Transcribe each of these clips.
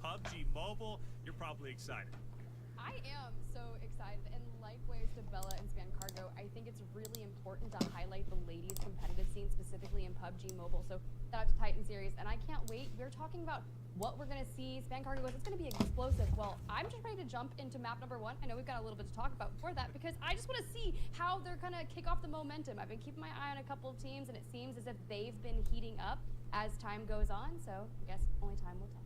PUBG Mobile. You're probably excited. I am so excited, and likewise to Bella and Span Cargo, I think it's really important to highlight the ladies' competitive scene, specifically in PUBG Mobile. So shout out to Titan Series, and I can't wait. We're talking about what we're going to see. Span Cargo goes, it's going to be explosive. Well, I'm just ready to jump into map number 1. I know we've got a little bit to talk about before that, because I just want to see how they're going to kick off the momentum. I've been keeping my eye on a couple of teams, and it seems as if they've been heating up as time goes on. So I guess only time will tell.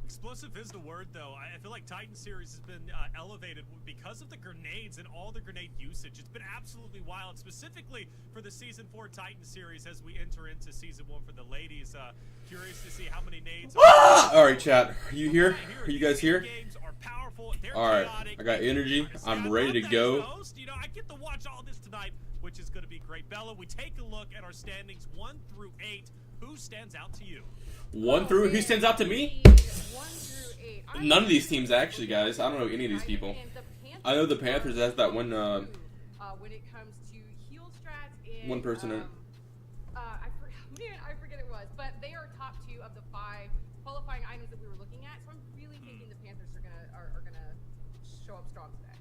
Explosive is the word, though. I feel like Titan Series has been elevated because of the grenades and all the grenade usage. It's been absolutely wild, specifically for the Season 4 Titan Series as we enter into Season 1 for the ladies. Curious to see how many nades. All right, chat. Are you here? Are you guys here? All right. I got energy. I'm ready to go. You know, I get to watch all this tonight, which is going to be great. Bella, we take a look at our standings 1 through 8. Who stands out to you? 1 through. Who stands out to me? 1 through 8. None of these teams, actually, guys. I don't know any of these people. I know the Panthers has that one. When it comes to heal strats and one person in it. I forget it was, but they are top 2 of the 5 qualifying items that we were looking at. So I'm really thinking the Panthers are gonna show up strong today.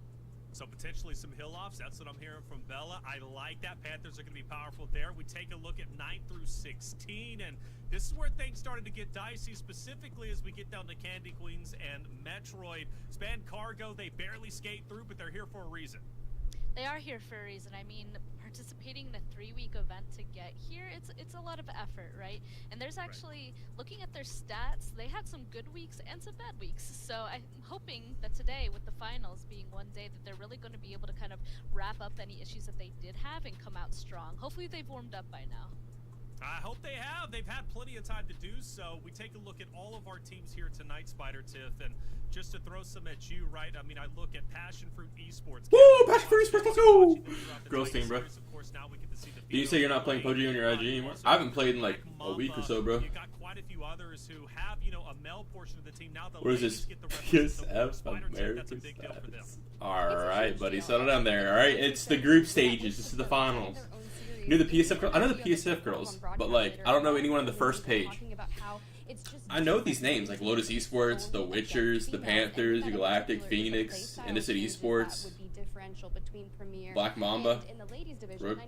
So potentially some hill offs. That's what I'm hearing from Bella. I like that. Panthers are going to be powerful there. We take a look at 9 through 16, and this is where things started to get dicey, specifically as we get down to Candy Queens and Metroid. Span Cargo, they barely skate through, but they're here for a reason. They are here for a reason. I mean, participating in a 3-week event to get here, it's a lot of effort, right? And there's actually, looking at their stats, they had some good weeks and some bad weeks. So I'm hoping that today, with the finals being one day, that they're really going to be able to kind of wrap up any issues that they did have and come out strong. Hopefully they've warmed up by now. I hope they have. They've had plenty of time to do so. We take a look at all of our teams here tonight, Spider Tiff, and just to throw some at you, right? I mean, I look at Passion Fruit Esports. Woo! Passion Fruit Esports, let's go! Girls team, bro. Do you say you're not playing PUBG on your IG anymore? I haven't played in like a week or so, bro. You got quite a few others who have, you know, a male portion of the team now. What is this? PSF American status. Alright, buddy, settle down there, alright? It's the group stages. This is the finals. You know the PSF girls? I know the PSF girls, but like, I don't know anyone on the first page. I know these names, like Lotus Esports, the Witchers, the Panthers, the Galactic, Phoenix, Innocent Esports, Black Mamba. Rook.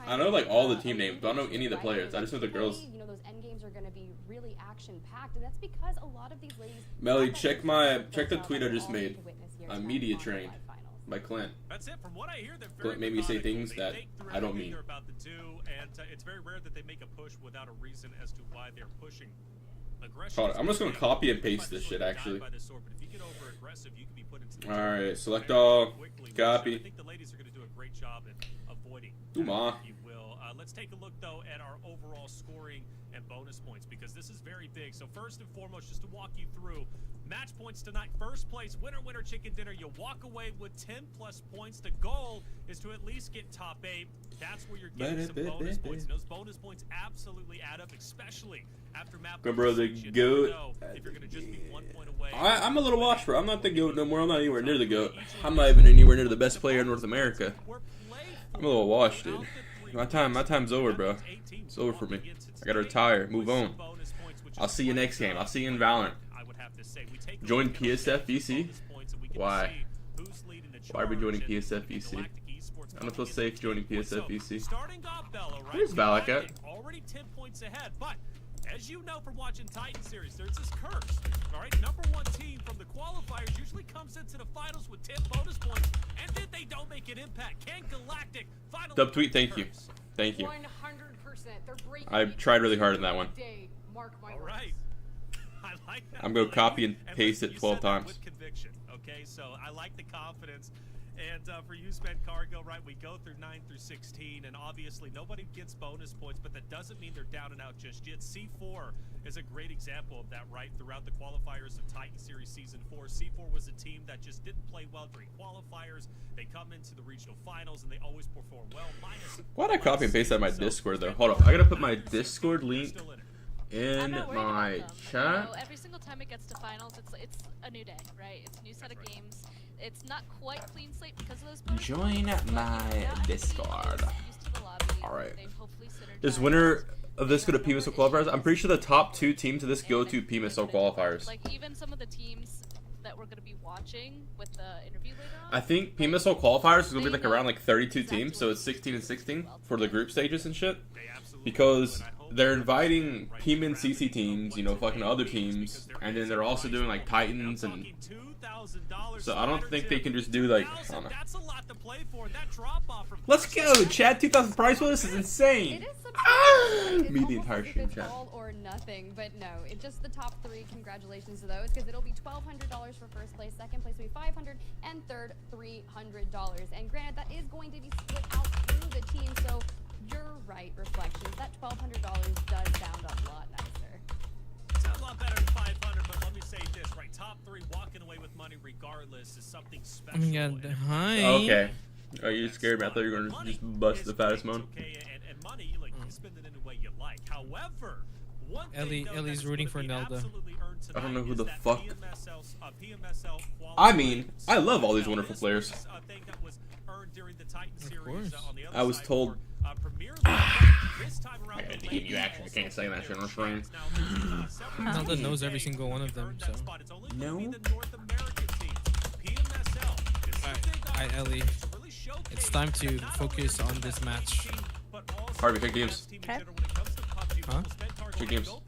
I know like all the team names, but I don't know any of the players. I just know the girls. You know, those end games are going to be really action-packed, and that's because a lot of these ladies. Melly, check the tweet I just made. I'm media trained by Clint. That's it. From what I hear, Clint made me say things that I don't mean. About the two, and it's very rare that they make a push without a reason as to why they're pushing. Hold on, I'm just gonna copy and paste this shit actually. Alright, select all, copy. I think the ladies are going to do a great job at avoiding. You will. Let's take a look though at our overall scoring and bonus points, because this is very big. So first and foremost, just to walk you through match points tonight. First place, winner chicken dinner. You walk away with 10+ points. The goal is to at least get top 8. That's where you're getting some bonus points. And those bonus points absolutely add up, especially after map. Go, bro, the GOAT. If you're gonna just be 1 point away. I'm a little washed, bro. I'm not the GOAT no more. I'm not anywhere near the GOAT. I'm not even anywhere near the best player in North America. I'm a little washed, dude. My time's over, bro. It's over for me. I gotta retire. Move on. I'll see you next game. I'll see you in Valorant. Join PSF VC? Why? Why are we joining PSF VC? I'm not supposed to say joining PSF VC. Where's Valak at? Already 10 points ahead, but as you know from watching Titan Series, there's this curse. All right, #1 team from the qualifiers usually comes into the finals with 10 bonus points, and then they don't make an impact. Can Galactic finally? Dub tweet, thank you. Thank you. 100%. I tried really hard on that one. All right. I like that. I'm going to copy and paste it 12 times. With conviction, okay? So I like the confidence. And for you, Span Cargo, right, we go through 9 through 16, and obviously nobody gets bonus points, but that doesn't mean they're down and out just yet. C4 is a great example of that, right? Throughout the qualifiers of Titan Series Season 4, C4 was a team that just didn't play well during qualifiers. They come into the regional finals, and they always perform well. Why'd I copy and paste that in my Discord, though? Hold on. I got to put my Discord link in my chat. Every single time it gets to finals, it's a new day, right? It's a new set of games. It's not quite clean slate because of those bonus Join points, my Discord. used to the lobby. All right. They've hopefully Does winner of this go to PMSL qualifiers? I'm pretty sure the top 2 teams of this go to PMSL qualifiers. Like even some of the teams that we're gonna be watching with the interview later on. I think PMSL qualifiers is gonna be like around like 32 teams, so it's 16 and 16 for the group stages and shit. Because they're inviting PM and CC teams, you know, fucking other teams, and then they're also doing like Titans, and so I don't think they can just do like, I don't know. Let's go, Chad. 2,000 prize pool. This is insane. Me the entire stream, chat. All or nothing, but no, it's just the top 3. Congratulations to those, because it'll be $1,200 for first place, second place will be $500, and third $300. And granted, that is going to be split out through the team, so you're right, Reflections. That $1,200 does sound a lot nicer. Sounds a lot better than 500, but let me say this, right? Top 3 walking away with money regardless is something special. Oh my god, hi. Okay. Are you scared, man? I thought you were gonna just bust the fattest moan. And money, like, you spend it any way you like. However, Ellie's rooting for Nelda. I don't know who the fuck. I mean, I love all these wonderful players. Of course. I was told. I gotta give you action. I can't say that shit on screen. Nelda knows every single one of them, so. No. Alright, Ellie. It's time to focus on this match. Harvey, pick games. Okay. Huh? Pick games. Oh.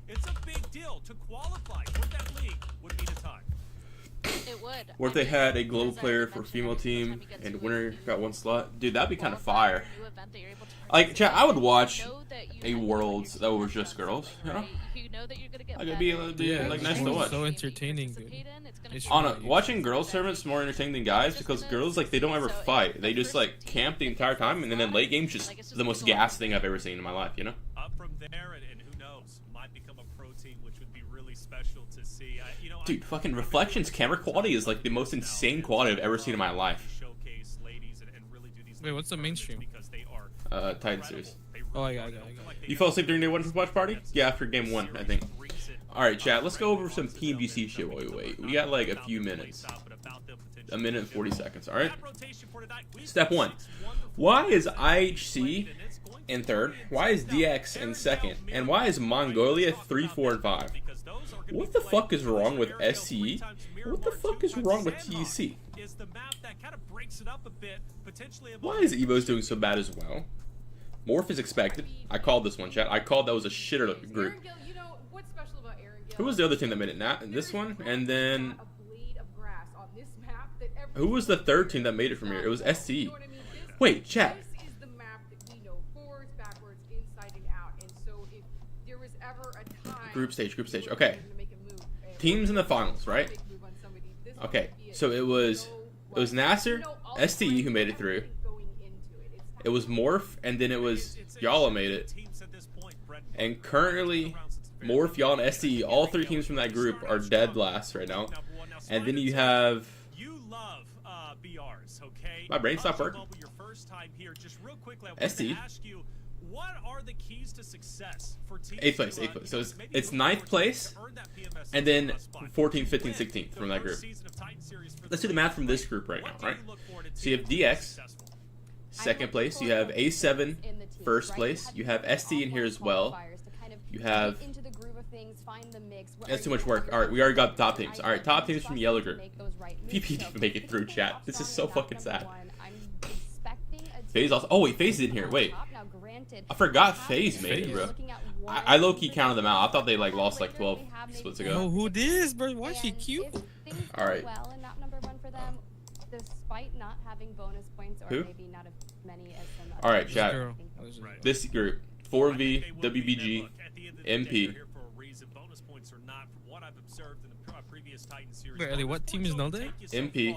It's a big deal to qualify for that league would be the time. It would. What if they had a global player for female team and winner got 1 slot? Dude, that'd be kind of fire. Like, chat, I would watch a Worlds that was just girls. You know? Like, it'd be like nice to watch. So entertaining, dude. Watching girls tournaments is more entertaining than guys, because girls, like, they don't ever fight. They just like camp the entire time, and then late game's just the most gas thing I've ever seen in my life. You know? Up from there, and who knows, might become a pro team, which would be really special to see. Dude, fucking Reflections camera quality is like the most insane quality I've ever seen in my life. Wait, what's the mainstream? Titan series. Oh, I got it. You fell asleep during day 1 watch party? Yeah, after game 1, I think. Alright, chat, let's go over some PMGC shit while we wait. We got like a few minutes. A minute and 40 seconds, alright? Step 1. Why is IHC in 3rd? Why is DX in 2nd? And why is Mongolia 3, 4, and 5? What the fuck is wrong with SCE? What the fuck is wrong with TEC? Why is Evo's doing so bad as well? Morph is expected. I called this one, chat. I called that was a shitter group. Who was the other team that made it? This one? And then... Who was the 3rd team that made it from here? It was SCE. Wait, chat. Group stage. Okay. Teams in the finals, right? Okay. So it was Nasser, STE who made it through. It was Morph, and then it was Yala made it. And currently, Morph, Yala, and STE, all 3 teams from that group are dead last right now. And then you have... My brain stopped working. STE. What are the keys to success for teams? 8th place. So it's 9th place, and then 14th, 15th, 16th from that group. Let's do the math from this group right now, right? So you have DX, 2nd place. You have A7, 1st place. You have ST in here as well. You have... That's too much work. Alright, we already got the top teams. Alright, top teams from yellow group. VP didn't make it through, chat. This is so fucking sad. FaZe also... Oh, wait, FaZe is in here. Wait. I forgot FaZe made it, bro. I low-key counted them out. I thought they like lost like 12 splits ago. Oh, who this, bro? Why is she cute? Alright. Who? Alright, chat. This group. 4V, WBG, MP. Wait, Ellie, what team is Nelda? MP.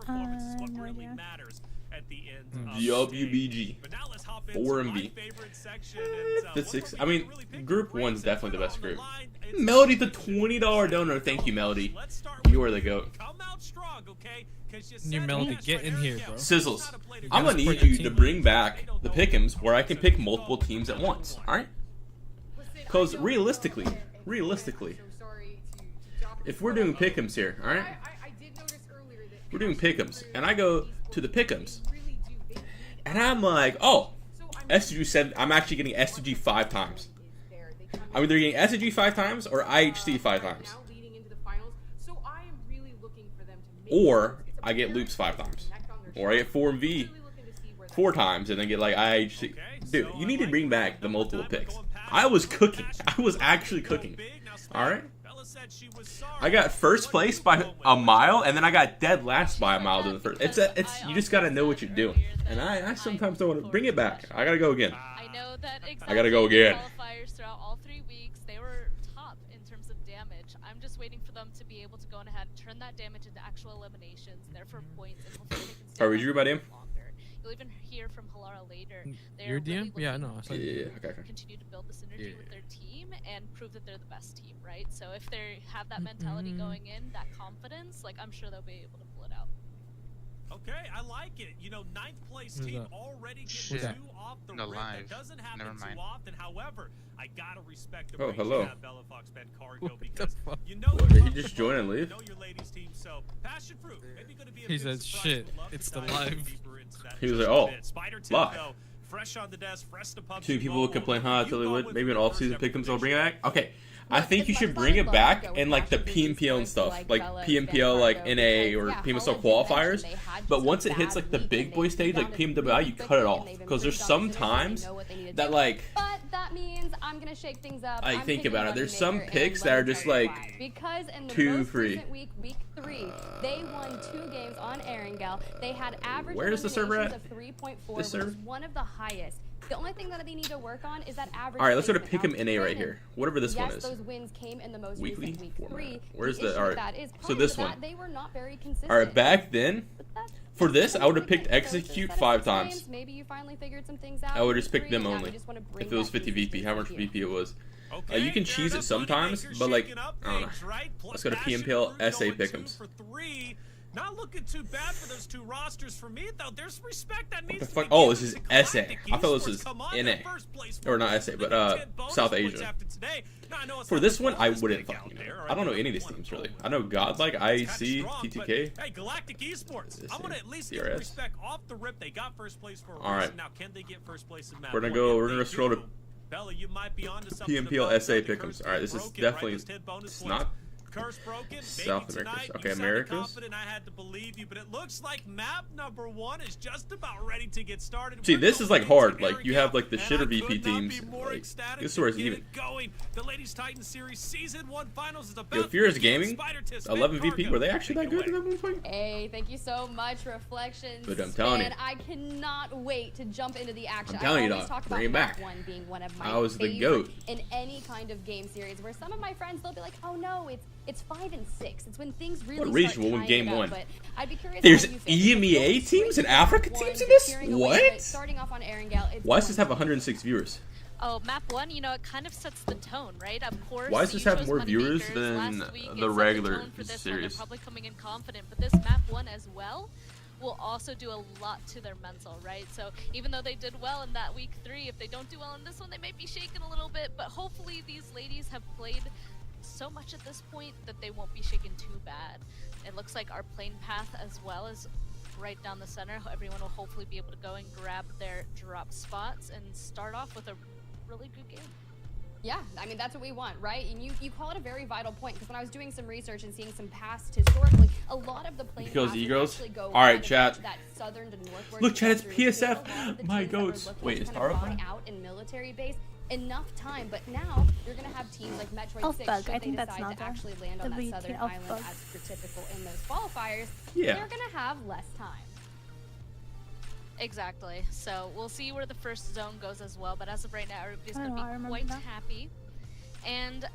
No idea. WBG. 4MB. The 6. I mean, Group 1's definitely the best group. Melody, the $20 donor. Thank you, Melody. You are the GOAT. New Melody, get in here, bro. Sizzles. I'm gonna need you to bring back the pick'ems where I can pick multiple teams at once. Alright? Because realistically, if we're doing pick'ems here, alright? We're doing pick'ems, and I go to the pick'ems, and I'm like, oh, SG 7. I'm actually getting SG 5 times. I'm either getting SG 5 times or IHC 5 times. Or I get loops 5 times. Or I get 4V 4 times and then get like IHC. Dude, you need to bring back the multiple picks. I was cooking. I was actually cooking. Alright? I got first place by a mile, and then I got dead last by a mile to the first. It's you just gotta know what you're doing. And I sometimes don't want to bring it back. I gotta go again. I know that exactly. I gotta go again. Qualifiers throughout all 3 weeks, they were top in terms of damage. I'm just waiting for them to be able to go on ahead and turn that damage into actual eliminations, therefore points, and hopefully they can stay Are you by DM? longer. You'll even hear from Halara later. Your DM? Really Yeah, no. Yeah, okay. Continue to build the synergy with their team and prove that they're the best team, right? So if they have that mentality going in, that confidence, like I'm sure they'll be able to pull it out. Okay, I like it. You know, 9th place team already gets 2 off the rip. That doesn't happen too often. However, I gotta respect the race hello. that Bella Fox Ben Cargo because you know what, did he just join and leave? You know your ladies team, so passion fruit. Maybe gonna be a he said shit. It's the live. He was like, oh, live. Fresh on the desk, fresh to PUBG 2 people would complain, huh? Totally would. Maybe an off-season pick themselves, bring it back. Okay, I think you should bring it back in like the PMPL and stuff, like PMPL, like NA or PMSL qualifiers. But once it hits like the big boy stage, like PMWI, you cut it off because there's some times that like. But that means I'm gonna shake things up. I think about it. There's some picks that are just like because in the too most free. recent week 3, they won 2 games on Erangel. They had average Where is the server at? of 3.4, This server? which is one of the highest. The only thing that they need to work on is that average. All right, let's go to placement. Pick'em NA right here. Whatever this one is. Those wins came in the most Weekly recent week 3. Where's the? issue All with right. that is So this prior one. to that, they were not very consistent. All right, back then. For this, I would have picked So execute instead of 5 6 times. games, maybe you finally figured some things out. I would in just pick week them 3, and now only. you just wanna bring If it was that 50 VP, how much consistency VP it was. Okay, You can cheese it sometimes, but like I don't know. Let's go to PMPL SA Pick'ems. Not looking too bad for those 2 rosters for me, though. There's respect that needs What the to fuck? be Oh, given this is to SA. Galactic I thought this Esports. was Come on, NA. their first place Or not bonus SA, points but bonus South points Asia. after today. Now, I know it's For not this the one, I broadest wouldn't pick out fucking know. there, I don't know right? any of these teams really. I know Godlike, IEC, TTK. Hey, Galactic Esports. I'm gonna at least give CRS. respect off the rip. They got first place for a All right. reason. Now, can they get first place in map We're gonna 1? go. If We're they gonna scroll to do, Bella, you might be onto something. PMPL about SA the Pick'ems. curse All right, this being is broken, right? definitely. Those 10 bonus It's points. not. Curse broken. South Maybe Americas. tonight, Okay, you sounded Americas. confident. I had to believe you, but it looks like map number 1 is just about ready to get started. See, We're this is going like hard. into Like you have like the and shitter I VP could not teams. be more Like ecstatic this to is get even. it going. The Ladies Titan Series Season 1 Finals is about Yo, Furious to begin. Gaming, Spider Tist, 11 Ben VP. Cargo. Were they actually that Take it good at away. that one point? Hey, thank you so much, Reflections. But I'm telling you. And I cannot wait to jump into the action. I'm telling I you, always dog. talk Bring about it map back. 1 being one of my I was the favorite GOAT. in any kind of game series. Where some of my friends they'll be like, "Oh no, it's 5 and 6. It's when things really What region start will win tying game it up." 1? But I'd be curious. There's how you feel. EMEA It's teams and great Africa map teams 1, in this? cheering away, What? but starting off on Erangel, it's Why does one this have to 106 viewers? Oh, map 1, you know, it kind of sets the tone, right? Of course. Why does this you have chose more Money viewers Makers than last week. It the set regular tone for this one. series? They're probably coming in confident, but this map 1 as well will also do a lot to their mental, right? So even though they did well in that week 3, if they don't do well in this one, they may be shaken a little bit. But hopefully these ladies have played so much at this point that they won't be shaken too bad. It looks like our plane path as well is right down the center. Everyone will hopefully be able to go and grab their drop spots and start off with a really good game. Yeah, I mean, that's what we want, right? And you call it a very vital point, because when I was doing some research and seeing some past historically, a lot of the plane Goes passes Eagles. actually go All right, kind of chat. that southern to northward Look, chat, it's trajectory. So PSF. a lot of the My teams that were goats. looking Wait, to is kind of Taro buy playing? out in military base enough time, but now you're going to have teams like Metroid Elf 6 bug. should I they think that's decide not to actually land the on that VT southern elf island bug. as per typical in those qualifiers. Yeah. They're going to have less time. Exactly. So we'll see where the first zone goes as well. But as of right now, everybody's I going know, I to be remember quite that. happy. And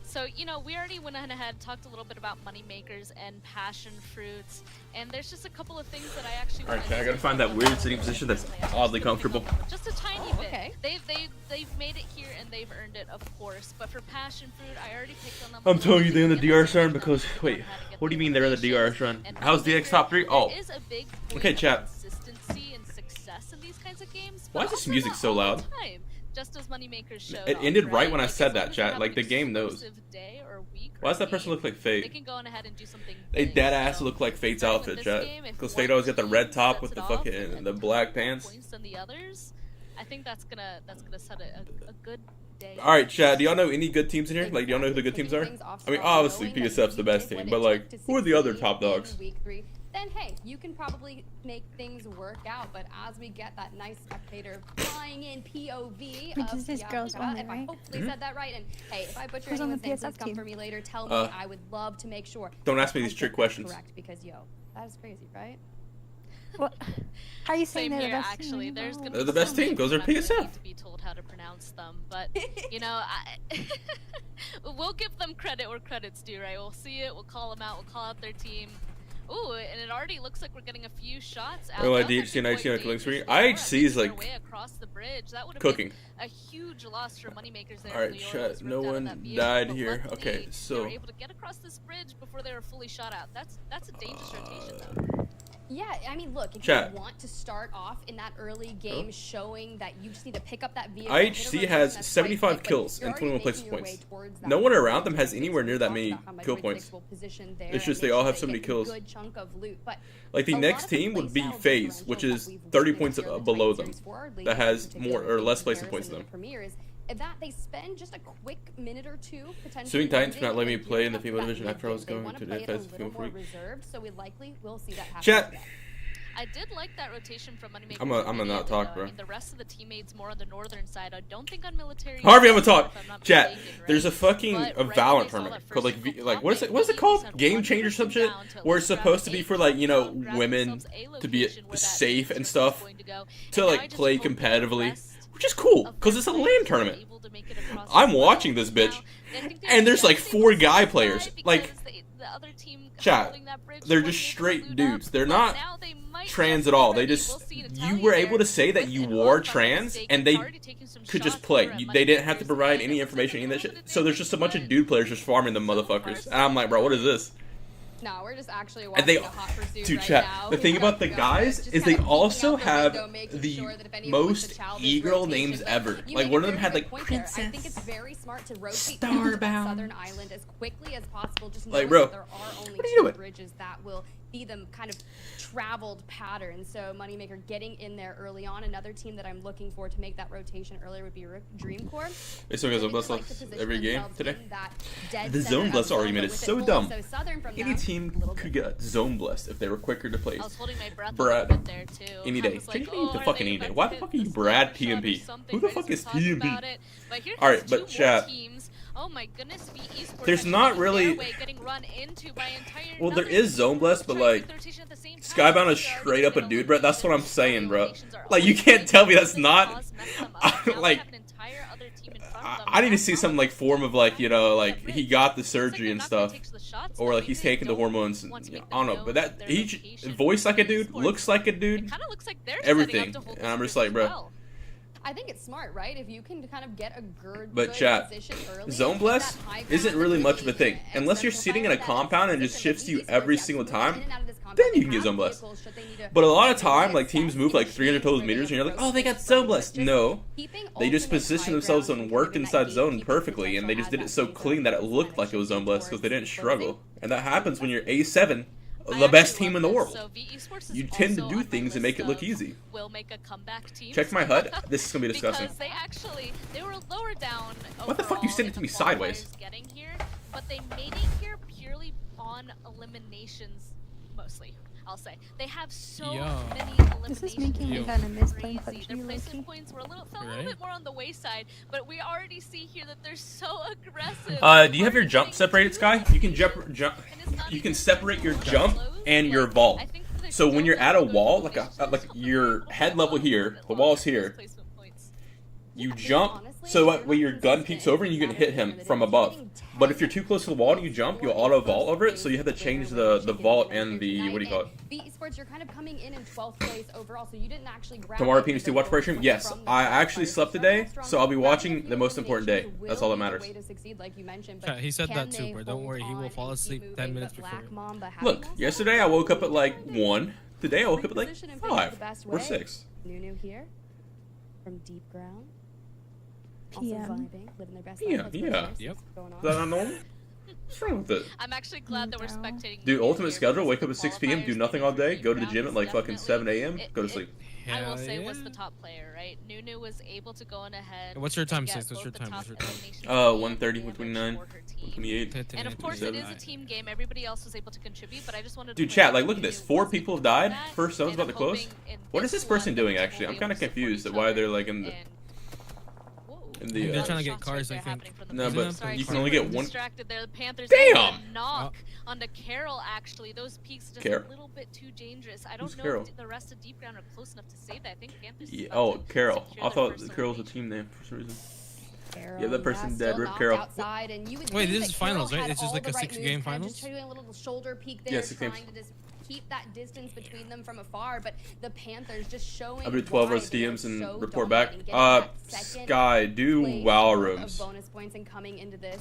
so, you know, we already went ahead, talked a little bit about money makers and passion fruits. And there's just a couple of things that I actually All right, I gotta find that weird sitting position that's oddly comfortable. Just a tiny bit. Okay. They've made it here and they've earned it, of course. But for passion fruit, I already picked on them. I'm telling you, they're in the DRS run because wait, what do you mean they're in the DRS run? How's DX top 3? Oh, There is a big point okay, of chat. consistency and success in these kinds of games. Why but is this also music not so all the loud? time, just as moneymakers showed It off, ended right when I Like, said as that, long as chat. you have Like, an the game knows. exclusive day or week Why does or that person week, look like They Fate? can go on ahead and do something They big. dead ass So, look like Fate's starting with outfit, this chat. game, if Because one Fate always got the team red top sets with it the off fucking and the black more pants. points than the others, I think that's gonna set a good day. All right, Chad. Do y'all know any good teams in here? Like, do y'all know who the good teams are? I mean, obviously PSF's the best team, but like, who are the other top dogs? Week 3, then hey, you can probably make things work out. But as we get that nice spectator flying in POV, Which is this girl's only, if I right? hopefully said that right, and hey, if I butcher Who's on the anyone's name, please PSF come team? for me later. Tell me. I would love to make sure. Don't ask me I these trick get that questions. Correct, because yo, that is crazy, right? What? How are you saying Same they're the here, best actually. team? There's gonna They're be the best so team. many Those are members that PSF. need to be told how to pronounce them, but you know, we'll give them credit where credit's due, right? We'll see it. We'll call them out. We'll call out their team. Ooh, and it already looks like we're getting a few shots out. Oh, DHC and IHC on a killing spree. IHC is like cooking. A huge loss for moneymakers there. All right, chat. No one died here. Okay, so they were able to get across this bridge before they were fully shot out. That's a dangerous rotation, though. Yeah, I mean, look, if Chat. you want to start off in that early game showing that you just need to pick up that vehicle. IHC has 75 kills and 21 placement points. No one around them has anywhere near that many kill points. It's just they all have so many kills. Like the next team would be FaZe, which is 30 points below them. That has more or less placement points than them. That they spend just a quick minute or two potentially. Suing Titans not letting me play in the female division after I was going to the FS Female Freak. So we likely will see that happen. Chat. I did like that rotation from Moneymaker. I'm gonna not talk, bro. I mean, the rest of the teammates more on the northern side. I don't think on military. Harvey, I'm gonna talk. if I'm not Chat. mistaken, right? There's a fucking But right Valorant when they saw tournament that called first like vehicle what is it? pop, What is it they called? had Game one Changer or some person shit? down to Where it's grab supposed to be a for like, you know, grab women themselves a to be location where that safe and insurgent stuff, was going to go. to And now I like just play hope the competitively, rest which is cool of because their it's a players LAN are tournament. able to make it across I'm the watching line. this bitch, Now, I think they're and there's like just 4 able to guy survive players. because Like, the other team chat, holding that bridge they're was just able to straight loot dudes. up, They're but not now they might trans just at all. already. They just We'll see an you were Italian able to say that with you an were off by trans, mistake and they already taking some could just shots play. over at They didn't have to Moneymakers, provide and any it was information like, in that oh, shit. did So they there's just a bunch of play? dude players just farming them motherfuckers. And I'm like, bro, what is this? No, we're just actually And watching they, a hot pursuit dude, right chat. now. The thing about the guys Just is kind they of also peeking out the have window, making the sure that if anyone wants to most challenge e-girl rotation, names but ever. you Like make one a of them very had good like point there. I think Princess it's very smart to rotate Starbound. to that southern island as quickly as possible. Just Like, knowing bro, that there are only what are you 2 doing? bridges that will be the kind of traveled pattern. So Moneymaker getting in there early on. Another team that I'm looking for to make that rotation earlier would be Dream Corps. They still got Zone Blast Like to position every game themselves today. in that dead The center Zone of Blast zone, argument but is with it so pulling dumb. so southern from Any them, team a little could bit. get Zone Blessed if they were quicker to place. I was holding my breath Brad, a little bit there too. any I day. was like, Change your oh, name to are fucking they any day. about Why to the hit fuck are you the Brad sniper shot or PMP? something, Who the right, fuck as is we're talking PMP? about it? But here All right, comes but 2 more chat. teams. Oh my goodness, V Esports There's actually not getting really- their way, getting run into by entire Well, there numbers is of Zone people Blessed, but trying to like make the rotation at the same time. Skybound is They're already straight up a getting dude, bro. That's what I'm eliminated. saying, bro. Rotations are Like you always can't great, tell me but that's they not. pause, mess them up. Now they Like have an entire other team in front of them. I need to That's see not some like what form of like, you know, like he got the Looks like surgery they're and not gonna stuff, take the shots, or though. like he's Maybe they taking the don't hormones. And, want to I make don't them know, but know that their each location. voice like a dude, Esports. looks like a It dude, kind of looks like they're everything, setting up to hold and I'm this just bridge like, as bro. well. I think it's smart, right? If you can kind of get a good Chat, position early, Zone keep Bless that high ground isn't really much of a thing and unless you're exemplify sitting in a that compound and it just position shifts that you the every esports single guys move in time. and out of this compound. Then you They can get have Zone Blessed. vehicles should they need to But a lot of really time, get like teams set move like in 300 total where meters, and you're like, oh, they got approach Zone Blessed. just No, keeping they just ultimate positioned high themselves ground and worked in that inside zone gatekeeping perfectly, and they just did it potential so as that clean that it phase looked like it was Zone Blessed because they didn't struggle, and that happens when you're A7, I the best actually team in love the this. world. So V Esports is You tend to also do on my things and make it list look of easy. will make a comeback team. Check my HUD. This is gonna be disgusting. Because they were lower down. What the fuck? You overall sent it in to the me sideways. qualifiers getting here, but they made it here purely on eliminations, mostly. I'll say they have so Yeah. many eliminations. This is making me Yo. kind of miss playing Crazy. Their PUBG, placement low-key. points were fell a little Right? bit more on the wayside, but we already see here that they're so aggressive. Do you have your jump separated, Sky? You can jump. You can separate your jump and your vault. So when you're at a wall, like your head level here, the wall's here. You jump, so that way your gun peeks over and you can hit him from above. But if you're too close to the wall and you jump, you'll auto vault over it. So you have to change the vault and the what do you call it? V Esports, you're kind of coming in 12th place overall, so you didn't actually grab Tomorrow any of PNC the watch gold party stream? points Yes, from the I qualifiers. actually slept So today, that's so I'll be strong. watching Grabbing the most important day. eliminations That's all that will be the matters. way to succeed, like you mentioned, but Yeah, he said can that too, they bro. Don't hold worry, he will on fall and asleep keep 10 moving? minutes But before. Black Mamba having Look, also yesterday I woke up at like 1. Today I woke up at like position and figure out 5 the best or way. 6. Nunu here from deep ground. Also PM. vibing, living their best Yeah, life. Let's yeah. go, Yep. what's going on? Is that not normal? What's wrong with it? I'm actually glad that we're spectating. Dude, ultimate schedule, wake up at 6 p.m., do nothing all day, go to the gym at like fucking 7 a.m., go to sleep. I will say, what's the top player, right? Nunu was able to go on ahead. What's your time, Six? What's your time? 130, 129, 128. And of course, it is a team game. Everybody else was able to contribute, but I just wanted to. Dude, chat, like, look at this. 4 people have died. First zone's about to close. What is this person doing, actually? I'm kind of confused at why they're like in the. They're trying to get cars, I think. No, but you can only get one. Damn! Knock onto Carol, actually. Those peaks are just a little bit too dangerous. I don't know if the rest of Deep Ground are close enough to save that. I think Panthers. Yeah, oh, Carol. I thought Carol was a team name for some reason. Carol, yeah, that person dead. Rip Carol. Outside, and you would Wait, think this is finals, right? It's just like a 6-game finals? Just doing a little shoulder peek there, yeah, 6 games. trying to just keep that distance between them from afar, but the Panthers just showing. I'll do 12 roast DMs and so report back. Sky, do WoW rooms. Bonus points and coming into this.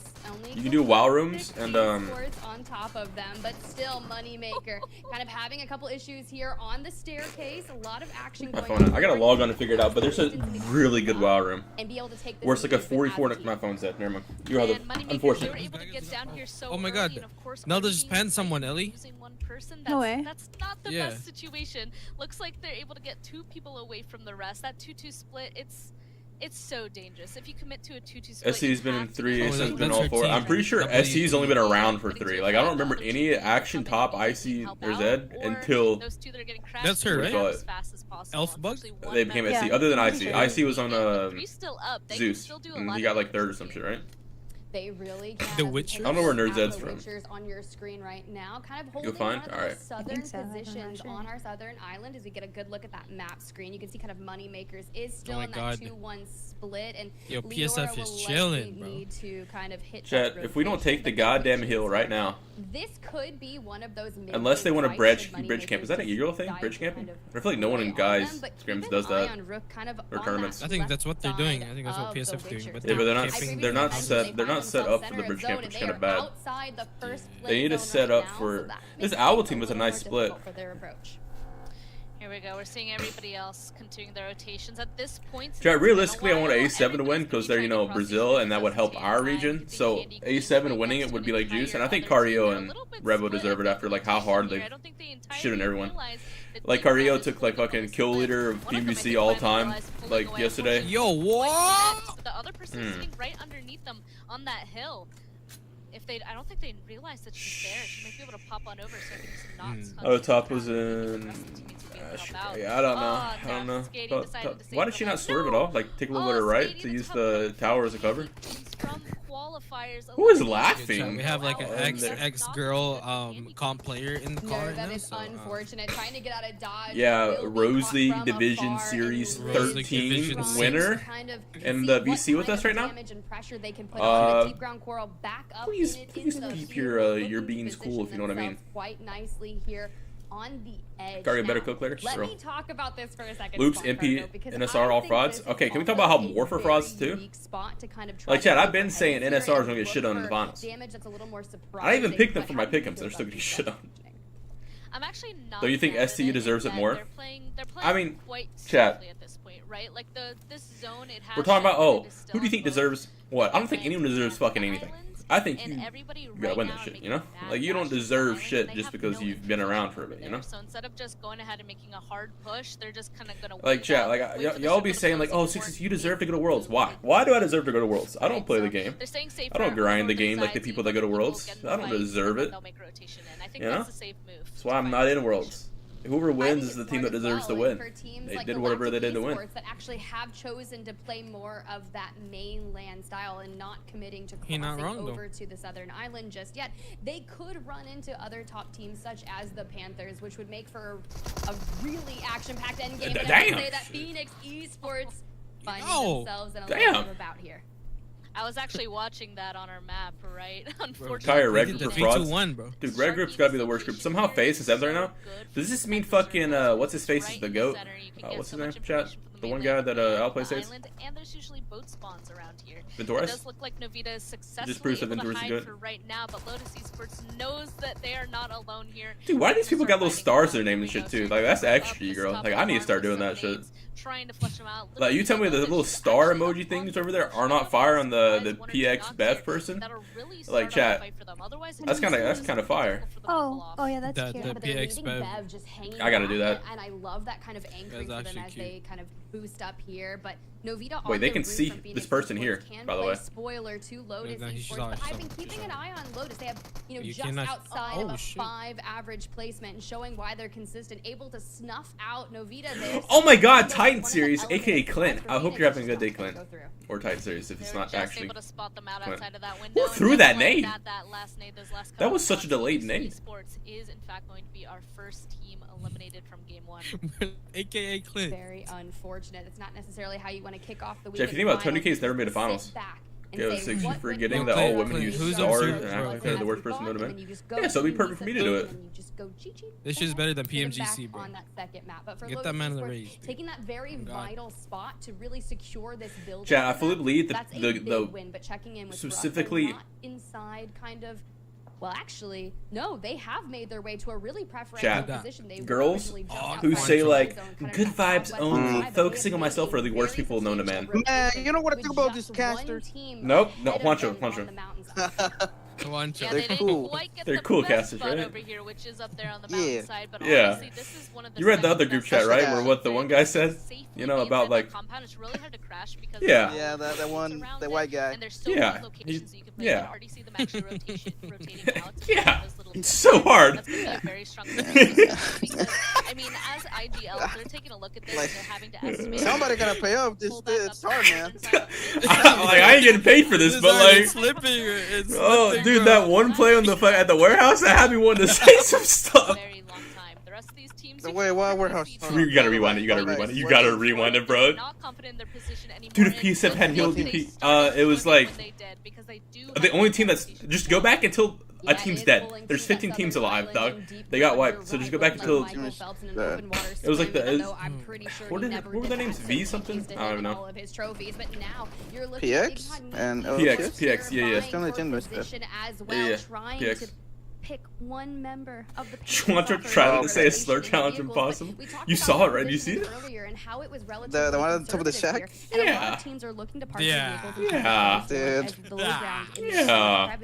You can do WoW rooms and on top of them, but still moneymaker. Kind of having a couple issues here on the staircase. A lot of action going on. I gotta log on to figure it out, but there's a really good WoW room. And be able to take this where it's like a 44. My phone's dead. Never mind. You're other. Unfortunate. Oh my god. Nelda just panned someone, Ellie. No way. That's not the best situation. Looks like they're able to get 2 people away from the rest. That 2-2 split, it's so dangerous. If you commit to a 2-2 split, SC's been in 3, ASM's been all 4. I'm pretty sure SC's only been around for 3. Like, I don't remember any action top IC or Zed until. That's her, right? Elf Bug? They became SC. Other than IC. IC was on Zeus. And he got like 3rd or some shit, right? They really can. The Witcher? I don't know where Nerd Zed's from. On your screen right now, kind of holding You'll find? one of those southern positions on our southern island as we get a good look at that map screen. You can see kind of Moneymakers is still in that 2-1 split, and yo, PSF is chilling, bro. Need to kind of hit Chat, if we don't take the goddamn hill right now. This could be one of those unless they want to bridge camp. Is that a Euro thing? Bridge camping? I feel like no one in guys scrims does that. Or tournaments. I think that's what they're doing. I think that's what PSF's doing. But yeah, but they're not set up for the bridge camp, which is kind of bad. They need to set up for this Owl team was a nice split. Here we go. We're seeing everybody else continuing their rotations at this point. Chat, realistically, I want A7 to win because they're, you know, Brazil, and that would help our region. So A7 winning it would be like juice, and I think Carrillo and Revo deserve it after like how hard they shit on everyone. Like Carrillo took like fucking kill leader of PUBG all time, like yesterday. Yo, what? The other person sitting right underneath them on that hill. If they, I don't think they realized that she's there. She might be able to pop on over so I can just not. Oh, top was in. Yeah, I don't know. Why did she not swerve at all? Like take a little bit of right to use the tower as a cover? Who is laughing? We have like an ex-girl comp player in the car right now. So, unfortunate. Trying to get out of Dodge. Yeah, Rose League Division Series 13 winner and the VC with us right now. Please keep your beans cool if you know what I mean. Quite nicely here. On the edge. Carry a better cook later. Let me talk about this for a second. Loops, MP, NSR, all frauds. Okay, can we talk about how Morpher frauds too? Like, Chad, I've been saying NSR is gonna get shit on in the finals. I even picked them for my pick'ems. They're still getting shit on. I'm actually not. So you think SCU deserves it more? They're playing I mean, quite Chad. at this point, right? Like this zone, it has. We're talking about who do you think deserves what? I don't think anyone deserves fucking anything. I think you gotta win that shit, you know? Like, you don't deserve shit just because you've been around for a bit, you know? So instead of just going ahead and making a hard push, they're just kind of gonna like, chat, like, y'all be saying, like, oh, Sixless, you deserve to go to Worlds. Why? Why do I deserve to go to Worlds? I don't play the game. I don't grind the game like the people that go to Worlds. I don't deserve it. You know? That's why I'm not in Worlds. Whoever wins is the team that deserves to win. They did whatever they did to win. That actually have chosen to play more of that mainland style and not committing to crossing over to the southern island just yet. They could run into other top teams such as the Panthers, which would make for a really action-packed endgame. And I would say that Phoenix Esports finding themselves in a little bit of a bout here. I was actually watching that on our map, right? Unfortunately. Kaya, red group for frauds. Bro. Dude, red group's gotta be the worst group. Somehow FaZe is out there now. Does this mean fucking, what's his face is the GOAT? What's his name, chat? The one guy that outplays States? And there's usually boat spawns around here. Venturas? It does look like Novita is successfully Just proves that able to Venturas is hide good. for right now, but Lotus Esports knows that they are not alone here. Dude, why do these people got little stars in their name and shit too? Like, that's extra, you girl. Like, I need to start doing that shit. Trying to flush them out. Like, you tell me the little star emoji things over there are not fire on the PX Bev person? Like, chat. That's kind of fire. Oh yeah, that's The cute. But they're PX leaving Bev. Bev just hanging I gotta do that. And I love that kind of anchoring That's for them actually as cute. they kind of boost up here. But Novita Wait, on they the can roof see from Phoenix this person Esports here, can by the play way. Spoiler to Lotus No, he's Esports, not, but he's I've been not, keeping he's an eye on Lotus. They have, You just cannot- outside oh, of a shit. 5 average placement and showing why they're consistent, able to snuff out Novita there. Oh my god, One Titan of the Series, elements aka for Clint. I hope Phoenix you're having a is good day, just not Clint. gonna go through. Or Titan Series if it's They were not just actually. able to spot them out Clint. outside of that window. Who threw And that just like nade? That last nade, those last That was couple such a of delayed shots, nade. Esports is in fact going to be our first team eliminated from game 1. AKA Clint. Very unfortunate. It's not necessarily how you want to kick off the week. Jay, if you think about it, Tony K's never made a finals. Yo, so you're forgetting that all women use Who's stars upset? and I'm Wait, kind of the worst person known to men. Yeah, so it'd be perfect for me to do it. This shit's better than PMGC, bro. On that second map. But for Get Lotus that man in the Esports, race, dude. taking that very Oh, God. vital spot to really secure this build. Chat, I fully believe that's a the big win, but checking in with specifically- Russell, not inside kind of. Well, actually, no, they have made their way to a really preferential Chat, position. They girls originally jumped who outside who the say zone, like kind of good that vibes southwest only, side, but focusing they on have myself made are the a worst very people known to man. substantial Man, you know what I with think about just these one casters? team Nope, no, ahead of Juancho, them on Juancho. the mountains. One Yeah, shot. they They're didn't cool. quite get They're the cool best casters, spot right? over here, which is up there on the Yeah. mountainside, but Yeah. honestly, this is one of the You read the other second group best chat, right? Yeah. Where what the one guy said? safely You know, inside about that like, compound. It's really hard to crash because Yeah. of Yeah, that one, around the it, white guy. and there's so Yeah, many locations that you can play. yeah. You can already see them actually rotating out. Yeah. Those little It's so hard. That's gonna be a very strong because, I mean, as IGL, they're taking a look at this Like, and they're having to estimate. Somebody gotta pay up. This, pull back it's up hard, man. I ain't getting paid for this, but like, slipping. It's oh, slipping, dude, bro. that one play on the at the warehouse that had me wanting to say some stuff. Very long time. The rest of these teams. Wait, what warehouse? You gotta rewind it. You gotta rewind it. You gotta rewind it, bro. Not confident in their position anymore. Dude, if PSF hadn't healed DP, it was like the only team that's just go back until a team's dead. There's 15 teams alive, dog. They got wiped, so just go back until. It was like the. What were their names? V something? I don't even know. PX and PX, yeah, yeah. Still in the Yeah, PX. Pick one member of the Juancho tried to say a slur challenge impossible. You saw it, right? You see it? The one on top of the shack? Yeah. Yeah. Yeah. Dude. Yeah.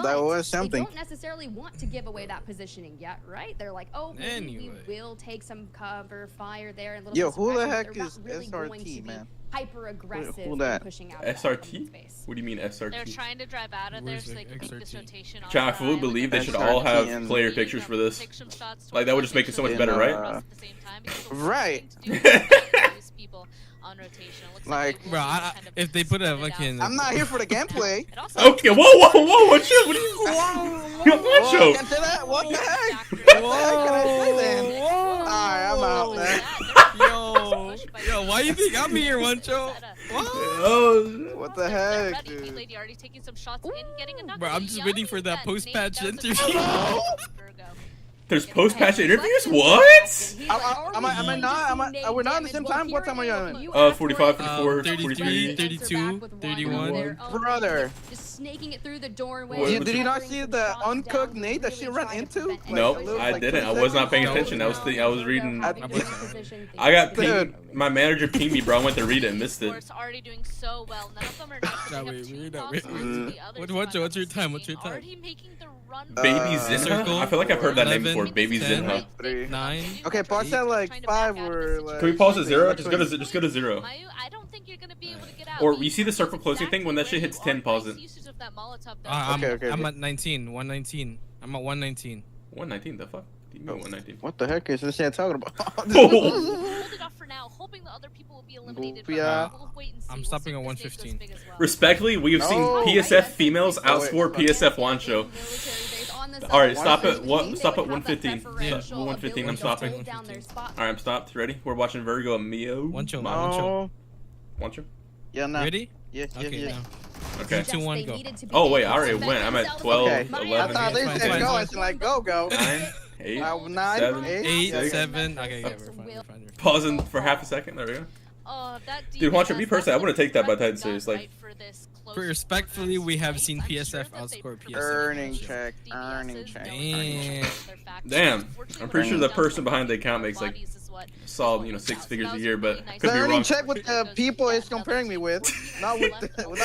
That was something. They don't necessarily want to give away that positioning yet, right? They're like, oh, maybe Anyway. we will take some cover fire there and little. Yo, bit who the suppression, heck but they're is not really going to SRT, be man? hyper aggressive Who that? pushing out SRT? What do you mean They're SRT? trying to drive out of there Where's so they can keep this XRT? rotation on. Chat, I the fully island. believe they should SRT all have and- player pictures for this. Take some shots Like, that would just make it so much better, right? At the same time, because the Right. worst thing to do is use people on rotation. It looks Like- they Bro, will I- kind of if they put a spread it fucking- out. I'm not here for the gameplay. It also Okay, whoa, watch out! What are you? Yo, watch Whoa, out! can't say that. What the heck? Factor What the in. heck can I say then? Whoa. Alright, I'm out, man. Yo, why you think I'm here, Juancho? Oh, What the heck, Ready, dude? lady already taking some shots in, getting a knock. Bro, I'm just waiting for that post-patch interview. there's post-patch interviews? What? Am I not? Are we not at the same time? What time are you on? 45, 54, 33, 43. 32, 31. Brother. Just snaking it through the doorway. Did you not see the uncooked nade that she ran into? Nope, Like, I didn't. I was not paying attention. I was reading. I got Dude. pinged. My manager pinged me, bro. I went to read it and missed it. Sports already doing so well. None of them are not Nah, putting up wait, two wait, knocks wait. onto the other What's side your of the time? What's game. your time? Already making the run. Baby Zinha? Circle. I feel like I've heard that name 11, before. Baby 10. Zinha. 9. Okay, pause at like 5 or like. Can we pause at 0? Just go to 0. Mayu, I don't think you're gonna be able to get out. Or We you see the use circle closing thing? When that shit hits 10, pause it. nice usage of that Molotov there. Okay. I'm at 19. 119. I'm at 119. 119. The fuck? Do you mean 119? What the heck is this guy talking about? Oh. Hold it off for now, hoping the other people will be eliminated. but Yeah. we'll wait and see. I'm We'll stopping see at if this stage goes 115. big as well. Respectfully, we have seen No. PSF females outscore PSF Wancho. Alright, stop at 115. Yeah. 115, I'm stopping. Alright, I'm stopped. Ready? We're watching Virgo and Mio. Wancho, man. No. Wancho? Yeah, no. Ready? Yeah. Okay, now. Okay. 2, 1, go. Oh, wait, I already went. I'm at 12, Okay. 11, I thought they Fine, said fine, go. fine. It's like go. 9, 8, 9, 7, 8, 8, six. 7. Okay, yeah, we're fine. Pausing for half a second. There we go. Oh, that Dude, watch it. Me personally, I wouldn't take that by Titan series. Like, respectfully, we have seen PSF outscore PSF. Earning check. Earning check. damn. I'm pretty sure the person behind the account makes like solid, you know, 6 figures a year, but could The be earning wrong. check with the people it's comparing me with, not with the account.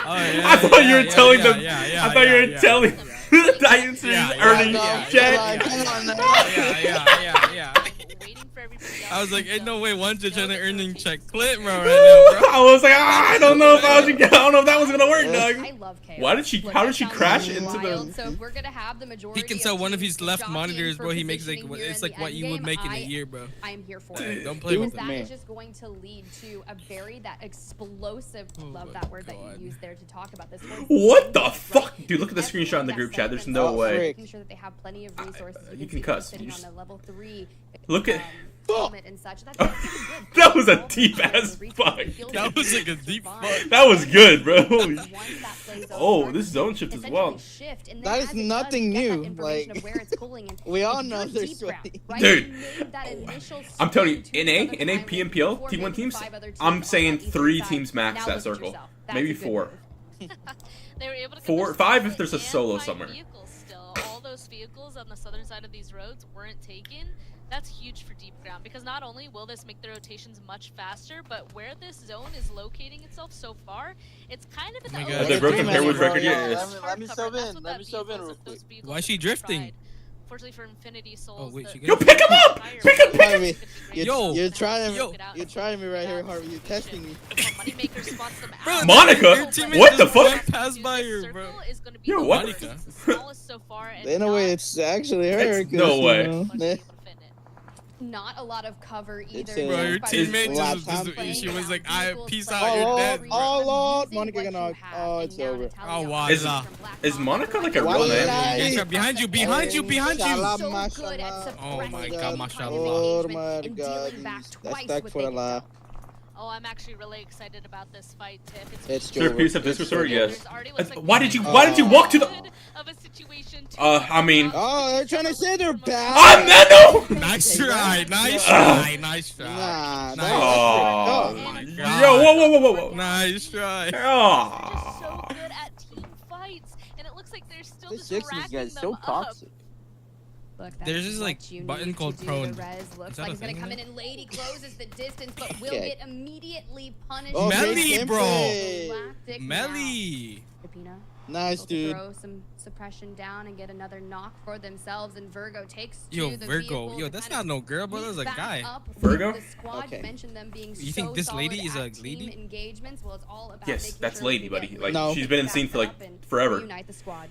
Oh, yeah, I thought you were telling them. yeah, I thought you were telling the Titan series earning check. Yeah. I was like, ain't no way one's just trying to earning check clip, bro, right now, bro. I was like, I don't know if that was gonna work, I Doug. love chaos. Why did she? How did she crash into the? So if we're gonna have the majority He can sell one of his left jockeying monitors, for bro. He makes like positioning here it's in like the what you would endgame, make in a year, bro. I am here for Dude, it. Don't play with That me. is just going to lead to a that explosive. Love my that word God. that you used there to talk about this. What the fuck, dude? Look at the screenshot in the group chat. There's no way. Making sure that they have plenty of resources. You can cuss. Sitting on a level 3. Look at. Helmet and such. That's That was a deep ass fuck. That was like a deep fuck. That was good, bro. Holy Once that plays Oh, over, this zone shift as well. shift, and then That is as it does, nothing you get that new, information like, of where it's cooling and we all if know you're there's deep ground, sweaty. right, Dude. you made that initial I'm telling you, swing to NA, the NA, highway PMPL, before T1 maybe teams, 5 other teams I'm on saying that eastern 3 side. teams max Now that look at circle. yourself. That's Maybe a good 4. move. They were able to get 4, their 5 split if there's a and solo 5 somewhere. vehicles still. All those vehicles on the southern side of these roads weren't taken. That's huge for deep ground because not only will this make the rotations much faster, but where this zone is locating itself so far, it's kind of in the my open. God. Has they broken Harewood's Bro, record yet? yeah, Yes. let me sub That's in. what Let that me sub in vehicles- real quick. those vehicles Why is she are drifting? fried. Fortunately for Infinity Souls, wait, she Yo, pick him up! Pick him, pick him! You're trying Yo. you're trying me right here, Harvey. You're testing me. Bro, Monica? your teammate What the just fuck? went past by her, bro. Yo, what? Monica. In a way, it's actually her. It's no way. Not a lot of cover either. It's Bro, your By teammate the lap just, time. she was like, I peace out, Oh, you're Lord. dead, bro. Oh, Lord. Using Monica what gonna- you have, oh, and it's now over. Natalia Oh, Is- from Black is Hawk Monica like a Overlord. real name? Yeah, behind you, behind you, behind you. Mashallah, So good at mashallah. Oh my suppressing God, any mashallah. kind of Oh engagement my and God, dealing back that's twice back what for they the can law. do. Oh, I'm actually really excited about this fight, Tiff. It's Sure, true. piece of this resort, yes. There's already looks like Why there's did you? like Why did you walk to the? of a situation to I mean. Oh, they're trying to say they're bad. I'm not. No. Nice try, nice try, nice try. Nah, Nice. Oh Oh my Yo, God. whoa. Nice try. just Oh. so good at team fights, and it looks like they're still This just Sixless racking guy's them so up. toxic. Look, There's that's this, what like, you button need called to do. prone. The Rez Is looks that like a he's gonna thing come now? in and lady closes the distance, but will Okay. get immediately punished. Oh, Melly, great bro. gameplay. Galactic Melly. Pepina Nice, able to dude. throw some suppression down and get another knock for themselves, and Virgo takes Yo, to the Virgo. vehicle Yo, to that's kind not of no girl, bro. meet That's a back guy. up with Virgo? The squad. Okay. You mentioned them being You think so this solid lady is at a lady? team engagements. Well, it's all about Yes, making that's sure we lady, can buddy. get Like No. she's been in the scene for like back up and forever. reunite the squad.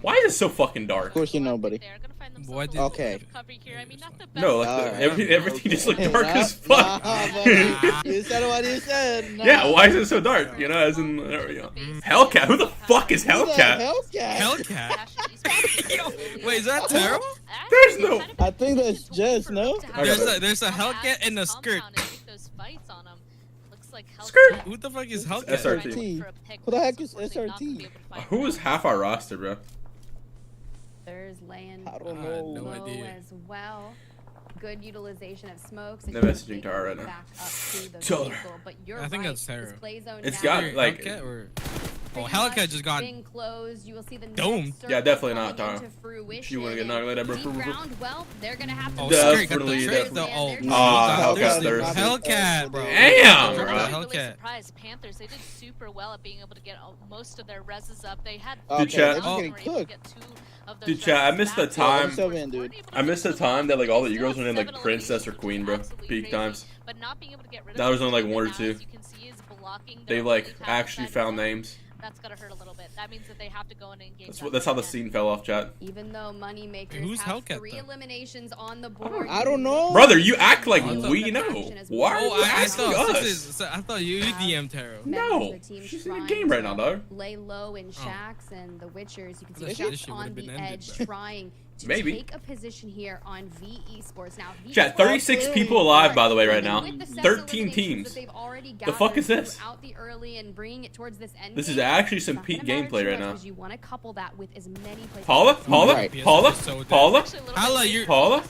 Why is it so fucking dark? Of course you know, buddy. They're gonna find Boy, themselves did- a Okay. little bit of cover here. I mean, not the best. No, like Alright. everything just looked dark Nah, as fuck. nah, buddy. You said what you said. Nah. Yeah, why is it so dark? You know, as in, you know. Hellcat. Who the fuck is Who the Hellcat? Hellcat? Hellcat? Wait, is that Taro? There's no- I think that's Jess, no? There's a Hellcat and a skirt. Skirt. Who the fuck is Hellcat? SRT. Who the heck is SRT? Who is half our roster, bro? There's laying I don't I know. had no low idea. as well. Good utilization of smokes. No messaging to her right now. Back up to the Tell her. vehicle, but you're I think right. that's Taro. This play zone It's now got, like- Hellcat or... Oh, pretty Hellcat much just got... being closed. You will see the domed. next Yeah, circle definitely not, coming Taro. into fruition, She wanna get and knocked like that, bro. deep ground, well, they're gonna have to Oh, do Skirt got Definitely, the definitely. trick, though. Oh, Ah, there's Hellcat, the there's- Hellcat, bro. Damn, Bro. bro. Really Hellcat. surprised. Panthers, they did super well at being able to get most of their reses up. They had Okay, chat. they're Oh. getting cooked. Dude, chat, I missed the time. So in, dude. I missed the time that like all the e-girls were in like princess or queen, bro. Peak times. But not being able to get rid of That was them only, like, even one or now, two. as you can see, is blocking They their like really actually talented found side. names. That's gotta hurt a little bit. That means that they have to go in and engage. That's how the scene fell off, chat. Even though Moneymakers Who's have Hellcat, 3 though? eliminations on the board. I don't know. Brother, you act like I thought- we know. Why are Oh, you I asking thought us? I thought you DM Taro. No, she's in the game right now, dog. Lay low in Oh. shacks and the Witchers. You can see This Shacks shit on would've the been ended, edge bro. trying to Maybe. take a position here on V Esports. Now, Chat, 36 people alive, by the way, right now. 13 teams. The fuck is this? The early and bringing it towards this end This is game, actually some not peak gonna matter gameplay too right much now. because you want to couple that with as many players. Paula? Paula? Right. Paula? Paula? Paula, you're- Paula?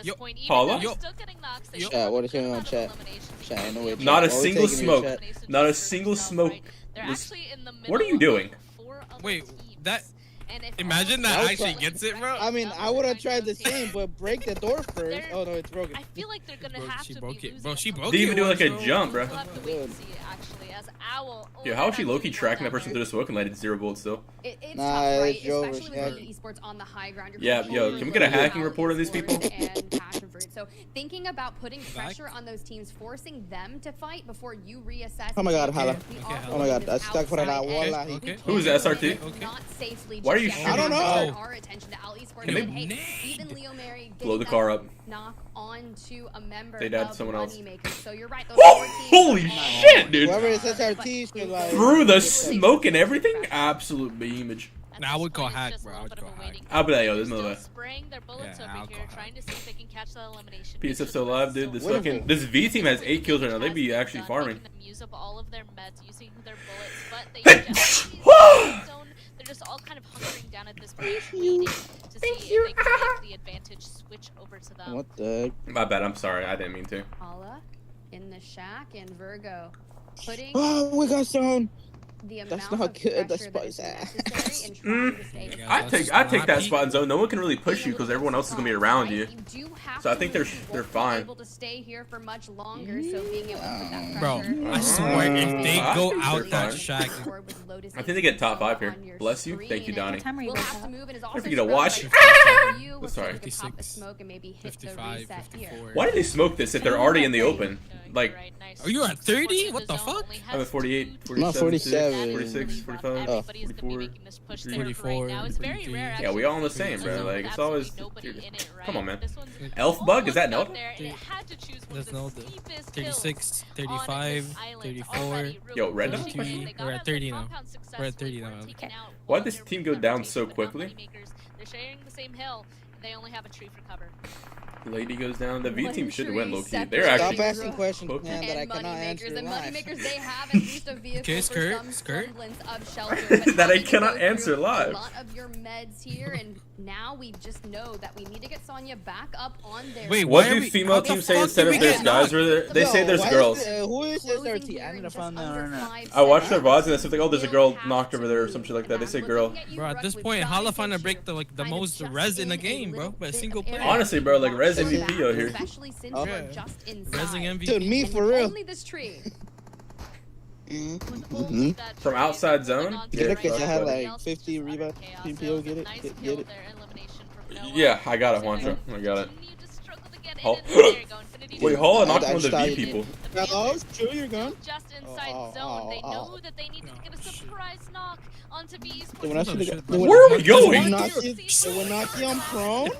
Yo, Paula? Chat, what is going on, chat? Chat, ain't no way. Not a Chat. What we single taking here, smoke. chat? Not a single smoke. was- What are you doing? Wait, that. And if Imagine all that of actually them gets it, bro. I mean, I would have tried the team- same, but break the door first. They're- Oh no, it's broken. I feel like they're gonna have She to broke be it. losing Bro, at she some broke Didn't it. even do like a once, bro. jump, bro. We'll have to wait and see, actually, as Owl. Yo, how is she low-key tracking that person through the smoke and lighted 0 bullets still? It's Nah, tough, right? it's Joe Especially versus with V Esports on the high ground. You're Yeah, controlling yo, can we get a the hacking Owl report on these Esports people? and Passion Fruit. So thinking about putting pressure on those teams, forcing them to fight before you reassess. Oh my God, Hala. We Okay, are Hala. Oh my God, on that's this stuck for an outside hour. edge. Wallahi. Okay. Who is SRT? Okay. Not safely Why are just you yet. shooting? I don't know. Our attention to Owl Esports. Can they- And hey, even Leo Mary Blow getting the car that up. knock onto a member They died of someone else. Moneymakers. So you're right. Those Oh, 4 teams holy are all shit, dude. Whoever is SRT should like. Through the smoke and everything? Absolute beamage. Nah, I would call hack, bro. I would call hack. I'll be like, yo, there's no way. Spraying their bullets Yeah, over I'll here, call trying to see if they can catch that elimination. PSF still alive, dude. This Wonderful. fucking this V team has 8 kills right now. They'd be actually farming. Making them use up all of their meds, using their bullets, but they just they're just all kind of hunkering down at this point, waiting to see if they can make the advantage switch over to them. What the? My bad. I'm sorry. I didn't mean to. Paula in the shack and Virgo putting Oh, we got zone. the amount That's not of good, that's pressure that is spicy. necessary in trying to stay Yeah, I that's take that not spot in zone. No one can really push you because everyone else is gonna be around you. do have So I to think move. they're You won't be fine. able to stay here for much longer, so being able to put that Bro, pressure I swear if they I go think out they're that fine. shack, I think they get top 5 here. Bless you. Thank you, Donnie. Time We'll reload have to that. move, and it's Don't also forget to spread watch. by Ah! you, which Sorry. we could pop a 56, smoke and maybe hit the 55, reset here. 54. Why did they smoke this if they're already in the open? Like, Are you at 30? What the fuck? I'm at 48, No, 47, 47. 46, 45, Everybody's gonna be 44. making this push there 34, right now. It's very 33. rare. Yeah, we all in the same, bro. Like, it's always. Dude, come on, man. Elf bug? Is that Nelda? That's Nelda. 36, 35, 34. Yo, red now? 32. We're at 30 now. We're at 30 now. Okay. Why'd this team go down so quickly? They're sharing the same hill. They only have a tree for cover. Lady goes down. The V One team should tree win low key. separate. They're Stop actually. asking questions, Cooking. man, that I And cannot answer Moneymakers, and live. Moneymakers, they have at least a vehicle Okay, for skirt, some skirt. semblance of shelter. But That I having to cannot go answer through live. A lot of your meds here, and now we just know that we need to get Sonya back up on there. Wait, What why are do we- female how the teams say fuck instead did of we there's get guys? knocked? They say there's girls. Who is Closing SRT? here I in need to just find that under right now. 5 I watched their seconds. VODs and it's like, oh, there's a girl We'll have knocked over there or to some shit like move. that. They And say I'm girl. looking at you, Bro, at Brooke, this we've point, tried Hala to find to get break you the kind of most just res in the in a game, bro. little By a bit single of player. area. Honestly, bro, like Res Watch your MVP back, out here. especially since Oh. you're just inside. Resing MVP. Dude, me And for real. only this tree. Mhm. From outside zone? Get it, Yeah, cause I had fuck like 50 rebound. PPO, get it, get it. Yeah, I got it, Juancho. I got it. Hall. Wait, Wait, Hall and I knocked one of the started V it. people. Oh, true, you're gone. Just inside Oh, zone, they oh, know oh. that they needed to get a surprise knock onto V Esports. Then when I Oh, should've shit. got- Where are we going? When I am prone.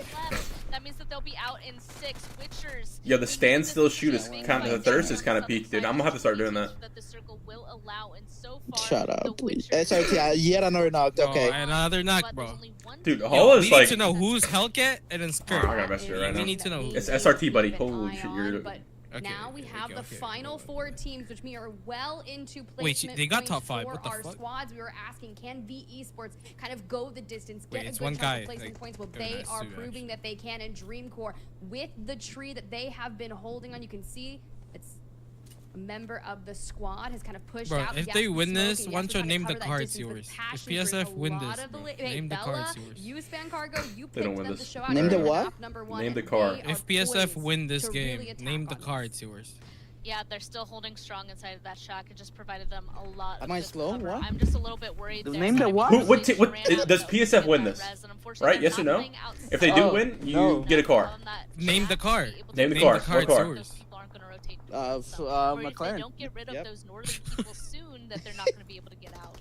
That means that they'll be out in 6 Witchers. Yo, the standstill shoot is kind of, the thirst is kind of peaked, dude. I'm gonna have to start doing that. The circle will allow, and so far, Shut the up, please. Witchers- SRT, yet another knocked. Bro, Okay. another knock, but bro. there's only one Dude, team. Hall Yo, is we like. need to know who's Hellcat and then Oh, Skirt. I gotta message her right We now. need to know. It's SRT, buddy. Keep an Holy eye shit, on, you're. but Okay, now we okay, have the okay. final 4 teams, which we are well into Wait, placement they got points top 5. for What the our fuck? squads. We were asking, can V Esports kind of go the distance, Wait, get a it's good one chunk guy, of placement like, points? Well, very they nice are too, proving actually. that they can, and Dreamcore, with the tree that they have been holding on, you can see it's a member of the squad has kind of pushed Bro, out. if Yes, they we're win smoking. this, Yes, why we're don't you trying to name the cover that cards distance with yours? If passion fruit. PSF A win lot this, of the bro, hey, name the Bella, cards yours. you Span Cargo, you They don't picked win them this. to show out. Name the They're what? draft number 1, Name the and car. they are If PSF poised win this to game, really attack name the on cards yours. Yeah, they're still holding strong inside of that shack. It just provided them a lot. Am of I good slow? cover. What? I'm just a little bit worried. The there. name the what? Who- what They ti- what- ran out does of PSF win that this? res, and unfortunately Right? they're Yes or not no? playing outside If they do Oh, win, you no. get a car. on that Name the shack car. to be able to Name the do car. that. What card's car? yours. People aren't gonna rotate McLaren. If they don't get rid of Yep. those northern people soon, that they're not going to be able to get out.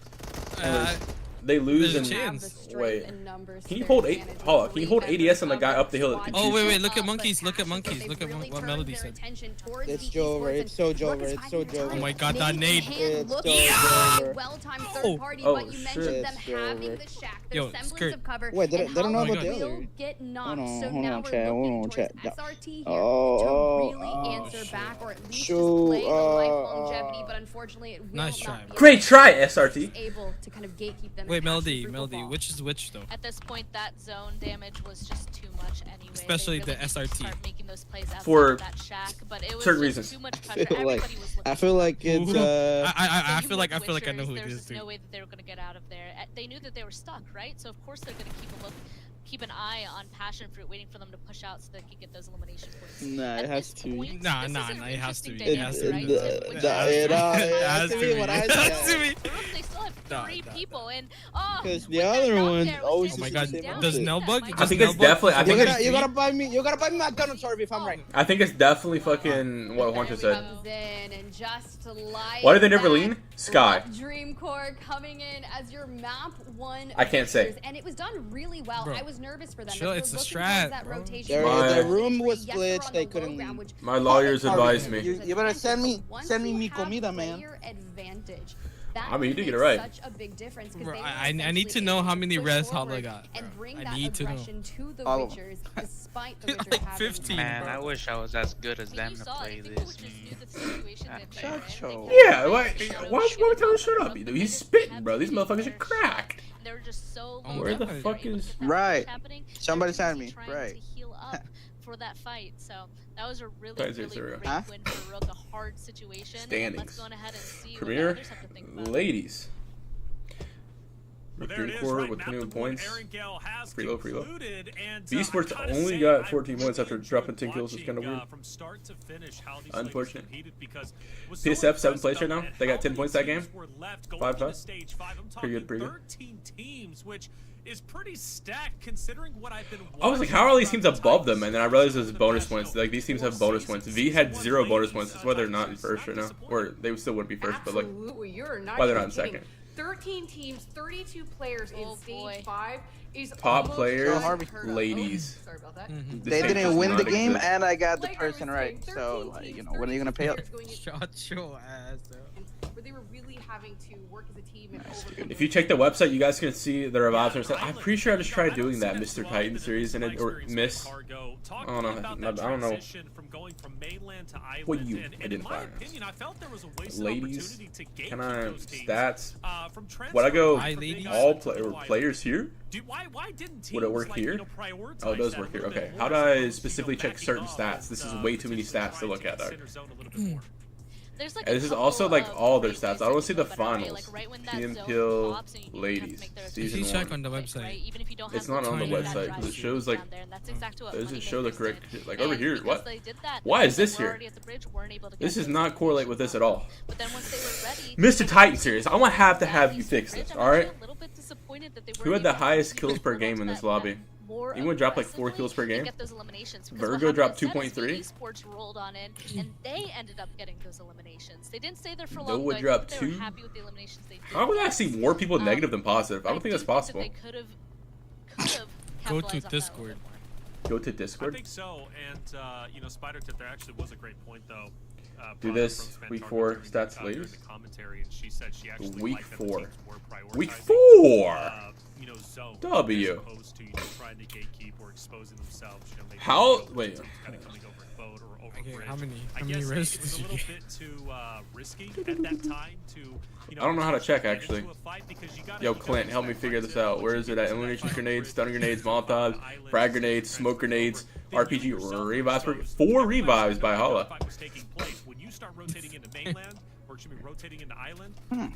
they lose There's a and chance. wait. Can you hold Hold Can you hold ADS on the guy up the hill? Oh wait, look at monkeys. Look at monkeys. Look at what Melody said. It's Jover. It's so Jover. It's so Jover. Oh my God, that nade. It's so Jover. Oh shit. Yo, skirt. Wait, they don't know Oh my about the God. other. Get knocked. Hold on, So hold now on, we're chat, hold looking on, towards chat. SRT here Oh, to really answer back or at least shoot, display the life longevity, but unfortunately it will Nice not try. be Great try, SRT. able to kind of gatekeep them. Wait, and Melody, actually Melody, fall. which is which though? At this point, that zone damage was just too much anyway. Especially They the really needed to SRT. start making those plays outside For of that shack, but it was certain just reasons. too much I pressure. feel like Everybody was looking I feel like it's I So feel like I with know who Wishers, it there is was no too. way that they were gonna get out of there. They knew that they were stuck, right? So of course they're gonna keep an eye on Passion Fruit, waiting for them to push out so they can get those elimination points. Nah, it At has this to. point, Nah, this nah, is an nah, it has to interesting be. It has dynamic, to be. right? It Which has to be what I It has to said. be. They still have Nah, three nah, people, and oh, Because the with that other knock one there, always Oh my is God, the same does outfit. Nelbug? I think it's definitely. I think it's. You gotta buy me. You gotta buy me McDonald's order if I'm right. I think it's definitely fucking what Juancho said. Comes in and just like Why did they never that, lean? Sky. Dream Core coming in as your map one. I can't say. Wishers, and it was done really well. Bro, I was nervous for them. chill, They it's were a looking strat, towards that bro. rotation. My- The room was Yes, split. they're on They the low couldn't. ground, which My lawyers Harvey, advised me. You better send me Once send me you mi have comida, man. player advantage, that I mean, you did makes get it right. Such a big difference, 'cause Bro, they were I need to essentially know able how to many push res forward Hala got, and bro. bring I that need to know. aggression to the All of them. Witchers, despite the Like Witchers having 15, Man, bro. I wish I was as good as I mean, them you to saw it. I play think the this. Witchers knew the situation that they were in. Shut your- Yeah, why you tell me to shut up? Dude, he's spitting, bro. These motherfuckers are cracked. They were just so Oh, low Where the down, fuck they were able to is- get that Right. push happening. They were Somebody too send busy me. trying Right. to heal up for that fight. So that was a really, Guys, really is there a- great Huh? win for Rook. A hard situation. And Standings. let's go on ahead and see what the Premier others have to think about. ladies. But there Dream it is, Core right with map 21 the board. points. Aaron Gale has Free low. concluded, and, V Sports I gotta only say, got I 14 points after really dropping enjoyed 10 kills. It's kind of watching, weird. From start to finish, how these Unfortunate. ladies competed, because it was so PSF 7th impressive place right now. at They got how 10 many points that teams game. were left going 5-5. into stage 5. I'm Pretty good, talking pretty good. 13 teams, which is pretty stacked considering what I've been watching. I was like, how are all these from teams above the them? And then I realized it was bonus points. Like, these teams have bonus points. V had 0 bonus points. That's why they're not in first right now. Or they still wouldn't be first, but like, Absolutely, you're not why they're even not in kidding. second. 13 teams, 32 players in Oh, boy. stage 5 is Top almost players, unheard of. ladies. Oh, sorry about that. Mhm. They This didn't does win the not game, exist. and I got the Like I was person saying, right. 13 So, teams, you know, when are you gonna 32 pay up? players going in- Shut your ass up. where they were really having to work as a team and overcome If you check the website, you guys can see the revives and stuff. I'm pretty sure I just tried doing that Mr. Titan series and it, or Miss. I don't know. I don't know. What you? I didn't find. Ladies, can I stats? Would I go Hi, ladies. all players here? Why didn't teams, Would it work like, here? you know, prioritize Oh, it does that work a here. little Okay. bit How do more I as opposed to, specifically you know, check backing certain off, stats? This is way too many stats to look at. Dog. There's like And a this is couple also like of all their great stats. ways I don't to see go the about it, right? finals. Like right when that Team zone Kill pops and you have to ladies make their season Please check 1. on the quick, website. right? Even if you don't It's have not the on the time, that website, drives 'cause it you shows, down like- there, and that's exactly what It doesn't Money show the Makers correct. did. Like over And here. because What? they did that, Why the is teams this that were here? already at the bridge weren't able to This get does those not correlate with this at all. But then once they were ready, Mr. they Titan could series, I'm gonna have to get have at you least fix the bridge. this, I'm alright? actually a little bit disappointed that they Who had weren't the able to highest even kills per go game to in this that lobby? more Anyone dropped like 4 aggressively kills per and game? get those eliminations. Because Virgo what dropped happened instead is 2.3? VD Sports rolled on in, and they ended up getting those eliminations. They didn't stay there for Noah long, but I dropped think they were 2? happy with the eliminations they did. How would I see more people negative than positive? I don't think that's do that possible. they could have Go to capitalized on that a little Discord. bit more. Go to I Discord. think so, and you know, Spider Tip, there actually was a great point though. Do brought this up from week Spantargo 4 during stats during ladies. the commentary, and she said she actually Week liked that the 4. teams were Week prioritizing, 4. You know, zone W. as opposed to, you know, trying to gatekeep or exposing themselves. You know, maybe How- you know, wait. kind of coming over boat or over Okay, bridge. how many I risks guess it was did a you little get? bit too risky at that time to, you know, I don't know how to check, get actually. into a fight because you gotta- Yo, you gotta Clint, help me respect figure right this there. out. Where is it at? Elimination grenades, stunning grenades, Molotovs, frag grenades, smoke grenades, RPG, revives. 4 revives by Hala. When you start rotating into mainland, or it should be rotating into island,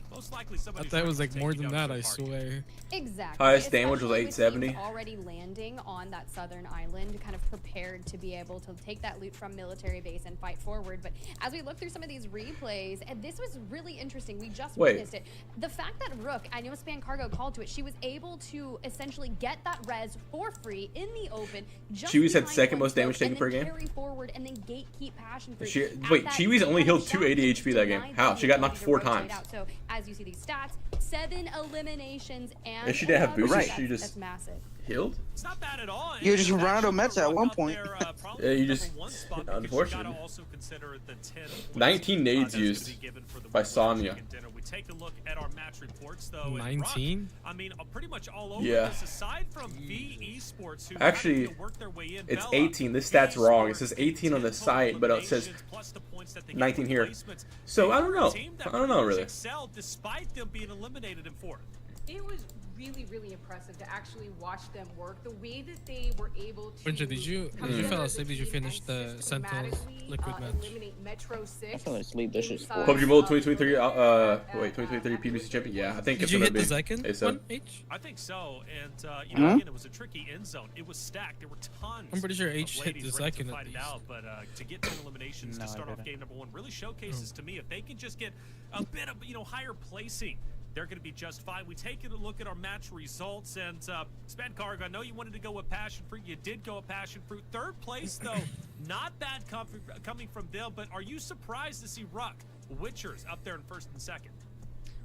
most likely I somebody. thought it was like more than that, I swear. Exactly. Highest damage was Especially with 870. teams already landing on that southern island, kind of prepared to be able to take that loot from military base and fight forward. But as we look through some of these replays, and this was really interesting. We just witnessed it. The fact that Rook, I know Span Cargo called to it, she was able to essentially get that res for free in the open. Just Chiwi's had behind second one most damage smoke, taken per and then game? carry forward and then gatekeep passion fruit. She, At wait, that Chiwi's only one healed shot, 280 HP that game. denied How? out. She got knocked 4 times. So as you see these stats, 7 eliminations and And she didn't have boosters. Right. She just that's massive. healed. It's not bad at all. You just run out of meds at one point. Yeah, you just unfortunately. 19 nades used by Sonya. We take a look at our match reports though. 19? I mean, pretty much all over Yeah. this, aside from V Esports, who Actually, work their way in. it's Bella, 18. This stat's wrong. It says 18 on the site, but it says 19 here. So I don't know. I don't know really. Despite them being eliminated in 4th. It was really impressive to actually watch them work. The way that they were able to. Bridget, did you fell asleep? Did you finish the Sentinels liquid match? Eliminate Metro 6. I fell asleep. This is inside PUBG Mobile of 2023. Wait, 2023 PBC champion. Yeah, I think Did it's you gonna hit the be. second Hey, so- one, H? I think so, and you know, again, it was a tricky end zone. It was stacked. There were tons. I'm pretty sure of H hit ladies the ready to second at fight it least. out, but to get 10 eliminations to start off game number 1 really showcases to me if they can just get a bit of higher placing, they're going to be just fine. We take a look at our match results, and Spend Cargo, I know you wanted to go with Passion Fruit. You did go with Passion Fruit. 3rd place, though, not bad coming from them, but are you surprised to see Ruck, Witchers, up there in 1st and 2nd?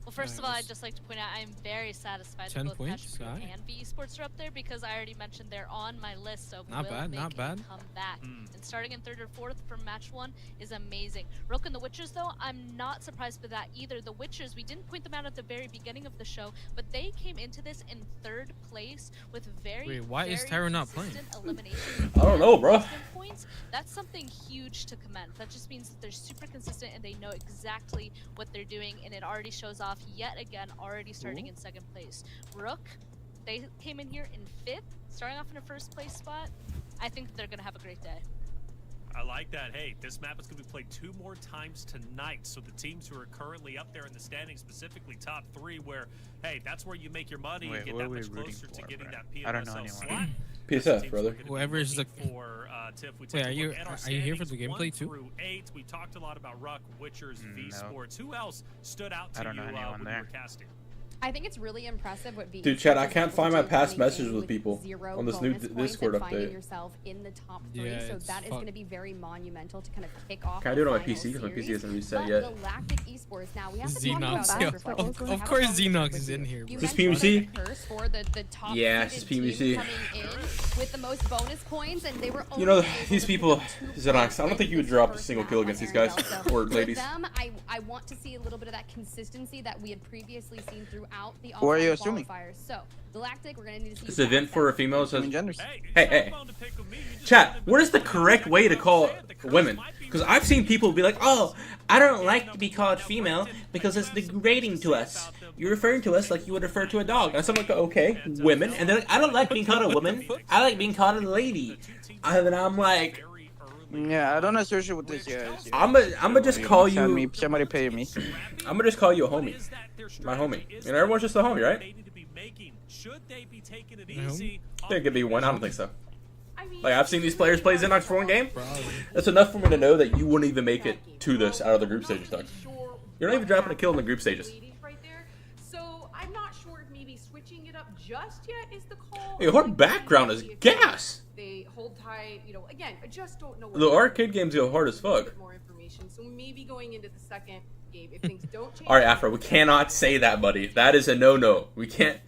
Well, first of all, I'd just like to point out I'm very satisfied that 10 both points, Passion Fruit aye. and V Esports are up there because I already mentioned they're on my list, so Not will bad, they not can bad. come back. And starting in 3rd or 4th from match 1 is amazing. Rook and the Witchers, though, I'm not surprised by that either. The Witchers, we didn't point them out at the very beginning of the show, but they came into this in 3rd place with very, why is very Tyra not playing? consistent eliminations I don't know, bro. and points. That's something huge to commend. That just means that they're super consistent and they know exactly what they're doing, and it already shows off yet again, already starting in 2nd place. Rook, they came in here in 5th, starting off in a 1st place spot. I think they're gonna have a great day. I like that. Hey, this map is going to be played 2 more times tonight. So the teams who are currently up there in the standings, specifically top 3, where, hey, that's where you make your money and get that much closer to getting that PMSL I don't know slot. PSF, brother. Whoever is the. Tiff, we Wait, take are a you look at our are you here for the standings, gameplay 1 too? through 8. We talked a lot about Ruck, Witchers, V No. Sports. Who else stood out to I don't you know anyone when you there. were casting? I think it's really impressive what Dude, Chad, I can't find my past messages with people on this new Discord finding update. yourself in the top 3, Yeah, so it's that is going to be very monumental to kind of kick off. Can I do it on my PC? Because my PC series. hasn't reset But yet. Galactic Esports now we have to talk about Xenox, that yeah. for a second. Of We have a course conversation Xenox with is you. in here, You bro. Is this mentioned PMC? the curse for the top Yeah, it's seeded PMC. team coming in with the most bonus points, and they were You know, only able these to people, pick up 2 Xenox, points I don't in think you would this drop a first single map kill on against these Arendelle. guys. So Or with ladies. them, I want to see a little bit of that consistency that we had previously seen throughout the Who are you offline assuming? qualifiers. So Galactic, we're gonna need to see. This event for females I says, mean, genders. hey, chat, what is the correct way to call women? Because I've seen people be like, oh, I don't like to be called female because it's degrading to us. You're referring to us like you would refer to a dog. And so I'm like, okay, women. And they're like, I don't like being called a woman. I like being called a lady. And then I'm like, Yeah, I don't associate with this guys. I'm just call Send you, me, somebody pay me. I'm gonna just call you a homie. My homie. And everyone's just a homie, right? Should they be taking it No. easy? I think it'd be one. I don't think so. I mean, Like, I've seen these players play Xenox for 1 game. That's enough for me to know that you wouldn't even make it to this out of the group stages, Doug. You're not even dropping a kill in the group stages. Right there. So I'm not sure if maybe switching it up just yet is the call. Hey, her background is gas. They hold tight, you know. Again, I just don't know. The arcade games go hard as fuck. More information. So maybe going into the 2nd game, if things don't change. Alright, Afro, we cannot say that, buddy. That is a no-no. We can't.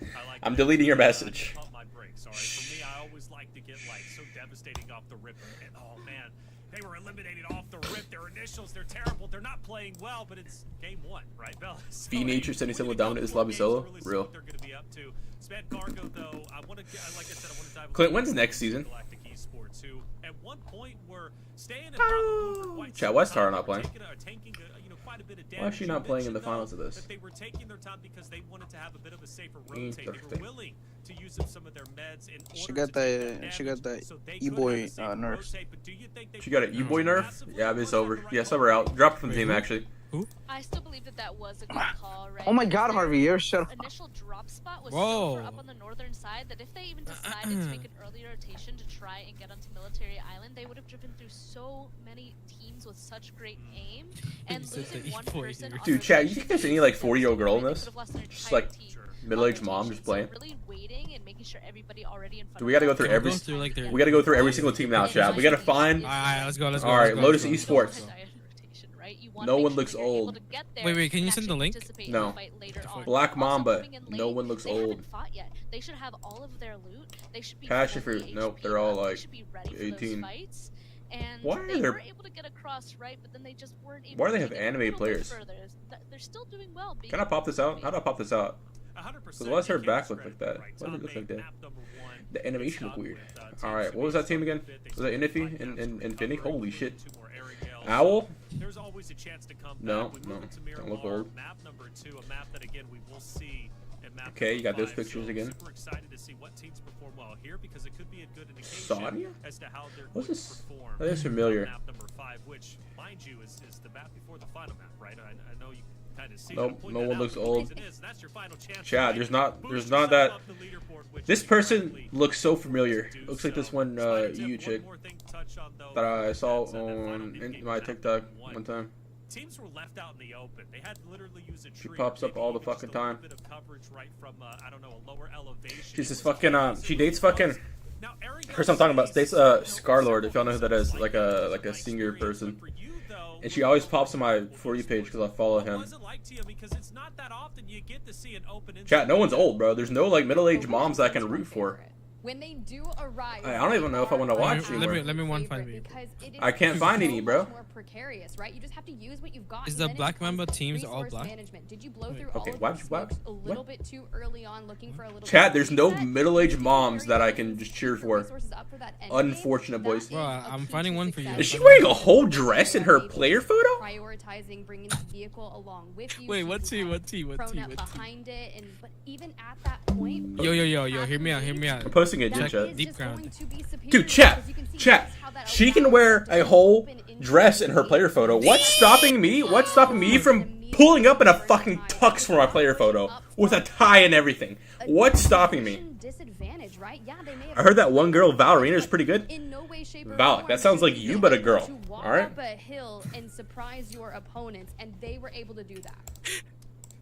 I'm deleting your message. Pump my brakes, all right? For me, I always like to get like so devastating off the rip. And oh man, they were eliminated off the rip. Their initials, they're terrible. They're not playing well, but it's game 1, right, Bella? So, V Nature 77 will dominate this lobby solo. Real. They're gonna be up to. Spent Cargo though. I want to, like I said, I want to dive. Clint, when's next season? Galactic Esports, who at one point were staying in Chat, why is Tara not playing? Quite a bit of Why is she not playing in the finals of this? that they were taking their time because they wanted to have a bit of a safer rotate. They were willing to use up some of their meds in order She got the E-boy nerfs. She got an E-boy nerf? Yeah, it's over. Yeah, sub her out. Dropped from the team, actually. I still believe that that was a good call, right? Oh my God, Because Harvey, their you're shut up. initial drop spot was Whoa. so far up on the northern side that if they even decided to make an early rotation to try and get onto Military Island, they would have driven through so many teams with such great aim, and Said the losing one E-boy person. here. on Dude, Chad, you think there's any, like, rotation 40-year-old girl in they this? could have lost their Just, entire like, team middle-aged on mom rotation. just playing. So really waiting and making sure everybody already in front Do of we gotta go them. through Can we every? go through, like, their- We gotta go through every single team now, Chad. We gotta find. Alright, let's go. Alright, Lotus let's go. Esports. Rotation, right? You No one looks old. Wait, can you send the link? No. Black Mamba, no one looks old. They haven't fought yet. They should have all of their loot. They should be Passion fruit, nope, they're all like 18. And Why are they there? were able to get across, right? But then they just weren't able. Why do they to have take it a anime little bit players? further. They're still doing well. Can I pop this out? How do I pop this out? 100%. Because why does her back look like that? Why does it look like that? The animation look weird. Alright, what was that team again? Was that Inify and Finnick? Holy shit. Owl? There's always a chance to come No, back. no, don't look old. Map number 2, a map that again we will see in map Okay, you got number those 5. pictures So again. Super excited to see what teams perform well here because it could be a good indication Sadia? as to how they're What's going this? to perform. That is familiar. On map number 5, which, mind you, is the map before the final map, right? I know you kind of see. Nope, that. no one looks old. That's your final chance. Chad, there's not that. This person looks so familiar. Looks like this one EU chick that I saw on my TikTok one time. Teams were left out in the open. They had to literally use a tree. She pops up all the fucking time. Bit of coverage right from I don't know, a lower elevation. She's this fucking she dates fucking. Person I'm talking about dates Scarlord, if y'all know who that is, like a singer person. And she always pops on my For You page because I follow him. Chat, no one's old, bro. There's no like middle-aged moms that I can root for. When they do arrive, I don't even know if I want to watch Let anymore. me 1-5 you. I can't find any, bro. More precarious, right? You just have to use what you've got. Is and the then it Black becomes Mamba teams all resource black? management. Did you blow Wait. through Okay, all of why- these smokes a what? little bit too early on, looking for a little? Chat, bit there's of no reset? middle-aged Did you moms carry that I those can just cheer for. resources up for that end Unfortunate, game? boys. That Bro, is a I'm key finding to one for you. success. Is she wearing a whole dress in her player photo? Prioritizing bringing the vehicle along with you. Wait, so what's you he? have What's he? What's he? prone up What's he? behind it, and but even at that point, Yo, hear me out. I'm posting it in that chat. is Deep just ground. going to be superior Dude, chat, because you can see chat. just how that She can allows wear her a to whole open into dress in her player photo. What's stopping me? What's stopping me from pulling up in a fucking tux for my player photo with a tie and everything? What's stopping me? Disadvantage, right? Yeah, they may have I heard that one girl, Valerina, is pretty good. in no way, shape, or Valak, form that sounds like should you, be but a able girl. to walk All right. up a hill and surprise your opponents, and they were able to do that.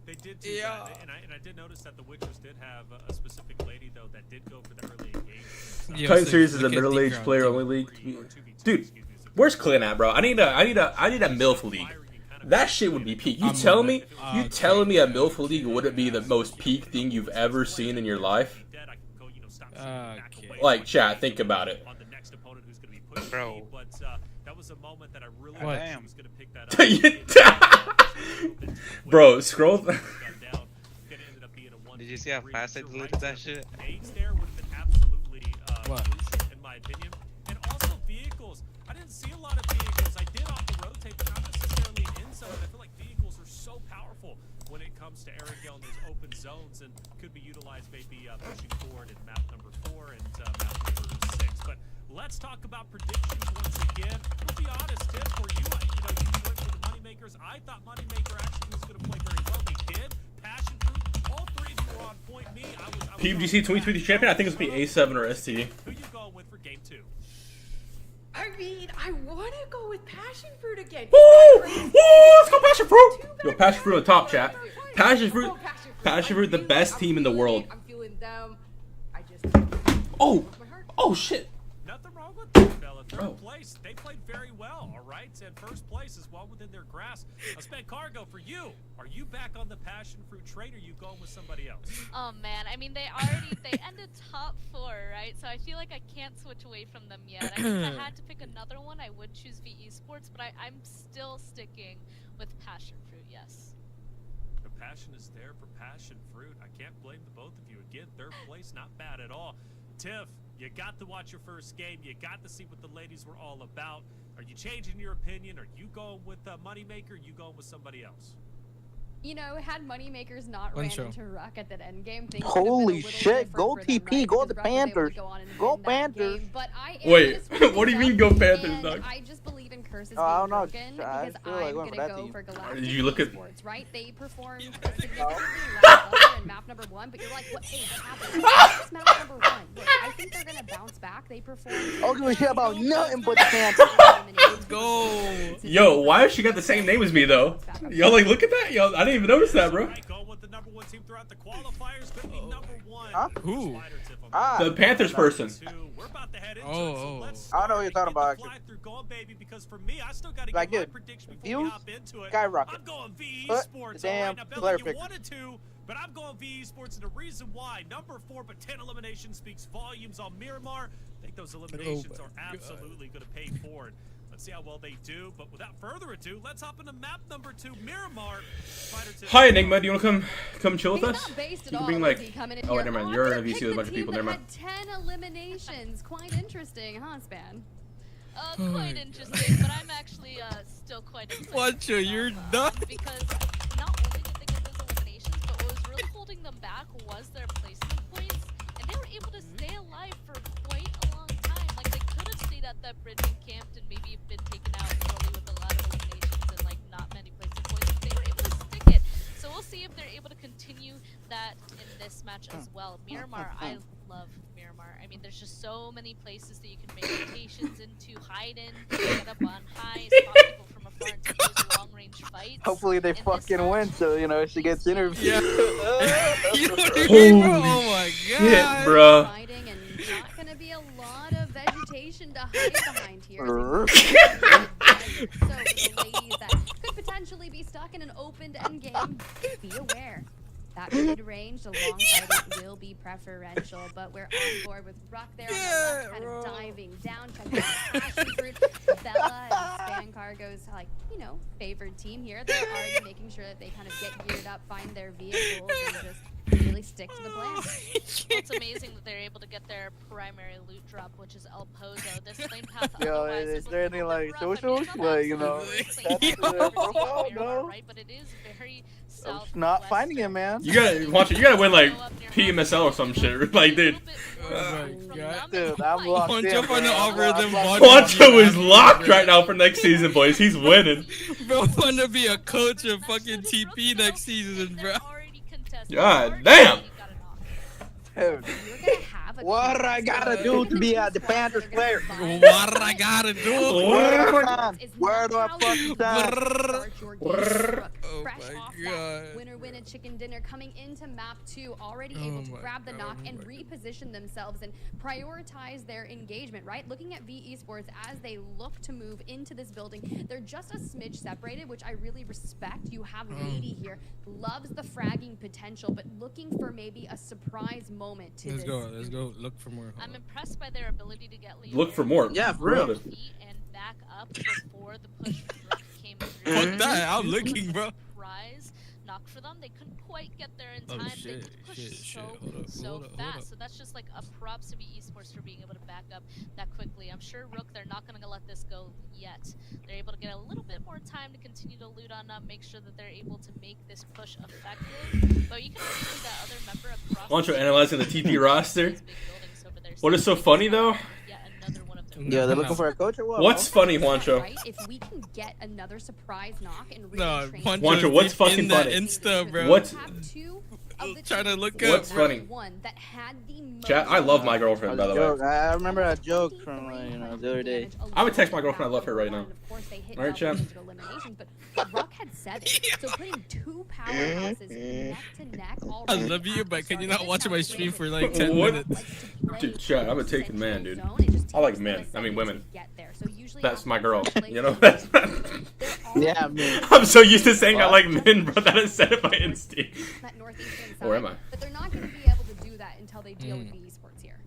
They did do that, and I did notice that the Witchers did have a specific lady though that did go for the early engagement. Yo, Titan so Series is a look at middle-aged Deep player Ground. only league. Dude, where's Clint at, bro? I need a MILF league. That shit would be peak. You telling me a MILF league wouldn't be the most peak thing you've ever seen in your life? Okay. Like, chat, think about it. Bro. But that was a moment that I really What? thought she was gonna pick that up. Bro, scroll. Did you see how fast I deleted that shit? Aids there would have been absolutely What? crucial, in my opinion. And also vehicles. I didn't see a lot of vehicles. I did off the rotate, but not necessarily in zone. I feel like vehicles are so powerful when it comes to Arendelle and those open zones, and could be utilized maybe pushing forward in map number 4 and map number 6. But let's talk about predictions once again. We'll be honest, Tim, for you, you went for the Moneymakers. I thought Moneymaker actually was going to play very well. He did. Passion fruit. All three of you were on point. Me, I was PUBG 2020 champion, I think it's gonna be A7 or ST. Who you going with for game 2? I mean, I want to go with passion fruit again. Woo! Let's go passion fruit! Yo, passion fruit on top, chat. Passion fruit, the best team in the world. I'm feeling them. I just. Oh, oh shit. Nothing wrong with that, fella. Third place. They played very well, all right? And first place is well within their grasp. Spent Cargo for you. Are you back on the passion fruit trade, or are you going with somebody else? Oh man, I mean they ended top 4, right? So I feel like I can't switch away from them yet. I mean, if I had to pick another one, I would choose VE Sports, but I'm still sticking with passion fruit. Yes. The passion is there for passion fruit. I can't blame the both of you. Again, third place, not bad at all. Tiff, you got to watch your first game. You got to see what the ladies were all about. Are you changing your opinion? Are you going with Moneymaker? Or are you going with somebody else? You know, had Moneymakers not One ran show. into Ruck at that end game, things Holy could have been a little shit, different go for them, TP, right? go Because the Ruck was able to Panthers. go on and Go win that Panthers. game. But I am Wait, gonna switch what do you things mean up, go Panthers, and dog? I just believe in curses Oh, I being don't know. broken I because feel like I'm going for gonna that go team. for Galactic Did you look at- Esports, right? They performed significantly well in map number 1, but you're like, what? Hey, what happened? It's map number 1. Look, I think they're gonna bounce back. They performed. I don't give a shit about nothing but the Panthers. Let's go. Yo, why has she got the same name as me though? Yo, like, look at that. Yo, I didn't even notice that, bro. All right, going with the number 1 team throughout the qualifiers could be number 1. Huh? Who? The Panthers person. We're about to head into Oh. it, so let's I don't know what you're talking about. fly through going, baby, because for me, I still got to Like, get my dude, prediction before views we hop into it. skyrocket. I'm going VE Put Sports. the damn Now, Billy, player you picker. wanted to, but I'm going VE Sports, and the reason why, number 4, but 10 eliminations speaks volumes on Miramar. I think those eliminations are absolutely going to pay forward. Let's see how well they do, but without further ado, let's hop into map number 2, Miramar. Hi, Enigma. Do you want to come chill with He's us? not based at You can all, bring, is like... he, coming in Oh, here? never mind. I'm You're in gonna a VC pick with a the bunch of team people. that Never mind. had 10 eliminations. Quite interesting, huh, Span? Quite interesting, but I'm actually still quite excited. Wancho, you're done. Because not only did they get those eliminations, but what was really holding them back was their placement points, and they were able to stay alive for quite a long time. Like, they could have stayed at that bridge and camped and maybe been taken out early with a lot of eliminations and, like, not many placement points, but they were able to stick it. So we'll see if they're able to continue that in this match as well. Miramar, I love Miramar. I mean, there's just so many places that you can make rotations into, hide in, get up on high, spot people from afar and take those long-range fights. Hopefully they fucking win, so you know she gets interviewed. Yeah. You know what I mean, Holy bro? Oh my god. shit, bro. Fighting and not going to be a lot of vegetation to hide behind here. So the ladies that could potentially be stuck in an opened endgame, be aware. That mid-range alongside it will be preferential, but we're on board with Ruck there on the left, kind of diving down, checking out the passion fruit. Bella and Span Cargo's, like, you know, favored team here. They're already making sure that they kind of get geared up, find their vehicles, and just really stick to the plan. Well, it's amazing that they're able to get their primary loot drop, which is El Pozo. This lane path Yo, otherwise is is there a any, little like, bit rough. I mean, socials? it's not Like, you know, absolutely that's like oh, Miramar, no. right? But it is very I'm not finding it, man. You gotta watch it. You gotta win like PMSL or some shit. Like, dude. Oh my god. Dude, I'm locked in. Wancho on the algorithm. Wancho is locked right now for next season, boys. He's winning. Bro, wanna be a coach of fucking TP next season, bro. God damn. Dude, You're gonna have a what I gotta do to be a the Panthers player? What I gotta do? Where do I fucking stand? Oh Fresh my off god. that winner win a chicken dinner coming into map 2, already able to my grab the god, knock oh and my god. reposition themselves and prioritize their engagement, right? Looking at VE Sports as they look to move into this building, they're just a smidge separated, which I really respect. You have Lady here, loves the fragging potential, but looking for maybe a surprise moment to Let's this. go. Let's go. Look for more. I'm impressed by their ability to get Look for more. Yeah, for real. and back up before the push from Rick came through. Fuck that. I'm looking, bro. Surprise knock for them. They couldn't quite get there in Oh, time. shit, They pushed shit. so Hold up. fast. So that's just like a props to VE Sports for being able to back up that quickly. I'm sure Rook, they're not going to let this go yet. They're able to get a little bit more time to continue to loot on up, make sure that they're able to make this push effective. But you can see that other member across Wancho analyzing the TP roster. these big buildings over there. What is so funny though? Yet another one of them. Yeah, they're looking for a coach or what? What's funny, Wancho? Right? If we can get another surprise knock and really No, train Wancho, what's fucking in that funny? Insta, bro. What's- Trying to look What's up. funny? Chat, I love my girlfriend, by the way. I remember a joke from you know the other day. I would text my girlfriend I love her right now. Alright, Chad? But Rock had 7, so putting 2 powerhouses neck to neck. I love you, but can you not watch my stream for like 10 What? minutes? Dude, Chad, I'm a taken man, dude. I like men. I mean, women. That's my girl. You know? Yeah, man. I'm so used to saying I like men, bro, that I said it by instinct. Or am I? But they're not going to be able to do that until they deal with VE Sports here.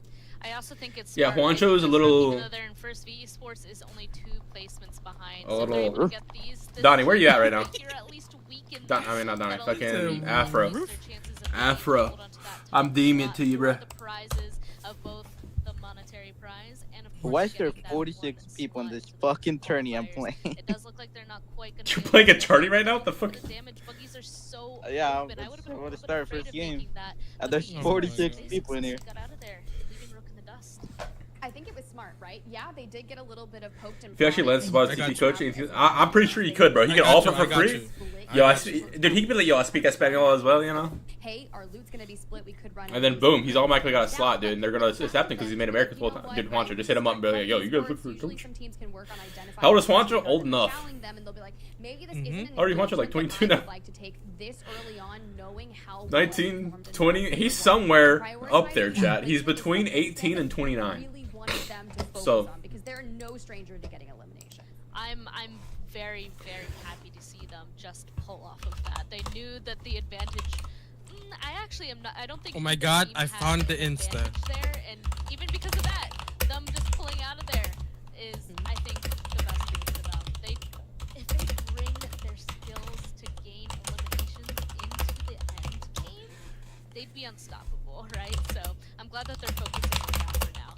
I also think it's Yeah, smart, Juancho is a because little- even though they're in first, VE Sports is only 2 placements behind. A So they're little- able to get these, this Donnie, where you at right now? here at least weaken I mean, not Donnie, that'll at least fucking increase Afro. their chances of being Afro. able to hold onto that I'm top deeming spot to you, for bruh. the prizes of both the monetary prize and of course Why is there getting that 46 performance people in spot this to the fucking tourney I'm qualifiers. playing? It does look like they're not quite gonna You're be playing able a to tourney do right now? it. What the fuck? The damage buggies are so Yeah, open. I would've been I a wanna little start bit first afraid of game. making that, And but there's VE 46 Sports people in here. got out of there, leaving Rook in the dust. I think it was smart smart, right? Yeah, they did get a little bit of poked and If he actually lets us about CT coaching, you. I'm pretty sure he could, bro. He could offer for free. Yo, I dude, he could be like, yo, I speak Espanol as well, you know? Hey, our loot's gonna be split. We could run. And then boom, he's automatically got a slot, dude. And they're gonna accept him because he's made American full time. Dude, Juancho, just hit him up and be like, yo, you gotta look for a coach. How old is Juancho? Old enough. Already Juancho like 22 now. 19, 20. He's somewhere up there, chat. He's between 18 and 29. So because they're no stranger to getting elimination. I'm very, very happy to see them just pull off of that. They knew that the advantage. I actually am not. I don't think. Oh my God! I found the Insta. There, and even because of that, them just pulling out of there is, I think, the best thing for them. If they bring their skills to game eliminations into the end game, they'd be unstoppable, right? So I'm glad that they're focusing on that for now.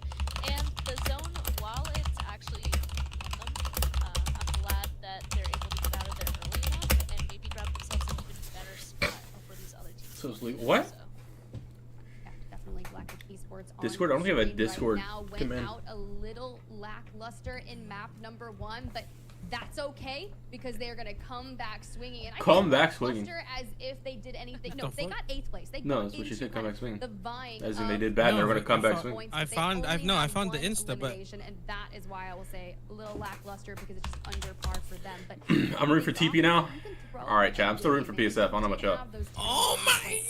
And the zone, while it's actually on them, I'm glad that they're able to get out of there early enough and maybe grab themselves an even better spot before these other teams. So what? Yeah, definitely Galactic Esports on Discord? I don't think I have a Discord right now. Went command. out a little lackluster in map number 1, but that's okay because they're gonna come back swinging. And I Come back swinging. As if they did anything. No, they got 8th place. They No, that's what she said. Come back swinging. The vying As in they did bad, and they're gonna come back swinging. I found the Insta, but and that is why I will say a little lackluster because it's just under par for them. But I'm rooting for TP now. All right, chat. I'm still rooting for PSF. I don't know much up. Oh my!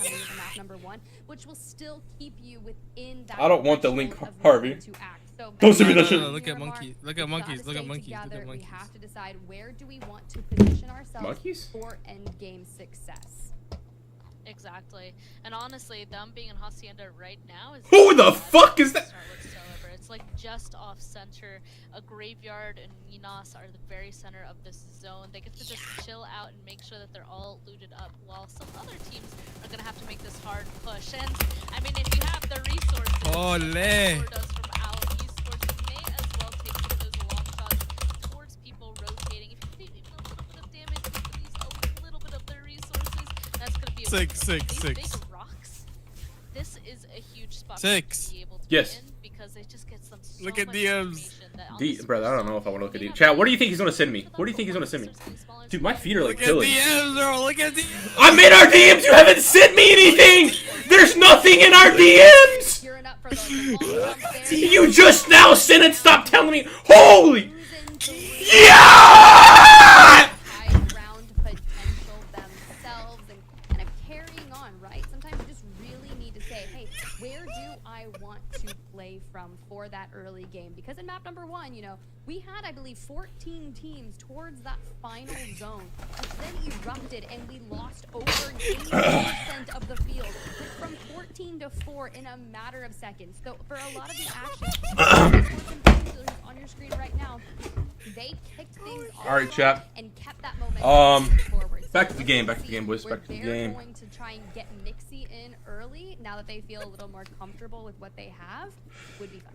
Number 1, which will still keep you within that. I don't want the link, Harvey. So Don't send me that shit. Look at monkeys. Look at monkeys. Look at monkeys. Look at monkeys. We have to decide where do we want to position ourselves Monkeys? for end game success. Exactly. And honestly, them being in Hacienda right now is... Who the fuck is that? It's like just off center. A graveyard and Minas are the very center of this zone. They get to just chill out and make sure that they're all looted up while some other teams are going to have to make this hard push. And, I mean, if you have the resources... Ole! Six. Rocks. This is a huge spot 6. to be able to Yes. win because it just gets them so Look at much DMs. Brother, I don't know if I want to look at DM. Chat, what do you think he's gonna send me? What do you think he's gonna send me? Dude, my feet are like killing. Look at DMs, bro. Look at DMs. I'm in our DMs. You haven't sent me anything. There's nothing in our DMs. You just now sent it. Stop telling me. Holy. Yeah. For that early game, because in map number 1, you know, we had, I believe, 14 teams towards that final zone, which then erupted, and we lost over 80% of the field, from 14 to 4 in a matter of seconds. So for a lot of the action on your screen right now, they kicked things off. All right, chat. And kept that momentum forward. Back to the game, boys. Back to the game. They're going to try and get Nixie in early now that they feel a little more comfortable with what they have. Would be fun.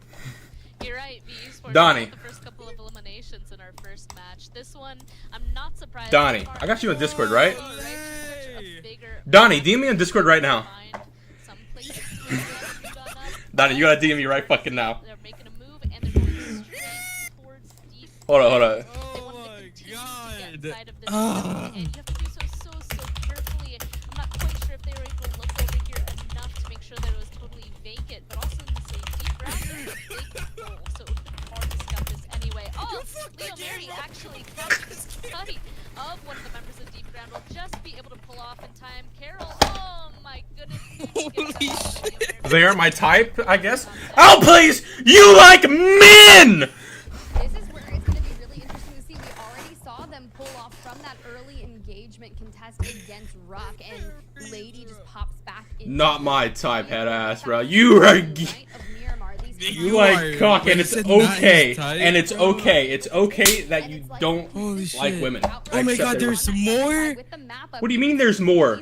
You're right, VE Sports Donnie. got the first couple of eliminations in our first match. This one, I'm not surprised. Donnie, I got you on Discord, right? Hey. Donnie, DM me on Discord right now. Donnie, you gotta DM me right fucking now. They're making a move and they're going straight towards deep. Hold on. Oh my God. And you have to do so carefully. I'm not quite sure if they were able to look over here enough to make sure that it was totally vacant, but also in this deep ground, there's a big hole, so it would have been hard to scout this anyway. Oh, Leo Mary actually catches sight of one of the members of Deep Ground. Will just be able to pull off in time. Carol, oh my goodness. Holy shit. They aren't my type, I guess. Oh, please! You like men! This is where it's going to be really interesting to see. We already saw them pull off from that early engagement contest against Rock, and Lady just pops back in. Not my type, head ass, bro. You are. You like cock, and it's okay. And it's okay. It's okay that you don't like women. Oh my God, there's more? What do you mean there's more?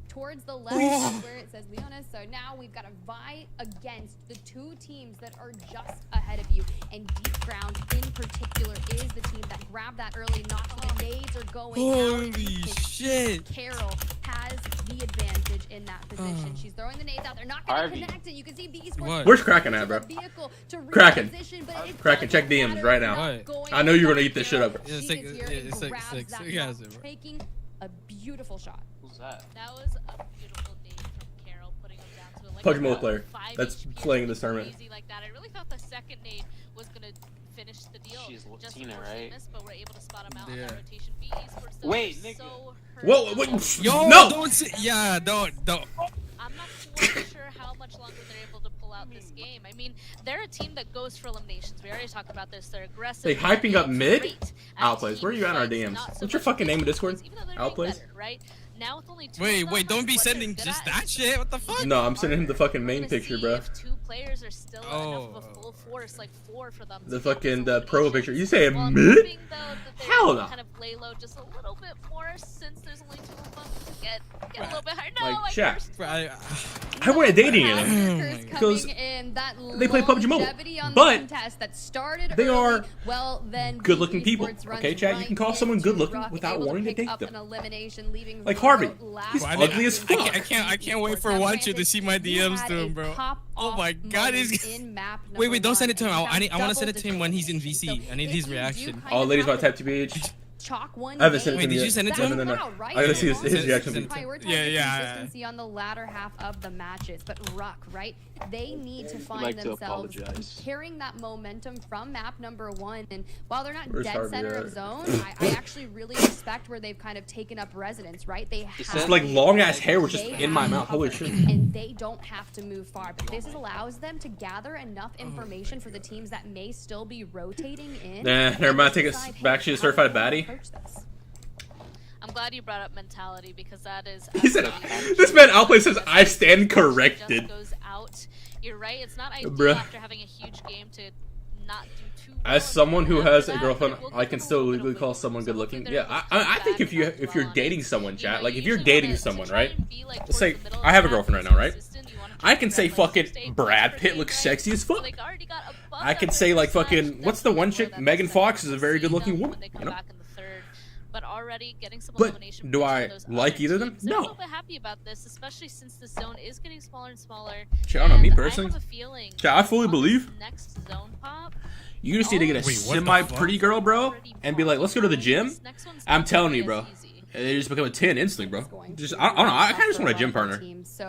towards the left is where it says Leonis. So now we've got to vie against the two teams that are just ahead of you. And Deep Ground in particular is the team that grabbed that early knock. The nades are going out. Holy shit. Carol has the advantage in that position. She's throwing the nades out. They're not going to connect, and you can see B Sports. Where's Kraken at, bro? Kraken. Kraken, check DMs right now. What? I know you're gonna eat this shit up. Yeah, six. He has it, bro. Taking a beautiful shot. Who's that? That was a beautiful nade from Carol, putting him down to like PUBG mobile player 5 that's HP, playing in this tournament. crazy like that. I really thought the second nade was gonna finish the deal. She's just Latina, before she right? missed, but we're able to spot him out on Yeah. that rotation. B Esports still Wait, so nigga. hurt Whoa, now. wait, Yo, no! don't say, yeah, don't. I'm not quite sure how much longer they're able to pull out this game. I mean, they're a team that goes for eliminations. We already talked about this. They're aggressive. They hyping up mid? Great at Outplays. Where are you at in our team DMs? fights, not so What's your much fucking name in defense, Discord? even though they're doing Outplays? better, right? Now with only two of them, Wait, don't be what they're sending good just at that is shit. What the fuck? No, I'm sending him the fucking we're main gonna picture, see bro. if two players are still enough of a Oh. full force, like 4 for them. The to get fucking this pro elimination. picture. You say Well, I'm mid? hoping, though, that they're Hell able no. to kind of lay low just a little bit more since there's only 2 of them. Get a little bit higher. No, Like, I chat. cursed. Bro, I wanted dating in Oh them. my God. Because that they play PUBG Mobile, longevity on but the contest that started they early, are well, then good-looking BE people. Sports runs Okay, chat, you can call right someone into good-looking Ruck, without able wanting to pick date up them. an elimination, leaving Like Zero Harvey. last He's Bro, I ugly as fuck. I can't wait for Wanchu to see my DMs to him, bro. Oh my God, he's. Wait, don't send it to him. I want to send it to him when he's in VC. I need his reaction. Oh, ladies want to type TBH. Chalk one I haven't sent it Wait, to him did yet. you send it to No, him? no, no. Wow, right? I gotta see his reaction. Send it to him. Prioritize Yeah, the yeah. consistency on the latter half of the matches, but Ruck, right? They need to find like to themselves apologize. carrying that momentum from map number 1. And while they're not Where's dead Harvey center at? of zone, I actually really respect where they've kind of taken up residence, right? They have It's like long ass hair was just they in my have mouth. Holy cover, shit. and they don't have to move far. But this allows them to gather enough information for the teams that may still be rotating in. Nah, never mind. Take us back. She's a certified baddie. I'm glad you brought up mentality because that is. He said, absolutely this man outplay says, I stand corrected. just goes out. You're right. It's not ideal Bruh. after having a huge game to not do too well. As someone who After has a that, girlfriend, but it will I give can them a still little bit legally of call wiggle someone room. good So looking. they're Yeah, really I think bad if you enough if to you're dwell on dating it. someone, You know, chat, like you if you're usually dating wanna- someone, to try right? and be, like, Let's say towards the middle I have a of the girlfriend map, right now, right? consistent, you wanna I keep can that, say like, fucking stay Brad close Pitt for looks game, sexy as right? fuck. Like, already got a buff I can out say there like for fucking Smash. what's the That's one before chick? that Megan percent. Fox is a very We'll good see looking them woman. when they come You know? back in the third. But already getting some But elimination do points I for those like other either of them? teams. They're a No. little bit happy about this, especially since the zone is getting smaller and smaller. Chat, I don't know, me And personally. I have a feeling Chat, I fully on this believe next zone pop, you just need to get a Wait, what the semi pretty fuck? girl, bro, and be like, let's go to the gym. this next one's I'm not telling gonna you, be bro. as easy. They just become a 10 instantly, bro. Just I don't know. I kind of just want a gym partner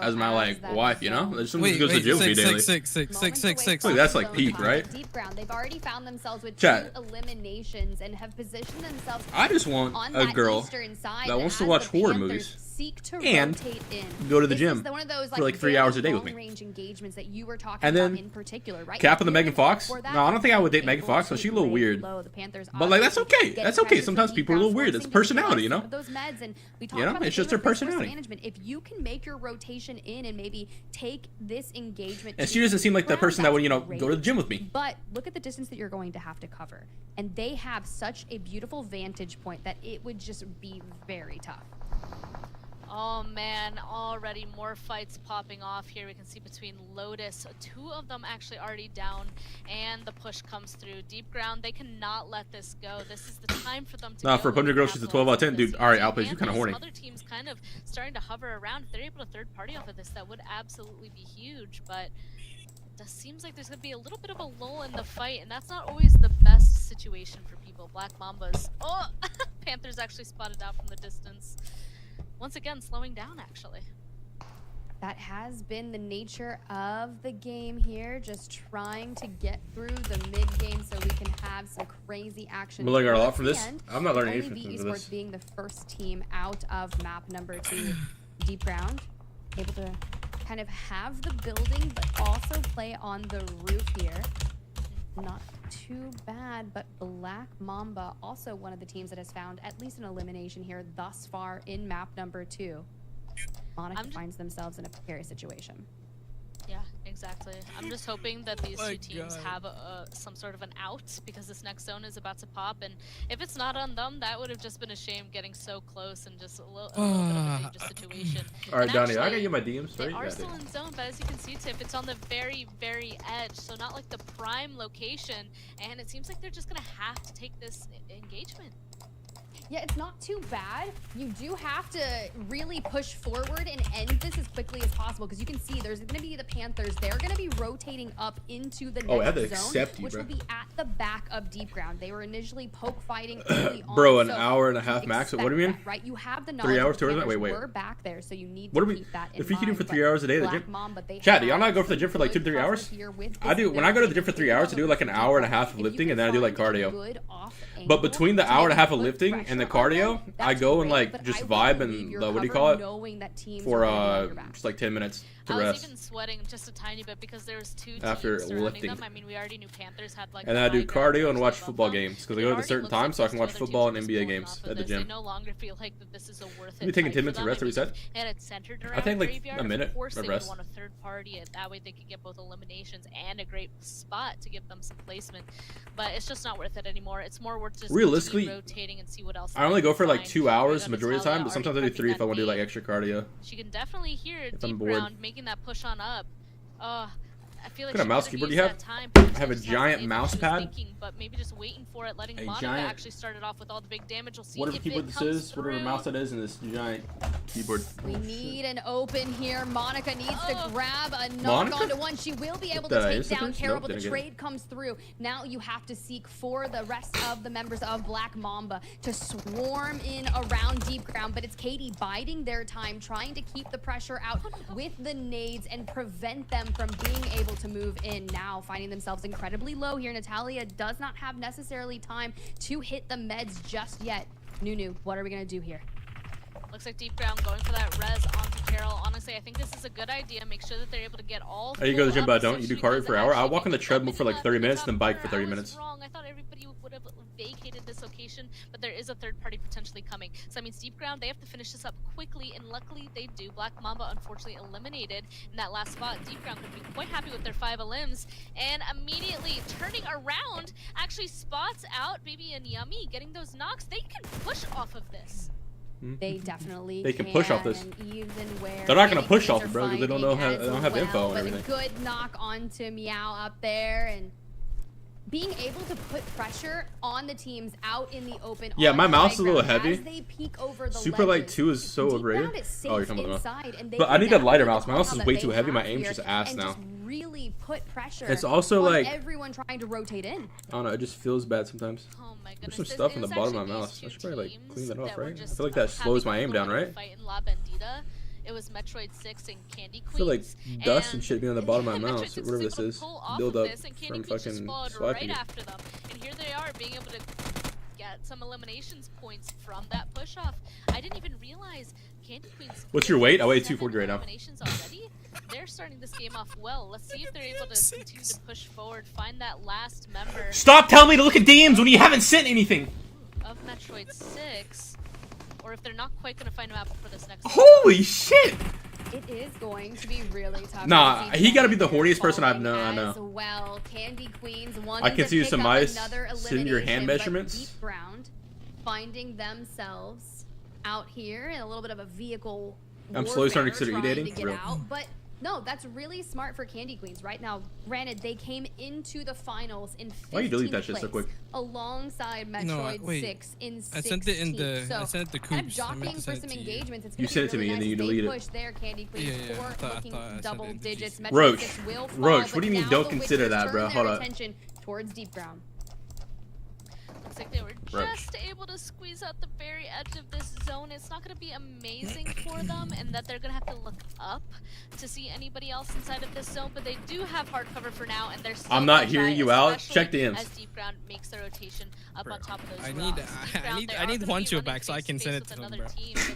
as my like wife, you know. Just someone who goes to the gym with me daily. Six. Look, that's like peak, right? Deep Ground. They've already found themselves with Chat. 2 eliminations and have positioned themselves I just want on a that girl eastern side that wants to as watch the horror Panthers movies seek to and rotate in. go to the This gym is one of those, for like 3 very hours a day with me. long-range engagements that you were talking And about then in particular, right? Cap on the If Megan you're Fox? for that, No, I don't think I would date able Megan Fox, so to she's a little lay weird. low. The Panthers But like that's obviously okay. get That's okay. pressure from Sometimes Deep people are a little Ground, weird. It's forcing them to personality, you give know. up those meds, and we talked You know, about the it's just game their of resource personality. management. If you can make your rotation in and maybe take this engagement, And to she doesn't seem like the ground, person that would, you know, that's go to the great. gym with me. But look at the distance that you're going to have to cover. And they have such a beautiful vantage point that it would just be very tough. Oh man, already more fights popping off here. We can see between Lotus, 2 of them actually already down, and the push comes through. Deep Ground, they cannot let this go. This is the time for them to Nah, go for a PUBG girl, she's a 12 out of 10. Dude, alright, outplays, you kinda horny. Some other teams kind of starting to hover around. If they're able to third party off of this, that would absolutely be huge, but it seems like there's going to be a little bit of a lull in the fight, and that's not always the best situation for people. Black Mambas. Oh! Panthers actually spotted out from the distance. Once again, slowing down, actually. That has been the nature of the game here, just trying to get through the mid-game so we can have some crazy action. I'm learning a lot from towards this. the end. I'm not learning Only anything BE from Sports this. being the first team out of map number 2, Deep Ground, able to kind of have the building, but also play on the roof here. Not too bad, but Black Mamba, also one of the teams that has found at least an elimination here thus far in map number 2. Monica finds themselves in a precarious situation. Yeah, exactly. I'm just hoping that these two teams have some sort of an out, because this next zone is about to pop, and if it's not on them, that would have just been a shame getting so close and just a little bit of a dangerous situation. Alright, Donnie, I gotta get my DMs They right. are still in zone, but as you can see, Tip, it's on the very, very edge, so not like the prime location, and it seems like they're just gonna have to take this engagement. Yeah, it's not too bad. You do have to really push forward and end this as quickly as possible, because you can see there's going to be the Panthers. They're going to be rotating up into the next zone, which will be at the back of Deep Ground. They were initially poke fighting early on. Bro, an hour and a half max. What do you mean? That, right? You have the 3 hours towards that? Wait. We're back there, so you need to keep that in mind. If you can do for 3 hours a day, the gym. Chat, do y'all not go for the gym for like 2 to 3 hours? I do. When I go to the gym for 3 hours, I do like an hour and a half of lifting, and then I do like cardio. But between the hour and a half of lifting and the cardio, I go and like just vibe and what do you call it? For just like 10 minutes to rest. I was even sweating just a tiny bit because there was 2 teams surrounding them. I mean, we already knew Panthers had like. And then I do cardio and watch football games because I go at a certain time so I can watch football and NBA games at the gym. They no longer feel like that this is a worth it. You taking 10 minutes to rest? What you said? And it's centered around I think like Graveyard. a minute of course of they rest. want a third party, and that way they could get both eliminations and a great spot to give them some placement. But it's just not worth it anymore. It's more worth just realistically rotating and see what else. I only go for like 2 hours the majority of the time, but sometimes I do 3 if I want to do like extra cardio. She can definitely hear Deep Ground making that push on up. I feel like what kind of mouse keyboard do you have? I have a giant mouse pad. But maybe just waiting for it, letting Monica actually start it off with all the big damage. We'll see whatever keyboard this is, whatever mouse that is, and this giant keyboard. We need an open here. Monica needs to grab a knock onto one. She will be able to take down Carol, but the trade comes through. Now you have to seek for the rest of the members of Black Mamba to swarm in around Deep Ground, but it's Katie biding their time, trying to keep the pressure out with the nades and prevent them from being able to move in. Now finding themselves incredibly low here. Natalia does not have necessarily time to hit the meds just yet. Nunu, what are we gonna do here? Looks like Deep Ground going for that res onto Carol. Honestly, I think this is a good idea. Make sure that they're able to get all. You go to the gym, but I don't. You do cardio for an hour. I walk on the treadmill for like 30 minutes, then bike for 30 minutes. Wrong. I thought everybody would have vacated this location, but there is a third party potentially coming. So that means Deep Ground, they have to finish this up quickly, and luckily they do. Black Mamba unfortunately eliminated in that last spot. Deep Ground could be quite happy with their 5 elims, and immediately turning around, actually spots out Baby and Yummy, getting those knocks. They can push off of this. They definitely can push off this. They're not gonna push off it, bro, because they don't know how. They don't have info and everything. Good knock onto Meow up there, and being able to put pressure on the teams out in the open. Yeah, my mouse is a little heavy. As they peek over the Super Light 2 is so overrated. Oh, you're talking about that. But I need a lighter mouse. My mouse is way too heavy. My aim's just ass now. Really put pressure. It's also like everyone trying to rotate in. I don't know. It just feels bad sometimes. Oh my goodness. There's some stuff in the bottom of my mouse. I should probably like clean that off, right? I feel like that slows my aim down, right? It was Metroid 6 and Candy Queens. I feel like dust and shit being on the bottom of my mouse, or whatever this is. Build up from fucking swiping right after them. And here they are being able to get some eliminations points from that push off. I didn't even realize Candy Queens. What's your weight? I weigh 240 right now. Eliminations already. They're starting this game off well. Let's see if they're able to continue to push forward, find that last member. Stop telling me to look at DMs when you haven't sent anything. Of Metroid 6. Or if they're not quite going to find a map for this next Holy shit! It is going to be really tough. Nah, he gotta be the horniest person I've known. I know. Well, Candy Queens I can see some ice. Send your hand measurements. Deep Ground, finding themselves out here in a little bit of a vehicle. I'm slowly starting to consider e-dating. But no, that's really smart for Candy Queens right now. Granted, they came into the finals in 15th Why you delete that shit so quick? Alongside Metroid 6 in 16th. I sent it in the. I sent it to Coops. Jockeying for some engagements. It's you sent it to me and then you deleted it. Push there, Candy Queens looking double digits. Roach, what do you mean don't consider that, bro? Hold up. Towards Deep Ground. Looks like they were just able to squeeze out the very edge of this zone. It's not going to be amazing for them, and that they're going to have to look up to see anybody else inside of this zone. But they do have hard cover for now, and they're still I'm not hearing you out. Check the ends. As Deep Ground makes the rotation up on top of those I need one to back so I can send it to him, bro.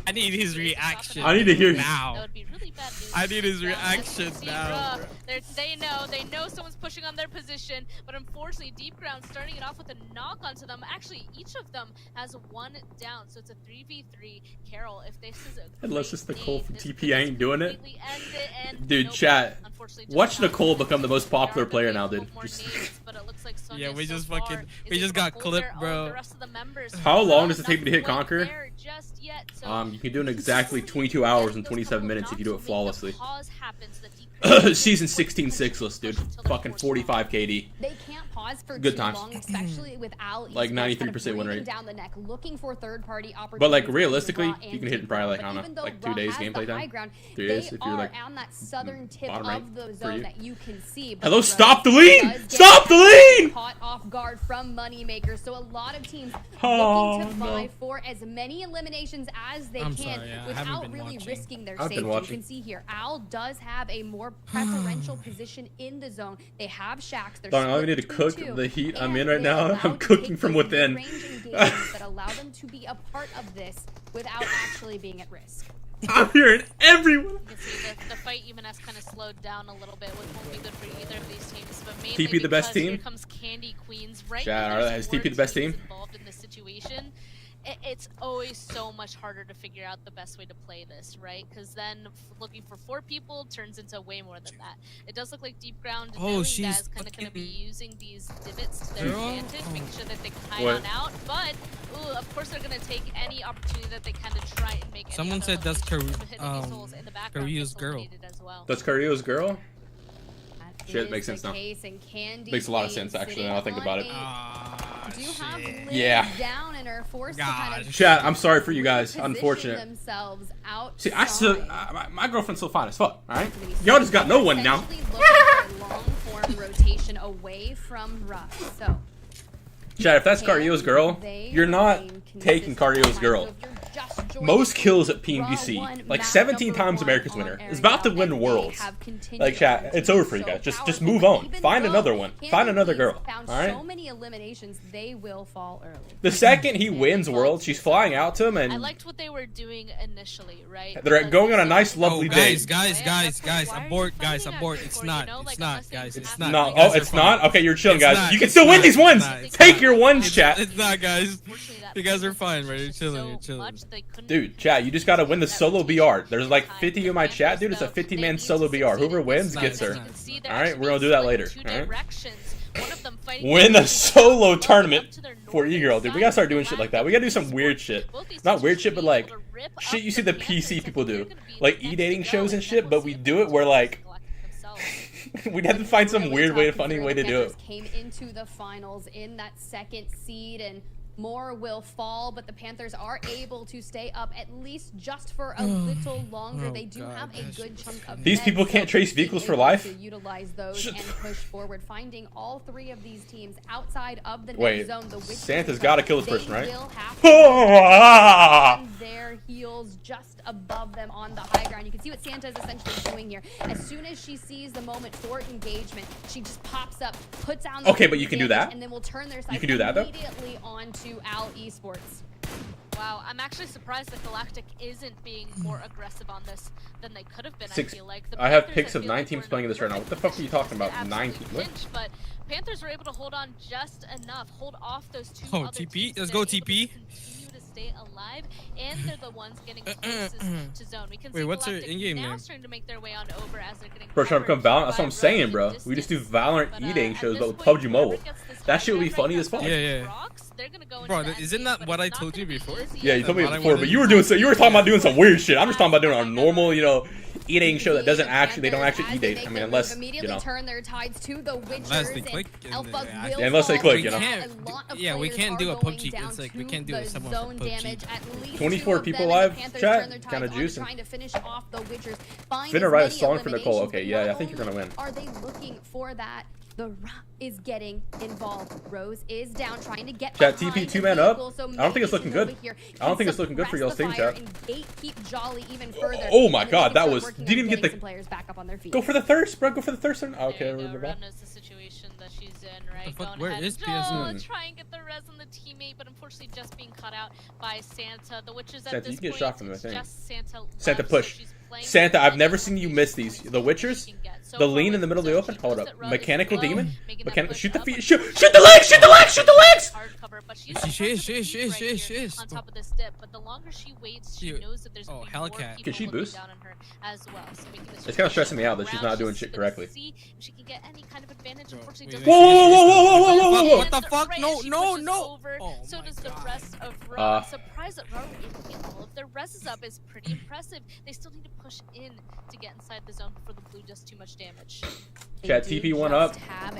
I need his reaction. I need to hear now. That would be really bad news. I need his reaction now. They know someone's pushing on their position, but unfortunately Deep Ground starting it off with a knock onto them actually, each of them has 1 down, so it's a 3v3. Carol, if this is a unless it's great Nicole nade, from this TP, could I ain't doing it. completely end it, and Dude, nope, chat. unfortunately just Watch not. Nicole become the most They are popular gonna player make now, a dude. couple more Just... nades, but it looks like Sonya Yeah, we so just far fucking, is we just able to got hold clipped, their own. bro. The rest of the members How long does it take nothing me to hit quite Conquer? there just yet, so You can do it in exactly 22 hours and 27 minutes if you do it flawlessly. pause happens, the Season 16 Sixless, dude. Fucking 45 KD. They can't pause for Good too times. long, especially with Al Like Esports 93% win breathing rate. down the neck, looking for third-party opportunities. But like in realistically, Raw you and can hit in probably like, I But don't even know, though like 2 Raw days has the gameplay high time. ground, 3 they days if you're are like on that southern tip bottom of right the for zone you. that you can see. But Hello, Rose stop the lean! does get Stop the lean! Caught off guard from Moneymaker, so a lot of teams Oh, looking to no. vie for as many eliminations as they I'm can sorry, yeah, I haven't without been really watching. risking their I've been safety. You watching. can see here, Al does have a more preferential position in the zone. They have shacks. They're Darn, all I split need to cook between two, the heat I'm and in right they now. allow I'm to cooking take from those within. mid-range engagements that allow them to be a part of this without actually being at risk. I'm hearing everyone. You can see the fight even has kind of slowed down a little bit, which won't be good for either of these teams. But mainly TP the best because team? Here comes Candy Queens. Right Chat, now, are- there's is more TP the best teams team? involved in this situation. It's always so much harder to figure out the best way to play this, right? Because then looking for 4 people turns into way more than that. It does look like Deep Ground Oh, knowing she's that is kind of going to be fucking- using these divots to their Girl? advantage, making sure that they can hide What? on out. But, ooh, of course they're going to take any opportunity that they can to try and make any Someone other said that's eliminations. But hitting these holes in the background Korea's gets girl. eliminated as well. That's Carrio's girl? That Shit, is makes the sense now. case, and Candy Makes a lot of Queen sense, actually, sitting now I think on about it. a- Ah, do have shit. Liz Yeah. down and are forced to kind of Gosh. Chat, I'm sorry for you guys. reposition Unfortunate. themselves See, I still, outside. my girlfriend's still fine as fuck, alright? Y'all just got no one now. Essentially looking for a long form rotation away from Russ. So Chat, if that's can Cario's girl, they you're not remain taking consistent Cario's on girl. time? So if you're just joining Most kills at Raw PUBG, one, like map 17 number times 1 America's on winner, Air is about to Now, win and worlds. they have continued Like, chat, to it's be over for you so guys. Just powerful, move but on. even Find though another one. Candy Find another Queens girl, found alright? so many eliminations, they will fall early. The second he wins worlds, she's flying out to him, I and liked what they were doing initially, right? they're Because going on a they nice, said- lovely Oh, day. guys, Why are you abort, fighting guys, at abort. me It's for, not, you know, it's like, not, unless guys, you it's have not. to- No, You guys oh, are it's fine. not? Okay, you're chilling, It's guys. not, You can it's still win not, these it's ones! not, it's Take not. your ones, It's, chat. it's not, guys. Unfortunately, that You guys are physical fine, bro. You're push chilling, so you're chilling. much they couldn't Dude, chat, you just gotta win the that solo rotation BR. There's like time. 50 in my chat, dude. It's a 50-man solo BR. Whoever wins gets her. Alright, we're gonna do that later. Alright? Win a solo tournament for E-Girl, dude. We gotta start doing shit like that. We gotta do some weird shit. Not weird shit, but like shit you see the PC people do. Like e-dating shows and shit, but we do it where like we'd have to find some weird way, funny way to do it. Came into the finals in that second seed, and more will fall, but the Panthers are able to stay up at least just for a little longer. They do have a good chunk of These men, people can't so trace being vehicles for able life? to utilize those Shut and push forward, finding all 3 of these teams outside of the Wait, net zone. The Witches, Santa's gotta kill this person, they right? will have to on their heels just above them on the high ground. You can see what Santa is essentially doing here. As soon as she sees the moment for engagement, she just pops up, puts down the Okay, but you can do that? and then we'll turn their sights can do that, though? immediately onto Al Esports. Wow, I'm actually surprised that Galactic isn't being more aggressive on this than they could have been. I Six- feel like the I have Panthers, pics of feel 9 like teams were in playing a this right now. What the perfect fuck are you talking position about? to 9 absolutely teams? clinch, but Panthers were able to hold on just enough, hold off those 2 Oh, other TP? teams. Let's They're go, able to TP. continue to stay alive, and they're the ones getting closest to zone. We can Wait, see what's her Galactic in-game now name? starting to make their way on over as they're getting Bro, trying to become covered Valorant? That's what by I'm saying, Rose bro. and We just do distance. Valorant But, e-dating at shows, this but with point, PUBG whoever Mobile. gets this That shit would be high funny ground as fuck. right Yeah, now yeah. rocks, they're gonna go Bro, into the isn't end that game, what but I it's not told you gonna be before? easy. Yeah, you told me What I before, but wanted you were to doing you were talking about doing some weird shit. I'm just talking about doing a normal, you know, e-dating show that doesn't actually they don't actually e-date. I mean, unless you know. Turn their tides to the Witchers, Unless they and click and Alpha they- will Yeah, unless they fall. click, you know. can't- A lot of yeah, we players can't do are a going PUBG. down It's like we to can't do the it someone zone from PUBG. damage. At least 24 2 of people them, and live, the Panthers chat? turn their Kinda tides on juicing. trying to finish off the Witchers. Find Finna as write a many song for Nicole. eliminations, Okay, but yeah, not I think you're gonna only win. Are they looking for that? The Ra is getting involved. Rose is down, trying to get Chat, behind TP the 2-man up? vehicle, so I don't think it's maybe looking she's over good. here I don't can think it's looking good for suppress y'all's the team, fire chat. and gatekeep Jolly even further. Oh my and then God, they can that start was- working didn't on even get getting the- some players back up on their feet. Go for the thirst, bro. Go for the thirst. Okay, There you we're go. back. Ren knows the situation that she's in, right? The fuck, Going where ahead is and PSN? try and get the res on the teammate, but unfortunately just being cut out by Santa. The Witches Santa, at this you get point, shot from the it's thing. just Santa left, Santa so push. she's Santa, I've never seen you miss these. The Witchers, the lean in the middle of the open. Hold up. Mechanical Demon. Mechanical. Shoot the feet. Shoot the legs. Shoot the legs. Shoot the legs. She is. On top of this dip, but the longer she waits, she knows that there's going to be more people Can she boost? down on her as well. So making this It's kind of stressing me out that she's not doing shit correctly. See if she can get any kind of advantage. Unfortunately, Whoa! What the fuck? No. So does the rest of Raw. Surprised that Raw were able to get all of their rests up is pretty impressive. They still need to push in to get inside the zone before the blue does too much damage. Chat TP 1 up.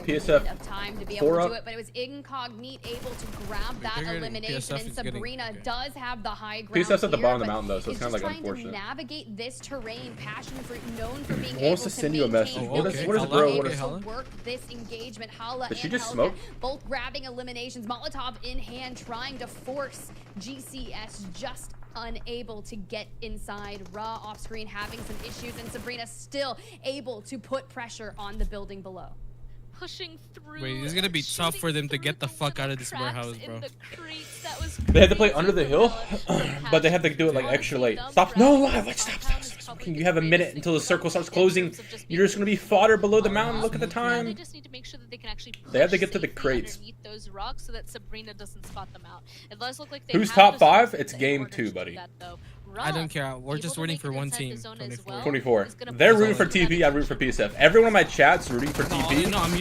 PSF of time to be 4 able to up. do it, but it was Incognito able to grab that elimination, and Sabrina does have the high ground. PSF's at the here, bottom of the but mountain though, so it's kind of like trying unfortunate. to navigate this terrain. Passion Fruit known for being Wants able to send you a maintain message. what is bro? What is to work this engagement. Hala Did she and just Hellcat smoke? both grabbing eliminations. Molotov in hand, trying to force GCS just unable to get inside. Raw off screen having some issues, and Sabrina still able to put pressure on the building below. Pushing through. Wait, it's gonna be tough for them to get the fuck out of this warehouse, bro. They had to play under the hill, but they have to do it like extra late. Stop! No, live! Like stop! You have a minute until the circle starts closing. You're just gonna be fodder below the mountain. Look at the time. They just need to make sure that they can actually They have to get to the crates. underneath those rocks so that Sabrina doesn't spot them out. It does look like they Who's have top those 5? zones It's in game order 2, to do buddy. that, though. I don't Raw, care. We're just able to rooting make for it one inside team. the zone as 24. well. 24. Is gonna They're push rooting for through TP. that I root for PSF. Everyone in my chat's rooting for TP. No, I'm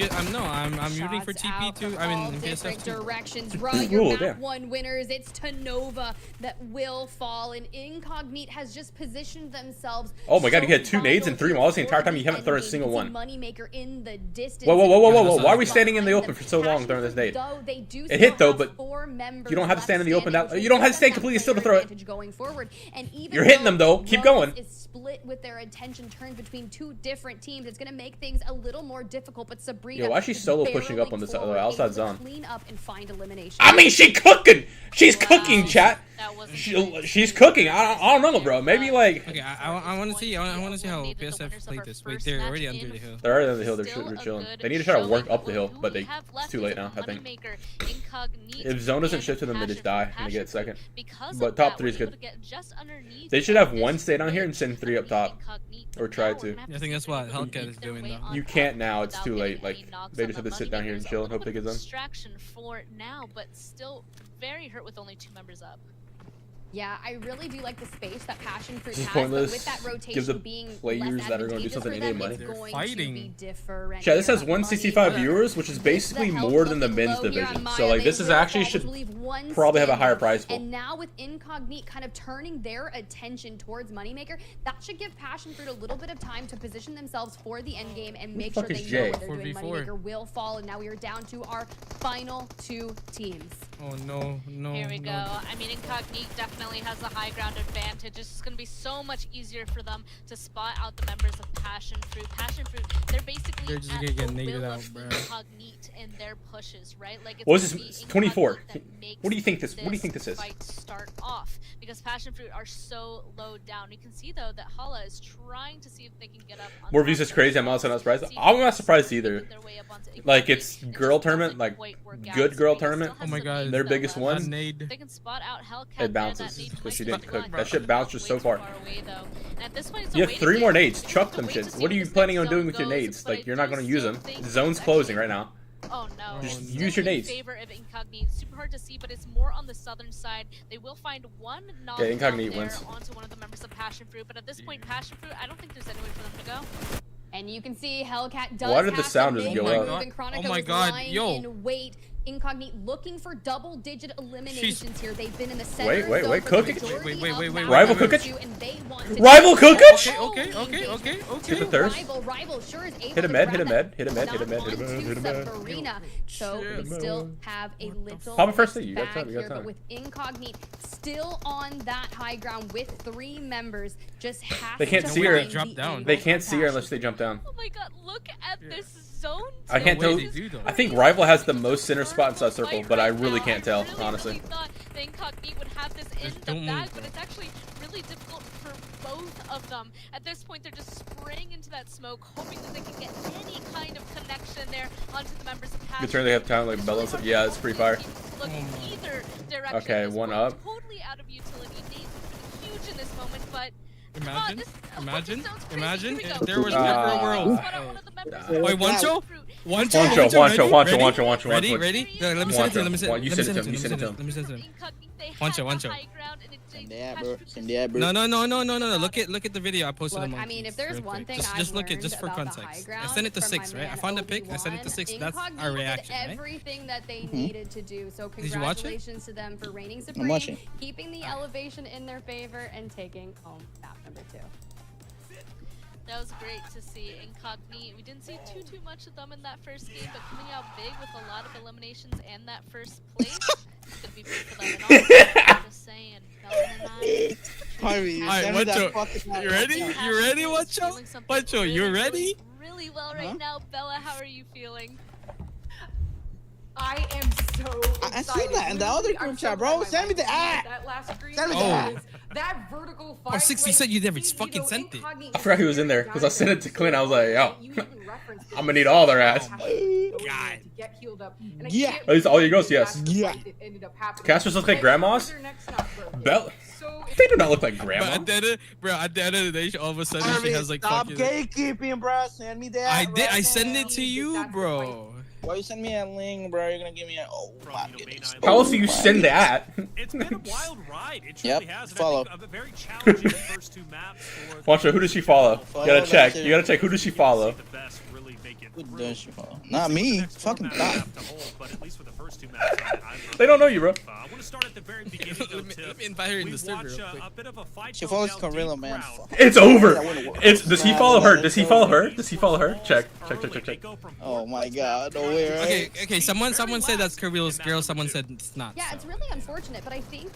rooting for Shots TP out too. from I all mean, different PSF too. directions. Raw, your map 1 winners. It's Tanova that will fall, and Incognito has just positioned themselves. Oh my god, you had 2 so nades and 3 walls the entire time. You haven't thrown a single one. Moneymaker in the distance. Whoa! Why are we standing in the open for so long throwing this nade? It hit though, but you don't have to stand in the open. You don't have to stand completely still to throw it. Going forward. And even You're hitting them though. Keep going. Is split with their attention turned between 2 different teams. It's going to make things a little more difficult, but Sabrina. Yo, why is she solo pushing up on this outside zone? Clean up and find elimination. I mean, she's cooking. She's cooking, chat. She's cooking. I don't know, bro. Maybe like. Okay, I want to see. I want to see how PSF played this. Wait, they're already under the hill. They're already under the hill. They're chilling. They need to try to work up the hill, but it's too late now. I think. If zone doesn't shift to them, they just die and they get second. But top 3 is good. They should have 1 stay down here and send 3 up top, or try to. I think that's what Hellcat is doing though. You can't now. It's too late. Like they just have to sit down here and chill and hope they get them. Distraction for now, but still very hurt with only 2 members up. Yeah, I really do like the space that Passion Fruit This is has, pointless. but with that rotation Give the being players less that are gonna do advantageous something for in them, money. it's They're going fighting. to be different. Chat, this has Money 165 viewers, which is basically more than the men's division. So like this is actually should probably have a higher price pool. And now with Incognito kind of turning their attention towards Moneymaker, that should give Passion Fruit a little bit of time to position themselves for the end game and make sure they know what they're doing. Moneymaker will fall, and now we are down to our final 2 teams. Oh no. Here we go. I mean, Incognito definitely has a high ground advantage. It's just going to be so much easier for them to spot out the members of Passion Fruit. Passion Fruit, they're basically just at gonna get the naded will out, of bro. Incognito in their pushes, right? Like it's What is gonna this? be 24. Incognito that makes What do you think this? What do you think this is? Fight start off because Passion Fruit are so low down. You can see though that Hala is trying to see if they can get up. On More views is crazy. I'm also not surprised. I'm not surprised either. Like it's girl tournament, like good girl tournament. Oh my god, their biggest one. They can spot out Hellcat. It bounces because she didn't cook. That shit bounced just so far. You have 3 more nades. Chuck them shit. What are you planning on doing with your nades? Like you're not gonna use them. The zone's closing right now. Oh no. Just use your nades. In favor of Incognito. Super hard to see, but it's more on the southern side. They will find one knockdown Incognito wins. onto one of the members of Passion Fruit, but at this point, Passion Fruit, I don't think there's any way for them to go. And you can see Hellcat does Why did the have sound to just make go a up? move, and Chronica Oh my was god, lying yo. in wait. Incognito looking for double-digit eliminations here. They've been in the center Wait, zone for cook the it. majority Wait, of wait, round Rival number cookage? 2, and they want to Rival cookage? Okay. Hit the thirst. Rival sure is able Hit a to med, grab hit a that med, hit a med, hit a med, knock hit a med, onto hit a med. Sabrina. So we still have a little Pop it first, you got back time, you got here, but time. with Incognito still on that high ground with 3 members, just has They can't to see her. find Drop the down. angle They can't for see her Passion. unless they jump down. Oh my god, look at this zone. I can't No tell. way they do, though. I think Rival has the most center spot inside circle, but I really can't tell, I honestly. really thought the Incognito would have this in Just the don't bag, move. but it's actually really difficult for both of them. At this point, they're just spraying into that smoke, hoping that they can get any kind of connection there onto the members of Passion. Good turn. They have talent like Bella and stuff. Yeah, it's pretty fire. Look in either direction. Okay, This one one up. Totally out of utility. Nate's huge in this moment, but Imagine if there was never a world. Wait, Wancho? Wancho. Ready? Let me send it to him. You send it to him. Wancho. Send that, bro. No. Look at the video I posted. Look, I mean, if there's one thing just look at just for about the context. high I ground sent it to from 6, my right? I man found the pic. I sent it to Obi-Wan, 6. That's our Incognito did reaction, right? everything that they needed to do. So Did you watch it? congratulations to them for reigning I'm supreme, watching. keeping the elevation in their favor, and taking home map number 2. That was great to see. Incognito, we didn't see too much of them in that first game, but coming out big with a lot of eliminations and that first place, it's gonna be big for them. And also, I'm just saying, Harvey, Alright, Wancho, you ready? You ready, Wancho, you ready? Really well right now, Bella. How are you feeling? I am so excited. I seen that in the other group chat, bro. Send me the ad. That last screen. Send me the ad. That vertical Oh, fight. 60 said you never fucking sent it. I forgot he was in there because I sent it to Clint. I was like, yo, I'm gonna need all their ass. God. Yeah. At least all your girls, yes. Yeah. Casters look like grandmas. Bella. They do not look like grandma. At the end of the day, all of a sudden she has like stop fucking. gatekeeping, bro. Send me that. I did. I right send now. it to you, bro. Why you send me a link, bro? You're gonna give me a. Oh my goodness. How else do you send that? It's been a wild ride. It truly Yep, has. And follow. I think a very challenging first 2 maps for the Watch her. Who does she follow? You gotta check. You gotta check. Who does she follow? the best really make it Who through. does she follow? Not me. Fucking God. But at least for the first 2 maps, They don't know you, bro. I want to start at the very beginning. Though, Let me invite her in we the server watch real quick. a bit of a fight. She go follows down Gorilla, deep man. crowd. Fuck. It's over. Does he follow her? Does he follow her? Does he follow her? Check. Oh my God. No way, right? Okay. Someone said that's Kirby's girl. Someone said it's not. Yeah, so. it's really unfortunate, but I think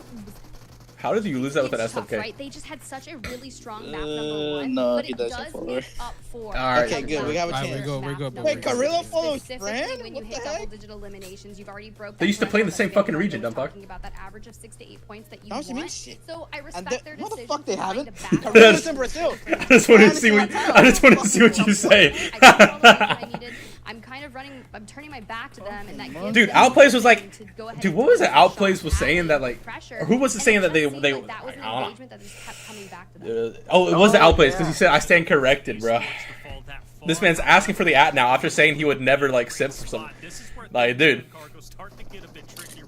How did you lose that with an it's tough, SFK? right? They just had such a really strong map number 1, no, but he it doesn't does follow make her. up for. Alright. Okay, good. We have a Alright, chance. we're good. Wait, Gorilla follows Specifically, Fran? when you What hit the heck? double-digit eliminations, you've already broke. They used to that play in the threshold same fucking that region, dumb fuck. talking about that average of 6 to 8 points that you That was mean want. shit. So I And respect their what the decision fuck they to try haven't? to back Gorilla's in Brazil. I just want to see what you say. I got all the things I needed. I'm kind of running. I'm turning my back to them, and that gives Dude, them Outplays was like, to go ahead dude, and what was take it? a shot Outplays was at saying that like, pressure. or who was it And saying that just they seemed they? like that was an I don't know. engagement that just kept coming back to them. Oh, it was the Outplays because he said I stand corrected, bro. This man's asking for the at now after saying he would never like simp for something. Like, dude.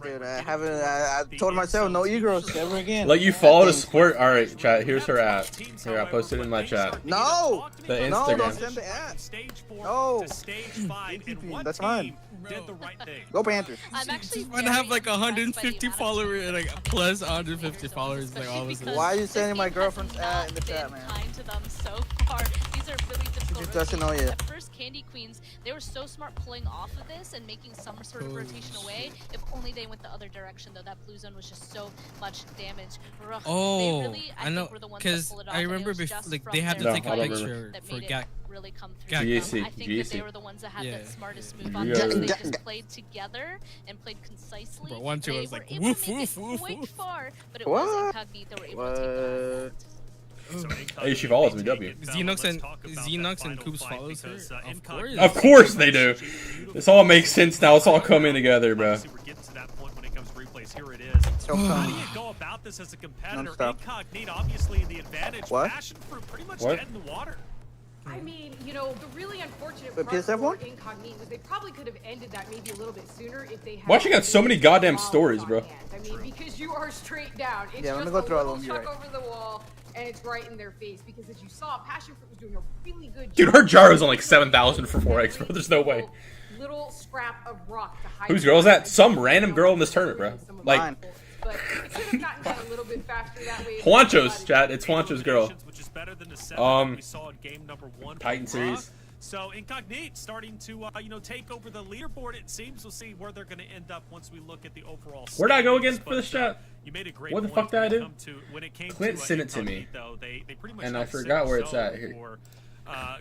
Dude, I told myself no e-girls ever again. Like you follow the sport. All right, chat. Here's her at. Here, I posted it in my chat. No! The No, don't Instagram. send the ad. No. That's fine. Go Panthers. I'm actually I'm gonna have like very impressed by the 150 amount of followers, support like plus 150 followers, like all of a sudden. Why are you This sending my team has girlfriend's not ad in the chat, been man? kind to them so far. These are really difficult just doesn't know rotations. yet. At first, Candy Queens, they were so smart pulling off of this and making some sort of rotation away. If only they went the other direction, though. That blue zone was just so much damage. Ugh, Oh, they really, I know, think were the ones that because pulled it off, I and it remember was before, just like from they had to their take a I don't play picture that for made it Gak. really come through. GC, I think that they GC. were the ones that had Yeah. the smartest move on Yeah. this. They just played together and played concisely. Bro, one, two, They I was were like, able woof, to make woof, it woof, quite woof. far, but it What? was Incognito that were able to take the last. Hey, she follows me, W. Xenox and Coops follows her? Of course. Of course they do. This all makes sense now. It's all coming together, bro. We're getting to that point when it comes to replays. Here it is. So How do fun. you go about this as a competitor? Non-stop. Incognito, obviously the advantage. What? Passion fruit pretty much What? dead in the water. I mean, you know, the really unfortunate Wait, part PSF for one? Incognito was they probably could have ended that maybe a little bit sooner if they had. Why she got so many goddamn stories, bro? I mean, because you are straight down. It's Yeah, let just me go a through all little of them, you're chuck right. over the wall, and it's right in their face. Because as you saw, Passion Fruit was doing a really good job. Dude, her jar is on like 7,000 for 4x, bro. There's no way. Little scrap of rock to hide. Whose girl is that? Some random girl in this tournament, bro. Like, Mine. But it could have gotten done a little bit faster that way. Juancho's, chat. It's Juancho's girl. Which is better than the 7 we saw in game number 1. Titan series. So Incognito starting to take over the leaderboard. It seems. We'll see where they're going to end up once we look at the overall. Where'd I go again standings, for this but, chat? You made a great What the point fuck did I do? when it came Clint to, sent it to me. Incognito, they pretty much And I held forgot where it's zone at here. for,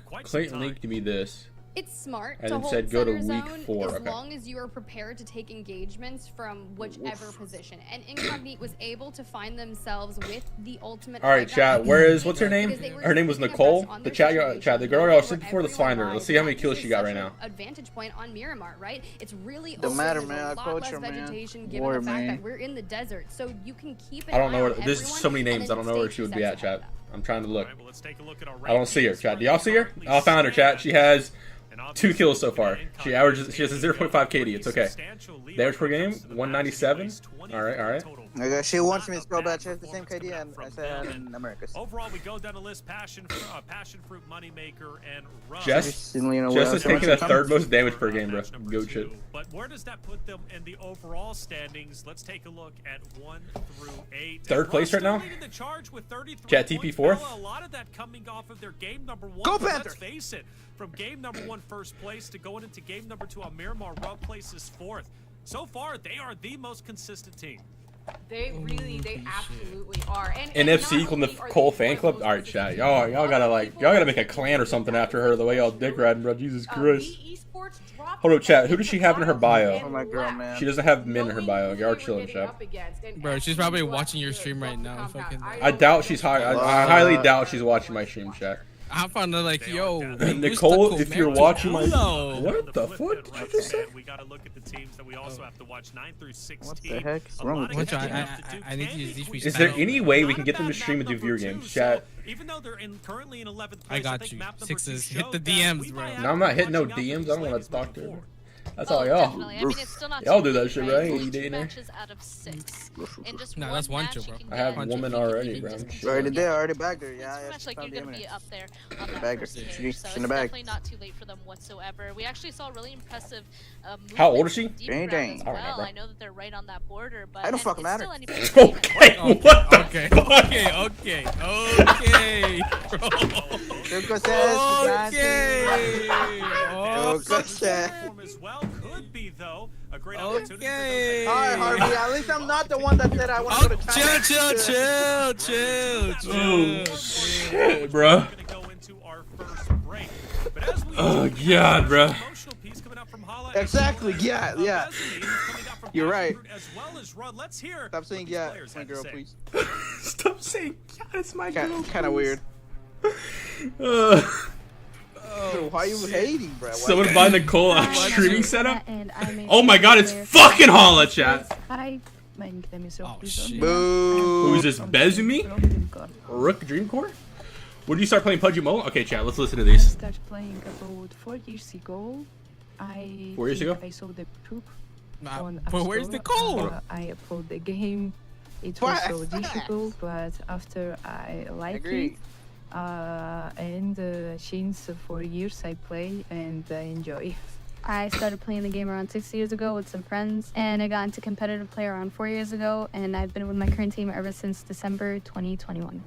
quite some Clint time. linked me this. It's smart And to then hold said go to center week zone 4, as okay. long as you are prepared to take engagements from whichever position. And Incognito was able to find themselves with the ultimate. All right, chat. Where is what's her name? Because they were Her name was taking a Nicole. brush on The their chat, situation. the girl I was sitting before. Let's find her. Everyone Let's see how many lied. kills This she is got such right an now. Advantage point on Miramar, right? It's really Don't open. matter, There's man. a I lot coach less her, man. vegetation given Warrior, the fact man. that we're in the desert, so you can keep an I don't eye know where. on There's everyone, so many and names. then I don't know where stay she would two be steps at, ahead of chat. them. I'm trying to look. All right, well, let's take a look at our I don't see her, chat. Do y'all see her? I found her, chat. She has 2 kills so far. She has a 0.5 KD. It's okay. The average per game, 197. All right. Okay, she wants me to spell bad. She has the same KD and I said in Americas. Overall, we go down the list: passion fruit, moneymaker, and Rush. Jess is taking the 3rd most damage per game, bro. Goat shit. But where does that put them in the overall standings? Let's take a look at 1 through 8. 3rd place right now. Chat TP 4th. A lot of that coming off of their game number 1. Go Let's Panthers! face it, from game number 1 first place to going into game number 2 on Miramar, Rub places 4th. So far, they are the most consistent team. They absolutely are. And NFC equal Nicole fan club. All right, chat. Y'all gotta make a clan or something after her. The way y'all dick riding, bro. Jesus Christ. Hold up, chat. Who does she have in her bio? Oh my girl, man. She doesn't have men in her bio. Y'all chilling, chat. Bro, she's probably watching your stream right now. Fucking. I doubt she's I highly doubt she's watching my stream, chat. I found out like, yo, Nicole, if you're watching my, what the fuck did you just say? We gotta look at the teams that we also have to watch 9 through 16. What the heck is wrong with Which I need to use these. Is there any way we can get them to stream and do viewer games, chat? Even though they're currently in 11th place, I got you. Sixes, hit the DMs, bro. No, I'm not hitting no DMs. I don't want to talk to her. That's all Definitely. y'all. I mean, it's still not Y'all do too that late, shit, right? right? Only You 2 dating her? matches out of 6. And just No, one that's one match chill, you bro. can I have get. woman already, bro. Already there, already bagged her. It's Yeah, pretty much like you're gonna be up there on that Bagged her. first tier, She's so in it's the bag. definitely not too late for them whatsoever. We actually saw really impressive movement. How old is she? Deep Dang, round dang. as I don't know, well. bro. I know that they're right on that border, but I don't and fucking it's matter. still anybody's Okay, game. what the Okay, fuck? bro. Choco says, Choco says. As well could be though a great opportunity. Okay. Alright, Harvey, at least I'm not the one that said I want to go to China. Chill. Shit, bro. We're gonna go into our first break. But as we Oh god, bro. emotional piece coming out from Hala. Exactly, yeah. You're right. As well as Run. Let's hear. Stop saying what these yeah, players my had to girl, say. please. Stop saying God, it's my girl. Kind of weird. Why are you hating, bro? Someone buy Nicole a streaming setup? Oh my god, it's fucking Hala, chat. Hi. Oh shit. Boo. Who's this, Bezumi? Rook Dreamcore? When did you start playing PUBG Mobile? Okay, chat, let's listen to I these. started playing about 4 years ago. 4 years ago? I saw the proof Nah, on but where's the code? I upload the game. It was so difficult, but after I like it, and since 4 years I play and I enjoy. I started playing the game around 6 years ago with some friends, and I got into competitive play around 4 years ago, and I've been with my current team ever since December 2021.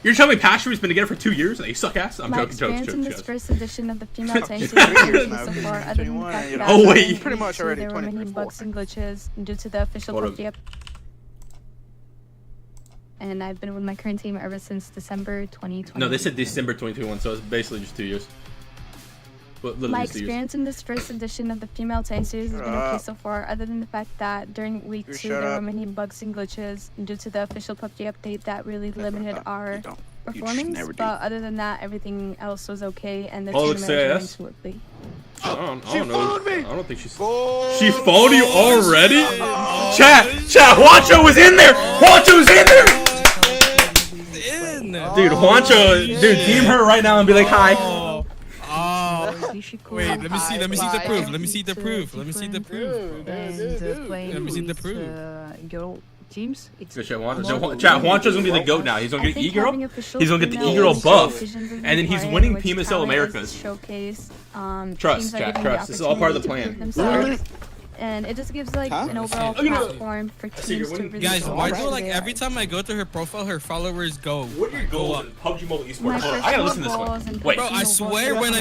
You're telling me Passion has been together for 2 years? You suck ass? I'm My joking, experience in this jokes. first edition of the female Titan series so far, other than the fact that Oh, wait. Pretty much already there were many 24. bugs and glitches due to the official Hold up. PUBG and I've been with my current team ever since December 2020. No, they said December 2021, so it's basically just 2 years. But literally My just 2 years. experience in this first edition of the female Titan series has been okay so far, other than the fact that during week 2 there were many bugs and glitches due to the official PUBG update that really limited our performance. But other than that, everything else was okay, and the tournament was going smoothly. I don't know. I don't think she's. She followed you already? Chat, Juancho was in there! Juancho was in there! Dude, Juancho, dude, DM her right now and be like, hi. Wait, let me see the proof. Let me see the proof. And playing with girl teams. Good shit, Juancho. Chat, Juancho's gonna be the GOAT now. He's gonna get E-Girl. He's gonna get the E-Girl buff. And then he's winning PMSL Americas. Trust, chat, trust. This is all part of the plan. And it just gives like an overall platform for teams to really Guys, why do like showcase every time I go to her profile, her followers go? What are your goals in PUBG Mobile Esports? My Hold on, I gotta listen to this personal one. goals Wait. Bro, I swear when I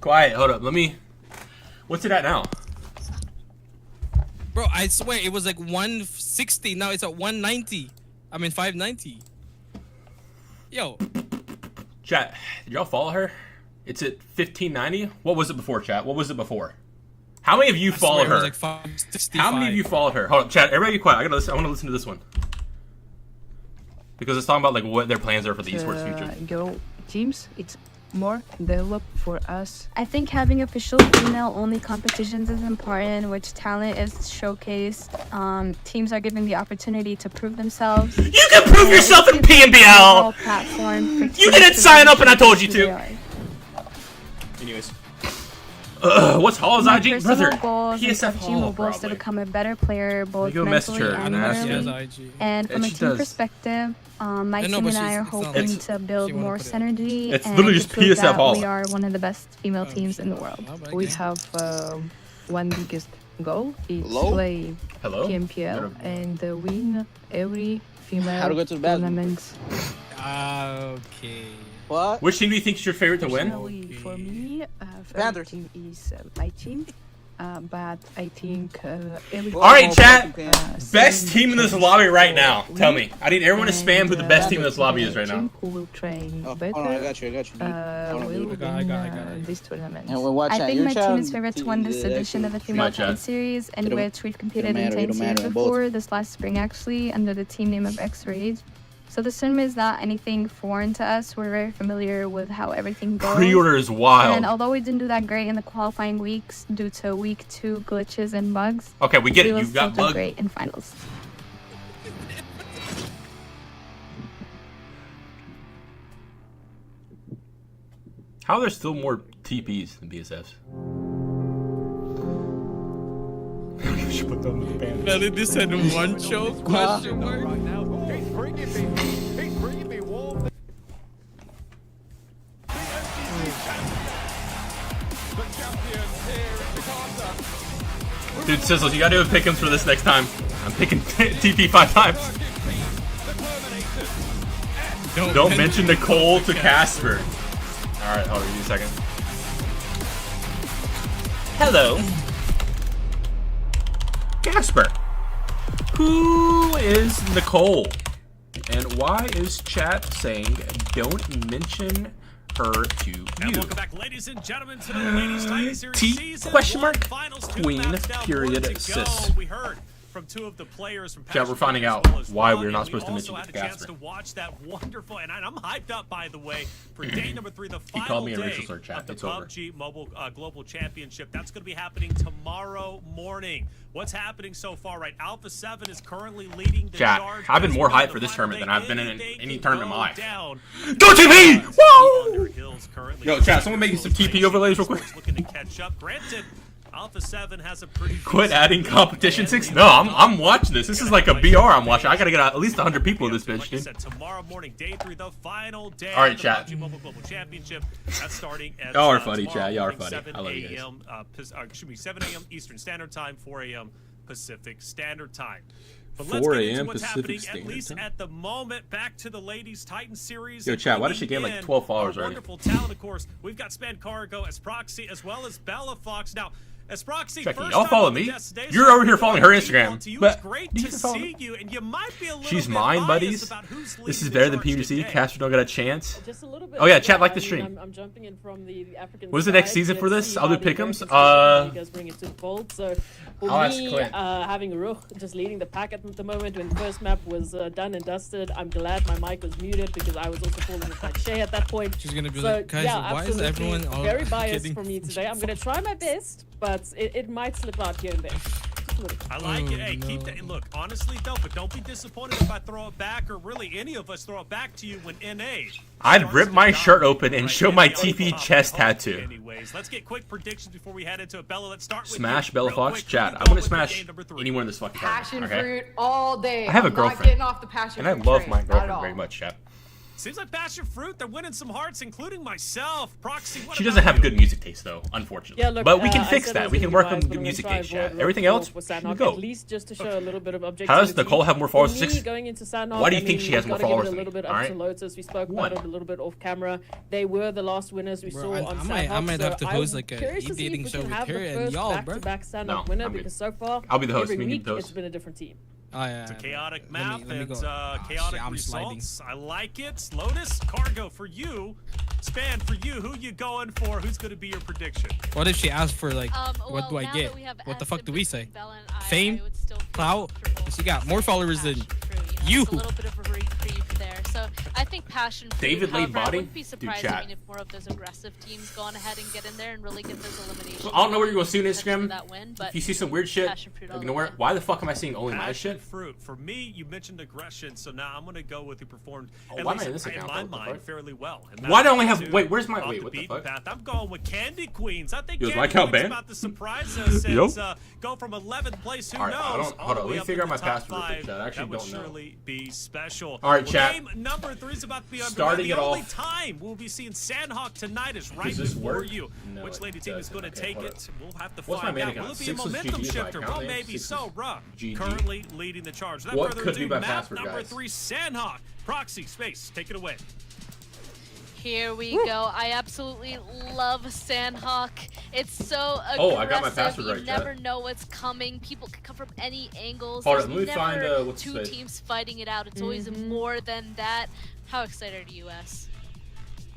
Quiet. What's it at now? Bro, I swear it was like 160. Now it's at 190. I mean 590. Yo. Chat, did y'all follow her? It's at 1590. What was it before, chat? What was it before? How many of you followed her? It was like 565. How many of you followed her? Hold on, chat. Everybody be quiet. I want to listen to this one because it's talking about like what their plans are for the esports future. Girl teams. It's more develop for us. I think having official female-only competitions is important, which talent is showcased. Teams are given the opportunity to prove themselves. You can prove yourself in PNBL! You didn't sign up and I told you to! Anyways. What's Hall's IG? Brother, PSF Hall, goals to become a better player, both mentally and mentally. And from a team perspective, my team and I are hoping to build more synergy. It's literally just PSF Hall. We are one of the best female teams in the world. We have one biggest goal is play PNPL and win every female tournament. Okay. What? Which team do you think is your favorite to win? For me, favorite team is my team. But I think Alright, chat. Best team in this lobby right now. Tell me. I need everyone to spam who the best team in this lobby is right now. Who will train better? I got you. Will win this tournament. I think my team is favorite to win this edition of the Female Titan Series, in which we've competed in Titan Series before, this last spring actually, under the team name of X-Rays. So the tournament is not anything foreign to us. We're very familiar with how everything goes. Pre-order is wild. And although we didn't do that great in the qualifying weeks due to week 2 glitches and bugs, okay, we get it. You've got bugs. Great in finals. How are there still more TPs than BSFs? Belly, this had one show question mark. Dude, Sizzles, you gotta do a pick'ems for this next time. I'm picking TP 5 times. Don't mention Nicole to Casper. Alright, hold on, give me a second. Hello. Casper. Who is Nicole? And why is chat saying don't mention her to you? And welcome back, ladies and gentlemen, to the Ladies Titan Series T question mark queen period sis. We heard from 2 of the players from chat, we're finding out why we're not supposed to mention it to Casper. To watch that wonderful, and I'm hyped up, by the way, for day number 3, the final called me a day racial slur, chat. of the It's over. PUBG Mobile Global Championship. That's going to be happening tomorrow morning. What's happening so far, right? Alpha 7 is currently leading the charge. I've been more hyped for this tournament than I've been in any tournament in my life. Go TP! Woo! Yo, chat, someone making some TP overlays real quick. Looking to catch up. Granted, Alpha 7 has a pretty quit adding competition 6. No, I'm watching this. This is like a BR I'm watching. I gotta get at least 100 people in this bitch, dude. Tomorrow morning, day 3, the final day. All right, chat. PUBG Mobile Global Championship. That's starting at y'all are funny, chat. Y'all are funny. I love you guys. Excuse me, 7 a.m. Eastern Standard Time, 4 a.m. Pacific Standard Time. But 4 a.m. Pacific Standard Time. At least at the moment, back to the Ladies Titan Series. Yo, chat, why does she gain like 12 followers already? Wonderful talent, of course. We've got Span Cargo as Proxy, as well as Bella Fox. Now, as Proxy, y'all follow me. You're over here following her Instagram. But great to see you, and you might be a little she's bit mine, buddies. This is better than PUBG. Casper don't got a chance. Oh yeah, chat, like the stream. I'm jumping in from the African What's the next season for this? I'll do pick'ems. I'll ask Clint. Having Ruch just leading the pack at the moment when the first map was done and dusted, I'm glad my mic was muted because I was also falling with my Shay at that point. She's gonna be like, guys, why is everyone all very biased kidding? for me today? I'm gonna try my best, but it might slip out here and there. I like it. Hey, keep that. Look, honestly though, but don't be disappointed if I throw it back, or really any of us throw it back to you when NA. I'd rip my shirt open and show my TP chest tattoo. Anyways, let's get quick predictions before we head into it. Bella, let's start with smash Bella Fox. Chat. I'm gonna smash anyone in this fucking passion tournament, fruit all day. I have a girlfriend, not getting off the passion and I fruit love train. my girlfriend very much, chat. Seems like passion fruit. They're winning some hearts, including myself. Proxy. She doesn't have good music taste, though, unfortunately. Yeah, look, but we can fix that. We can work on good music taste, chat. Everything else, we go. At least just to show a little bit of objectivity. How does Nicole have more followers? 6. Going into Sandhawk, Why do you think she has more followers? A little bit up to Lotus. We spoke about it a little bit off camera. They were the last winners we saw on Sandhawk. I might have to host like a dating show with her and y'all, bro. Back Sandhawk winner because so far I'll be the host. every week it's been a different team. Oh, yeah, it's a chaotic map and chaotic results. I like it. Lotus, Cargo for you. Span for you. Who you going for? Who's going to be your prediction? What if she asks for like, what do I get? What the fuck do we say? Fame? Clout? She got more followers than you. A little bit of a reprieve there. So I think passion fruit. David Lane However, I body? wouldn't be surprised Dude, I mean, if more of those aggressive teams go on ahead and get in there and really get those eliminations. So I don't know where you're going to see on Instagram. That win, but if you see some weird shit, ignore it. Why the fuck am I seeing only my shit? Fruit. For me, you mentioned aggression, so now I'm going to go with who performed at least in my mind fairly well. Why do I only have... Wait, where's my... Wait, what the fuck? Path. I'm going with Candy Queens. I think Candy Queens is about to surprise us and go from 11th place. Who knows? Hold on. Let me figure out my password for chat. I actually don't know. That would surely be special. All right, chat. Game number 3 is about to be starting the it only off. time we'll be seeing Sandhawk tonight is right before you. No, which lady team is going to take it? We'll have to What's find my out. Will it be a momentum shifter? Well, maybe so, bruh. Currently leading the charge. Without further ado, map number 3, Sandhawk. Proxy, Space, take it away. Here we go. I absolutely love Sandhawk. It's so aggressive. Oh, I got my password right. You never know what's coming. People can come from any angles. Hold There's on, let me find what's two teams fighting it out. It's always more than that. How excited are you, S?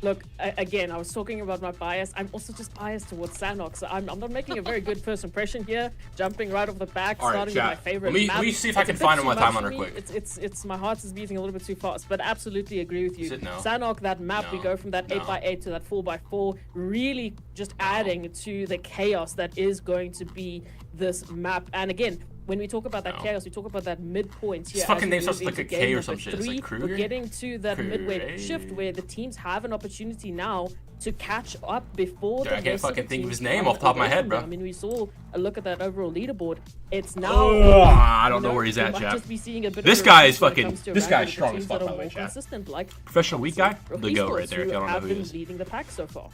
Look, again, I was talking about my bias. I'm also just biased towards Sandhawk, so I'm not making a very good first impression here. Jumping right off the back, starting with my favorite map. Let me see if I can find him on timer real quick. It's my heart is beating a little bit too fast, but absolutely agree with you. No? Sandhawk, that map, we go from that 8x8 to that 4x4, really just adding to the chaos that is going to be this map. And again, when we talk about that chaos, we talk about that midpoint here. His fucking name starts like a K or some shit. It's like Kruger? We're getting to that midway shift where the teams have an opportunity now to catch up before the I can't fucking think of his name off the top of my head, bro. I mean, we saw a look at that overall leaderboard. It's now... I don't know where he's at, chat. This guy is fucking... This guy is strong as fuck, by the way, chat. Professional weak guy? The GOAT right there, if y'all don't know who he is. Leading the pack so far.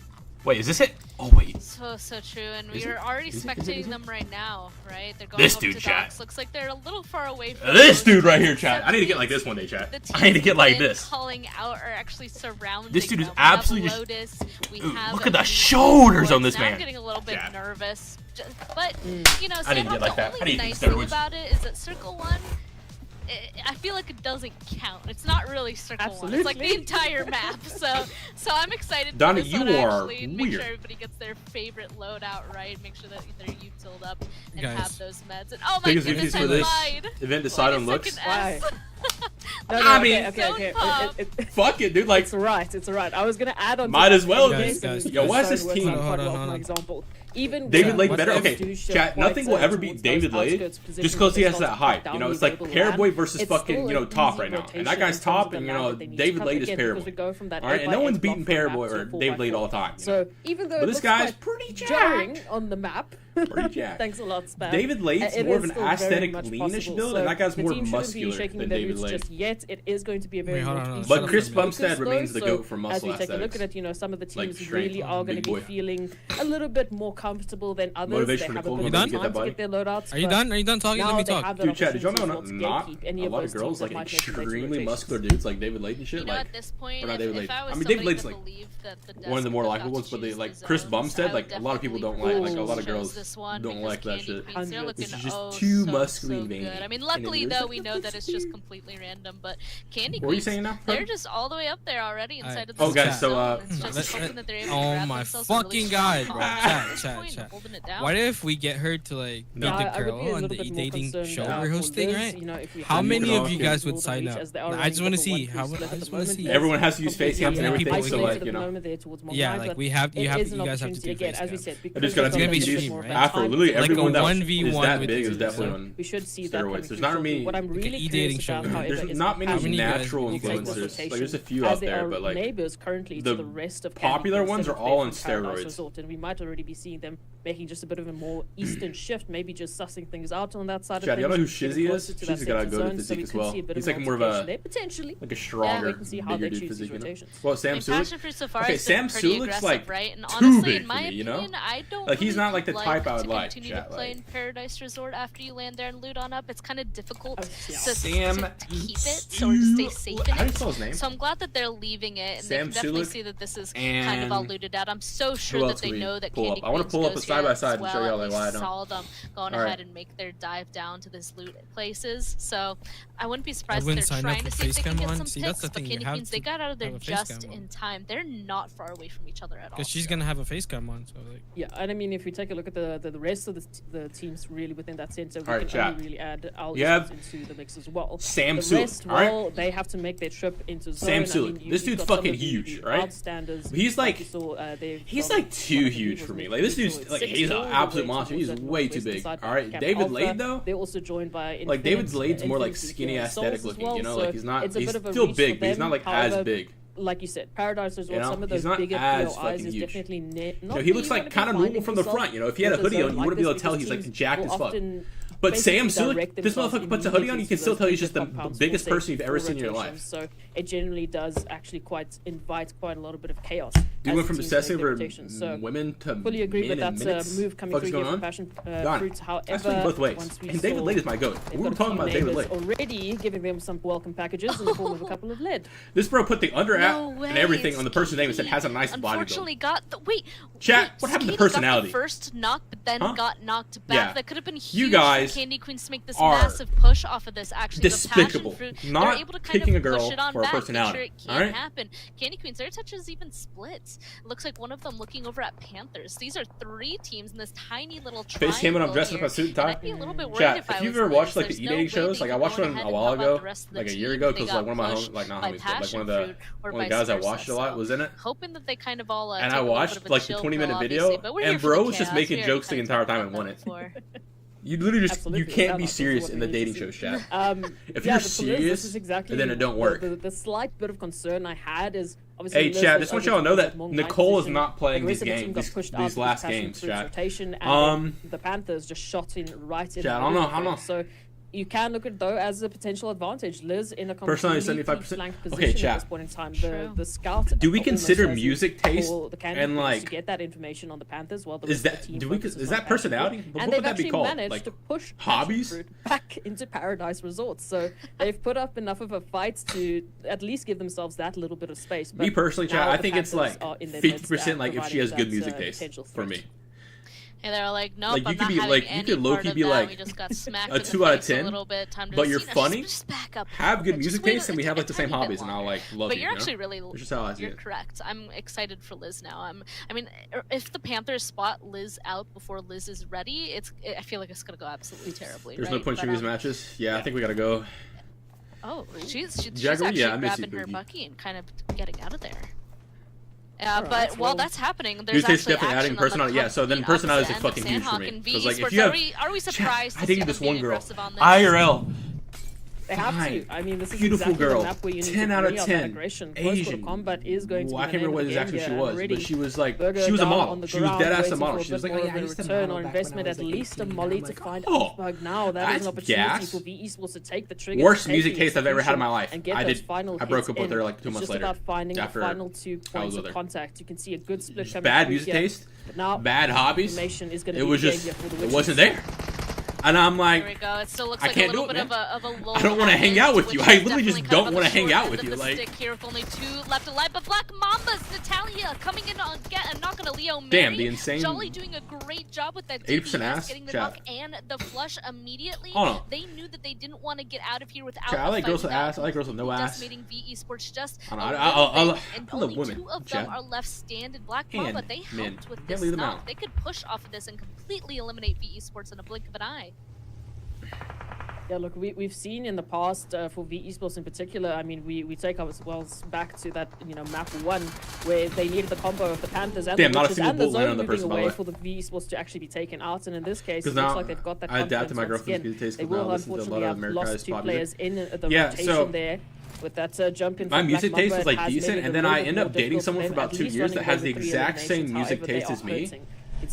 Wait, is this it? Oh, wait. So true, and we are already spectating them right now, right? They're going this up dude, to chat. Docks. Looks like they're a little far away from this dude right here, chat. I need to get like this one day, chat. I need to get like this. Calling out are actually surrounding this dude is them. absolutely Lotus, look at the shoulders on this man. I'm getting a little bit nervous, but you know, I didn't get like that. The only nice thing about it is that Circle 1, I feel like it doesn't count. It's not really Circle 1. It's like the entire map. So I'm excited. Donna, to you are weird. Make sure everybody gets their favorite loadout right. Make sure that they're utiled up and have those meds. And oh my goodness, I lied. Event decide on looks. Why? I mean, okay. Fuck it, dude. Like, it's alright. I was gonna add on. Might as well. Guys. Yo, why is this team? Hold on. Example. Even David Lake better. Okay, chat. Nothing will ever beat David Lake just because he has that height. You know, it's like Paraboy versus fucking top right now, and that guy's top, and David Lake is Paraboy. All right, and no one's beating Paraboy or David Lake all the time. So even though this guy's pretty jacked on the map. Pretty jacked. Thanks a lot, Spam. David Lake's more of an aesthetic, leanish build, and that guy's more muscular than David Lake. Just yet, it is going to be a very but Chris Bumstead remains the GOAT for muscle aesthetics. As we take a look at it, some of the teams really are going to be feeling a little bit more comfortable than others. They have a bit of time to get their loadouts. Are you done? Are you done talking? Let me talk. Dude, chat, did y'all know not a lot of girls like extremely muscular dudes like David Lake and shit? Like, at this point, or not David Lake. I mean, David Lake's like one of the more likable ones, but they like Chris Bumstead. Like a lot of people don't like. Like a lot of girls don't like that shit. This is just too muscly and veiny. I mean, luckily though, we know that it's just completely random. But Candy Queens, what are you saying now? They're just all the way up there already inside of the. Oh, guys, so oh my fucking god, bro! Chat. What if we get her to like meet the girl on the dating show we're hosting, right? How many of you guys would sign up? I just want to see. I just want to see. Everyone has to use face cams and everything, so like yeah, like you guys have to do face cams. I just gotta be stream, right? After literally everyone that is that big is definitely on we should see steroids. There's not many. What I'm really curious about, however, there's not many natural influencers. Like there's a few out there, but like the popular ones are all on steroids. And we might already be seeing them making just a bit of a more eastern shift, maybe just sussing things out on that side of things. You know who Shizzy is? She's got a good physique as well. He's like more of a like a stronger, bigger dude physique. You know? Well, Sam Sulik. Okay, Sam Sulik's like too big for me. You know, like he's not like the type I would like. Continue to play in Paradise Resort after you land there and loot on up. It's kind of difficult to keep it or to stay safe in it. So I'm glad that they're leaving it, and they can definitely see that this is kind of all looted out. I'm so sure that they know that Candy Queens I want to pull up a side by side and show y'all like why I don't. Saw them going ahead and make their dive down to this loot places. So I wouldn't be surprised if they're trying to see if they can get some picks. But Candy Queens, they got out of there just in time. They're not far away from each other at all. Because she's gonna have a face cam on, so like. Yeah, and I mean, if we take a look at the the rest of the teams really within that center, we can only really add our into the mix as well. Sam the Sula. rest, well, they have to make their trip into zone. Sam Sula. This dude's fucking huge, right? He's like too huge for me. Like this dude's like he's an absolute monster. He's way too big. All right, David Lade though. They're also joined by like David Lade's more like skinny aesthetic looking. You know, like he's not. He's still big, but he's not like as big. Like you said, Paradise as well. Some of those bigger POIs is definitely not. He looks like kind of normal from the front. You know, if he had a hoodie on, you wouldn't be able to tell he's like jacked as fuck. But Sam Sulik, this motherfucker puts a hoodie on, you can still tell he's just the biggest person you've ever seen in your life. So it generally does actually invite quite a lot of bit of chaos. We went from obsessing over women to fully agree with that move coming through here from Passion Fruits. However, both ways. And David Lade is my goat. We were talking about David Lade. Already giving them some welcome packages in the form of a couple of lead. This bro put the under and everything on the person's name and said has a nice body. Unfortunately, got the chat. What happened to personality? Got the first knock, but then got knocked back. Yeah. That could have been huge. You guys for Candy Queens to make this massive push off of this. Actually, despicable. The passion fruit, not able to picking a push girl it on for back, a personality. Make sure it can't happen. Candy Queens, their touches even splits. Looks like one of them looking over at Panthers. These are 3 teams in this tiny little triangle. Face cam when I'm dressed up in a suit and tie. I'd be a little bit worried Chat, if you've ever watched like the e-dating shows, like I watched one a while ago, like a year ago, because like one of my homies, like not homies, but like one of the guys I watched a lot was in it. Hoping that they kind of all. And I watched like the 20-minute video, and bro was just making jokes the entire time and won it. You literally just you can't be serious in the dating show chat. If you're serious, then it don't work. The slight bit of concern I had is obviously. Hey, chat, just want y'all to know that Nicole is not playing these games, these last games, chat. The Panthers just shot in right in. Chat, I don't know. So you can look at it though as a potential advantage. Liz in a completely 75%. flank position Okay, chat. at this point in time. The scout. Do we consider music taste and like to get that information on the Panthers? Well, is that personality? What would that be called? Managed like to push hobbies back into Paradise Resorts. So they've put up enough of a fight to at least give themselves that little bit of space. But me personally, chat, I think it's like 50% like if she has good music taste for me. And they're like, nope, like, I'm not having any you could low-key be like we just got smacked a 2 out of 10, but you're Cena. funny, just back up have good music taste, and we have like the same hobbies, and I'll like love you. But you're actually really, you're correct. I'm excited for Liz now. I mean, if the Panthers spot Liz out before Liz is ready, I feel like it's gonna go absolutely terribly. There's no point in these matches. Yeah, I think we gotta go. Oh, she's actually grabbing her Bucky and kind of getting out of there. But while that's happening, there's actually definitely adding personality. Yeah, so then personality is like fucking huge for me. Because like if you have, are we surprised? I think this one girl, IRL. They have to. I mean, this is beautiful exactly girl. the map where you need 10 to out of bring 10. Out aggression. Asian. Combat is going to I can't remember what exactly she was, but she was like, Burger she was a model. On the She was dead ass a ground, model. She was like, more of a return on investment, at least a molly to find Oxbug now. That is an opportunity for VE Sports to take the trigger. Worst music taste I've ever had in my life. I broke up with her like 2 months later. It's just about finding the final 2 points of contact. You can see a good split coming bad music taste, bad hobbies. It was just, it wasn't there. And I'm like, here we go. It still looks I like can't a little do it, bit of a lull. I don't want to hang out with you. I literally just don't want to hang out with you. Like, here with only 2 left alive, but Black Mamba's Natalia coming in on knocking a Leo Mary. Damn, the insane. Jolly doing a great job with that 80% ass, getting the knock and the flush immediately. Oh, no. They knew that they didn't want to get out of here without. I like girls with ass. I like girls with no ass. Decimating VE Sports just. I love women. 2 of them are left standing. Black Mamba, they helped with this knock. They could push off of this and completely eliminate VE Sports in a blink of an eye. Yeah, look, we've seen in the past for VE Sports in particular. I mean, we take ourselves back to that map 1 where they needed the combo of the Panthers and the Witches and the zone moving away for the VE Sports to actually be taken out. And in this case, it looks like they've got that confidence. I adapted my girlfriend's music taste. They will unfortunately have lost 2 players in the rotation there. With that jump in my music taste was like decent, and then I end up dating someone for about 2 years that has the exact same music taste as me.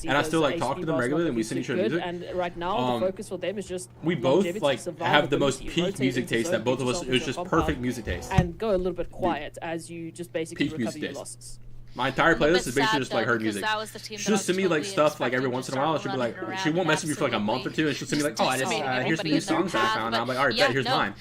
And I still like talk to them regularly, and we send each other music. And right now, the focus for them is just we both like have the most peak music taste that both of us. It was just perfect music taste. And go a little bit quiet as you just basically recover your losses. My entire playlist is basically just like her music. She'll just send me like stuff like every once in a while. She'll be like, she won't message me for like a month or 2, and she'll send me like, oh, I just here's some new songs that I found. And I'm like, all right, bet, here's mine.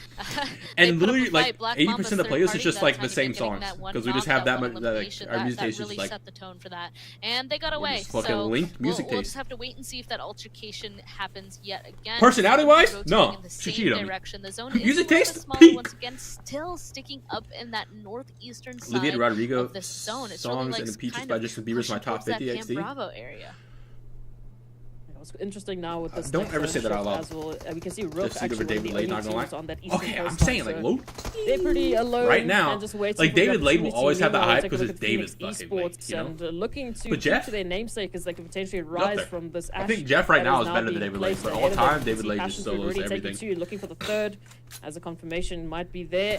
And literally like 80% of the playlist is just like the same songs because we just have that much. Our music taste is like set the tone for that, and they got away. Fucking linked music taste. We'll just have to wait and see if that altercation happens yet again. Personality wise, no. The zone music taste peak. Once again, still sticking up in that northeastern side Olivia Rodrigo of the zone. It's songs and Peaches by Justin Bieber's my top 50 XD. Bravo area. What's interesting now with this. Don't ever say that out loud. As well, we can see Rook Just actually David Lade, not gonna lie. on that Eastern Okay, I'm coast saying like low. They're pretty alone right now. and just waiting like for David Lade will opportunity. always have that Meanwhile, hype take a because look it's at David's Phoenix fucking Lade, Esports you know? and looking to But Jeff, to their namesake as they can potentially rise from this. I think Jeff right now is better than David Lade, but all time David Lade just solos everything. Looking for the third, as a confirmation might be there.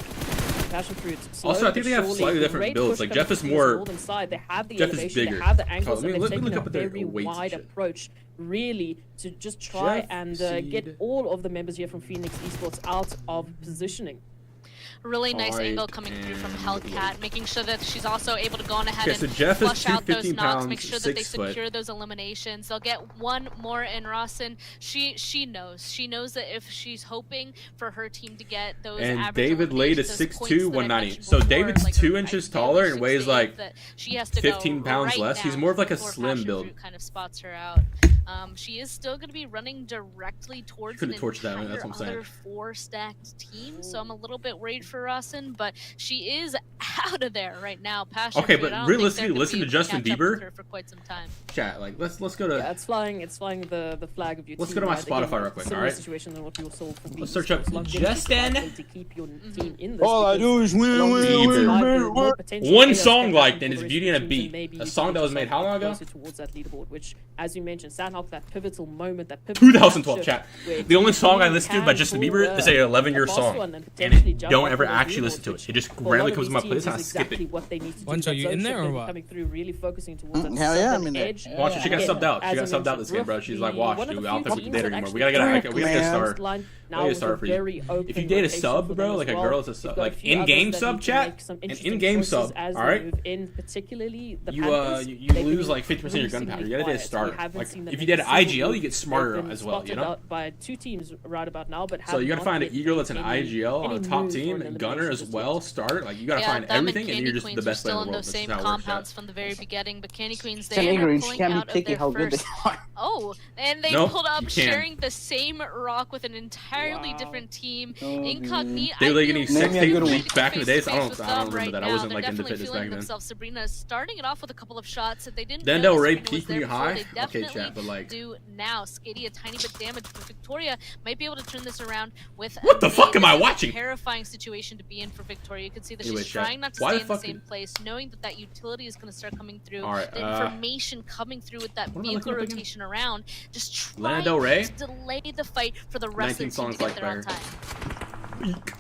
Passion fruit. Also, I think they have slightly different builds. Like Jeff is more. They have the Jeff elevation, is bigger. they have the angles, and they've taken a very wide approach, really, to just try and get all of the members here from Phoenix Esports out of positioning. Really nice angle coming through from Hellcat, making sure that she's also able to go on ahead and Jeff flush out those knocks, pounds, make sure that they secure those eliminations. They'll get one more in Rawson. She knows that if she's hoping for her team to get those and David Lade is 6'2", 190. So before, David's like 2 inches taller and weighs like she has to 15 pounds right less. He's more of like a slim build. Kind of spots her out. She is still going to be running directly towards an entire other 4-stacked team, so I'm a little bit worried for Rawson, but she is out of there right now. Passion okay, but realistically, listen to Justin Bieber. For quite some time. Chat, like let's go to. Yeah, it's flying the flag of your let's team. Go to my Spotify real quick, all right? Situation than what you saw from let's search up Justin. To keep your team in this all I do is win. One song like then is Beauty and a Beat. A song that was made how long ago? Towards that leaderboard, which, as you mentioned, Sandhawk, that pivotal moment, that 2012 chat. The only song I listened to by Justin Bieber is a 11-year song, and don't ever actually listen to it. It just randomly comes to my playlist and I skip it. Once are you in there or what? Coming through, really focusing towards that. Hell yeah, I'm in there. Watch her, she got subbed out. She got subbed out this game, bro. She's like, watch, dude, I don't think we can date her anymore. We gotta get a star. Now a star for you. If you date a sub, bro, like a girl is a sub, like in-game sub chat, an in-game sub, all right. In particularly the you lose like 50% of your gunpowder. You gotta date a starter. Like if you date an IGL, you get smarter as well. You know. By 2 teams right about now, but so you gotta find an e-girl that's an IGL on a top team, and gunner as well. Starter, like you gotta find everything, and you're just the best player in the world. Still in those same compounds from the very beginning, but Candy Queens they are pulling out of their first. Oh, and they pulled up sharing the same rock with an entirely different team. Incognito. They were getting sex tape back in the days. I don't remember that. I wasn't like into fitness back then. Sabrina starting it off with a couple of shots that they didn't. Then they'll Ray peak when you high. Okay, chat, but like do now. Skady a tiny bit damage, but Victoria might be able to turn this around with. What the fuck am I watching? Terrifying situation to be in for Victoria. You can see that she's trying not to stay in the same place, knowing that that utility is going to start coming through. The information coming through with that vehicle rotation around, just trying to delay the fight for the rest of the team to get there on time.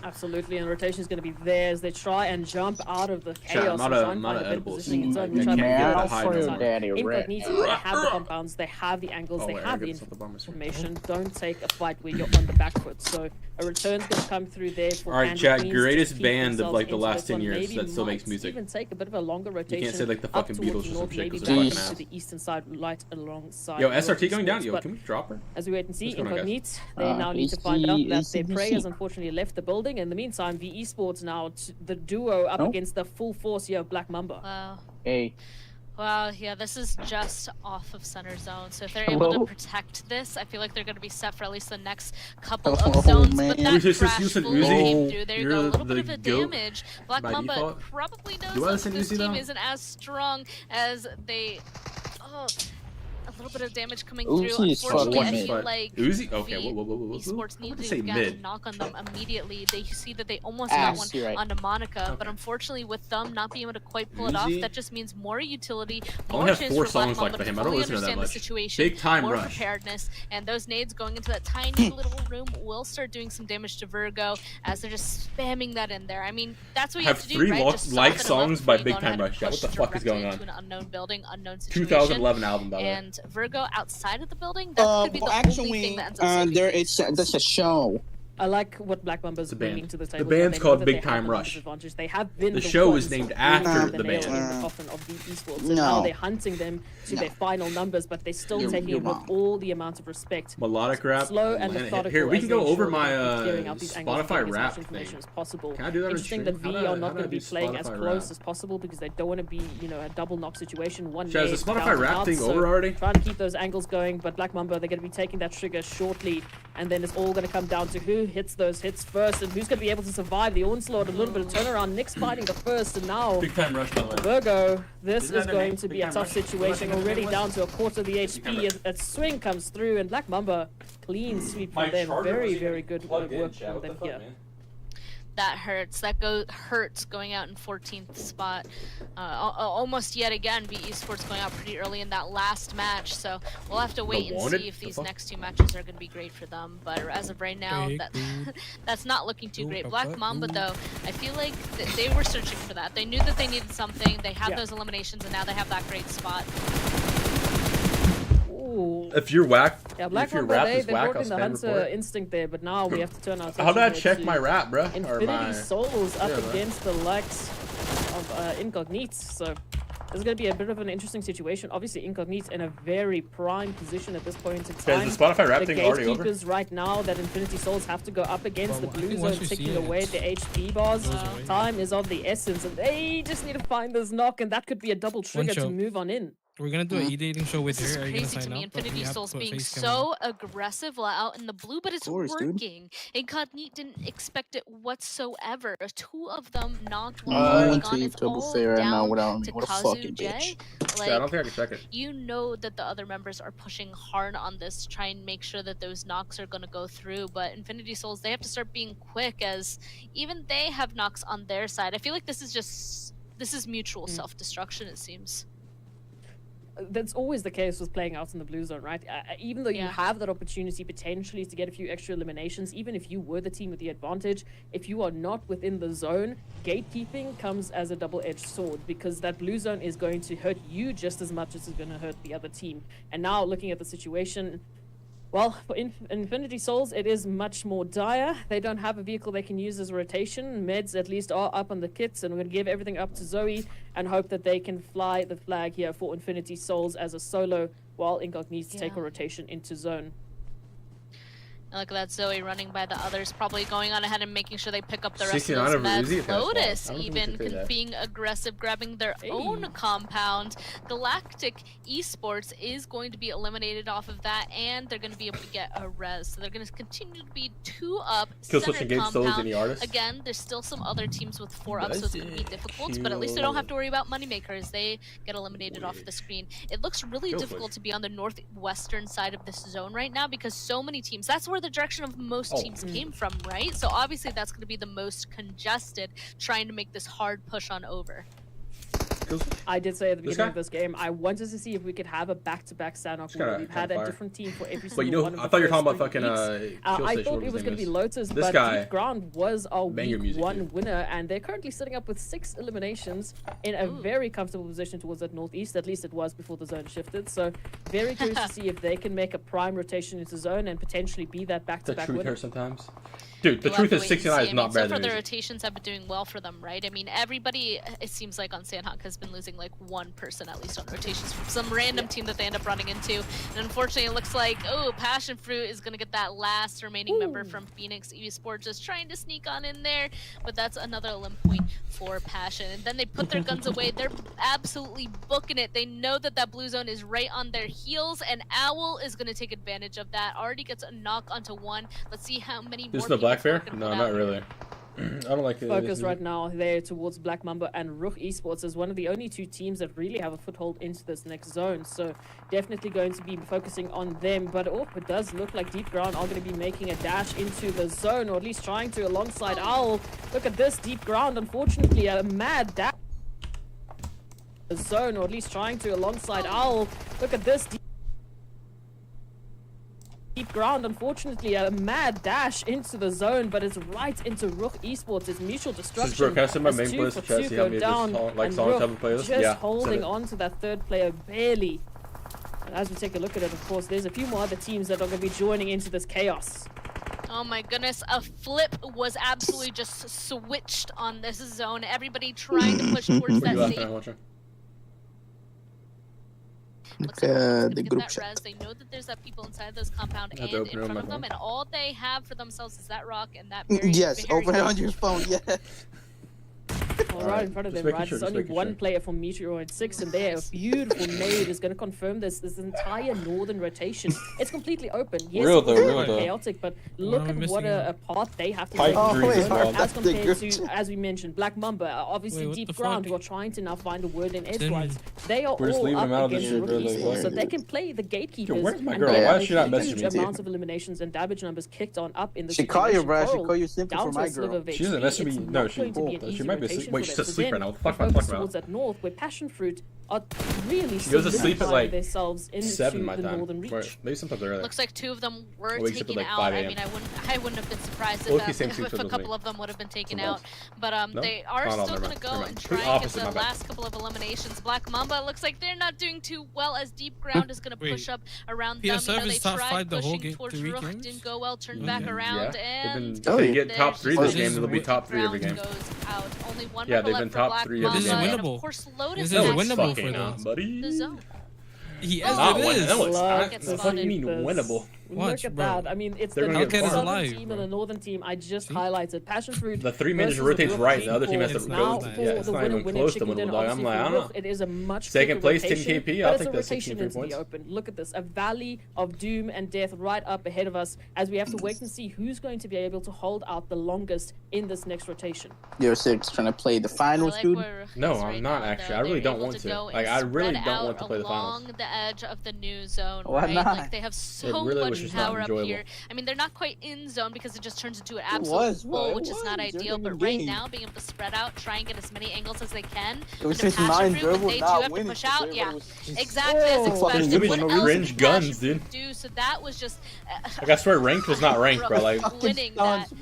Absolutely, and rotation is going to be there as they try and jump out of the chaos. I'm not an edible. Incognito, they have the compounds, they have the angles, they have the information. Don't take a fight where you're on the back foot. So a return's going to come through there. For Alright, chat, greatest band of like the last 10 years that still makes music. Even take a bit of a longer rotation. You can't say like the fucking Beatles or some shit because they're fucking ass. To the eastern side, right alongside. Yo, SRT going down. Yo, can we drop her? As we wait and see, Incognito, they now need to find out that their prey has unfortunately left the building. In the meantime, the esports now the duo up against the full force here of Black Mamba. Wow. Hey. Wow, yeah, this is just off of center zone. So if they're able to protect this, I feel like they're going to be set for at least the next couple of zones. But that crash fully came through. There you go, a little bit of a damage. Black Mamba probably knows that this team isn't as strong as they... Oh, a little bit of damage coming through. Unfortunately, I feel like Uzi? Okay, esports need to get a knock on them immediately. They see that they almost got one onto Monica, but unfortunately with them not being able to quite pull it off, that just means more utility, more chance for Black Mamba to fully understand the situation, Big time more rush. Preparedness, and those nades going into that tiny little room will start doing some damage to Virgo as they're just spamming that in there. I mean, that's what you have to do, right? Just like songs by Big Time Rush. What the fuck is going on? An unknown building, unknown situation. 2011 album, by the way. And Virgo outside of the building, that could be the only thing that ends up that's a show. I like what Black Mamba's bringing to the table. The band's called Big Time Rush. They have been the show is named after the band. In the coffin of the esports. So now they're hunting them to their final numbers, but they're still taking it with all the amount of respect. Melodic rap. Slow and methodical. Here, we can go over my Spotify rap thing. Can I do that? Interesting that V are not going to be playing as close as possible because they don't want to be, a double knock situation. Is the Spotify rap thing over already? Trying to keep those angles going, but Black Mamba, they're going to be taking that trigger shortly. and then it's all going to come down to who hits those hits first and who's going to be able to survive the onslaught. A little bit of turnaround. Nick's fighting the first, and now big time rush, Virgo, this is going to be a tough situation. Already down to a quarter of the HP. A swing comes through, and Black Mamba clean sweep from them. Very, very good work from them here. That hurts. That hurts going out in 14th spot. Almost yet again, B Esports going out pretty early in that last match. So we'll have to wait and see if these next 2 matches are going to be great for them. But as of right now, that's not looking too great. Black Mamba, though, I feel like they were searching for that. They knew that they needed something. They had those eliminations, and now they have that great spot. Ooh. If you're whack, Black if your Mamba, rap is whack, brought in the hunter instinct there, but now we have to turn our attention. How did I check my rap, bro? Infinity Souls up against the likes of Incognito. So this is going to be a bit of an interesting situation. Obviously, Incognito in a very prime position at this point in time. Is the Spotify rap thing already over? The gatekeepers right now that Infinity Souls have to go up against the blue zone, ticking away at the HP bars. Time is of the essence, and they just need to find this knock, and that could be a double trigger to move on in. We're gonna do an e-dating show with this her. This is crazy to me. Infinity Souls being so aggressive while out in the blue, but it's working. Incognito didn't expect it whatsoever. 2 of them knocked one on. It's all down to Kazu J. Like, I don't think I can check it. You know that the other members are pushing hard on this to try and make sure that those knocks are gonna go through. But Infinity Souls, they have to start being quick, as even they have knocks on their side. I feel like this is mutual self-destruction, it seems. That's always the case with playing out in the blue zone, right? Even though you have that opportunity potentially to get a few extra eliminations, even if you were the team with the advantage, if you are not within the zone, gatekeeping comes as a double-edged sword, because that blue zone is going to hurt you just as much as it's going to hurt the other team. And now looking at the situation, well, for Infinity Souls, it is much more dire. They don't have a vehicle they can use as rotation. Meds at least are up on the kits, and we're going to give everything up to Zoe and hope that they can fly the flag here for Infinity Souls as a solo, while Incognito needs to take a rotation into zone. And look at that, Zoe running by the others, probably going on ahead and making sure they pick up the rest of those meds. Lotus even being aggressive, grabbing their own compound. Galactic Esports is going to be eliminated off of that, and they're going to be able to get a res. So they're going to continue to be 2 up. Compound. Again, there's still some other teams with 4 up, so it's going to be difficult, but at least they don't have to worry about moneymakers. They get eliminated off the screen. It looks really difficult to be on the northwestern side of this zone right now, because so many teams, that's where the direction of most teams came from, right? So obviously that's going to be the most congested, trying to make this hard push on over. I did say at the beginning of this game, I wanted to see if we could have a back-to-back standoff where we've had a different team for every single one of the I thought you were talking about fucking I thought it was going to be Lotus, but Deep Ground was our week 1 winner, and they're currently sitting up with 6 eliminations in a very comfortable position towards that northeast. At least it was before the zone shifted. So very curious to see if they can make a prime rotation into zone and potentially be that back-to-back winner. The truth hurts sometimes. Dude, the truth is 69 is not better than so far the rotations have been doing well for them, right? I mean, everybody, it seems like on Sandhawk, has been losing like 1 person at least on rotations from some random team that they end up running into. And unfortunately, it looks like, Passion Fruit is going to get that last remaining member from Phoenix Esports, just trying to sneak on in there. But that's another elim point for Passion. And then they put their guns away. They're absolutely booking it. They know that that blue zone is right on their heels, and Owl is going to take advantage of that. Already gets a knock onto 1. Let's see how many more people Blackfair? No, not really. I don't like it. Focus right now there towards Black Mamba and Rook Esports as one of the only 2 teams that really have a foothold into this next zone. So definitely going to be focusing on them. But it does look like Deep Ground are going to be making a dash into the zone, or at least trying to alongside Owl. Look at this, Deep Ground, unfortunately, a mad dash. The zone, or at least trying to alongside Owl. Look at this. Deep Ground, unfortunately, a mad dash into the zone, but it's right into Rook Esports. It's mutual destruction. Can I send my main players to chat, see how many just holding on to that 3rd player barely. And as we take a look at it, of course, there's a few more other teams that are going to be joining into this chaos. Oh my goodness, a flip was absolutely just switched on this zone. Everybody trying to push towards that safe. Looks like the group that res. They know that there's that people inside this compound and in front of them, and all they have for themselves is that rock and that very, yes, over on your phone, yes. right in front of them, right? There's only one player for Meteoroid 6, and there, a beautiful nade is going to confirm this entire northern rotation. It's completely open. Yes, it's chaotic, but look at what a path they have to take as compared to, as we mentioned, Black Mamba, obviously deep ground, who are trying to now find a word in edgewise. They are all up against the rookies, so they can play the gatekeepers. Where's my girl? Why is she not messaging me? Huge amounts of eliminations and damage numbers kicked on up in the She call you, bro. She call you simply for my girl. She doesn't message me. No, she might be asleep. Wait, she's asleep right now. What the fuck am I talking about? At north, where Passion Fruit are really she goes to sleep at like themselves into 7 my the time. northern reach. Maybe sometimes earlier. Looks like 2 of them were taken like out. I mean, I wouldn't have been surprised if a couple of them would have been taken out. But they are still going to go and try and get the last couple of eliminations. Black Mamba looks like they're not doing too well, as deep ground is going to push up around them. You know, they tried pushing towards Rook, didn't go well, turned back around, and they get top 3 this game, they'll be top 3 every game. Only one yeah, they've been top 3 every game. And of course, Lotus is winnable for them, buddy. The zone. Yes, not it is. No, it's not. What do you mean winnable? Look at that. I mean, it's the southern team and the northern team. I just highlighted Passion Fruit. The 3 manager rotates right, the other team has to go. Yeah, it's not even close to winnable, dog. I'm like, I don't know. It is a much second place, 10 KP. I'll take that 63 points. Look at this, a valley of doom and death right up ahead of us, as we have to wait and see who's going to be able to hold out the longest in this next rotation. You're 6 trying to play the finals, dude? No, I'm not actually. I really don't want to. Like, I really don't want to play the finals. Along the edge of the new zone, right? Like, they have so much power up here. I mean, they're not quite in zone because it just turns into an absolute wall, which is not ideal. But right now, being able to spread out, try and get as many angles as they can. It was just 9 dribble, they do have to push out. Yeah, exactly as expected. What else cringe guns, dude. So that was just. Like, I swear, ranked was not ranked, bro. Like,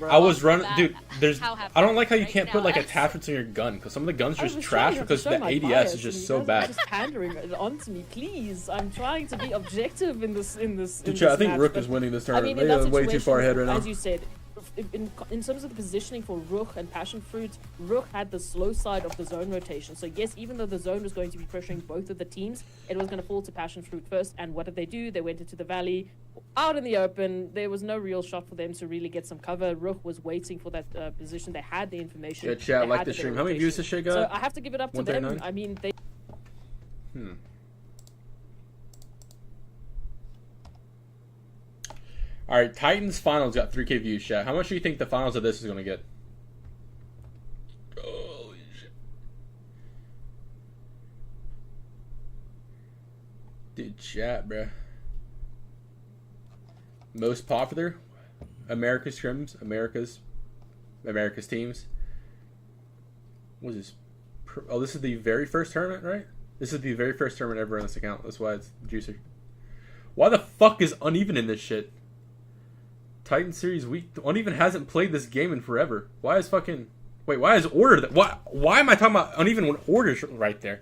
I was running, dude. I don't like how you can't put like attachments on your gun, because some of the guns are just trash because the ADS is just so bad. Just pandering onto me, please. I'm trying to be objective in this. Dude, I think Rook is winning this tournament. They are way too far ahead right now. As you said, in terms of the positioning for Rook and Passion Fruit, Rook had the slow side of the zone rotation. So yes, even though the zone was going to be pressuring both of the teams, it was going to fall to Passion Fruit first. And what did they do? They went into the valley, out in the open. There was no real shot for them to really get some cover. Rook was waiting for that position. They had the information. Good chat, like the stream. How many views this shit got? So I have to give it up to them. I mean, they. Alright, Titans finals got 3K views, chat. How much do you think the finals of this is going to get? Holy shit. Dude, chat, bruh. Most popular? America's scrims, America's teams. What is this? Oh, this is the very first tournament, right? This is the very first tournament ever on this account. That's why it's juicy. Why the fuck is Uneven in this shit? Titan Series Week. Uneven hasn't played this game in forever. Why is fucking... Wait, why is Order... Why am I talking about Uneven when Order's right there?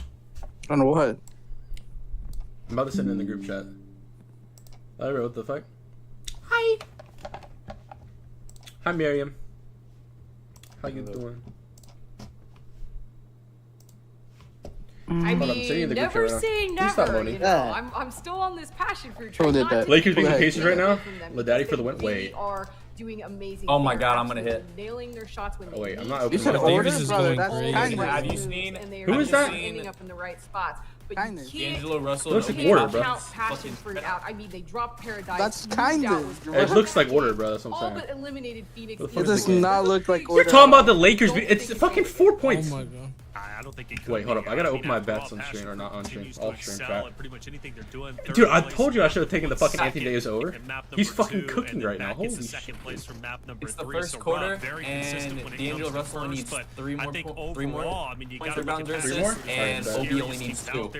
I don't know what. I'm about to send in the group chat. Alright, what the fuck? Hi! Hi, Miriam. How you doing? I mean, never say never. You know, I'm still on this passion fruit train. Lakers beating Pacers right now. Ladaddy for the win. Wait. Are doing amazing. Oh my god, I'm gonna hit. Nailing their shots when they. Oh wait, I'm not opening. You said Order, brother. Have you seen? Who is that? Ending up in the right spots. But D'Angelo Russell. Looks like Order, bro. Passion fruit out. I mean, they dropped Paradise. That's kind of. It looks like Order, bro. That's what I'm saying. All but eliminated Phoenix. It does not look like Order. You're talking about the Lakers. It's fucking 4 points. Oh my god. I don't think it could. Wait, hold up. I gotta open my bets on stream or not on stream. Off stream, chat. Dude, Dude, I told you I should have taken the fucking Anthony Davis over. He's fucking cooking right now. Holy shit. It's the first quarter, and D'Angelo Russell needs 3 more points rebounds or assists, and Obi only needs 2.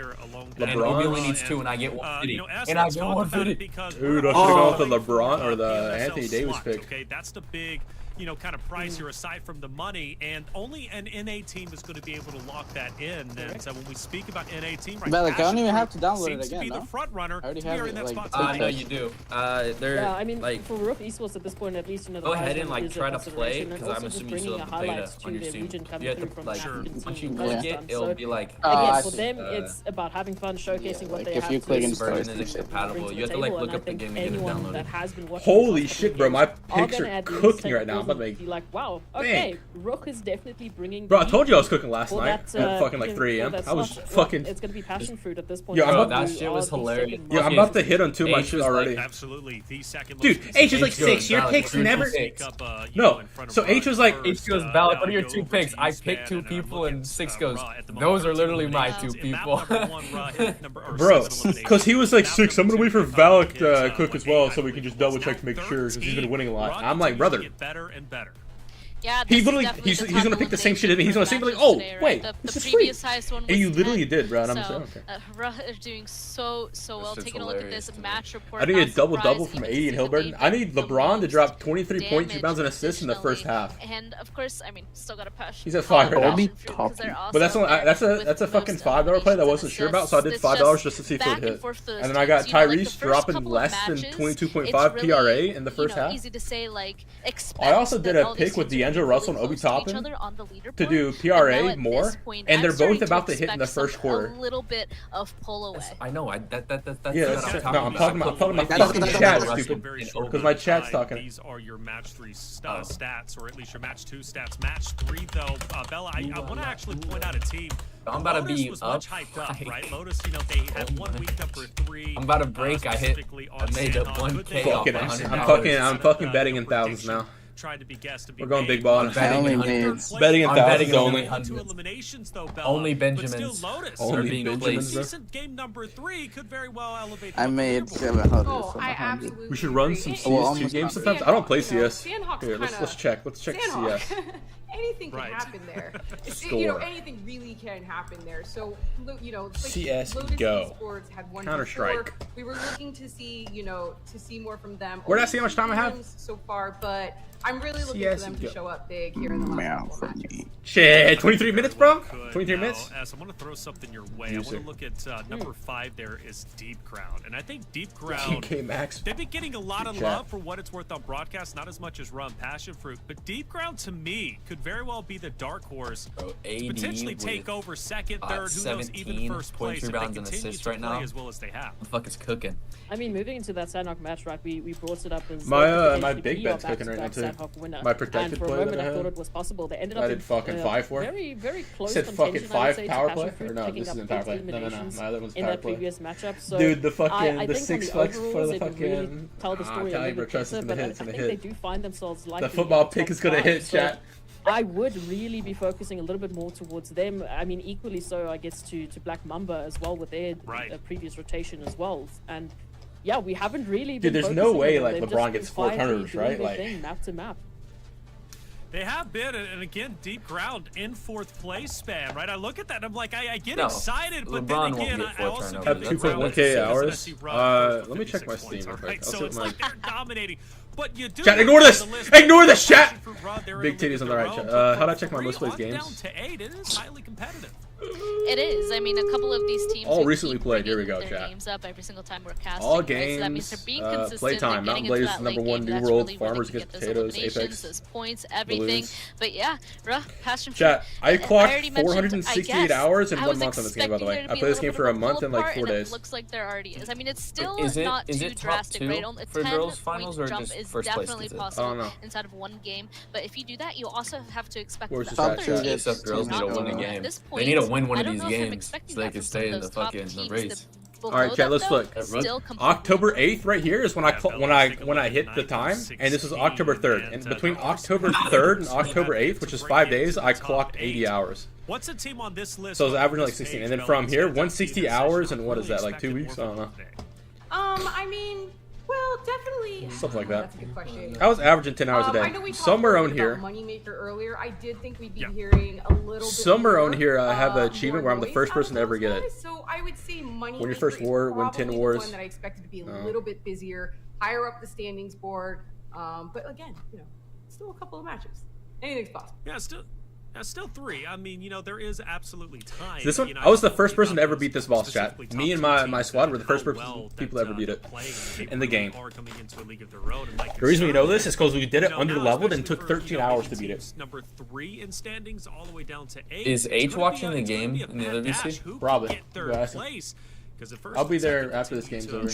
And Obi only needs 2, and I get 150. And I get 150. Dude, I should have gone with the LeBron or the Anthony Davis pick. Okay, that's the big, you know, kind of price here aside from the money, and only an NA team is going to be able to lock that in. And so when we speak about NA team, right, Bellic, I don't even have to download it again. Seems to be the front runner. I already have it. No, you do. Yeah, I mean, like, for Rook Esports at this point, at least, you know, go ahead and like try to play, because I'm assuming you still have the beta on your stream. You have to like, once you click it, it'll be like. Again, for them, it's about having fun, showcasing what they have. If you click and version is compatible, you have to like look up the game and get it downloaded. Holy shit, bro! My picks are cooking right now. immediately be like, wow, okay, Rook is definitely bringing. Bro, I told you I was cooking last night at fucking like 3 a.m. I was fucking. It's gonna be passion fruit at this point. Yo, that shit was hilarious. Yeah, I'm about to hit on 2 of my shit already. Absolutely, the second. Dude, H is like 6. Your picks never. No, so H was like. H goes, Valid, what are your 2 picks? I picked 2 people, and 6 goes, those are literally my 2 people. Bro, because he was like 6. I'm gonna wait for Valak to cook as well, so we can just double check to make sure, because he's been winning a lot. I'm like, brother. Yeah, he literally, he's gonna pick the same shit as me. He's gonna say like, oh, wait, this is free. And you literally did, bro. And I'm saying, okay. Ruh is doing so well. Taking a look at this match report. I need a double from 80 and Hilburn. I need LeBron to drop 23 points, rebounds, and assists in the first half. And of course, I mean, still got a push. He's at 5 right now. But that's only, that's a fucking $5 play that I wasn't sure about, so I did $5 just to see if it hit. And then I got Tyrese dropping less than 22.5 PRA in the first half. Easy to say, like, I also did a pick with D'Angelo Russell and Obi Toppin to do PRA more, and they're both about to hit in the first quarter. A little bit of pull away. I know. That's yeah. No, I'm talking about fucking chat, stupid. Because my chat's talking. These are your match 3 stats, or at least your match 2 stats. Match 3, though, Bella, I want to actually point out a team. I'm about to be was much hyped up, right? Lotus, you know, they had 1 week number 3. I'm about to break. I made up 1K. I'm fucking betting in thousands now. Tried to be guessed to be We're going big ball. Betting in thousands only. Eliminations, though, Bella, only Benjamins. But still, Lotus, only being placed. Decent game number 3 could very well elevate. I made 700. Oh, I absolutely. We should run some CS2 games sometimes. I don't play CS. Here, let's check. Let's check CS. Anything can happen there. You know, anything really can happen there. So, you know, like CS Lotus go. Esports had won Counter-Strike. before. We were looking to see, you know, more from them. Where did I see how much time I have? So far, but I'm really looking for them to show up big here in the last couple matches. Shit, 23 minutes, bro? 23 minutes? As I want to throw something your way. I want to look at number 5 there is Deep Ground. And I think Deep Ground, they've been getting a lot of love for what it's worth on broadcast, not as much as Rum Passion Fruit. But Deep Ground, to me, could very well be the dark horse. Potentially take over second, third, who knows, even first place if they continue to play as well as they have. The fuck is cooking? I mean, moving into that Sandhawk match, right, we brought it up as my big bet's cooking right now, too. Winner. My protected play. And for a moment, I thought it was possible. They ended up. I did fucking 5 for. Very, very close. Said fucking 5 power play. Or no, this isn't power play. No, my other one's in power that play. Previous matchup. So dude, the fucking the 6 flex for the fucking. Really tell the story a little bit better, but I think they do find themselves like the football pick is gonna hit, chat. I would really be focusing a little bit more towards them. I mean, equally so, I guess, to Black Mamba as well with their previous rotation as well. And yeah, we haven't really been. Dude, there's no way like LeBron gets 4 turnovers, right? Like map to map. They have been, and again, Deep Ground in 4th place span, right? I look at that and I'm like, I get excited, but LeBron then again, I also have 2.1K hours. Let me check my Steam real quick. So it's like they're dominating. But you do chat, ignore this! Ignore this, chat! Big titties on the right, chat. How'd I check my most played games? Down to 8, it is highly competitive. It is. I mean, a couple of these teams all recently played. Here we go, chat. Games up every single time we're casting. All games. Right? So that means they're being consistent. Playtime. Mountain Blaze is #1. New World. Farmers Against Potatoes. Apex. Those points, everything. But yeah, Passion. Chat. I clocked 468 hours in 1 month on this game. By the way, I played this game for a month and like 4 days. It looks like there already is. I mean, it's still not too drastic, right? A 10-point jump is definitely possible inside of 1 game. But if you do that, you also have to expect that other teams girls need to win a game. They need to win one of these games so they can stay in the fucking race. All right, chat. Let's look. October 8th, right here, is when I hit the time, and this is October 3rd. And between October 3rd and October 8th, which is 5 days, I clocked 80 hours. What's a team on this list? So it's averaging like 16, and then from here, 160 hours, and what is that? Like 2 weeks? I don't know. I mean. Well, definitely. Stuff like that. That's a good question. I was averaging 10 hours a day. Somewhere on here. Moneymaker earlier. I did think we'd be hearing a little bit. Somewhere on here, I have an achievement where I'm the first person to ever get it. So I would say Moneymaker. Win your first war, win 10 wars. One that I expected to be a little bit busier, higher up the standings board. But again, you know, still a couple of matches. Anything's possible. Yeah, still 3. I mean, you know, there is absolutely time. This one, I was the first person to ever beat this boss, chat. Me and my squad were the first people to ever beat it in the game. The reason we know this is because we did it under leveled and took 13 hours to beat it. Number 3 in standings, all the way down to 8. Is H watching the game in the other VC? Probably. I'll be there after this game's over.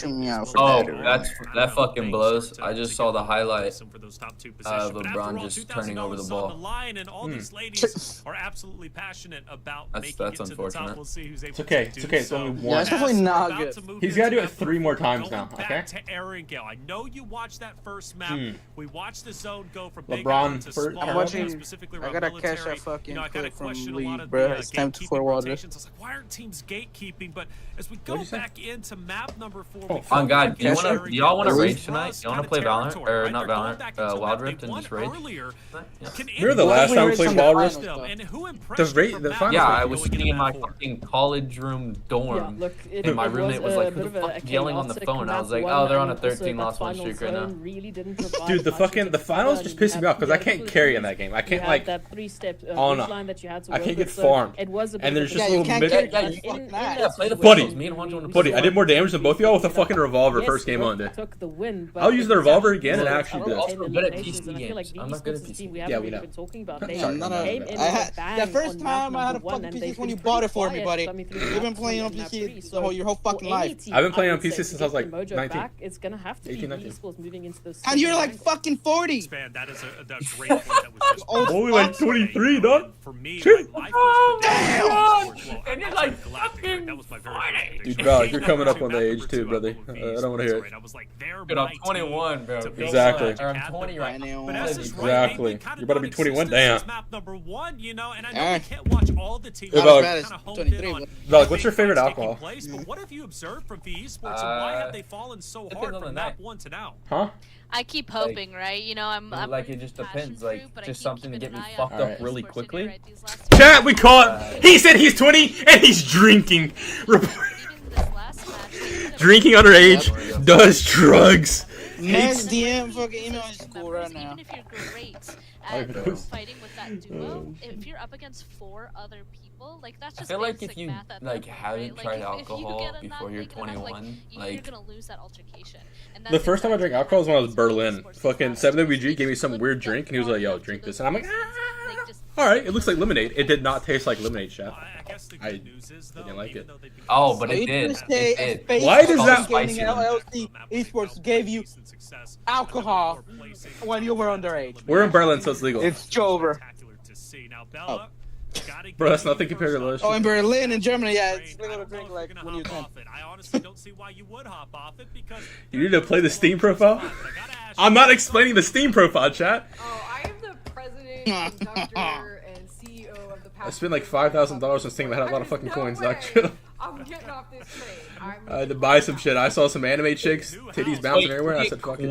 Oh, that fucking blows. I just saw the highlight of LeBron just turning over the ball. And all these ladies are absolutely passionate about that's unfortunate. It's okay. It's okay. It's only one. Yeah, it's definitely not good. He's got to do it 3 more times now. Okay. To Erangel. I know you watched that first map. We watched the zone go from LeBron to first. small. I'm watching. Specifically I gotta catch that fucking clip from Lee, bro. It's time to for water. I was like, why aren't teams gatekeeping? But as we go back into map number 4, on God, do y'all want to raid tonight? You want to play Valorant or not Valorant? Wild Rift and just raid. Remember the last time we played Wild Rift? The final. Yeah, I was sitting in my fucking college room dorm, and my roommate was like, "Who the fuck is yelling on the phone?" I was like, "Oh, they're on a 13-loss-1 streak right now." Dude, the finals just pissing me off because I can't carry in that game. I can't like I can't get farmed, and there's just little mid. Buddy, I did more damage than both of y'all with a fucking revolver first game on, dude. I'll use the revolver again and actually do it. I'm good at PC games. I'm not good at PC. Yeah, we know. The first time I had a fucking PC when you bought it for me, buddy. You've been playing on PC your whole fucking life. I've been playing on PC since I was like 19. It's gonna have to be esports moving into this. And you're like fucking 40. That is a great point that was just only like 23, dog. For me, damn! And you're like fucking 40. Dude, bro, you're coming up on the age too, brother. I don't want to hear it. Dude, I'm 21, bro. Exactly. Or I'm 20 right now. Exactly. You're about to be 21. Damn. Map number 1, you know, and I know we can't watch all the teams. Dog, what's your favorite alcohol? But what have you observed from VE Sports, and why have they fallen so hard from map 1 to now? Huh? I keep hoping, right? You know, I'm like it just depends, like just something to get me fucked up really quickly. Chat, we caught. He said he's 20 and he's drinking. Drinking underage, does drugs. Next DM fucking email in school right now. Even if you're great at fighting with that duo, if you're up against 4 other people, like that's just I feel like if you math at like that point, haven't right? tried Like, alcohol before you're 21, you're gonna lose that altercation. And the first time I drank alcohol was when I was in Berlin. Fucking 7WG gave me some weird drink and he was like, "Yo, drink this," and I'm like, "All right, it looks like lemonade." It did not taste like lemonade, chef. I didn't like it. Oh, but it did. It did. Why does that? LLC Esports gave you alcohol when you were underage. We're in Berlin, so it's legal. It's over. Oh. Bro, that's nothing compared to those. Oh, in Berlin, in Germany, yeah, it's legal to drink like when you're 10. I honestly don't see why you would hop off it because you need to play the Steam profile. I'm not explaining the Steam profile, chat. Oh, I am the president, conductor, and CEO of the. I spent like $5,000 on Steam. I had a lot of fucking coins, not I'm getting off this train. I had to buy some shit. I saw some anime chicks, titties bouncing everywhere. I said, "Fuck it."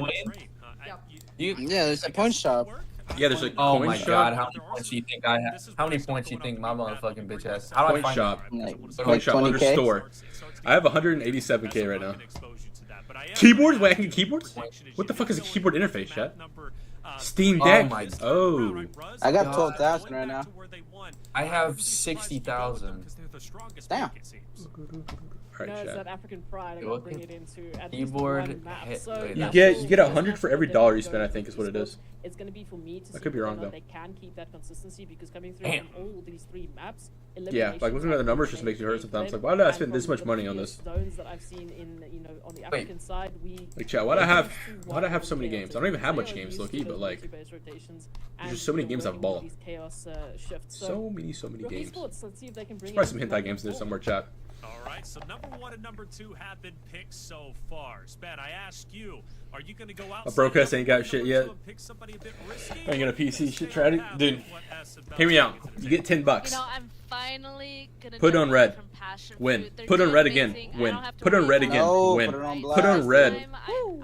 Yeah, there's a punch shop. Yeah, there's a oh coin my shop. God, how many points do you think I have? How many points do you think my motherfucking bitch has? How do I Coin find shop. it? Coin shop under store. I have 187k right now. Keyboards? Wait, I can get keyboards? What the fuck is a keyboard interface, chat? Steam Deck. Oh. I got 12,000 right now. I have 60,000. Damn. Alright, it's chat. that African pride. I gotta bring it into at Keyboard. least one map. So You get 100 for every dollar you spend, I think is what it is. It's gonna be for me to I could be wrong, though. they can keep that consistency because coming through on all these 3 maps. Yeah, like looking at the numbers just makes me hurt sometimes. Like, why did I spend this much money on this? Zones that I've seen in, you know, on the African side, like, chat, why'd I have so many games? I don't even have much games, low key, but like, there's just so many games I've bought. So many games. There's probably some hentai games in there somewhere, chat. Alright, so number 1 and number 2 have been picked so far. Spat, I ask you, are you gonna go out? My broadcast ain't got shit yet. I ain't got a PC shit, try it. Dude, hear me out. You get $10. You know, I'm finally gonna put on red. Win. Put on red again. Win. Put on red again. Win. Put on red.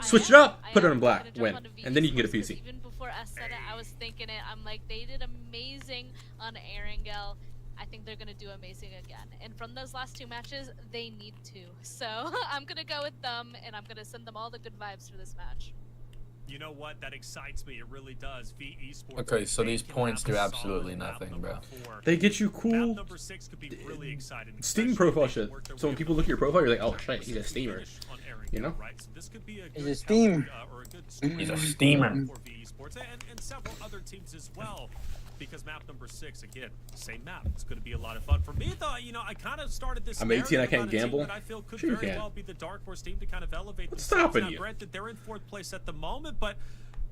Switch it up. Put it on black. Win. And then you can get a PC. Even before S said it, I was thinking it. I'm like, they did amazing on Erangel. I think they're gonna do amazing again. And from those last 2 matches, they need to. So I'm gonna go with them, and I'm gonna send them all the good vibes for this match. You know what? That excites me. It really does. VE Sports. Okay, so these points do absolutely nothing, bro. They get you cool Steam profile shit. So when people look at your profile, you're like, oh shit, he's a steamer. You know? He's a steam. He's a steamer. And several other teams as well. because map number 6, again, same map. It's going to be a lot of fun. For me, though, you know, I kind of started this. I'm 18, I can't gamble. That I feel could very well be the Dark Horse team to kind of elevate. What's stopping you? Granted, they're in 4th place at the moment, but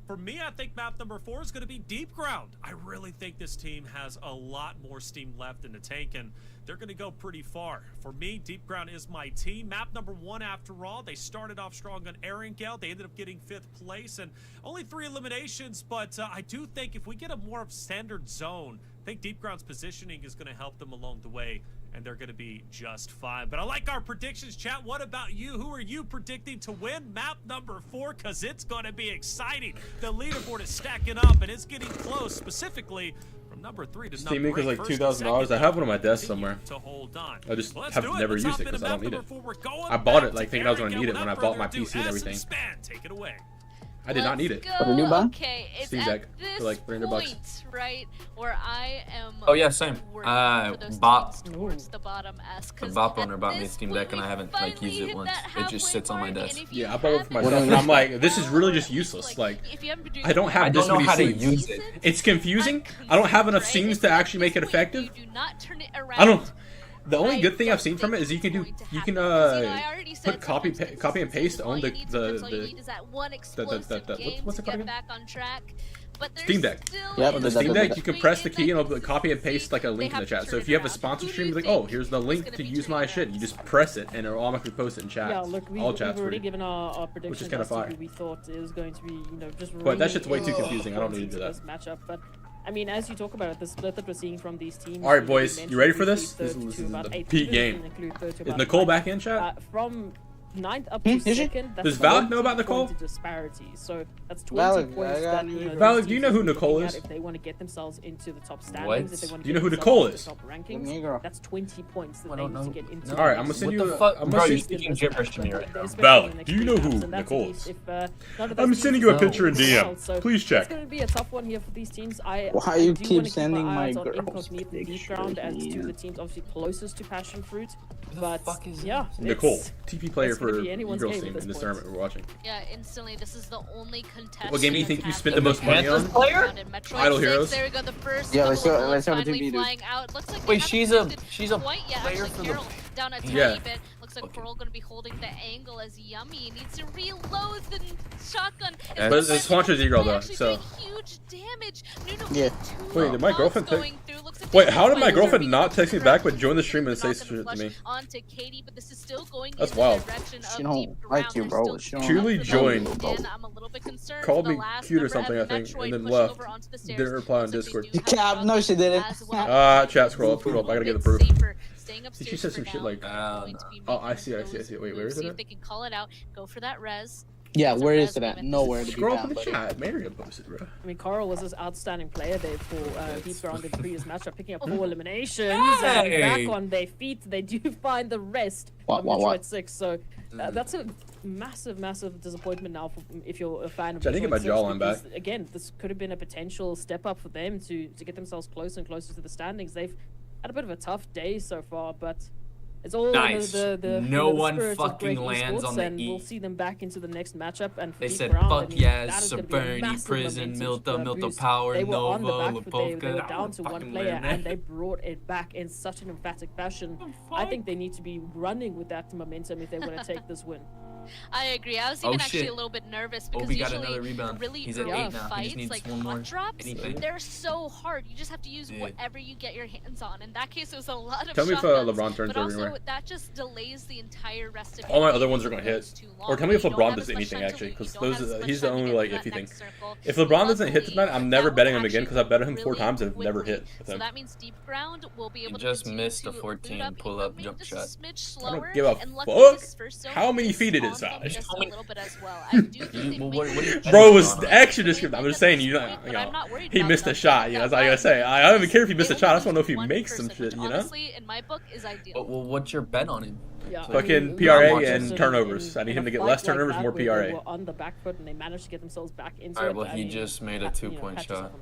for me, I think map number 4 is going to be Deep Ground. I really think this team has a lot more steam left in the tank, and they're going to go pretty far. For me, Deep Ground is my team. Map number 1, after all, they started off strong on Erangel. They ended up getting 5th place, and only 3 eliminations, but I do think if we get a more standard zone, I think Deep Ground's positioning is going to help them along the way, and they're going to be just fine. But I like our predictions, chat. What about you? Who are you predicting to win map number 4? Because it's going to be exciting. The leaderboard is stacking up, and it's getting close, specifically from number 3 to Steam number 8. Link was like $2,000. I have one on my desk somewhere. To hold on. I just have never used it because I don't need it. I bought it like thinking I was going to need it when I bought my PC and everything. Take it away. I did not need it. Okay, it's Steam at Deck this for like $300. point, right, where I am. Oh yeah, same. Bought towards the bottom S. The bot owner bought me a Steam Deck and I haven't like used it once. It just sits on my desk. Yeah, I bought it for myself and I'm like, this is really just useless. Like, I don't have this many scenes. It's confusing. I don't have enough scenes to actually make it effective. I don't. The only good thing I've seen from it is you can put copy and paste on the what's it called again? Steam Deck. Yep, on the Steam Deck, you can press the key and it'll copy and paste like a link in the chat. So if you have a sponsor stream, you're like, oh, here's the link to use my shit. You just press it and it'll automatically post it in chat. Yeah, look, all chats we've already given our predictions, which is kind of fire. We thought it was going to be, you know, just. But that shit's way too confusing. I don't need to do that. Matchup, but I mean, as you talk about it, the split that we're seeing from these teams. All right, boys, you ready for this? This is the peak game. Is Nicole back in chat? From 9th up to 2nd. Does Valak know about Nicole? Disparity. So that's 20 points. Valak, do you know who Nicole is? If they want to get themselves into the top standings, if they want to do you know who Nicole is? Top rankings, that's 20 points that they need to get into. All right, I'm gonna send you. Bro, you're speaking gibberish to me right now. Valak, do you know who Nicole is? I'm sending you a picture in DM. Please check. It's going to be a tough one here for these teams. Why you keep sending my girls Deep Ground as to the teams obviously closest to Passion Fruit. But yeah, Nicole, TP player for girls team in this tournament we're watching. Yeah, instantly, this is the only contest. What game do you think you spent the most money on? Idle Heroes. There we go, the first. Yeah, let's have a TP. Wait, she's a player for the. Down a tiny bit. Looks like Coral gonna be holding the angle as Yummy needs to reload the shotgun. But it's Swancher Z-Girl though, so. Huge damage. Yeah. Wait, did my girlfriend Wait, how did my girlfriend not text me back but join the stream and say shit to me? That's wild. She don't like you, bro. Truly joined. Called me cute or something, I think, and then left. Didn't reply on Discord. Cap, no, she didn't. Chat, scroll up. I gotta get the proof. She said some shit like, oh, I see. Wait, where is it? See if they can call it out. Go for that res. Yeah, where is it at? Nowhere to be Scroll found. up in the chat. Mary posted, bro. I mean, Carl was this outstanding player there for Deep Ground in the previous matchup, picking up 4 eliminations. And back on their feet, they do find the rest of Metroid 6. So that's a massive disappointment now for, if you're a fan of I think my jawline back. Again, this could have been a potential step up for them to get themselves closer and closer to the standings. They've had a bit of a tough day so far, but it's all nice. No one fucking lands on the and E. we'll see them back into the next matchup. And they said, round, fuck yes, Saberni, Prison, Milta Power, Nova, Lipovka. They were down to one player and they brought it back in such an emphatic fashion. I think they need to be running with that momentum if they want to take this win. I agree. I was even actually a little bit nervous because Obi got another rebound. Really He's at 8 now. fights, like hot drops, anything. they're so hard. You just have to use whatever you get your hands on. In that case, it was a lot of Tell me if LeBron turns but also, everywhere. that just delays the entire rest of all my other ones are going to hit. Or tell me if LeBron does anything, actually, because he's the only, like, iffy thing. If LeBron doesn't hit tonight, I'm never betting him again, because I've bet him 4 times and have never hit with him. So that means Deep Ground will be able to just missed a 14 pull-up jump shot. I don't give a fuck how many feet it is, Vaj. Bro was extra descriptive. I'm just saying, you know, he missed a shot. You know, that's all I gotta say. I don't even care if he missed a shot. I just want to know if he makes some shit. You know. Honestly, in my book, is ideal. Well, what's your bet on him? Yeah, fucking PRA and turnovers. I need him to get less turnovers, more PRA. They were on the back foot and they managed to get themselves back into it. Alright, well, he just made a 2-point shot.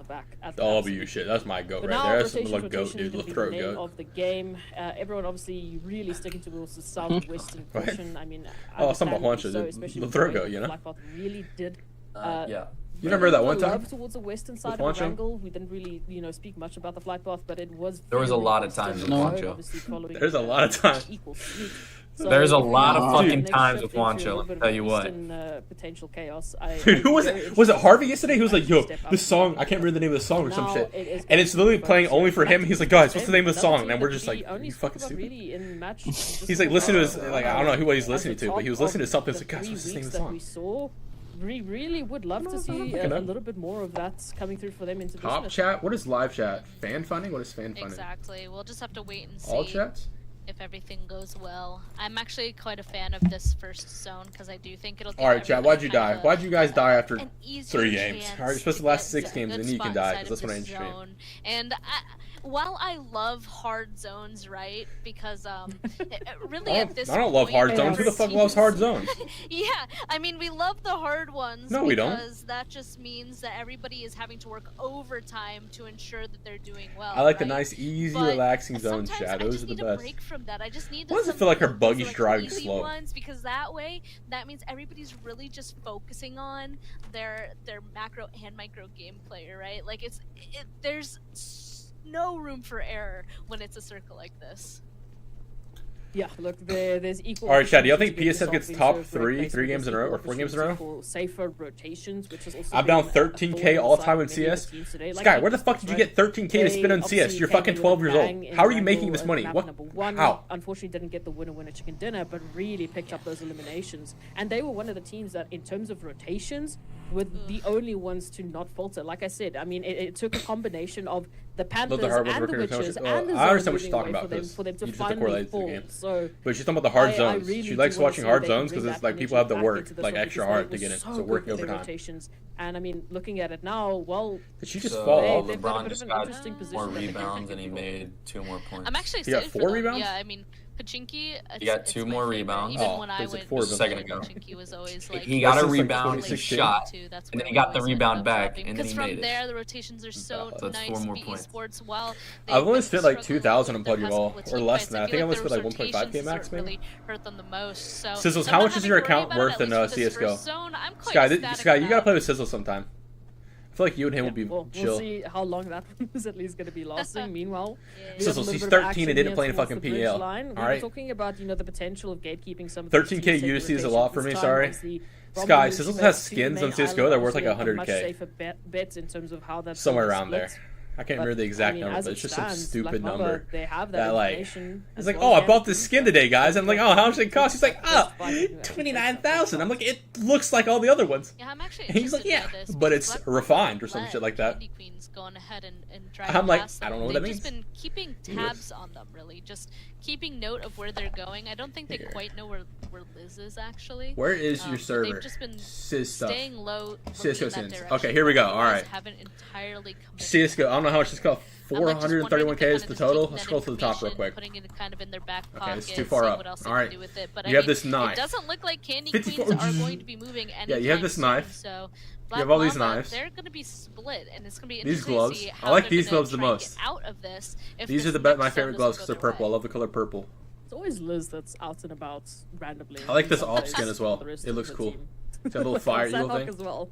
W shit, that's my goat right there. That's some like goat, dude. Let's throw goat. Of the game, everyone obviously really sticking towards the southwestern portion. I mean, oh, some Juancha, the throw goat, you know. Really did. You remember that one time? Love towards the western side of the Wrangle. We didn't really, speak much about the flight path, but it was. There was a lot of times with Wancho. There's a lot of times. There's a lot of fucking times with Wancho. I'll tell you what. Potential chaos. Dude, who was it? Was it Harvey yesterday? He was like, "Yo, this song, I can't remember the name of the song or some shit," and it's literally playing only for him. He's like, "Guys, what's the name of the song?" And we're just like, "You fucking stupid." He's like, listen to his, like, I don't know what he's listening to, but he was listening to something. He's like, "Guys, what's the name of the song?" We really would love to see a little bit more of that coming through for them into business. Top chat? What is live chat? Fan funding? What is fan funding? Exactly. We'll just have to wait and see. All chats? If everything goes well. I'm actually quite a fan of this first zone because I do think it'll. Alright, chat. Why'd you die? Why'd you guys die after 3 games? Alright, you're supposed to last 6 games, and then you can die because that's what I interested in. And while I love hard zones, right? Because really at this point, I don't love hard zones. Who the fuck loves hard zones? Yeah, I mean we love the hard ones. No, we don't. Because that just means that everybody is having to work overtime to ensure that they're doing well. I like the nice, easy, relaxing zones, chat. Those are the best. Break from that. I just need. Why does it feel like her buggy's driving slow? Because that means everybody's really just focusing on their macro and micro gameplay, right? Like there's no room for error when it's a circle like this. Yeah, look, there's equal. All right, Chad. Do y'all think PSF gets top 3 games in a row or 4 games in a row? Safer rotations, which is also. I'm down 13K all time in CS. Sky, where the fuck did you get 13K to spend on CS? You're fucking 12 years old. How are you making this money? What? How? Unfortunately, didn't get the winner chicken dinner, but really picked up those eliminations. And they were one of the teams that, in terms of rotations, were the only ones to not falter. Like I said, I mean, it took a combination of the Panthers and the Witches and the I understand what you're talking about for them to finally fall. So, but she's talking about the hard zones. She likes watching hard zones because it's like people have to work like extra hard to get in, so working overtime. And I mean, looking at it now, well, did she just fall? LeBron just got more rebounds and he made 2 more points. I'm actually he got 4 rebounds. Yeah, I mean. Pachinki, he got 2 more rebounds. Even when I went a second ago. Pachinki was always like, he got a rebound, he shot, and then he got the rebound back, and then he made it. Because from there, the rotations are so nice. 4 more points. Esports, while I've only spent like 2,000 on PUBG Ball, or less than that. I think I only spent like 1.5k max, maybe. Really hurt them the most. So Sizzles, how much is your account worth in CS:GO? Sky, you gotta play with Sizzles sometime. I feel like you and him will be chill. We'll see how long that is at least going to be lasting. Meanwhile, Sizzles, he's 13 and didn't play in fucking PL. Alright. Talking about the potential of gatekeeping some. 13k UC is a lot for me. Sorry. Sky, Sizzles has skins on CS:GO that are worth like 100k. Bets in terms of how that's somewhere around there. I can't remember the exact number, but it's just some stupid number. They have that like, it's like, oh, I bought this skin today, guys. I'm like, oh, how much did it cost? He's like, oh, 29,000. I'm like, it looks like all the other ones. Yeah, I'm actually. And he's like, yeah, but it's refined or some shit like that. Going ahead and I'm like, I don't know what that means. They've just been keeping tabs on them, really, just keeping note of where they're going. I don't think they quite know where Liz is actually. Where is your server? They've just been staying low. CS:GO Sins. Okay, here we go. All right. Haven't entirely CS:GO. I don't know how much this cost. 431k is the total. Let's scroll to the top real quick. Putting it kind of in their back pocket. Okay, it's too far up. All right. You have this knife. It doesn't look like Candy Queens are going to be moving anytime Yeah, you have this knife. So you have all these knives. They're going to be split, and it's going to be these interesting gloves. to see how I like these gloves the most. Out of this, these are my favorite gloves because they're purple. I love the color purple. It's always Liz that's out and about randomly. I like this op skin as well. It looks cool. It's got a little fire evil thing. As well.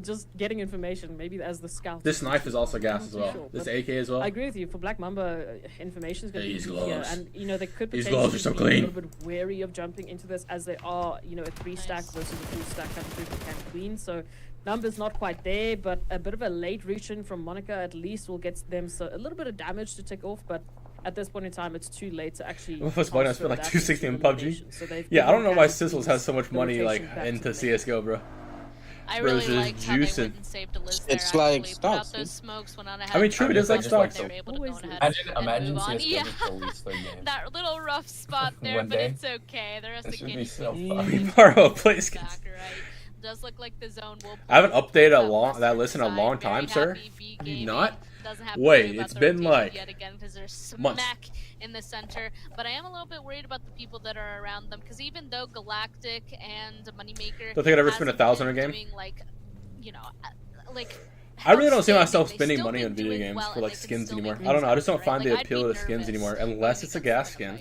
Just getting information, maybe as the scout. This knife is also gas as well. Sure, this AK as well. I agree with you. For Black Mamba, information is going to be easier, and they could these gloves are so clean. Be a little bit wary of jumping into this, as they are, a 3-stack versus a 2-stack coming through from Candy Queen. So numbers not quite there, but a bit of a late reach-in from Monica at least will get them a little bit of damage to tick off, but. At this point in time, it's too late to actually. Well, first of all, I spent like 260 in PUBG. So yeah, I don't know why Sizzles has so much money like into CS:GO, bro. I really liked how they went and saved a Liz there. It's like stocks. I mean, true, it is like stocks. Imagine CS:GO just released their game. That little rough spot there, but it's okay. The rest of Candy so Mario plays. Does look like the zone will. I haven't updated that list in a long time, sir. Not. Wait, it's been like months. In the center, but I am a little bit worried about the people that are around them, because even though Galactic and Moneymaker don't think I'd ever spend 1,000 on a game. Like, I really don't see myself spending money on video games for like skins anymore. I don't know. I just don't find the appeal of the skins anymore, unless it's a gas skin.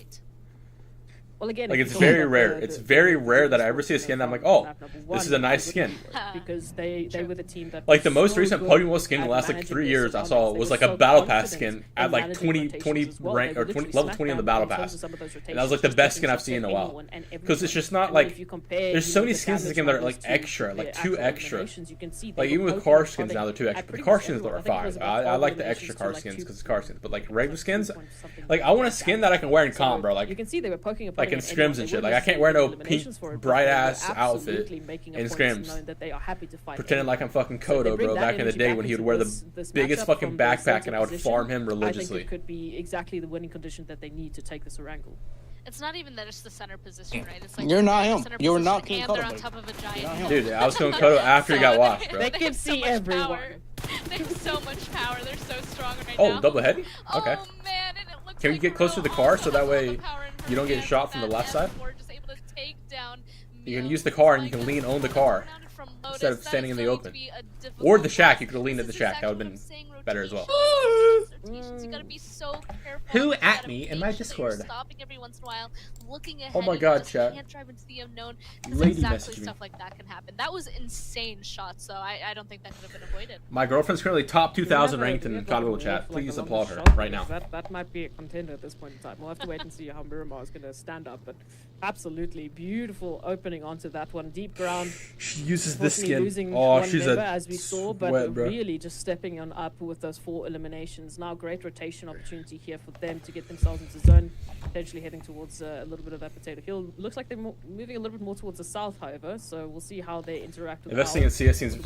Well, again, like it's very rare. It's very rare that I ever see a skin that I'm like, oh, this is a nice skin. Because they were the team that like the most recent PUBG Mobile skin in the last like 3 years I saw was like a battle pass skin at like 20 rank or level 20 on the battle pass, and that was like the best skin I've seen in a while. Because it's just not like there's so many skins in this game that are like extra, like 2 extra. Like even with car skins now they're 2 extra. The car skins are 5. I like the extra car skins because it's car skins. But like regular skins, like I want a skin that I can wear in comp, bro. Like you can see they were poking like in scrims and shit. Like I can't wear no pink bright ass outfit in scrims. Pretending like I'm fucking Kodo, bro. Back in the day when he would wear the biggest fucking backpack and I would farm him religiously. I think it could be exactly the winning condition that they need to take this Orangle. It's not even that it's the center position, right? It's like you're not him. You're not killing Kodo. They're on top of a giant. Dude, I was killing Kodo after he got washed, bro. They can see everyone. They have so much power. They're so strong right now. Oh, double heady? Okay. Oh man, and it looks can we get closer to the car so that way you don't get shot from the left side? You can use the car and you can lean on the car instead of standing in the open. Or the shack, you could lean at the shack. That would have been better as well. You gotta be so careful. Who at me in my Discord? Stopping every once in a while, looking ahead. Oh my god, chat. Can't drive into the unknown. Exactly stuff like that can happen. That was insane shots, so I don't think that could have been avoided. My girlfriend's currently top 2,000 ranked in COD chat. Please applaud her right now. That might be a contender at this point in time. We'll have to wait and see how Miramar is going to stand up, but absolutely beautiful opening onto that one. Deep ground. She uses this skin. Oh, she's a as we saw, but sweat, bro. Really just stepping on up with those 4 eliminations. Now great rotation opportunity here for them to get themselves into zone, potentially heading towards a little bit of that potato hill. Looks like they're moving a little bit more towards the south, however, so we'll see how they interact with investing in CS seems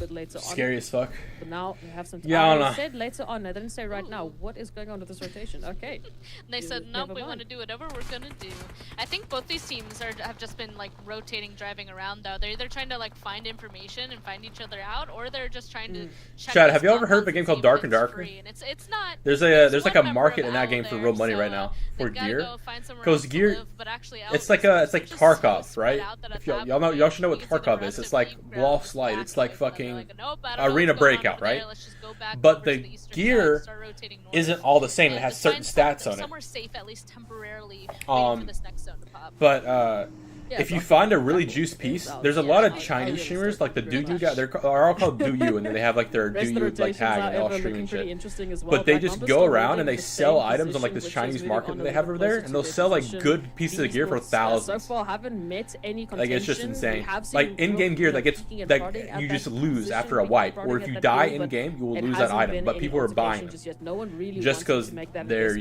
scary as fuck. But now we have some time. Yeah, I don't know. Said later on, I didn't say right now. What is going on with this rotation? Okay. And they said, no, we want to do whatever we're going to do. I think both these teams have just been like rotating, driving around though. They're either trying to like find information and find each other out, or they're just trying to check. Chad, have you ever heard of a game called Dark and Darker? And it's not. There's like a market in that game for real money right now for gear. Because gear, it's like Tarkov, right? If y'all should know what Tarkov is. It's like Lost Light. It's like fucking Arena Breakout, right? But the gear isn't all the same. It has certain stats on it. Somewhere safe, at least temporarily, waiting for this next zone to pop. But if you find a really juiced piece, there's a lot of Chinese streamers like the DoYu guy. They're all called DoYu, and then they have like their DoYu like tag and they all stream and shit. But they just go around and they sell items on like this Chinese market that they have over there, and they'll sell like good pieces of gear for thousands. So far, haven't met any like it's just insane. Like in-game gear that you just lose after a wipe, or if you die in-game, you will lose that item. But people are buying them just because they're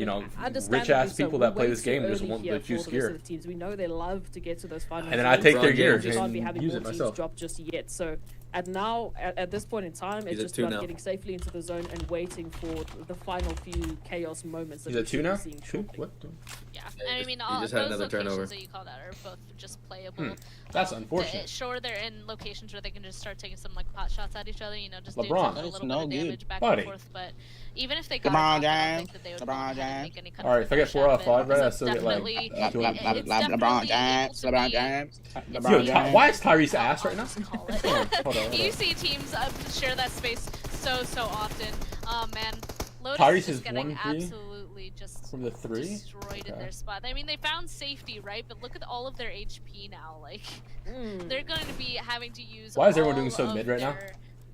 rich ass people that play this game. Just want the juice gear. We know they love to get to those. And then I take their gear and use it myself. Drop just yet. So at this point in time, it's just about getting safely into the zone and waiting for the final few chaos moments. Is it 2 now? 2? What? Yeah, I mean, all those locations that you called out are both just playable. That's unfortunate. Sure, they're in locations where they can just start taking some like pot shots at each other, just doing LeBron. a little bit of damage back and forth. But even if they got LeBron James, I don't think that they would make any kind all right, if I get 4 out of 5, right, I still get like LeBron James. LeBron James. Yo, why is Tyrese ass right now? Hold on. You see teams share that space so often. Oh man, Lotus Tyrese is getting absolutely just from the 3 destroyed in their spot. I mean, they found safety, right? But look at all of their HP now. Like, they're going to be having to use. Why is everyone doing so mid right now?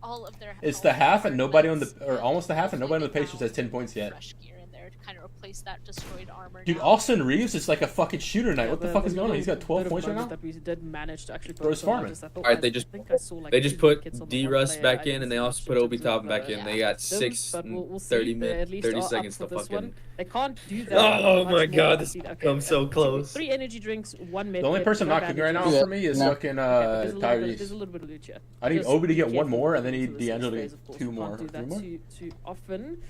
All of their. It's the half and nobody on the, or almost the half and nobody on the Pacers has 10 points yet. Fresh gear in there to kind of replace that destroyed armor. Dude, Austin Reeves is like a fucking shooter tonight. What the fuck is going on? He's got 12 points right now. That we did manage to actually Bro's farming. Alright, they just put D-Rust back in, and they also put Obi Top back in. They got 30 seconds to fucking. They can't do that. Oh my god, this comes so close. 3 energy drinks, 1 mid. The only person not cooking right now for me is fucking Tyrese. There's a little bit of loot here. I need Obi to get 1 more, and then I need D'Angelo to get 2 more. Do that too often.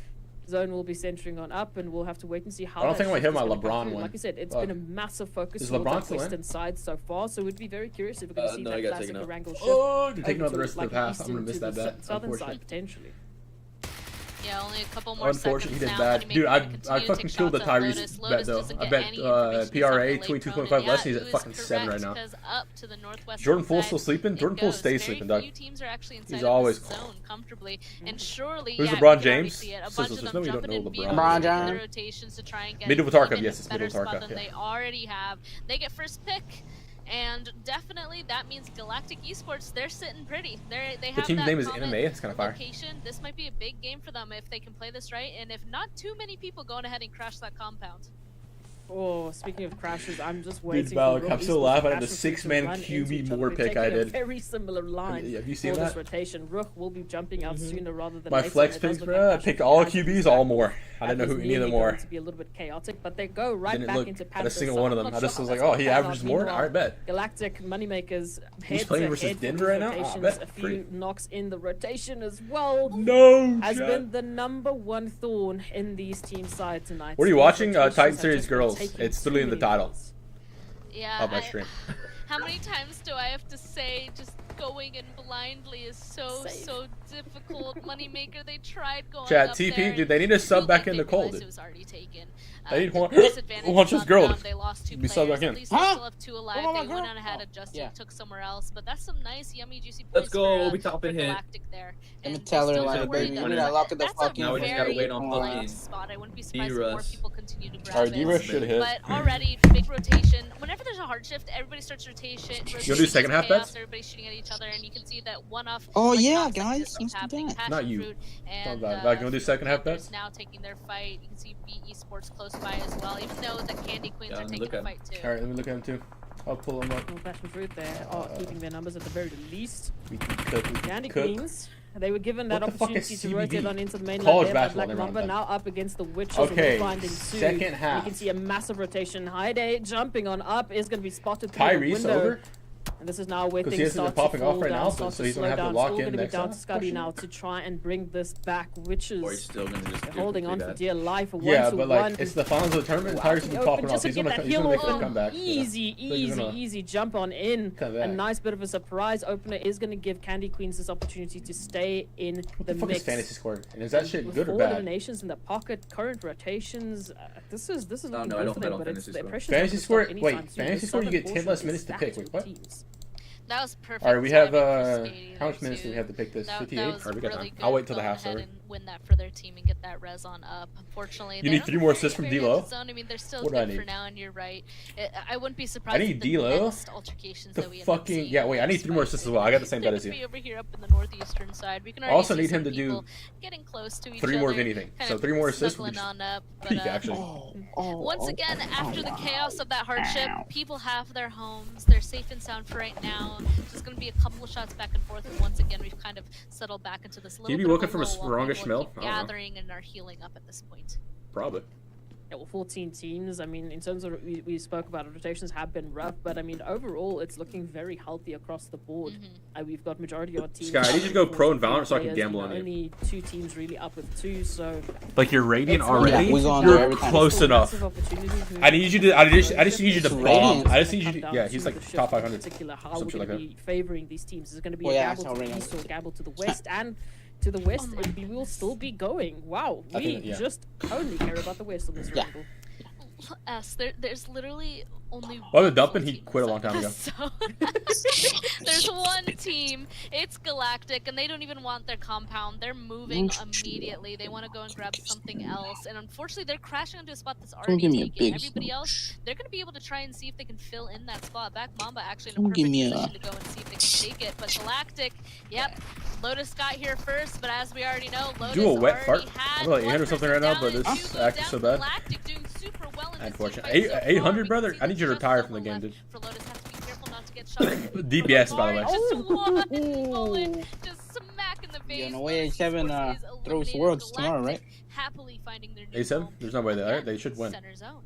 Zone will be centering on up, and we'll have to wait and see how. I don't think I'm gonna hit my LeBron one. Like I said, it's been a massive focus on the western side so far, so we'd be very curious if we're going to see that classic Erangel shift. Oh, you're taking out the rest of the path. I'm gonna miss that bet. Southern side potentially. Yeah, only a couple more Unfortunately, he seconds did now. bad. Dude, I fucking killed the Tyrese bet, though. I bet PRA 22.5 less, and he's at fucking 7 right now. Jordan Poole's still sleeping? Jordan Poole stays sleeping, dog. He's always calm. Comfortably. And surely, Who's yeah, LeBron James? a bunch of them jumping in LeBron James. the rotations to try and get Middle even Tarkov, yes, it's better Middle spot Tarkov, than yeah. they already have. They get first pick. And definitely that means Galactic Esports, they're sitting pretty. They have The team's that name is common Anime. It's kind of fire. location. This might be a big game for them if they can play this right, and if not too many people going ahead and crash that compound. Oh, speaking of crashes, I'm just waiting. Dude, Balak, for I'm still laughing at the 6-man QB more pick I did. Very similar line. Have you seen for that? This rotation. Rook will be jumping out sooner rather than My later. flex picks, bro. I picked all QBs, all more. I didn't know who any of them were. To be a little bit chaotic, but they go right Didn't back look into at a Panthers. single one of them. I just was like, oh, he averages more? Alright, bet. Galactic Moneymakers He's playing versus Denver right now? I bet. A few knocks in the rotation as well. No, has been the #1 thorn in these team side tonight. What are you watching? Titan Series Girls. It's literally in the title. Yeah. Of my stream. How many times do I have to say just going in blindly is so difficult? Moneymaker, they tried going Chat, up TP, there, dude, they need to sub back in the cold. It was already taken. I need one. Disadvantage Watch this on girl. them. They lost 2 Be players. subbed back in. At least they still have 2 alive. They went on ahead, adjusted, took somewhere else. But that's some nice, yummy, juicy points. Let's go. For, We top and hit. Galactic there. Let me tell her, like, baby, we gotta lock at the fucking. Now we just gotta wait on fucking spot. I wouldn't be surprised if more people continue to grab Alright, D-Rush it. should hit. But already, big rotation. Whenever there's a hard shift, everybody starts rotation. You'll do second half bets? Everybody's shooting at each other, and you can see that one off. Oh like, yeah, like guys, let's do that. Not you. And, Not bad. You want to do second half bets? now taking their fight. You can see B Esports close by as well, even though the Candy Queens are taking a fight too. Alright, let me look at him too. I'll pull him up. No fashion fruit there are keeping their numbers at the very least. We can cook. Candy Queens. They were given that What the fuck opportunity is to rotate CBD? on into the main College line. basketball, Black never mind Mamba that. now up against the Witches. Okay, Finding second half. You can see a massive rotation. Hyde jumping on up is going to be spotted through Tyrese the window. over? And this is now where Because things he hasn't been start popping to off fall right down, now, start so he's slow gonna have to down. lock It's all in going to be next down half. to Scubby now to try and bring this back. Witches Or he's still gonna just holding on for dear life. Yeah, 1-1. but like, it's the finals of the tournament. Tyrese has been popping off. He's gonna make a comeback. Easy jump on in. A nice bit of a surprise opener is going to give Candy Queens this opportunity to stay in What the the fuck mix. is fantasy score? And is that shit With good or 4 bad? eliminations in the pocket, current rotations. This is looking no, I good don't for bet them, on but it's fantasy the score. pressure. Fantasy score? Wait, fantasy score? You get 10 less minutes to pick. Wait, what? That was perfect. Alright, we have timing for how much Skady minutes do we there, have to pick this? too. 58? That was Alright, we got really time. I'll good. wait till the Go half's ahead over. and win that for their team and get that res on up. Unfortunately, You they need 3 more assists from don't have D-Lo? very zone. I mean, they're still What do I good for need? now, and you're right. I wouldn't be surprised. I need if the D-Lo? next altercations The that we end up fucking seeing yeah. Wait, I need next 3 more fight assists as well. I got the same bet as you. be over here up in the northeastern side. We can I already also see need him some to do people getting close to each 3 more of other, anything. kind So of 3 more assists would be snuggling on up. peak But, actually. once again, after the chaos of that hardship, people have their homes. They're safe and sound for right now. There's going to be a couple of shots back and forth, and once again, we've kind of settled back into this little You be bit of looking for a lull while strongish people smell? keep I don't know. gathering and are healing up at this point. Probably. Yeah, well, 14 teams. I mean, in terms of we spoke about it, rotations have been rough, but I mean, overall, it's looking very healthy across the board. We've got majority of our teams. Sky, I need you to go pro and Valorant so I can players, gamble on you. Only 2 teams really up with 2, so Like you're radiant It's already. not- You're close enough. massive opportunity to- I need you to. I just need you to bomb. I just need you to. Come Yeah, down he's to like the shift top in 500. particular, how Some we're shit like gonna that. be favoring these teams. Is it going to be Oh, a yeah, gamble that's to the how east or a gamble to the west? And to the west, we will still be going. Wow, I we think, yeah. just only care about the west on this Yeah. rumble. There's literally only Well, the one dumping, full he team quit a long time ago. So there's one team, it's Galactic, and they don't even want their compound. They're moving immediately. They want to go and grab something else, and unfortunately, they're crashing into a spot that's already give me a taken. big Everybody else, they're going to be able to try and see if they can fill in that spot. Back Mamba actually in a Don't give perfect me a- position to go and see if they can take it, but Galactic, yep, Lotus got here first, but as we already know, Lotus Do a wet already fart. had I'm like 800 one something person right now, down but and this two acting down. so bad. Galactic doing super well in this Unfortunate. team fight so 800, far. brother. We can I see need you to just retire double from the game, left dude. for Lotus. Have to be careful not to get shot. DPS, by the way. Just one bullet, just smack in the face. Yeah, no way Lotus A7 Esports is throws eliminated. worlds tomorrow, right? Galactic happily finding their new A7? home. There's no way they Yeah, they should win. Center zone.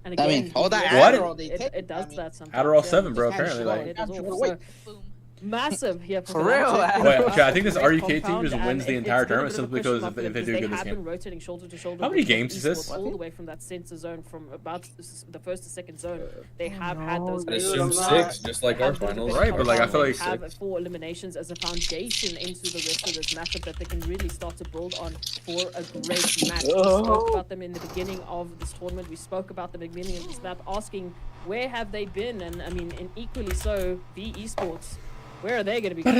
And I again, mean, all that What? Adderall they take. it does I mean, that sometimes. Adderall yeah. 7, bro. Just had Apparently, sugar. like It does Sugar also- weight. Boom. massive here for real. Wait, okay, I think this RUK team just wins the entire tournament simply because if they do good this game. Rotating shoulder to shoulder. How many games is this? All the way from that center zone, from about the first to second zone, they have had those. I assume 6, just like our finals. Right, but like I feel like have 4 eliminations as a foundation into the rest of this matchup that they can really start to build on for a great match. We spoke about them in the beginning of this tournament. We spoke about them at the beginning of this map, asking where have they been, and I mean, and equally so, V Esports. Where are they going to be going?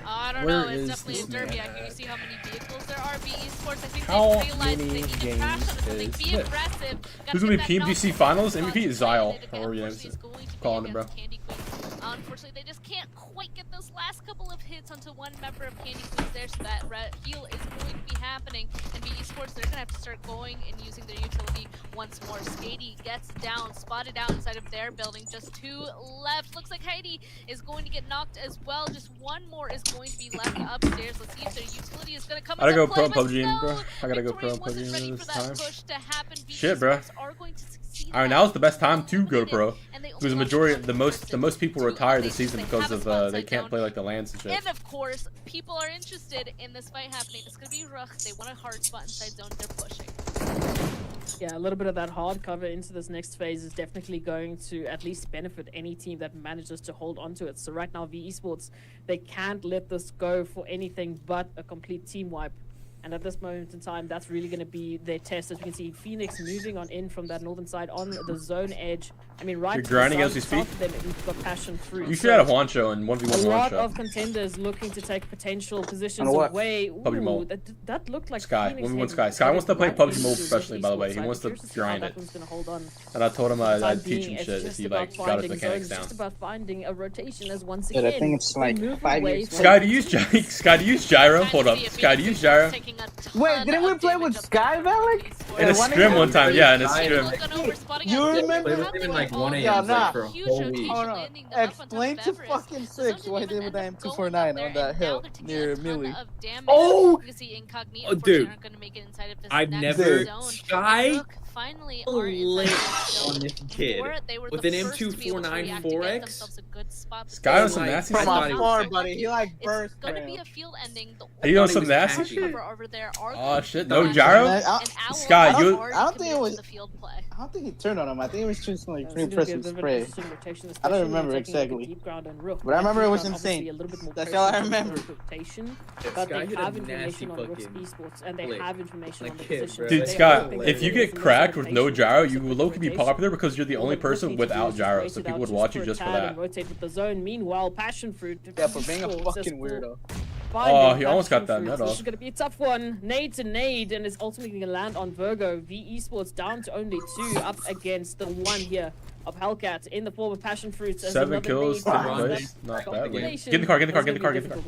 I don't know. It's definitely a derby out here. You see how many vehicles there are. V Esports, I think they realize they need to crash on something. Be aggressive. Who's going to be PUBG finals? MVP is Zyle. Or yeah, calling it, bro. Unfortunately, they just can't quite get those last couple of hits onto one member of Candy Queens there, so that heal is going to be happening. And V Esports, they're going to have to start going and using their utility once more. Skady gets down, spotted out inside of their building. Just 2 left. Looks like Heidi is going to get knocked as well. Just 1 more is going to be left upstairs. Let's see if their utility is going to come I gotta go play, pro PUBG, bro. I gotta go pro PUBG this time. Shit, bro. Alright, now's the best time to go to pro. Because the majority, the most people retire this season because of they can't play like the lands and shit. And of course, people are interested in this fight happening. It's gonna be rough. They want a hard spot inside zone. They're pushing. Yeah, a little bit of that hard cover into this next phase is definitely going to at least benefit any team that manages to hold on to it. So right now, V Esports, they can't let this go for anything but a complete team wipe. And at this moment in time, that's really going to be their test. As we can see, Phoenix moving on in from that northern side on the zone edge. I mean, right. You're grinding as we speak. We've got Passion Fruit. You should have a Juancho and 1v1 Juancho. A lot Juancho. of contenders looking to take potential positions away. Ooh, that looked like Sky. 1v1 Sky. Sky wants to play PUBG Mobile professionally, by the way. He wants to grind it. And I told him I'd teach him shit if he like got his mechanics down. It's about finding a rotation as once again. I think it's like 5 years. Sky, to use gyro. Hold up. Sky, to use gyro. Wait, didn't we play with Sky Valak? In a scrim one time, yeah, in a scrim. You remember? Played with him in like 1 a.m. Yeah, nah. for a whole week. Oh, no. Explain to fucking Six what he did with that M249 on that hill near Millie. Oh, dude. I've never Sky finally lit on this kid with an M249 4X. Sky on some nasty shit. shit. Come on, floor, buddy. He like burst. It's gonna be a field ending. Are you on some nasty shit? Oh shit, no gyro. Sky, I don't think it was. I don't think he turned on him. I think it was just like free impressive spray. I don't remember exactly, but I remember it was insane. That's all I remember. But they have information on Rook's Esports and they have information on the position. Dude, Sky, if you get cracked with no gyro, you will low-key be popular because you're the only person without gyro, so people would watch you just for that. Rotate with the zone. Meanwhile, Passion Fruit. Yeah, for being a fucking weirdo. Oh, he almost got that nut off. This is going to be a tough one. Nade to nade, and it's ultimately going to land on Virgo. V Esports down to only 2, up against the 1 here of Hellcat in the form of Passion Fruits. 7 kills, 3 plays. Not bad. Get in the car, get in the car, get in the car, get in the car.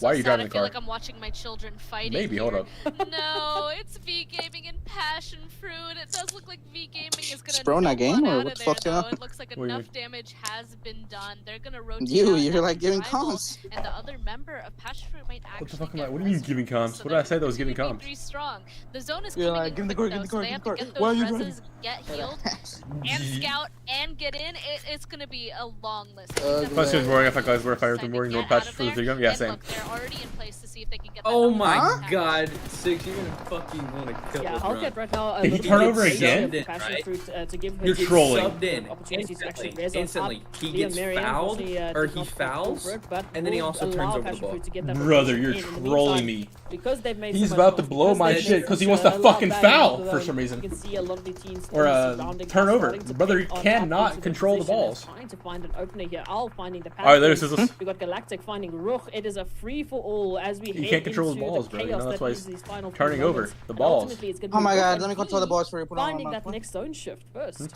Why are you driving the car? I feel like I'm watching my children fighting. Maybe, hold up. No, it's V Gaming and Passion Fruit. It does look like V Gaming is gonna Bro, not game or what the fuck's going on? It looks like enough damage has been done. They're gonna rotate. You're like giving comms. And the other member of Passion Fruit might actually. What the fuck am I? What do you mean giving comms? What did I say that was giving comms? Strong. The zone is coming in quick, though, so they have to get those reses, get healed, and scout, and get in. It's gonna be a long list. Plus, was worrying if I guys were if I were worrying no patches for the video. Yeah, same. They're already in place to see if they can get. Oh my god, Six, you're gonna fucking want to kill us, bro. Right now, did he turn over again? You're trolling. Subbed in instantly. He gets fouled, or he fouls, and then he also turns over the ball. Brother, you're trolling me. He's about to blow my shit because he wants to fucking foul for some reason. Or turn over. Brother, you cannot control the balls. Alright, there's Sixless. We got Galactic finding Rook. It is a free for all as we he can't control the balls, bro. You know, that's why he's turning over the balls. Oh my god, let me control the balls for you. Finding that next zone shift first.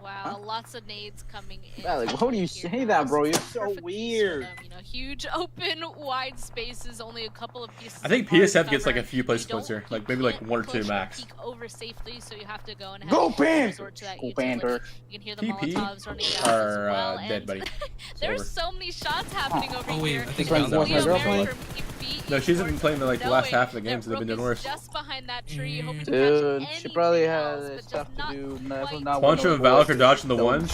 Wow, lots of nades coming in. Like, why do you say that, bro? You're so weird. You know, huge open, wide spaces, only a couple of pieces. I think PSF gets like a few place points here, like maybe like 1 or 2 max. Peek over safely, so you have to go and go Panther. Go Panther. You can hear the Molotovs running down as well. Dead, buddy. There's so many shots happening over here. I think no, she hasn't been playing the last half of the game, so they've been doing worse. Just behind that tree, dude, she probably has stuff to do. Punch and Valak are dodging the ones.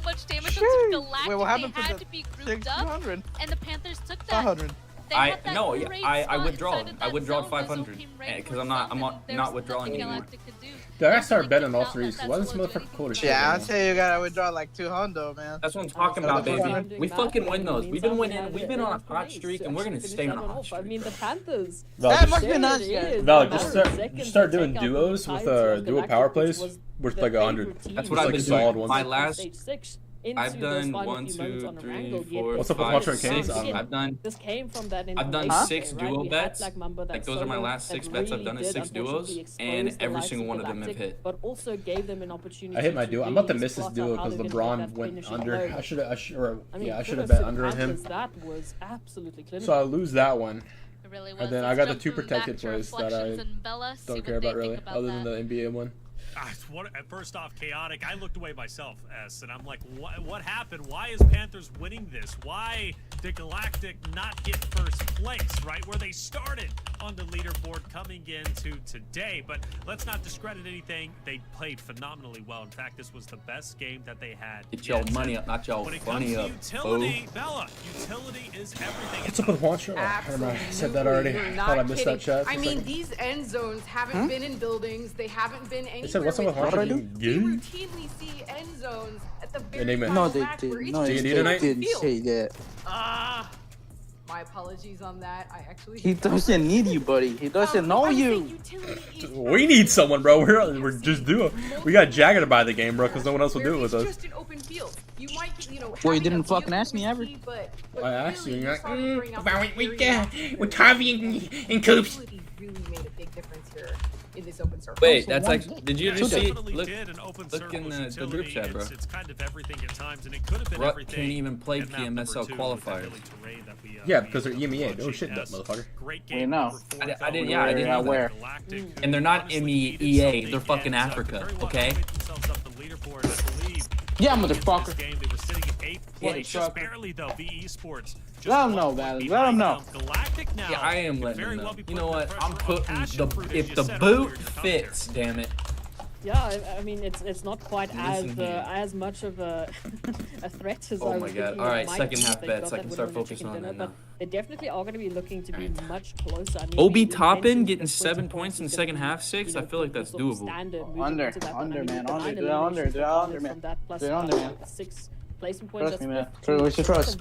much damage onto Galactic. Wait, what happened they to had the to be grouped up, 600? and the Panthers took that. 500. I withdrawed 500 because I'm not withdrawing anymore. Dude, I gotta start betting all threes. Why this motherfucker cold as shit? Yeah, I'll tell you, you gotta withdraw like 200, man. That's what I'm talking about, baby. We fucking win those. We've been winning. We've been on a hot streak, and we're gonna stay on a hot streak. I mean, the Panthers. That must be nice. Val, just start doing duos with duo power plays. Worth like 100. That's what I've been doing. I've done 1, 2, 3, 4, 5, 6. This came from that. I've done 6 duo bets. Like those are my last 6 bets I've done is 6 duos, and every single one of them have hit. But also gave them an opportunity. I hit my duo. I'm about to miss this duo because LeBron went under. I should have bet under him. That was absolutely clinical. So I lose that one. Really and then I got the 2 protected plays that I don't care about really, other than the NBA one. First off, chaotic. I looked away myself, and I'm like, what happened? Why is Panthers winning this? Why did Galactic not get first place, right where they started on the leaderboard coming into today? But let's not discredit anything. They played phenomenally well. In fact, this was the best game that they had. Get your money up, not your funny up. Utility, Bella, utility is everything. What's up with Juancho? I don't know. I said that already. Thought I missed that chat. I mean, these end zones haven't been in buildings. They haven't been anywhere. What's up with Juancho? We routinely see end zones at the very No, they did. No, they didn't say that. My apologies on that. I actually. He doesn't need you, buddy. He doesn't know you. We need someone, bro. We're just doing. We got Jagger to buy the game, bro, because no one else will do it with us. Just an open field. You might, well, you didn't fucking ask me ever. I asked you. You're like, we're Tavi and Coops. Really made a big difference here in this open circle. Wait, that's like, did you just see? Look in the group chat, bro. It's kind of everything at times, and it could have been Rutt can't even play PMSL qualifier. Yeah, because they're EMEA. No shit, motherfucker. We know. I didn't know where. And they're not MEEA. They're fucking Africa, okay? Yeah, motherfucker. They were sitting in 8th place, just barely though. VE Sports. Let them know, man. Let them know. Galactic now. Yeah, I am letting them know. You know what? I'm putting if the boot fits, damn it. Yeah, I mean it's not quite as much of a threat as I was. Oh my god! All right, second half bets. I can start focusing on that now. They definitely are going to be looking to be much closer. I mean, Obi Toppin getting 7 points in the second half, 6. I feel like that's doable. Under, man. Under, man. 6 placement points. Trust me, man. We should trust.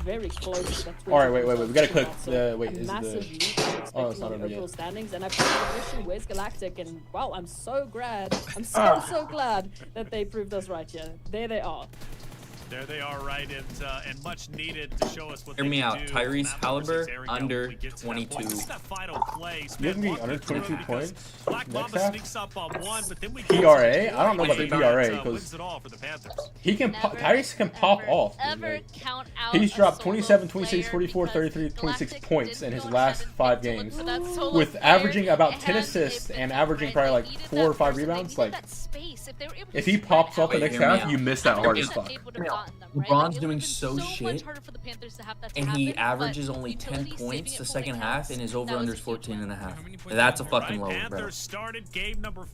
Very close. Alright, wait. We gotta click the. Wait, is the. Oh, it's not over yet. Standings, and I put the question, where's Galactic? And wow, I'm so glad. I'm so glad that they proved us right here. There they are. There they are, right, and much needed to show us what. Hear me out, Tyrese Halliburton under 22. You have me under 22 points next half? But then we PRA? I don't know about the PRA because he can. Tyrese can pop off. He's dropped 27, 26, 44, 33, 26 points in his last 5 games, with averaging about 10 assists and averaging probably like 4 or 5 rebounds. Like, if he pops off the next half, you miss that hard as fuck. LeBron's doing so shit, and he averages only 10 points the second half, and his over-under is 14.5. That's a fucking low, bro.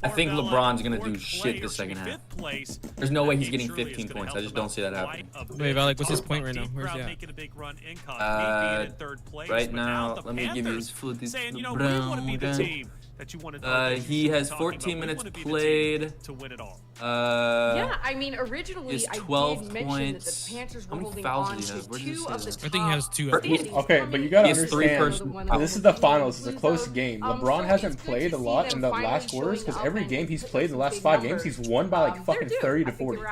I think LeBron's gonna do shit the second half. There's no way he's getting 15 points. I just don't see that happening. Wait, Valek, what's his point right now? Where's he at? Right now, let me give you his full he has 14 minutes played. Yeah, I mean, originally is 12 points. That the Panthers were How many holding fouls on do you have? Where to does it 2 say of the that? I think he has 2. Okay, but you gotta understand, 3 this is the finals. It's a close game. LeBron hasn't played a lot in the last quarters because every game he's played in the last 5 games, he's won by like fucking 30 to 40.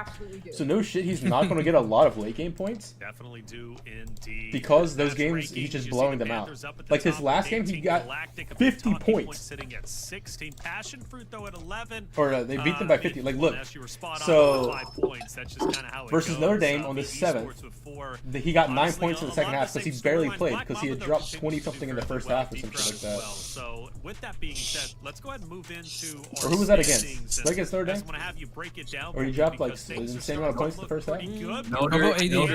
So no shit, he's not going to get a lot of late game points. Definitely do indeed. Because those games, he's just blowing them out. Like his last game, he got 50 points. Sitting at 16. Passion Fruit though at 11. Or they beat them by 50. Like look, so versus Notre Dame on the 7th, he got 9 points in the second half because he barely played because he had dropped 20 something in the first half or something like that. So with that being said, let's go ahead and move into. Or who was that against? Like against Notre Dame? Or he dropped like an insane amount of points in the first half. Notre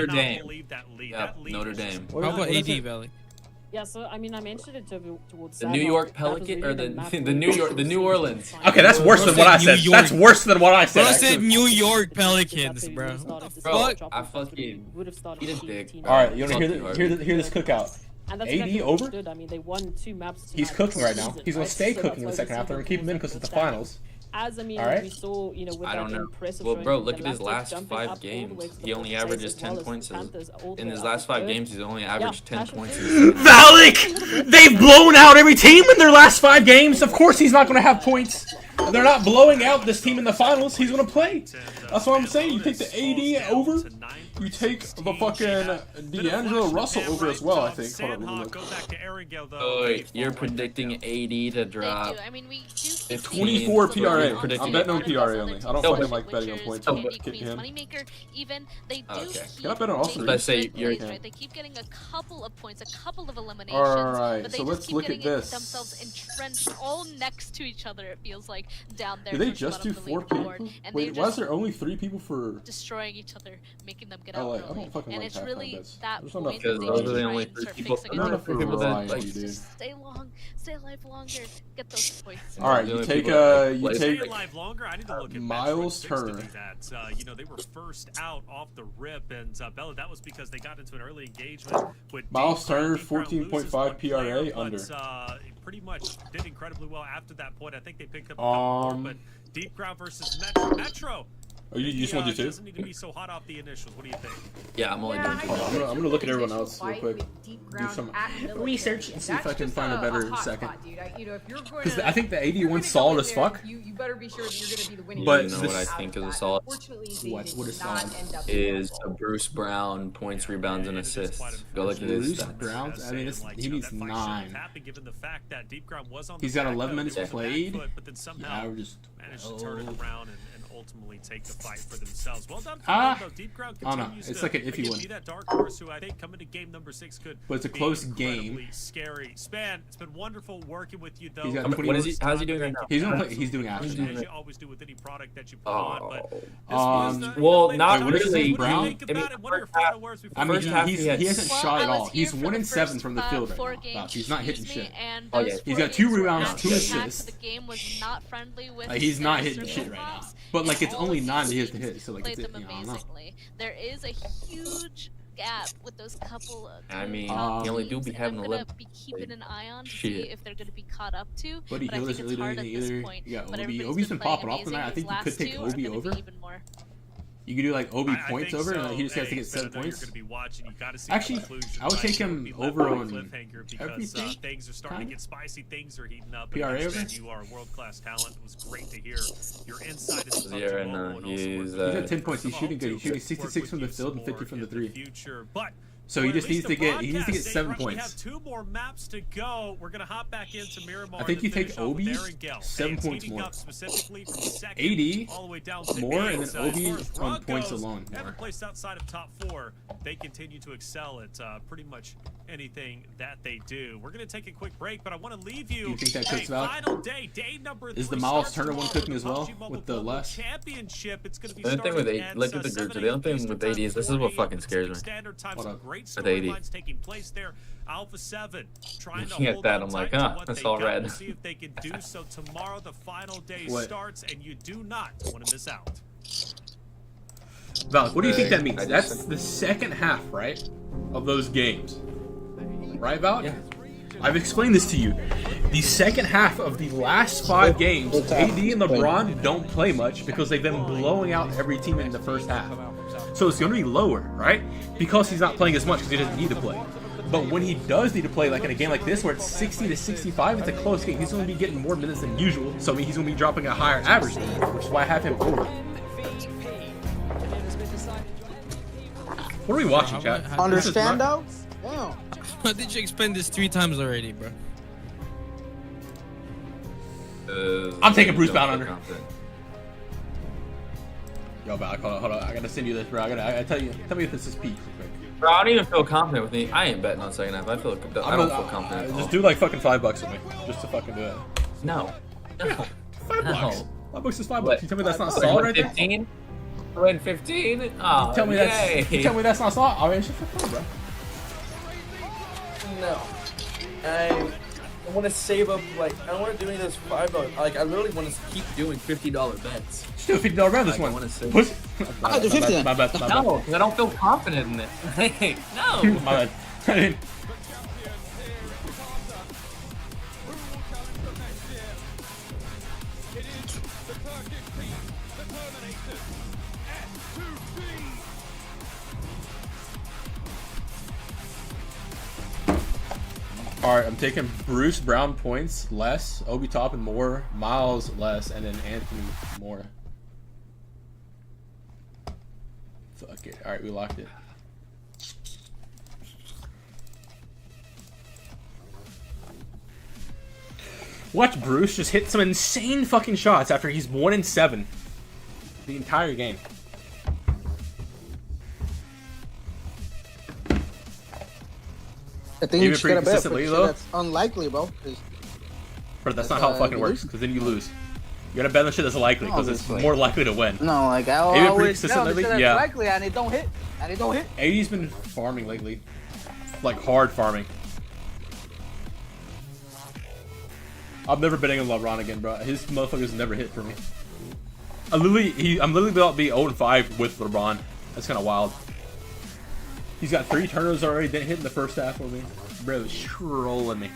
Dame. Yep, Notre Dame. How about AD, Valley? Yeah, so I mean, I mentioned it towards the New York Pelican or the New Orleans. Okay, that's worse than what I said. That's worse than what I said. I said New York Pelicans, bro. Bro, I fucking eat a dick. All right, you wanna hear this cookout? AD over? I mean, they won 2 maps. He's cooking right now. He's gonna stay cooking in the second half. They're gonna keep him in because it's the finals. As I mean, we saw, with I don't know. Well, bro, look at his last 5 games. He only averages 10 points in his last 5 games. He's only averaged 10 points. Valek, they've blown out every team in their last 5 games. Of course, he's not going to have points. they're not blowing out this team in the finals, he's gonna play. That's what I'm saying. You take the AD over. You take the fucking D'Angelo Russell over as well, I think. Hold on, Oh, wait, you're predicting AD to drop. I mean, we do 24 PRA. I'm betting on PRA only. I don't fucking like betting on points. Can I bet on Austin? Let's say you're. They keep getting a couple of points, a couple of eliminations. Alright, but they so let's look at this. Themselves entrenched all next to each other. It feels like down there. Did they just do 4 people? Wait, why is there only 3 people for destroying each other, making them get out early? I don't fucking and like it's really bets. that There's point because that those they are the try only and 3 start people. fixing Not it. enough people that Just stay long, stay alive longer, get those points. All right, you take stay alive longer. I need to look at Miles Turner. You know, they were first out off the rip, and Bella, that was because they got into an early engagement with Miles Turner, 14.5 PRA under. Pretty much did incredibly well after that point. I think they picked up a couple more, but Deep Ground versus Metro. Oh, you just want to do 2? Doesn't need to be so hot off the initials. What do you think? Yeah, I'm only doing 2. I'm gonna look at everyone else real quick. Do some research and see if I can find a better second. Because I think the 81's solid as fuck. You better be sure that you're going to be the winning. But you know what I think is a solid? What is solid? Is a Bruce Brown points, rebounds, and assists. Go look at his stats. Brown? I mean, he needs 9. He's got 11 minutes played. Yeah, we're just. Managed to turn it around and ultimately take the fight for themselves. Well done for them, though. Deep Ground continues it's like an iffy one. Be that dark horse who I think coming to game number 6 could but it's a close game. Scary. Span, it's been wonderful working with you, though. He's got how's he doing right now? He's gonna play. He's doing Ash. As you always do with any product that you put on. But well, not really. Brown. I mean, he hasn't shot at all. He's 1 in 7 from the field right now. He's not hitting shit. He's got 2 rebounds, 2 assists. He's not hitting shit right now. But like it's only 9 that he has to hit, so like it's, I don't know. There is a huge gap with those couple of I mean, he only do be having 11. I'm gonna be keeping an eye on to see if they're gonna be caught up to. But he doesn't really do anything either. You got Obi. Obi's been popping off tonight. I think you could take Obi over. You could do like Obi points over, and he just has to get 7 points. Actually, I would take him over on everything. Things are starting to get spicy. Things are heating up. PRA over. You are a world-class talent. It was great to hear. Your insight is he's at 10 points. He's shooting good. He's shooting 66 from the field and 50 from the 3. But so he just needs to get 7 points. We have 2 more maps to go. We're gonna hop back into Miramar. I think you take Obi 7 points more. 80 more, and then Obi on points alone. Haven't placed outside of top 4. They continue to excel at pretty much anything that they do. We're gonna take a quick break, but I want to leave you. Do you think that cooks out? Final day number 3. Is the Miles Turner one cooking as well with the less? Championship. It's gonna be the only thing with look at the group. The only thing with AD is this is what fucking scares me. What up? Great storylines taking place there. Alpha 7 trying looking at that, I'm like, that's all red. We'll see if they can do so tomorrow. The final day starts, and you do not want to miss out. Valak, what do you think that means? That's the second half, right, of those games, right, Valak? Yeah. I've explained this to you. The second half of the last 5 games, AD and LeBron don't play much because they've been blowing out every team in the first half. So it's going to be lower, right? Because he's not playing as much because he doesn't need to play. But when he does need to play, like in a game like this where it's 60 to 65, it's a close game. He's going to be getting more minutes than usual. So I mean, he's going to be dropping a higher average than usual, which is why I have him over. What are we watching, chat? Understand though? Yeah. How did you explain this 3 times already, bro? I'm taking Bruce Brown under. Yo, Val, hold on. I gotta send you this, bro. I gotta tell me if this is peak. Bro, I don't even feel confident with me. I ain't betting on second half. I don't feel confident. Just do like fucking $5 with me, just to fucking do it. No. $5. $5 is $5. You tell me that's not solid right 15? there? Win 15? Oh, you tell me that's not solid. I mean, shit for fun, bro. No. I want to save up, like, I don't want to do any of those $5. Like, I literally want to keep doing $50 bets. Just do a $50 bet this one. Push. I'll do 50. My bad. No, because I don't feel confident in it. Hey, no. My bad. Alright, I'm taking Bruce Brown points less, Obi Toppin more, Miles less, and then Anthony more. Fuck it. Alright, we locked it. Watch Bruce just hit some insane fucking shots after he's 1-7 the entire game. I think you should get a bet for sure. That's unlikely, bro. But that's not how it fucking works, because then you lose. You gotta bet on shit that's likely, because it's more likely to win. No, like I always know that's likely, and it don't hit. And it don't hit. 80's been farming lately. Like, hard farming. I'm never betting on LeBron again, bro. His motherfuckers never hit for me. I'm literally about to be 0-5 with LeBron. That's kind of wild. He's got 3 turnovers already. Didn't hit in the first half for me. Bro, he's trolling me.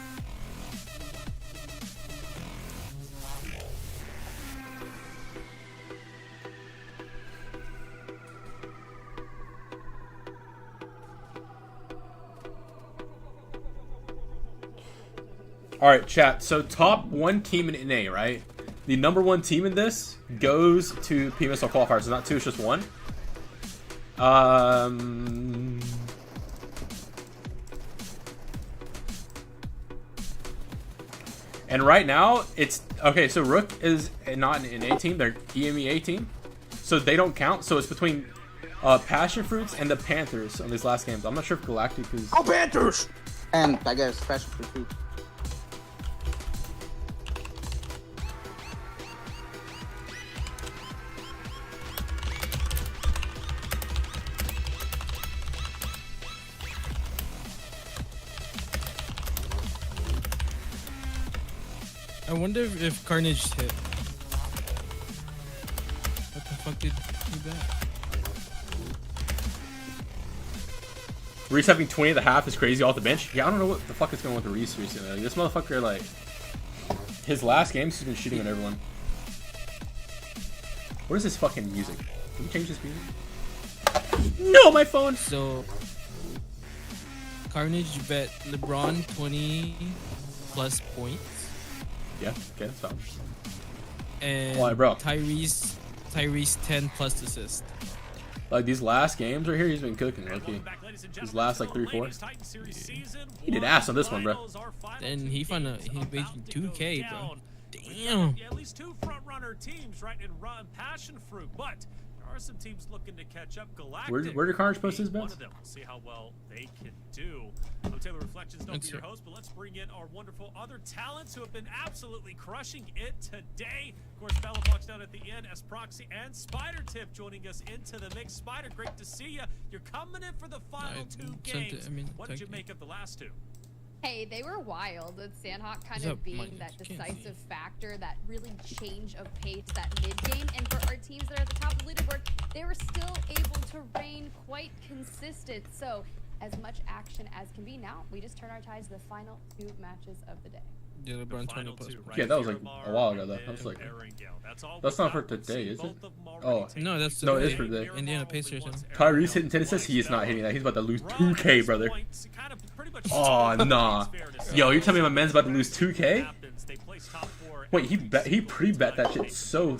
Alright, chat. So, top 1 team in NA, right? The number 1 team in this goes to PMSL Qualifier. So, not 2, it's just 1. And right now, it's... Okay, so Rook is not an NA team. They're EMEA team. So, they don't count. So, it's between Passion Fruits and the Panthers on these last games. I'm not sure if Galactic is... Oh, Panthers! And, I guess, Passion Fruit too. I wonder if Carnage hit. What the fuck did he bet? Reese having 20 at the half is crazy off the bench. Yeah, I don't know what the fuck is going on with Reese recently. Like, this motherfucker, like, his last games, he's been shooting on everyone. What is this fucking music? Can you change this music? No, my phone! So, Carnage bet LeBron 20 plus points. Yeah, okay, that's fine. And why, bro? Tyrese 10 plus assist. Like, these last games right here, he's been cooking, okay. These last, like, 3-4. He did ass on this one, bro. And he made 2K, bro. Damn. At least 2 front-runner teams, right, in Run Passion Fruit, but there are some teams looking to catch up. Galactic. Where did Carnage post his bets? We'll see how well they can do. I'm Taylor Reflections, don't be your host, but let's bring in our wonderful other talents who have been absolutely crushing it today. Of course, Bellafox down at the end as Proxy and Spider Tip joining us into the mix. Spider, great to see you. You're coming in for the final 2 games. What did you make of the last 2? Hey, they were wild, with Sandhawk kind of being that decisive factor, that really change of pace, that mid-game. And for our teams that are at the top of the leaderboard, they were still able to reign quite consistent. So, as much action as can be. Now, we just turn our ties to the final 2 matches of the day. Yeah, LeBron 20 plus. Yeah, that was like a while ago, though. That was like... That's not for today, is it? Oh. No, that's no, it is for today. Indiana Pacers. Tyrese hitting 10 assists? He is not hitting that. He's about to lose 2K, brother. Oh, nah. Yo, you're telling me my man's about to lose 2K? Wait, he pre-bet that shit so...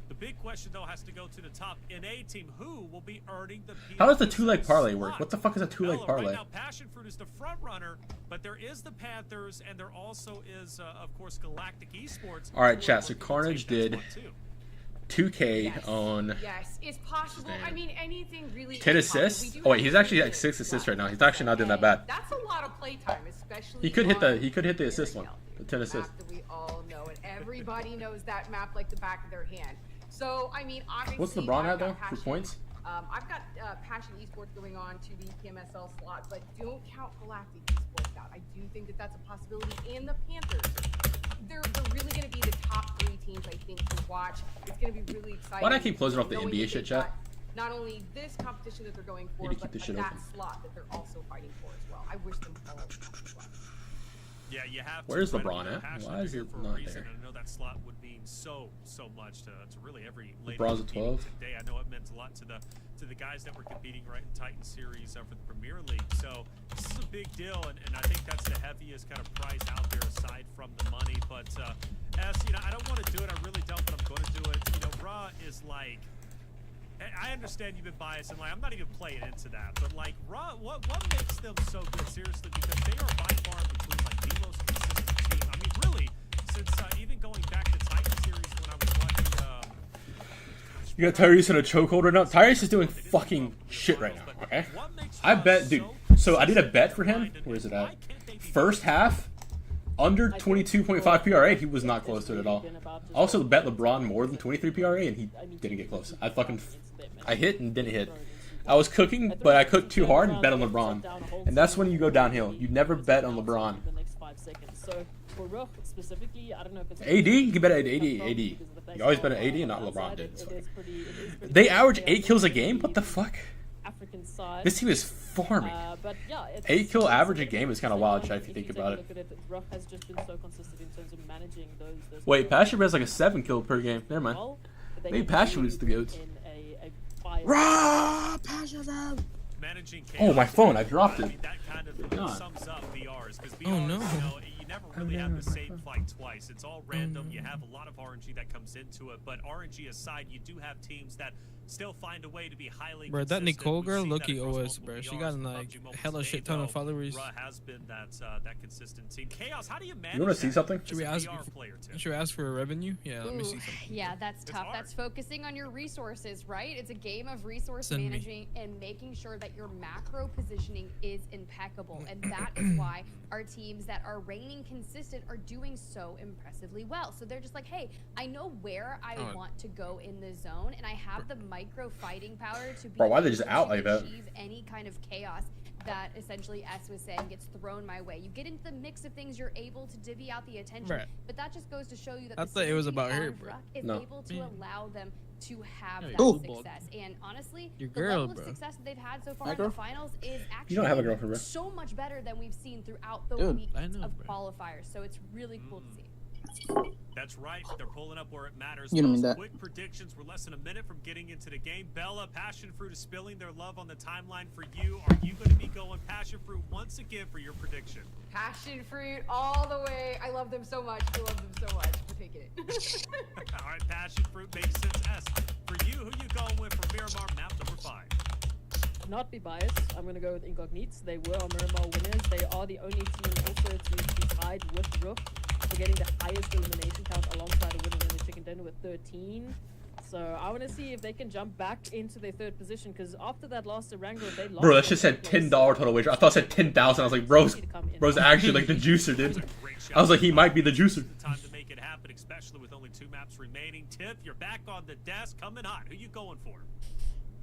The big question, though, has to go to the top NA team. Who will be earning the How does the 2-leg parlay work? What the fuck is a 2-leg parlay? Right now, Passion Fruit is the front runner, but there is the Panthers, and there also is, of course, Galactic Esports. All right, chat. So Carnage did 2K on. Yes, it's possible. I mean, anything really. 10 assists. Oh wait, he's actually like 6 assists right now. He's actually not doing that bad. That's a lot of playtime, especially. He could hit the assist one. The 10 assists. We all know, and everybody knows that map like the back of their hand. So, I mean, obviously... What's LeBron at, though, for points? I've got Passion Esports going on to the PMSL slot, but don't count Galactic Esports out. I do think that that's a possibility. And the Panthers, they're really going to be the top 3 teams, I think, to watch. It's going to be really exciting. Why do I keep closing off the NBA shit, chat? Not only this competition that they're going for, but that slot that they're also fighting for as well. I wish them all well. Yeah, you have. Where's LeBron at? Why is he not there? I know that slot would mean so much to really every lady LeBron's at 12. today. I know it meant a lot to the guys that were competing right in Titan Series for the Premier League. So this is a big deal, and I think that's the heaviest kind of prize out there aside from the money. But you know, I don't want to do it. I really don't, but I'm going to do it. You know, Ra is like. I understand you've been biased, and like I'm not even playing into that, but like Ra, what makes them so good? Seriously, because they are by far between like the most consistent team. I mean, really, since even going back to Titan Series when I was watching. You got Tyrese in a chokehold right now. Tyrese is doing fucking shit right now. Okay, I bet, dude. So I did a bet for him. Where is it at? First half. Under 22.5 PRA, he was not close to it at all. Also, bet LeBron more than 23 PRA, and he didn't get close. I hit and didn't hit. I was cooking, but I cooked too hard and bet on LeBron. And that's when you go downhill. You never bet on LeBron. AD? You can bet at AD. You always bet at AD and not LeBron, dude. They average 8 kills a game? What the fuck? This team is farming. 8 kill average a game is kind of wild, if you think about it. Wait, Passion has like a 7 kill per game. Never mind. Maybe Passion is the GOAT. Raw! Passion's out! Oh, my phone, I dropped it. Oh no. You never really have the same fight twice. It's all random. You have a lot of RNG that comes into it, but RNG aside, you do have teams that still find a way to be highly bro, that Nicole girl, lucky OS, bro. She got like hella shit ton of followers. Has been that consistent team. Chaos, how do you manage? You want to see something? Should we ask for a revenue? Yeah, let me see something. Yeah, that's tough. That's focusing on your resources, right? It's a game of resource managing and making sure that your macro positioning is impeccable, and that is why our teams that are reigning consistent are doing so impressively well. So they're just like, hey, I know where I want to go in the zone, and I have the micro fighting power to be why they just out like that? Achieve any kind of chaos that essentially S was saying gets thrown my way. You get into the mix of things, you're able to divvy out the attention, but that just goes to show you that I thought it was about her, bro. Is able to allow them to have that success. And honestly, the level of success that they've had so far in the finals is actually so much better than we've seen throughout the weeks of qualifiers. So it's really cool to see. That's right. They're pulling up where it matters. You don't mean that. Quick predictions. We're less than a minute from getting into the game. Bella, Passion Fruit is spilling their love on the timeline for you. Are you going to be going Passion Fruit once again for your prediction? Passion Fruit all the way. I love them so much. I love them so much. We're taking it. All right, Passion Fruit makes sense. S. For you, who you going with for Miramar map number 5? Not be biased. I'm going to go with Incognites. They were our Miramar winners. They are the only team also to be tied with Rook for getting the highest elimination count alongside a winning in the chicken dinner with 13. So I want to see if they can jump back into their 3rd position, because after that last Erangel, they lost. Bro, that shit said $10 total wager. I thought it said 10,000. I was like, bro's actually like the juicer, dude. I was like, he might be the juicer. Time to make it happen, especially with only 2 maps remaining. Tiff, you're back on the desk, coming hot. Who you going for?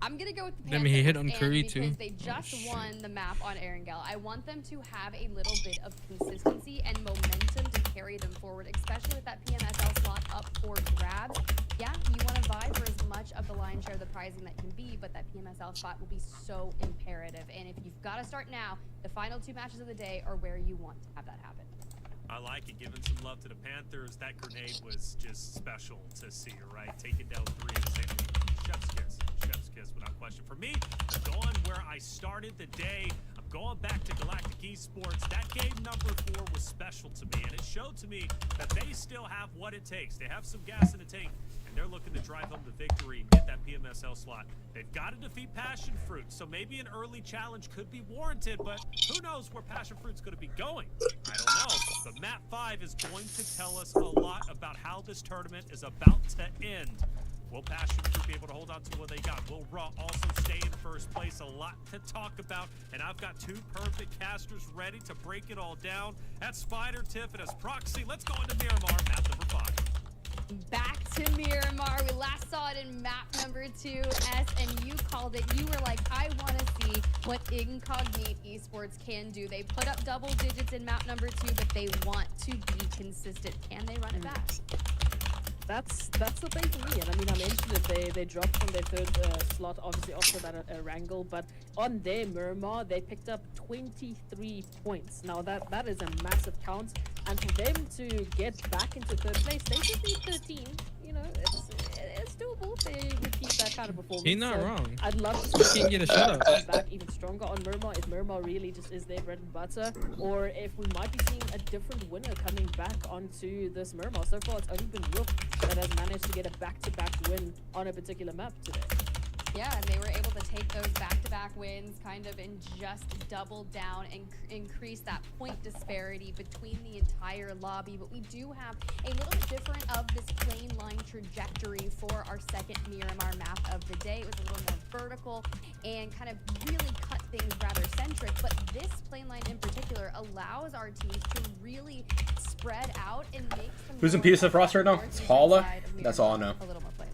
I'm gonna go with the Panthers. He hit on Curry too. Because they just won the map on Erangel. I want them to have a little bit of consistency and momentum to carry them forward, especially with that PMSL slot up for grabs. Yeah, you want to vie for as much of the lion's share of the prizing that can be, but that PMSL spot will be so imperative. And if you've got to start now, the final 2 matches of the day are where you want to have that happen. I like it. Giving some love to the Panthers. That grenade was just special to see, right? Taking down 3 at the same time. Chef's kiss. Chef's kiss without question. For me, I'm going where I started the day. I'm going back to Galactic Esports. That game number 4 was special to me, and it showed to me that they still have what it takes. They have some gas in the tank, and they're looking to drive home the victory and get that PMSL slot. They've got to defeat Passion Fruit, so maybe an early challenge could be warranted, but who knows where Passion Fruit's going to be going? I don't know. But Map 5 is going to tell us a lot about how this tournament is about to end. Will Passion Fruit be able to hold on to what they got? Will Raw also stay in 1st place? A lot to talk about, and I've got 2 perfect casters ready to break it all down. That's Spider, Tiff, and as Proxy. Let's go into Miramar, map number 5. Back to Miramar. We last saw it in map number 2, S, and you called it. You were like, I want to see what Incognite Esports can do. They put up double digits in map number 2, but they want to be consistent. Can they run it back? That's the thing for me, and I mean I mentioned it. They dropped from their third slot, obviously after that wrangle, but on their Miramar they picked up 23 points. Now that is a massive count, and for them to get back into third place, they just need 13. You know, it's doable. They would keep that kind of performance. He's not wrong. I'd love to see get a shot come back even stronger on Miramar. If Miramar really just is their bread and butter, or if we might be seeing a different winner coming back onto this Miramar. So far, it's only been Rook that has managed to get a back-to-back win on a particular map today. Yeah, and they were able to take those back-to-back wins kind of and just double down and increase that point disparity between the entire lobby. But we do have a little bit different of this plain line trajectory for our second Miramar map of the day. It was a little more vertical and kind of really cut things rather centric. But this plain line in particular allows our teams to really spread out and make some. Who's in PSF roster right now? It's Hala. That's all I know. A little more playable.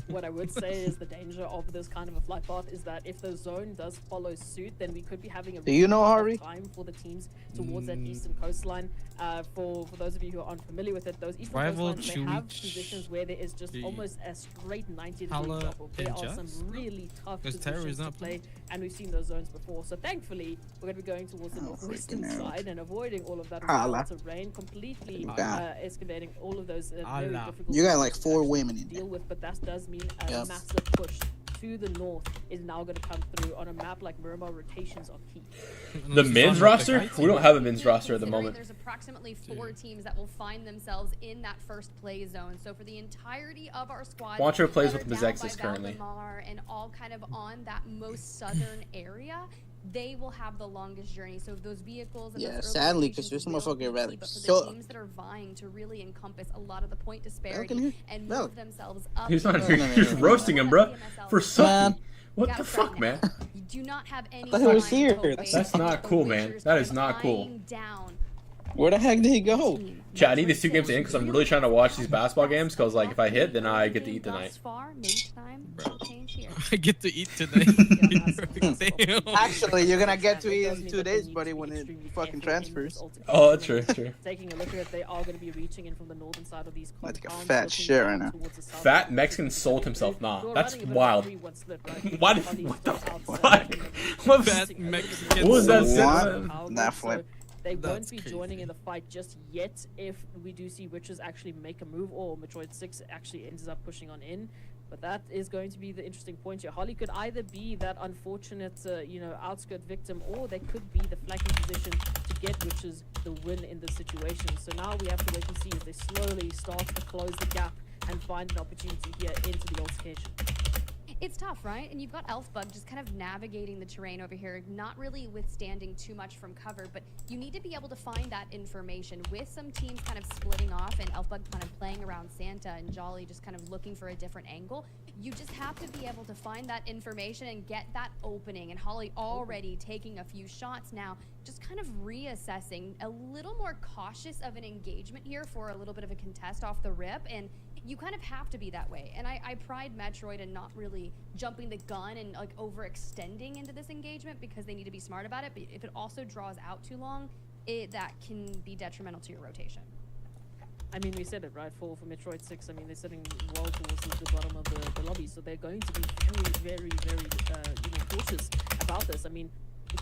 What I would say is the danger of this kind of a flight path is that if the zone does follow suit, then we could be having a time for the teams towards that eastern coastline. For those of you who are unfamiliar with it, those eastern coastlines, they have positions where there is just almost a straight 90-degree drop off. There are some really tough positions to play, and we've seen those zones before. So thankfully, we're going to be going towards the northwestern side and avoiding all of that terrain, completely excavating all of those very difficult. You got like 4 women in deal with, but that does mean a massive push to the north is now going to come through on a map like Miramar. Rotations are key. The men's roster? We don't have a men's roster at the moment. There's approximately 4 teams that will find themselves in that first play zone. So for the entirety of our squad, Wancho plays with Sixless currently. And all kind of on that most southern area, they will have the longest journey. So those vehicles and sadly, because there's some motherfucker rather so teams that are vying to really encompass a lot of the point disparity and move themselves up. He's not here. He's roasting him, bro. For sucking. What the fuck, man? You do not have any. I thought he was here. That's not cool, man. That is not cool. Where the heck did he go? Chat, I need these 2 games in because I'm really trying to watch these basketball games because, like, if I hit, then I get to eat tonight. I get to eat today. Actually, you're gonna get to eat in 2 days, buddy, when it fucking transfers. Oh, that's true. Taking a look at it, they are going to be reaching in from the northern side of these compounds. Like a fat shit right now. Fat Mexican sold himself. Nah, that's wild. What the fuck? What fat Mexican? What was that? That flip. They won't be joining in the fight just yet if we do see Witches actually make a move or Metroid 6 actually ends up pushing on in. But that is going to be the interesting point here. Holly could either be that unfortunate, outskirt victim, or they could be the flanking position to get Witches the win in this situation. So now we have to wait and see if they slowly start to close the gap and find an opportunity here into the altercation. It's tough, right? And you've got Elfbug just kind of navigating the terrain over here, not really withstanding too much from cover, but you need to be able to find that information with some teams kind of splitting off and Elfbug kind of playing around Santa and Jolly just kind of looking for a different angle. You just have to be able to find that information and get that opening. And Holly already taking a few shots now, just kind of reassessing, a little more cautious of an engagement here for a little bit of a contest off the rip. And you kind of have to be that way. And I pride Metroid in not really jumping the gun and like overextending into this engagement because they need to be smart about it. But if it also draws out too long, that can be detrimental to your rotation. I mean, we said it, right? For Metroid 6, I mean, they're sitting well towards the bottom of the lobby, so they're going to be very, very, very cautious about this. I mean,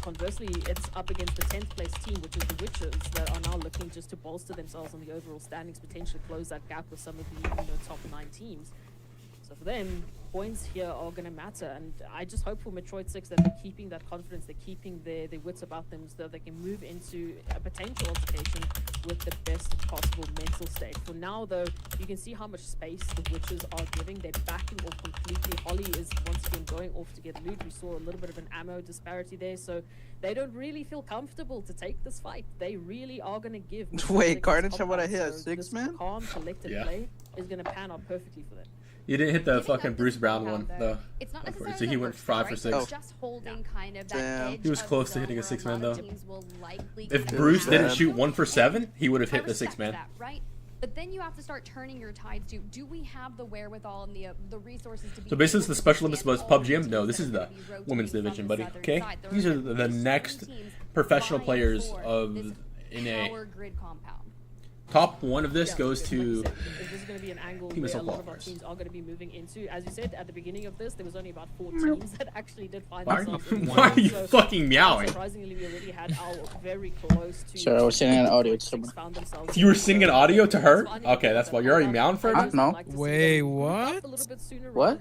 conversely, it's up against the 10th place team, which is the Witches, that are now looking just to bolster themselves on the overall standings, potentially close that gap with some of the top 9 teams. So for them, points here are going to matter, and I just hope for Metroid 6 that they're keeping that confidence, they're keeping their wits about them so that they can move into a potential altercation with the best possible mental state. For now, though, you can see how much space the Witches are giving. They're backing off completely. Holly is once again going off to get loot. We saw a little bit of an ammo disparity there, so they don't really feel comfortable to take this fight. They really are going to give. Wait, Carnage, how about I hit a 6-man? Calm, collected play is going to pan out perfectly for them. You didn't hit the fucking Bruce Brown one, though. It's not necessarily so he went 5 for 6. Just holding kind of that edge. He was close to hitting a 6-man, though. If Bruce didn't shoot 1 for 7, he would have hit the 6-man. Right? But then you have to start turning your tides to, do we have the wherewithal and the resources to be... So basically, this is the Special Olympics was PUBG. No, this is the women's division, buddy. Okay? These are the next professional players of NA. Top 1 of this goes to this is going to be an angle where a lot of our teams are going to be moving into. As you said, at the beginning of this, there was only about 4 teams that actually did find themselves. Why are you fucking meowing? Surprisingly, we already had our very close to... Sorry, I was singing an audio to someone. You were singing an audio to her? Okay, that's why you're already meowing for her? No. Wait, what? What?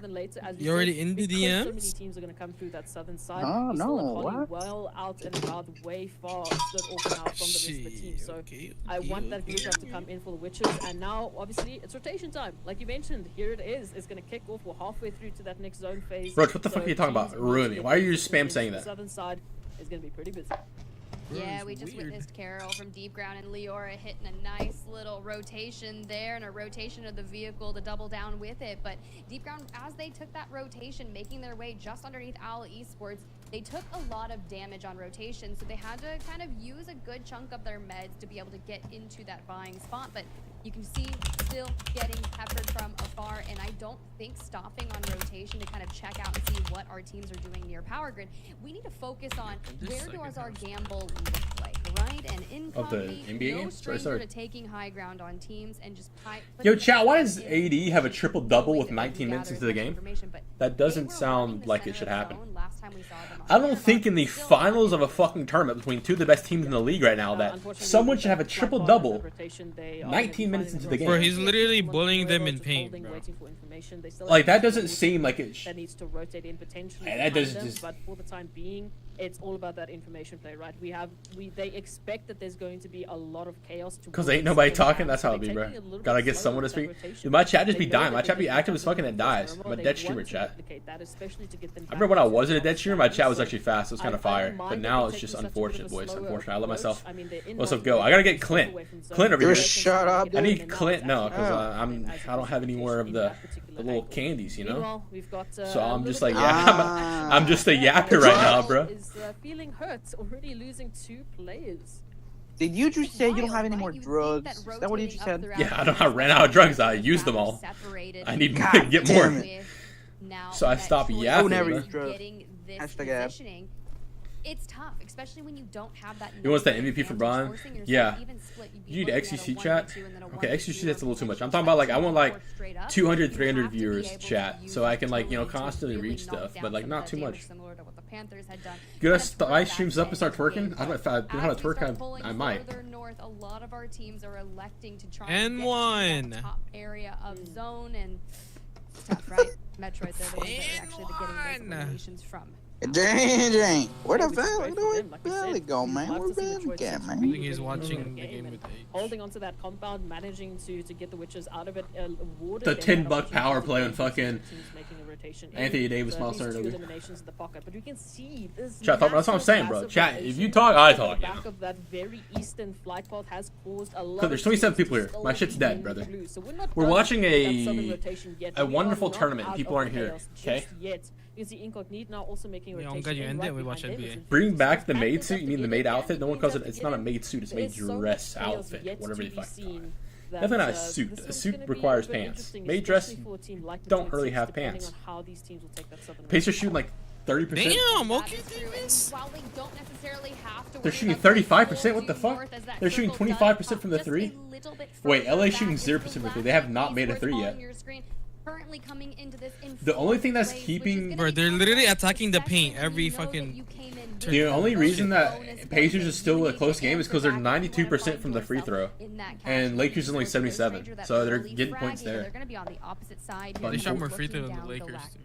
You're already into DMs? So many teams are going to come through that southern side. Oh, no, what? Well out and about, way far split off now from the rest of the team. So I want that group to come in for the Witches, and now obviously it's rotation time. Like you mentioned, here it is. It's going to kick off. We're halfway through to that next zone phase. Roach, what the fuck are you talking about? Ruin me. Why are you just spam saying that? The southern side is going to be pretty busy. Yeah, we just witnessed Carol from Deep Ground and Leora hitting a nice little rotation there and a rotation of the vehicle to double down with it. But Deep Ground, as they took that rotation, making their way just underneath Owl Esports, they took a lot of damage on rotation, so they had to kind of use a good chunk of their meds to be able to get into that buying spot. But you can see still getting peppered from afar, and I don't think stopping on rotation to kind of check out and see what our teams are doing near power grid. We need to focus on where does our gamble look like, right? And in NBA no stranger to taking high ground on teams and just Yo, chat, why does AD have a triple-double with 19 minutes into the game? That doesn't sound like it should happen. I don't think in the finals of a fucking tournament between 2 of the best teams in the league right now that someone should have a triple-double 19 minutes into the game. Bro, he's literally bullying them in paint, bro. Like, that doesn't seem like it that needs to rotate in potentially. That doesn't just... But for the time being, it's all about that information play, right? They expect that there's going to be a lot of chaos. Because ain't nobody talking, that's how it be, bro. Gotta get someone to speak. Dude, my chat just be dying. My chat be active as fucking, it dies. I'm a dead streamer, chat. I remember when I wasn't a dead streamer, my chat was actually fast. It was kind of fire. But now it's just unfortunate, boys. Unfortunate. I let myself. What's up, go? I gotta get Clint. Clint over here. Shut up. I need Clint. No, because I don't have any more of the little candies, you know. So I'm just like, yeah, I'm just a yapper right now, bro. Is feeling hurt, already losing 2 players. Did you just say you don't have any more drugs? Is that what you just said? Yeah, I ran out of drugs. I used them all. I need to get more. So I stopped yapping. Who never used drugs? #app. It's tough, especially when you don't have that. You want that MVP for Braun? Yeah. You need XQC chat? Okay, XQC that's a little too much. I'm talking about like I want like 200, 300 viewers chat, so I can like, you know, constantly reach stuff, but like not too much. Get us live streams up and start twerking. I don't know if I know how to twerk. I might. A lot of our teams are electing to try and get to that top area of zone, and it's tough, right? Metro, they're the ones that are actually getting those eliminations from. Dang. Where the Valley go, man? Where Valley get, man? I think he's watching the game with holding onto that compound, managing to get the Witches out of it. The $10 power play on fucking Anthony Davis monster. But you can see this. Chat, that's what I'm saying, bro. Chat, if you talk, I talk. Back of that very eastern flight path has caused a lot. There's 27 people here. My shit's dead, brother. We're watching a wonderful tournament. People aren't here. Okay. You see Incognito now also making a rotation. We watch NBA. Bring back the maid suit. You mean the maid outfit? No one calls it. It's not a maid suit. It's a maid dress outfit. Whatever they fucking call it. Definitely not a suit. A suit requires pants. Maid dress don't really have pants. Pacers shooting like 30%. Damn. Okay. They're shooting 35%. What the fuck? They're shooting 25% from the 3. Wait, LA shooting 0% from 3. They have not made a 3 yet. The only thing that's keeping... Bro, they're literally attacking the paint every fucking... The only reason that Pacers is still a close game is because they're 92% from the free throw. And Lakers is only 77. So they're getting points there. They shot more free throw than the Lakers, too.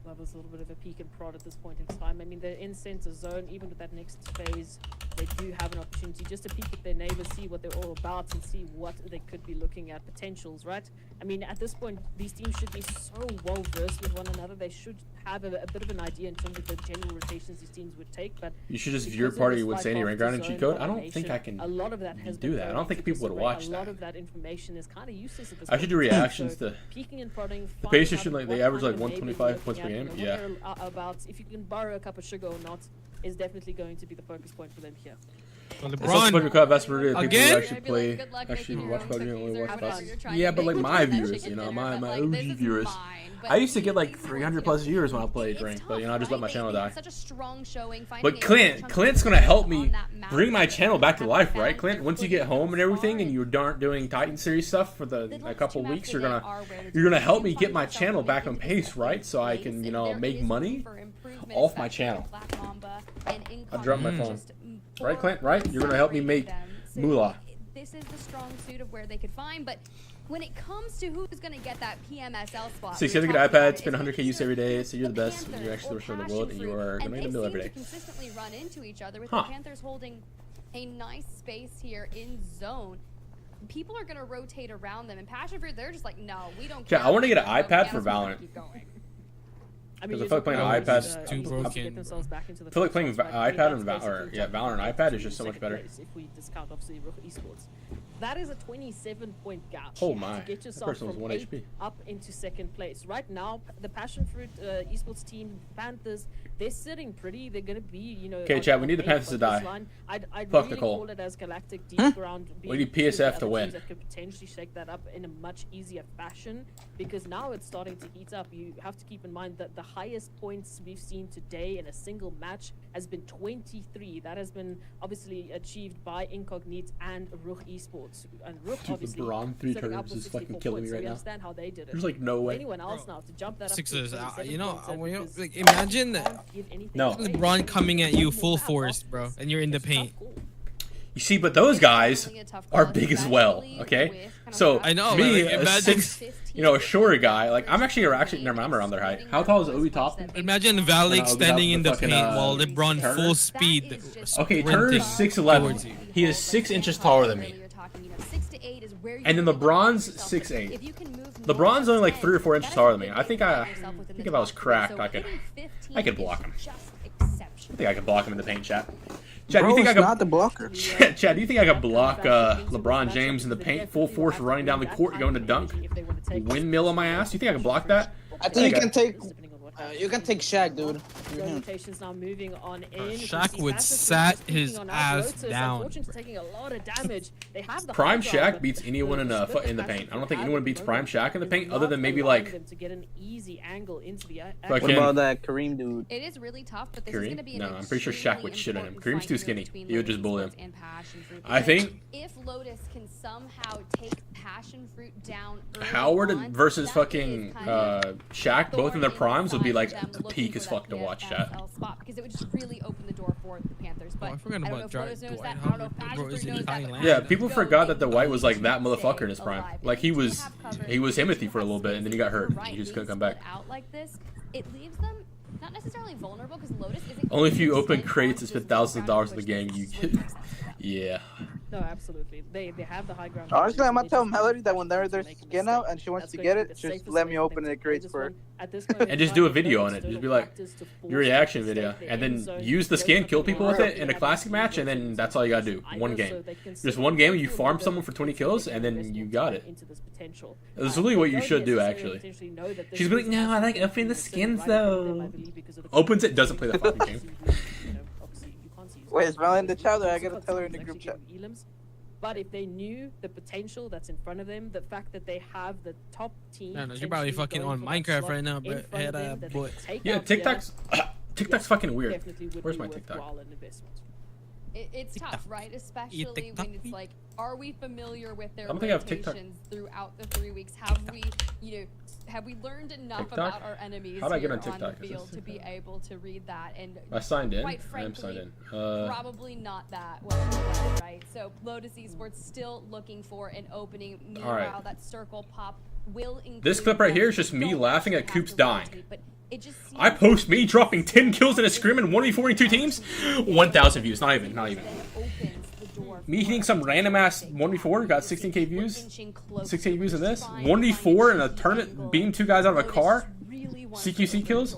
That was a little bit of a peek and prod at this point in time. I mean, they're in center zone. Even with that next phase, they do have an opportunity just to peek at their neighbors, see what they're all about, and see what they could be looking at, potentials, right? I mean, at this point, these teams should be so well versed with one another. They should have a bit of an idea in terms of the general rotations these teams would take. But you should just view your party with Sandy Rainground and cheat code. I don't think I can. A lot of that has do that. I don't think people would watch that. A lot of that information is kind of useless at this I should do reactions to. Peeking and prodding. The Pacers should they average like 125 points per game. About if you can borrow a cup of sugar or not is definitely going to be the focus point for them here. LeBron again. Who actually play, actually watch PUBG and only watch us. Yeah, but like my viewers, you know, my OG viewers. I used to get like 300 plus viewers when I played ranked, but you know, I just let my channel die. But Clint's gonna help me bring my channel back to life, right, Clint? Once you get home and everything, and you aren't doing Titan series stuff for a couple weeks, you're gonna help me get my channel back on pace, right? So I can, you know, make money off my channel. I dropped my phone. Right, Clint? Right? You're gonna help me make moolah. This is the strong suit of where they could find, but when it comes to who's gonna get that PMSL spot, so you have a good iPad, spend 100k use every day, so you're the best, you're actually the worst in the world, and you are gonna get a meal every day. Consistently run into each other with the Panthers holding a nice space here in zone. People are gonna rotate around them, and Passion Fruit, they're just like, no, we don't care. Yeah, I want to get an iPad for Valorant. Because I feel like playing an iPad is too broken. I feel like playing iPad and Valorant iPad is just so much better. If we discount obviously Rook Esports, that is a 27-point gap. Oh my! To get yourself from 1 HP up into second place. Right now, the Passion Fruit Esports team, Panthers, they're sitting pretty. They're gonna be, you know. Okay, chat. We need the Panthers to die. I'd Fuck really Nicole. call it as Galactic Deep Ground. We need PSF to win. That could potentially shake that up in a much easier fashion, because now it's starting to heat up. You have to keep in mind that the highest points we've seen today in a single match has been 23. That has been obviously achieved by Incognite and Rook Esports. And Rook obviously LeBron 3 turns is fucking killing me right now. Understand how they did it. There's like no way. Anyone else now to jump that Sixless, up you know, like imagine LeBron coming at you full force, bro, and you're in the paint. You see, but those guys are big as well, okay? So I know, me, like, a a shorter guy, like I'm actually never mind, I'm around their height. How tall is Obi Toppin? Imagine Valley standing in the paint while LeBron full speed. Okay, Turner is 6'11". He is 6 inches taller than me. And then LeBron's 6'8". LeBron's only like 3 or 4 inches taller than me. I think if I was cracked, I could block him. I think I could block him in the paint, chat. Chad, do you think I could not the blocker? Chad, do you think I could block LeBron James in the paint, full force, running down the court, going to dunk, windmill on my ass? Do you think I can block that? I think you can take. You can take Shaq, dude. Rotations now moving on in. Shaq would sat his ass down. Taking a lot of damage. They have the Prime Shaq beats anyone in the paint. I don't think anyone beats Prime Shaq in the paint other than maybe like. To get an easy angle into the. What about that Kareem dude? It is really tough, but this is going to be. No, I'm pretty sure Shaq would shit on him. Kareem's too skinny. He would just bully him. I think. If Lotus can somehow take Passion Fruit down. Howard versus fucking Shaq, both in their primes, would be like peak as fuck to watch, chat. Because it would just really open the door for the Panthers. But I forgot about Dwight Howard. Yeah, people forgot that the White was like that motherfucker in his prime. Like he was Timothy for a little bit, and then he got hurt. He just couldn't come back. Out like this, it leaves them not necessarily vulnerable because Lotus isn't. Only if you open crates and spend thousands of dollars in the game, you get. Yeah. No, absolutely. They have the high ground. Honestly, I'm gonna tell Melody that when there's skin out and she wants to get it, just let me open the crates for her. And just do a video on it. Just be like, your reaction video. And then use the skin, kill people with it in a classic match, and then that's all you gotta do. One game. Just one game, you farm someone for 20 kills, and then you got it. That's really what you should do, actually. She's like, no, I like opening the skins, though. Opens it, doesn't play the fucking game. Wait, is Mel in the chat or I gotta tell her in the group chat? But if they knew the potential that's in front of them, the fact that they have the top team... No, you're probably fucking on Minecraft right now, but yeah, TikTok's fucking weird. Where's my TikTok? It's tough, right? Especially when it's like, are we familiar with their rotations throughout the 3 weeks? Have we learned enough about our enemies on the field to be able to read that? And I signed in. Quite frankly, I am signed in. Probably not that well, right? So Lotus Esports still looking for an opening. Meanwhile, that circle pop will include. This clip right here is just me laughing at Coops dying. I post me dropping 10 kills in a scrim in 1v42 teams. 1,000 views. Not even. Me hitting some random ass 1v4, got 16k views. 16k views in this. 1v4 in a tournament, beam 2 guys out of a car. CQC kills.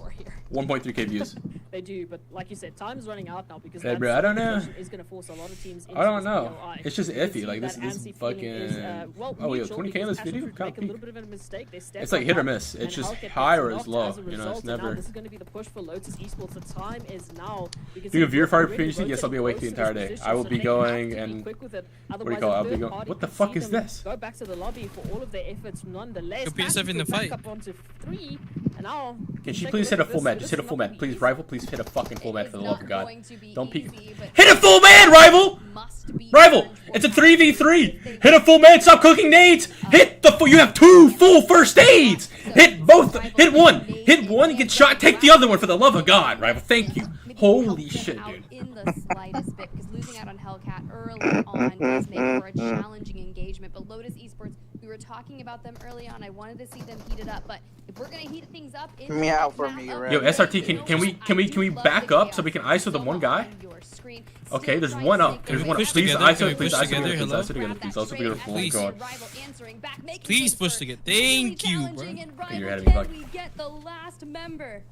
1.3k views. They do, but like you said, time is running out now because hey, bro, I don't know. Is going to force a lot of teams into I don't know. PLI. It's just iffy. Like this fucking. Oh, we have 20k in this video. Kind of peak. It's like hit or miss. It's just high or it's low. You know, it's never. This is going to be the push for Lotus Esports. The time is now. Do you have viewer fire previously? Yes, I'll be awake the entire day. I will be going and. What do you call it? I'll be going. What the fuck is this? Go back to the lobby for all of their efforts, nonetheless. PSF in the fight. Can she please hit a full med? Just hit a full med. Please, Rival, please hit a fucking full med for the love of God. Don't peek. Hit a full med, Rival! Rival! It's a 3v3! Hit a full med, stop cooking nades! Hit the full, you have 2 full first aids! Hit both, hit one! Hit one, get shot, take the other one for the love of God, Rival, thank you. Holy shit, dude. In the slightest bit, because losing out on Hellcat early on does make for a challenging engagement. But Lotus Esports, we were talking about them early on. I wanted to see them heat it up, but if we're gonna heat things up, for me, yo, SRT, can we back up so we can ISO the one guy? Okay, there's one up. There's one up. Please ISO, please ISO together. Please ISO together. Please ISO together. Please. God. Please push together. Thank you, bro. You're ahead of me, we get the last member.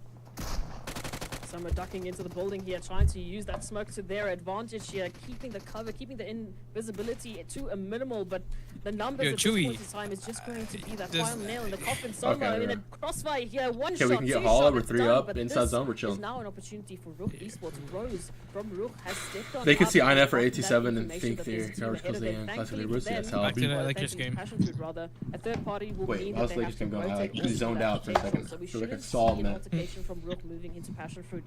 Summer ducking into the building here, trying to use that smoke to their advantage here, keeping the cover, keeping the invisibility to a minimal, but the numbers at this point in time is just going to be that final nail in the coffin. Solo in a crossfire here, one shot, we can get Hollow, we're 3 up, inside zone, we're chilling. Now an opportunity for Rook Esports. Rose from Rook has stepped on. They can see INF for 87 and think they're classically Roots. Yes, how back to the Lakers game. A third party will wait, I was Lakers game going out. He zoned out for a second. So we feel like a shouldn't solid see man. altercation from Rook moving into Passion Fruit.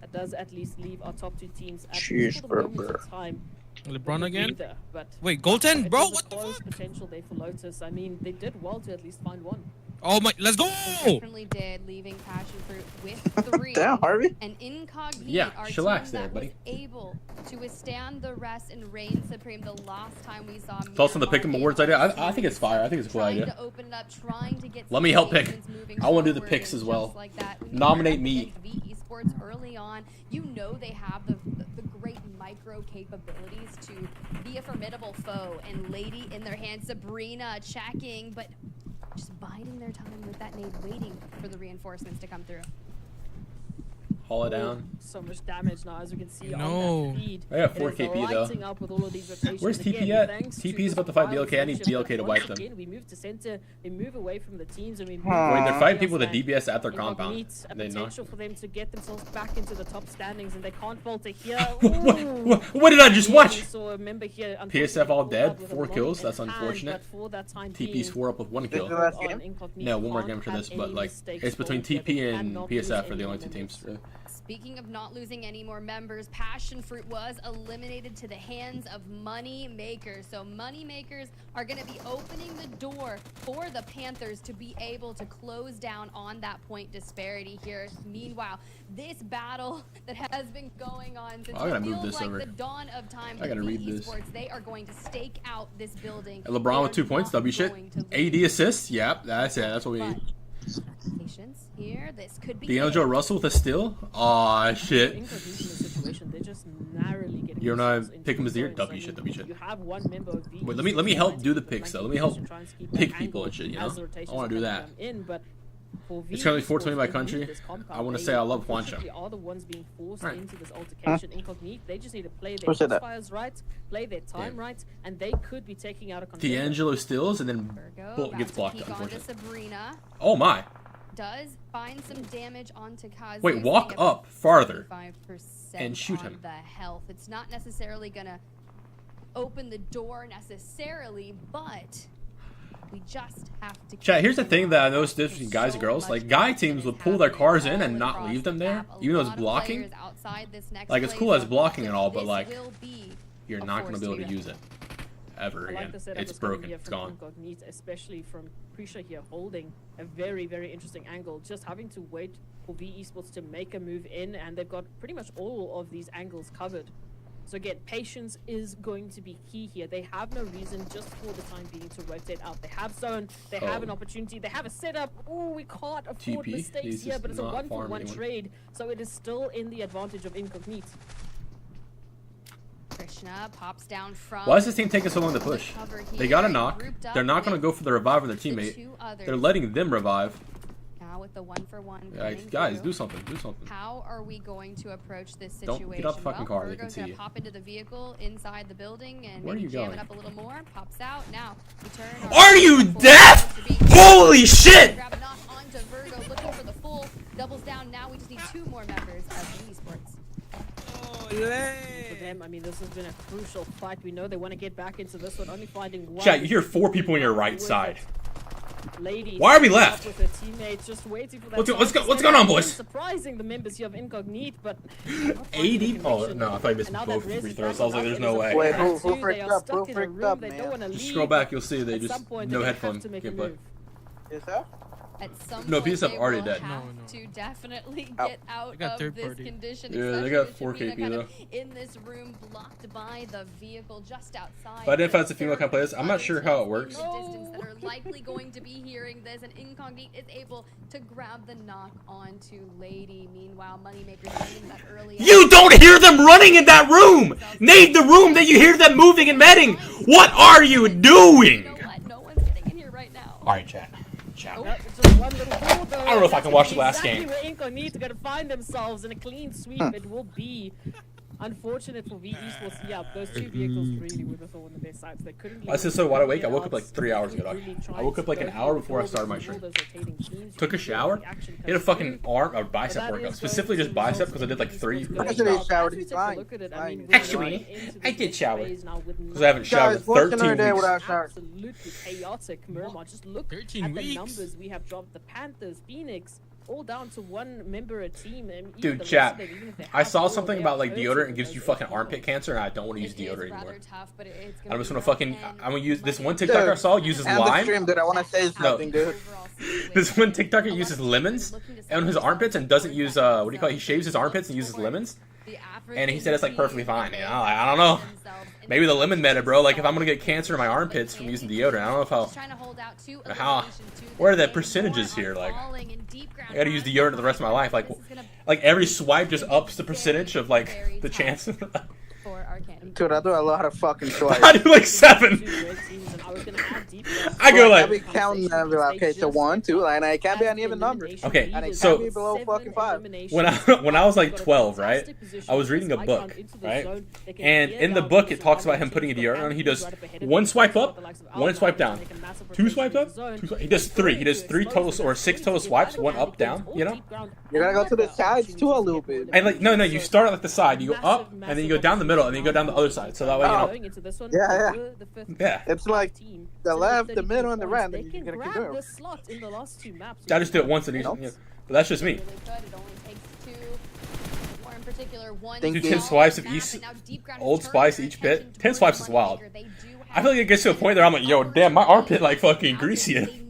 That does at least leave our top 2 teams at time. LeBron again? Either, but wait, goaltend, bro? What the fuck? Potential there for Lotus. I mean, they did well to at least find one. Oh my, let's go! They definitely did, leaving Passion Fruit with 3. Damn, Harvey. And Incognito, yeah, our chillax team there, that buddy. was able to withstand the rest and reign supreme the last time we saw. Thoughts on the pick 'em awards idea? I think it's fire. I think it's a cool idea. To open it up, trying to get let me help pick. I want to do the picks as well. Like that. Nominate me. Esports early on, you know they have the great micro capabilities to be a formidable foe. And Lady in their hand, Sabrina checking, but just biding their time with that nade, waiting for the reinforcements to come through. Haul it down. So much damage now, as we can see no. on that feed. I got 4 KP though. Up with all of these where's TP at? TP is about to fight BLK. I need BLK to wipe them. We move to center. They move away from the teams, and we move. Wait, they're fighting people with a DBS at their compound. They potential for them to get themselves back into the top standings, and they can't falter here. What did I just watch? So member here, PSF all dead, 4 kills. That's unfortunate. TP's 4 up with 1 kill. No, one more game for this, but like it's between TP and PSF for the only 2 teams. Really. Speaking of not losing any more members, Passion Fruit was eliminated to the hands of Money Makers. So Money Makers are going to be opening the door for the Panthers to be able to close down on that point disparity here. Meanwhile, this battle that has been going on since the dawn of time, I gotta read this. Esports, they are going to stake out this building. And LeBron with 2 points, W shit. AD assists, yep, that's it. That's what we need. Patience here. This could be D'Angelo Russell with a steal. Aw, shit. You're not pick him as the year. W shit. Wait, let me help do the picks though. Let me help pick people and shit. You know, I want to do that. It's currently 420 by country. I want to say I love Juancho. Are the ones being forced into this altercation. Incognito, they just need to play their crossfires right, play their time right, and they could be taking out a contender. D'Angelo steals and then gets blocked. Unfortunately. Oh my! Does find some damage onto Kazu. Wait, walk up farther and shoot him. The health. It's not necessarily gonna open the door necessarily, but we just have to. Chat, here's the thing that I noticed between guys and girls. Like, guy teams would pull their cars in and not leave them there, even though it's blocking. Like, it's cool as blocking and all, but like, you're not gonna be able to use it ever again. It's broken. It's gone. Especially from Prisha here, holding a very, very interesting angle. Just having to wait for V Esports to make a move in, and they've got pretty much all of these angles covered. So again, patience is going to be key here. They have no reason just for the time being to rotate out. They have zone, they have an opportunity, they have a setup. Oh, we can't afford mistakes here, but it's a 1-for-1 trade. So it is still in the advantage of Incognito. Krishna pops down from. Why is this team taking so long to push? They got a knock. They're not going to go for the revive of their teammate. They're letting them revive. now with the 1-for-1. Guys, do something. Do something. How are we going to approach this situation? Don't get out the fucking car. They can see you. Pop into the vehicle inside the building and where are you jam going? it up a little more. Pops out. Now we turn. Are you deaf? Holy shit! Grab a knock onto Virgo, looking for the full. Doubles down. Now we just need 2 more members of the esports. For them, I mean, this has been a crucial fight. We know they want to get back into this one, only finding one. Chat, you hear 4 people on your right side. Ladies, why are we left? with their teammates, just waiting for that what's going on, boys? Surprising the members here of Incognito, but 80? Oh no, I thought you missed both free throws. I was like, there's no way. Wait, who freaked up? Who freaked up, man? Just scroll back, you'll see they just no headphone gameplay. Is that? At some no, point, PSF already dead. To definitely get out of this condition. Yeah, they got 4 KP though. In this room, blocked by the vehicle just outside. But I didn't find it's a female can play this. I'm not sure how it works. Distance that are likely going to be hearing this, and Incognito is able to grab the knock onto Lady. Meanwhile, Moneymaker's getting that early. You don't hear them running in that room. Name the room that you hear them moving and medding. What are you doing? You know what? No one's getting in here right now. All right, chat. Oh, just one little goal, though. I don't know if I can watch the last game. Where Incognito going to find themselves in a clean sweep. It will be unfortunate for V Esports. Yeah, those 2 vehicles really were the thorn in their sides. They couldn't. I said so wide awake. I woke up like 3 hours ago. I woke up like an hour before I started my stream. Took a shower. Hit a fucking arm or bicep workout. Specifically just bicep because I did like 3. Actually, I did shower because I haven't showered 13 weeks. Absolutely chaotic. Miramar, just look at the numbers we have dropped. The Panthers, Phoenix, all down to 1 member a team. Dude, chat, I saw something about like deodorant. It gives you fucking armpit cancer, and I don't want to use deodorant anymore. I'm just gonna fucking. I'm gonna use this one TikToker I saw uses lime. Dude, I want to say something, dude. This one TikToker uses lemons on his armpits and doesn't use what do you call it? He shaves his armpits and uses lemons. And he said it's like perfectly fine. You know, I don't know. Maybe the lemon meta, bro. Like if I'm gonna get cancer in my armpits from using deodorant, I don't know if how. Where are the percentages here? Like, I gotta use deodorant the rest of my life. Like every swipe just ups the percentage of like the chance. Dude, I do a lot of fucking swipes. I do like 7. I go like. I'll be counting them. Okay, so 1, 2, and I can't be on even numbers. Okay, and it so can't be below fucking 5. When I was like 12, right? I was reading a book, right? And in the book, it talks about him putting a deodorant on. He does 1 swipe up, 1 swipe down, 2 swipes up. 2 he does 3. He does 3 total or 6 total swipes, 1 up, down. You know. You gotta go to the sides too a little bit. And like no, you start at like the side. You go up, and then you go down the middle, and then you go down the other side. So that way, you know. Yeah. It's like the left, the middle, and the right. Then you gotta keep doing it. I just do it once in each. But that's just me. Do 10 swipes of each Old Spice each pit. 10 swipes is wild. I feel like it gets to a point where I'm like, yo, damn, my armpit like fucking greasy.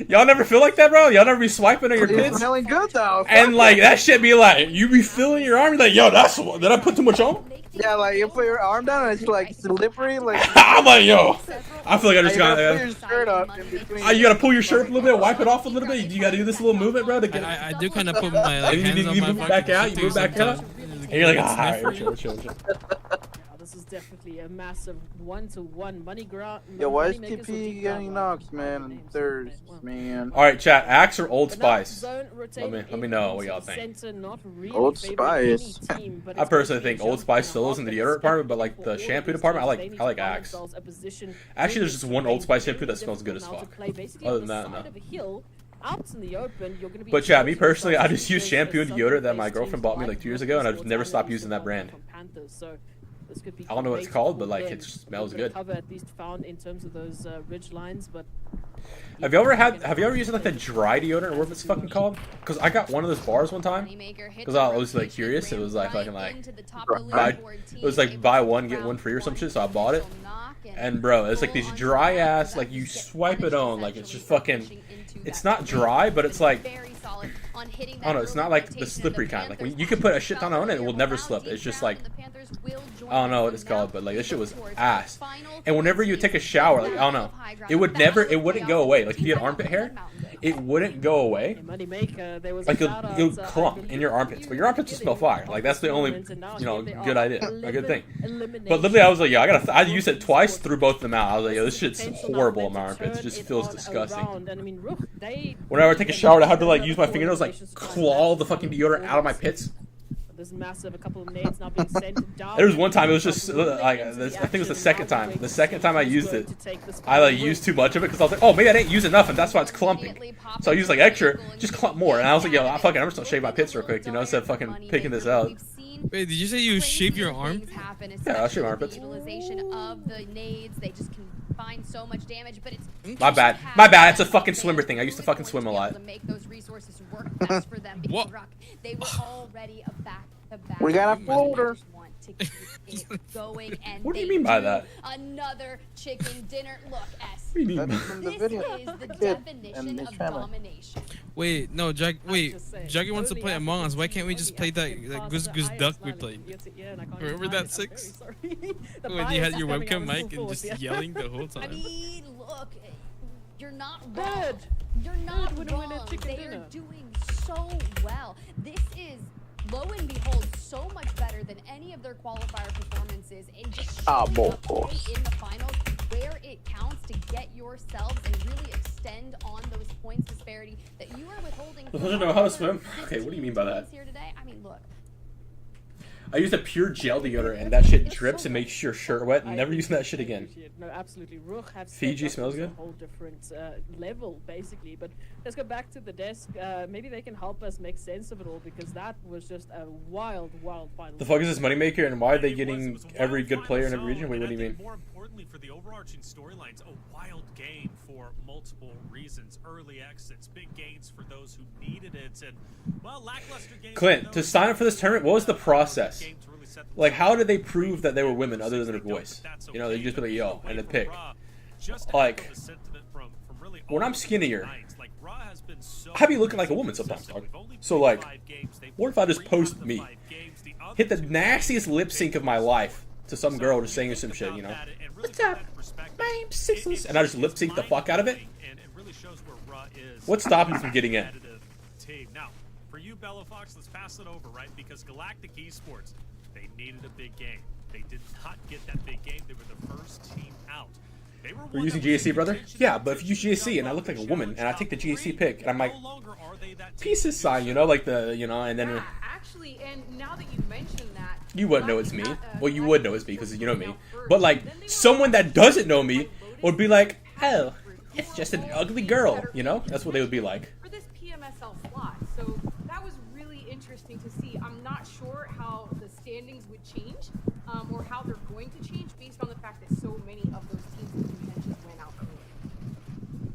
Y'all never feel like that, bro? Y'all never be swiping on your pits? It's smelling good though. And like that shit be like, you be feeling your arm, you're like, yo, that's did I put too much on? Yeah, like you put your arm down and it's like slippery, like. I'm like, yo, I feel like I just got. Pull your shirt up in between. You gotta pull your shirt up a little bit, wipe it off a little bit. You gotta do this little movement, bro. To get. I do kind of put my like, hands on you my move back out. You move back out. And you're like, alright, we're chill. This is definitely a massive 1-to-1 money grab. Yo, why is TP getting knocks, man? On thirds, man. All right, chat. Axe or Old Spice? Let me know what y'all think. Old Spice. I personally think Old Spice still is in the deodorant department, but like the shampoo department, I like Axe. Actually, there's just one Old Spice shampoo that smells good as fuck. Other than that, no. Out in the open, you're gonna be but yeah, me personally, I just use shampoo and deodorant that my girlfriend bought me like 2 years ago, and I've never stopped using that brand. I don't know what it's called, but like it smells good. At least found in terms of those ridge lines, but have you ever used like the dry deodorant or whatever it's fucking called? Because I got one of those bars one time because I was like curious. It was like fucking like buy one get one free or some shit, so I bought it. And bro, it's like these dry ass, like you swipe it on, like it's just fucking. It's not dry, but it's like I don't know. It's not like the slippery kind. Like when you can put a shit ton on it, it will never slip. It's just like I don't know what it's called, but like this shit was ass. And whenever you take a shower, like I don't know, it wouldn't go away. Like if you had armpit hair, it wouldn't go away. Moneymaker, there was like it would clump in your armpits, but your armpits would smell fire. Like that's the only good idea, a good thing. But literally, I was like, yo, I used it twice, threw both of them out. I was like, yo, this shit's horrible in my armpits. It just feels disgusting. Whenever I take a shower, I have to like use my fingernails, like claw the fucking deodorant out of my pits. There's massive, a couple of nades now being sent down. There was one time, it was just like, I think it was the second time. The second time I used it, I like used too much of it because I was like, oh, maybe I didn't use enough and that's why it's clumping. So I used like extra, just clump more. And I was like, yo, I'm just gonna shave my pits real quick, you know, instead of fucking picking this out. Wait, did you say you shave your arm? Yeah, I'll shave my armpits. Utilization of the nades, they just can find so much damage, but it's my bad. It's a fucking swimmer thing. I used to fucking swim a lot. To make those resources work best for them. What? They were already a back-to-back. We got a folder. Going and what do you mean by that? Another chicken dinner. Look, S. What do you mean? This is the definition of domination. Wait, no, Jackie wants to play Among Us. Why can't we just play that Goose Goose Duck we played? Remember that, Six? When you had your webcam mic and just yelling the whole time. I mean, look, you're not wrong. You're not wrong. They are doing so well. This is, lo and behold, so much better than any of their qualifier performances, and just showing up in the finals where it counts to get yourselves and really extend on those points disparity that you are withholding. I don't know how to swim. Okay, what do you mean by that? Here today, I mean, look. I used a pure gel deodorant and that shit drips and makes your shirt wet and never using that shit again. No, absolutely. Fiji smells good. A whole different level, basically. But let's go back to the desk. Maybe they can help us make sense of it all, because that was just a wild final. The fuck is this moneymaker, and why are they getting every good player in every region? Wait, what do you mean? More importantly, for the overarching storylines, a wild game for multiple reasons. Early exits, big gains for those who needed it, and well, lackluster games. Clint, to sign up for this tournament, what was the process? Like, how did they prove that they were women other than their voice? You know, they just be like, yo, and then pick. Like, when I'm skinnier, I be looking like a woman sometimes, dog. So, like, what if I just post me? Hit the nastiest lip sync of my life to some girl just saying some shit, you know? What's up? My name's Sixless. And I just lip sync the fuck out of it? What's stopping me from getting in? Now, for you, Bello Fox, let's pass it over, right? Because Galactic Esports, they needed a big game. They did not get that big game. They were the first team out. We're using GAC, brother? Yeah, but if you use GAC and I look like a woman and I take the GAC pick and I'm like, pieces sign, you know, like the, you know, and then... Actually, and now that you mention that... You wouldn't know it's me. Well, you would know it's me because you know me. But, like, someone that doesn't know me would be like, oh, it's just an ugly girl, you know? That's what they would be like. For this PMSL slot, so that was really interesting to see. I'm not sure how the standings would change, or how they're going to change based on the fact that so many of those teams that you mentioned went out early.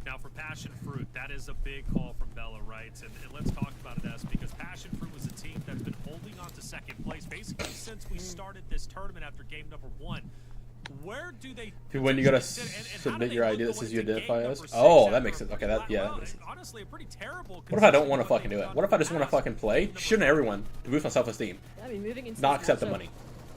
Now for Passion Fruit, that is a big call from Bella, right? And let's talk about it, as because Passion Fruit was a team that's been holding on to second place basically since we started this tournament after game number 1. Where do they... When you gotta submit your ID that says you identify as? Oh, that makes sense. Okay, that makes sense. Honestly, a pretty terrible... What if I don't want to fucking do it? What if I just want to fucking play? Shouldn't everyone to boost my self-esteem? I mean, moving into not accept the money.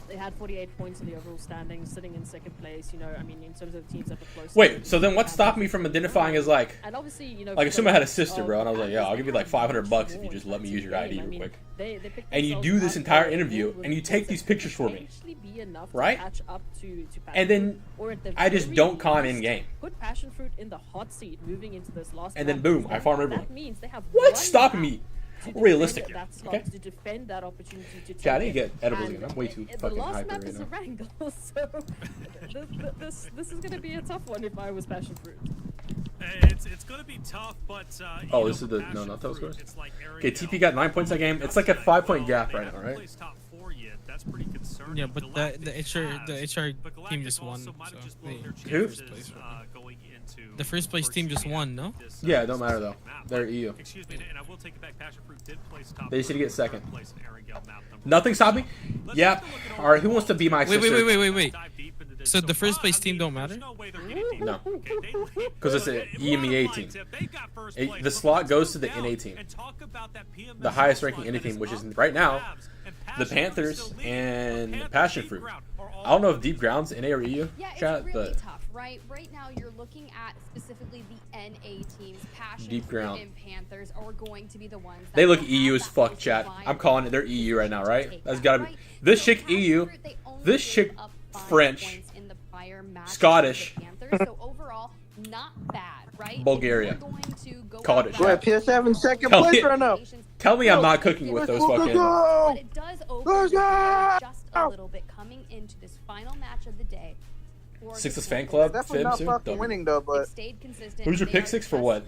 They had 48 points in the overall standings, sitting in second place. You know, I mean, in terms of the teams that were close. Wait, so then what stopped me from identifying as like? And obviously, you know, like if somebody had a sister, bro, and I was like, yeah, I'll give you like $500 if you just let me use your ID real quick. And you do this entire interview, and you take these pictures for me, right? And then I just don't con in game. Put Passion Fruit in the hot seat, moving into this last. And then boom, I farm everyone. That means they have what's stopping me? Realistic here, okay? To defend that opportunity to yeah, I didn't get edibles again. I'm way too fucking hyper right now. The last map is a wrangle, so this is gonna be a tough one if I was Passion Fruit. It's gonna be tough, but oh, this is the no, not those scores. Okay, TP got 9 points that game. It's like a 5-point gap right now, right? Yeah, but the HR team just won. So who? The first place team just won, no? Yeah, it don't matter though. They're EU. Excuse me, and I will take it back. Passion Fruit did place top. They just need to get second. Nothing stopped me? Yep. Alright, who wants to be my sister? Wait. So the first place team don't matter? No. Because it's an EMEA team. The slot goes to the NA team. The highest ranking NA team, which is right now the Panthers and Passion Fruit. I don't know if Deep Ground's NA or EU, chat, but right? Right now, you're looking at specifically the NA teams. Passion Deep ground. and Panthers are going to be the ones. That They look EU as fuck, chat. I'm calling it. They're EU right now, right? That's gotta be. This chick EU. This chick French. Scottish. So overall, not bad, right? Bulgaria. Called it. What, PSF in second place right now? Tell me I'm not cooking with those fucking. But it does open just a little bit coming into this final match of the day. Sixless fan club. Definitely not fucking winning though, but who's your pick six for what?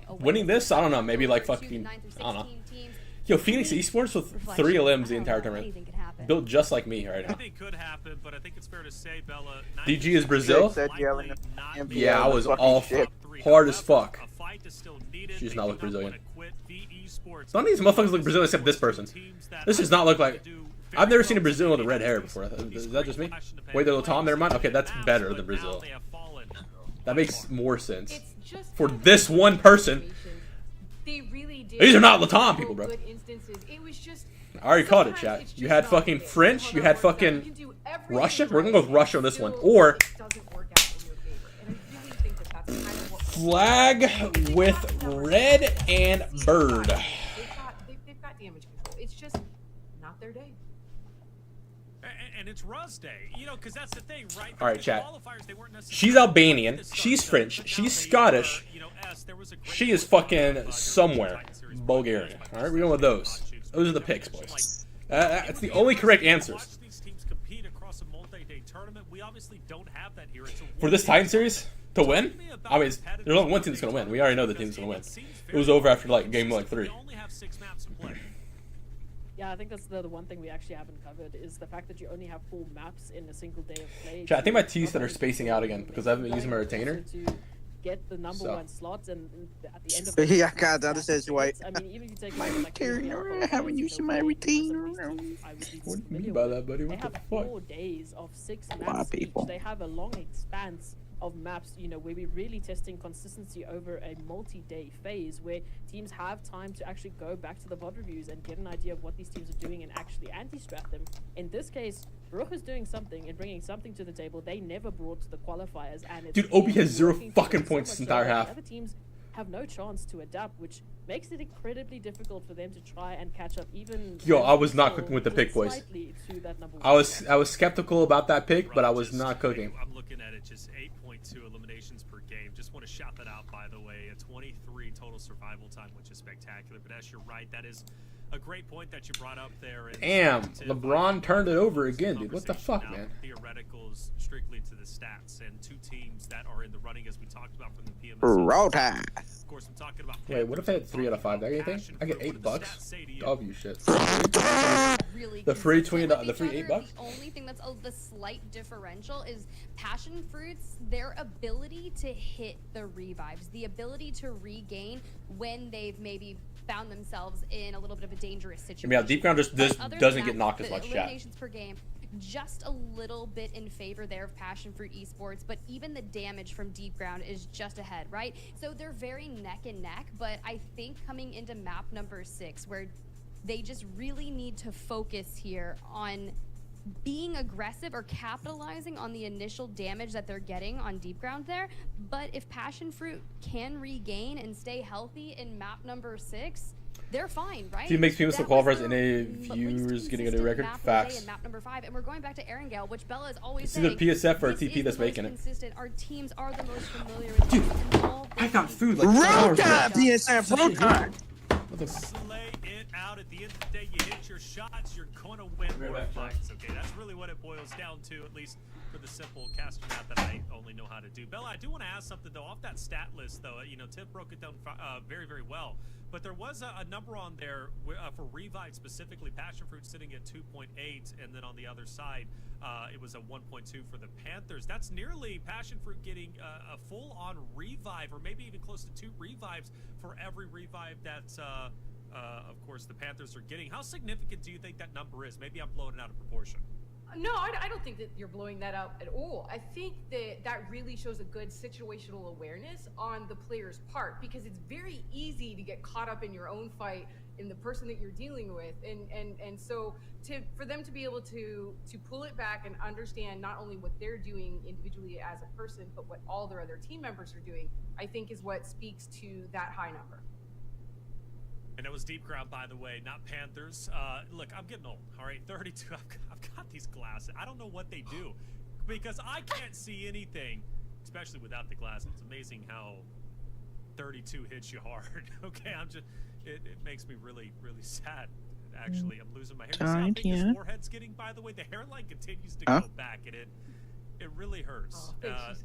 Winning this? I don't know. Maybe like fucking. I don't know. Yo, Phoenix Esports with 3 LMs the entire tournament. Built just like me right now. I think could happen, but I think it's fair to say, Bella. DG is Brazil. Yeah, I was all hard as fuck. She does not look Brazilian. None of these motherfuckers look Brazilian except this person. This does not look like. I've never seen a Brazilian with red hair before. Is that just me? Wait, the little Tom, never mind. Okay, that's better than Brazil. That makes more sense. For this one person. These are not Latam people, bro. I already called it, chat. You had fucking French, you had fucking Russia. We're gonna go with Russia on this one. Or flag with red and bird. They've got damage control. It's just not their day. And it's Ruz Day, you know, because that's the thing, right? All right, chat. She's Albanian. She's French. She's Scottish. She is fucking somewhere. Bulgaria. All right, we're going with those. Those are the picks, boys. That's the only correct answers. For this Titan series, to win? I mean, there's only one team that's going to win. We already know the team's going to win. It was over after like game like 3. Yeah, I think that's the one thing we actually haven't covered is the fact that you only have 4 maps in a single day of play. Chat, I think my T's that are spacing out again because I haven't been using my retainer. Get the number 1 slots and at the end of the yeah, God, that says white. I mean, even if you take my retainer, I haven't used my retainer. What do you mean by that, buddy? What the fuck? They have 4 days of 6 maps each. They have a long expanse of maps, you know, where we're really testing consistency over a multi-day phase where teams have time to actually go back to the VOD reviews and get an idea of what these teams are doing and actually anti-strat them. In this case, Rook is doing something and bringing something to the table they never brought to the qualifiers. And it's dude, Obi has 0 fucking points this entire half. Other teams have no chance to adapt, which makes it incredibly difficult for them to try and catch up. Even yo, I was not cooking with the pick, boys. I was skeptical about that pick, but I was not cooking. I'm looking at it, just 8.2 eliminations per game. Just want to shout that out, by the way. A 23 total survival time, which is spectacular. But as you're right, that is a great point that you brought up there. Damn, LeBron turned it over again, dude. What the fuck, man? Theoreticals strictly to the stats, and 2 teams that are in the running, as we talked about from the PMS. Of course, I'm talking about. Wait, what if I had 3 out of 5? That anything? I get $8. W shit. The free $20, the free $8. The only thing that's the slight differential is passion fruits. Their ability to hit the revives, the ability to regain when they've maybe found themselves in a little bit of a dangerous situation. Yeah, Deep Ground just doesn't get knocked as much, chat. Eliminations per game, just a little bit in favor there of Passion Fruit Esports, but even the damage from Deep Ground is just ahead, right? So they're very neck and neck, but I think coming into map number 6, where they just really need to focus here on being aggressive or capitalizing on the initial damage that they're getting on Deep Ground there. But if Passion Fruit can regain and stay healthy in map number 6, they're fine, right? Team makes famous for qualifiers and a viewers getting a new record. Facts. Map number 5, and we're going back to Erangel, which Bella is always saying. It's either PSF or a TP that's making it. Our teams are the most familiar with. Dude, I got food like PSF. Slay it out. At the end of the day, you hit your shots, you're gonna win more fights. Okay, that's really what it boils down to, at least for the simple caster map that I only know how to do. Bella, I do want to ask something though. Off that stat list, though, you know, Tip broke it down very, very well. But there was a number on there for Revive specifically. Passion Fruit sitting at 2.8, and then on the other side, it was a 1.2 for the Panthers. That's nearly Passion Fruit getting a full-on revive, or maybe even close to 2 revives for every revive that, of course, the Panthers are getting. How significant do you think that number is? Maybe I'm blowing it out of proportion. No, I don't think that you're blowing that out at all. I think that really shows a good situational awareness on the player's part, because it's very easy to get caught up in your own fight in the person that you're dealing with, and so for them to be able to pull it back and understand not only what they're doing individually as a person, but what all their other team members are doing, I think is what speaks to that high number. And it was Deep Ground, by the way, not Panthers. Look, I'm getting old, all right? 32, I've got these glasses. I don't know what they do because I can't see anything, especially without the glasses. It's amazing how 32 hits you hard, okay? It makes me really, really sad, actually. I'm losing my hair. You see how big his forehead's getting, by the way? The hairline continues to go back, and it really hurts.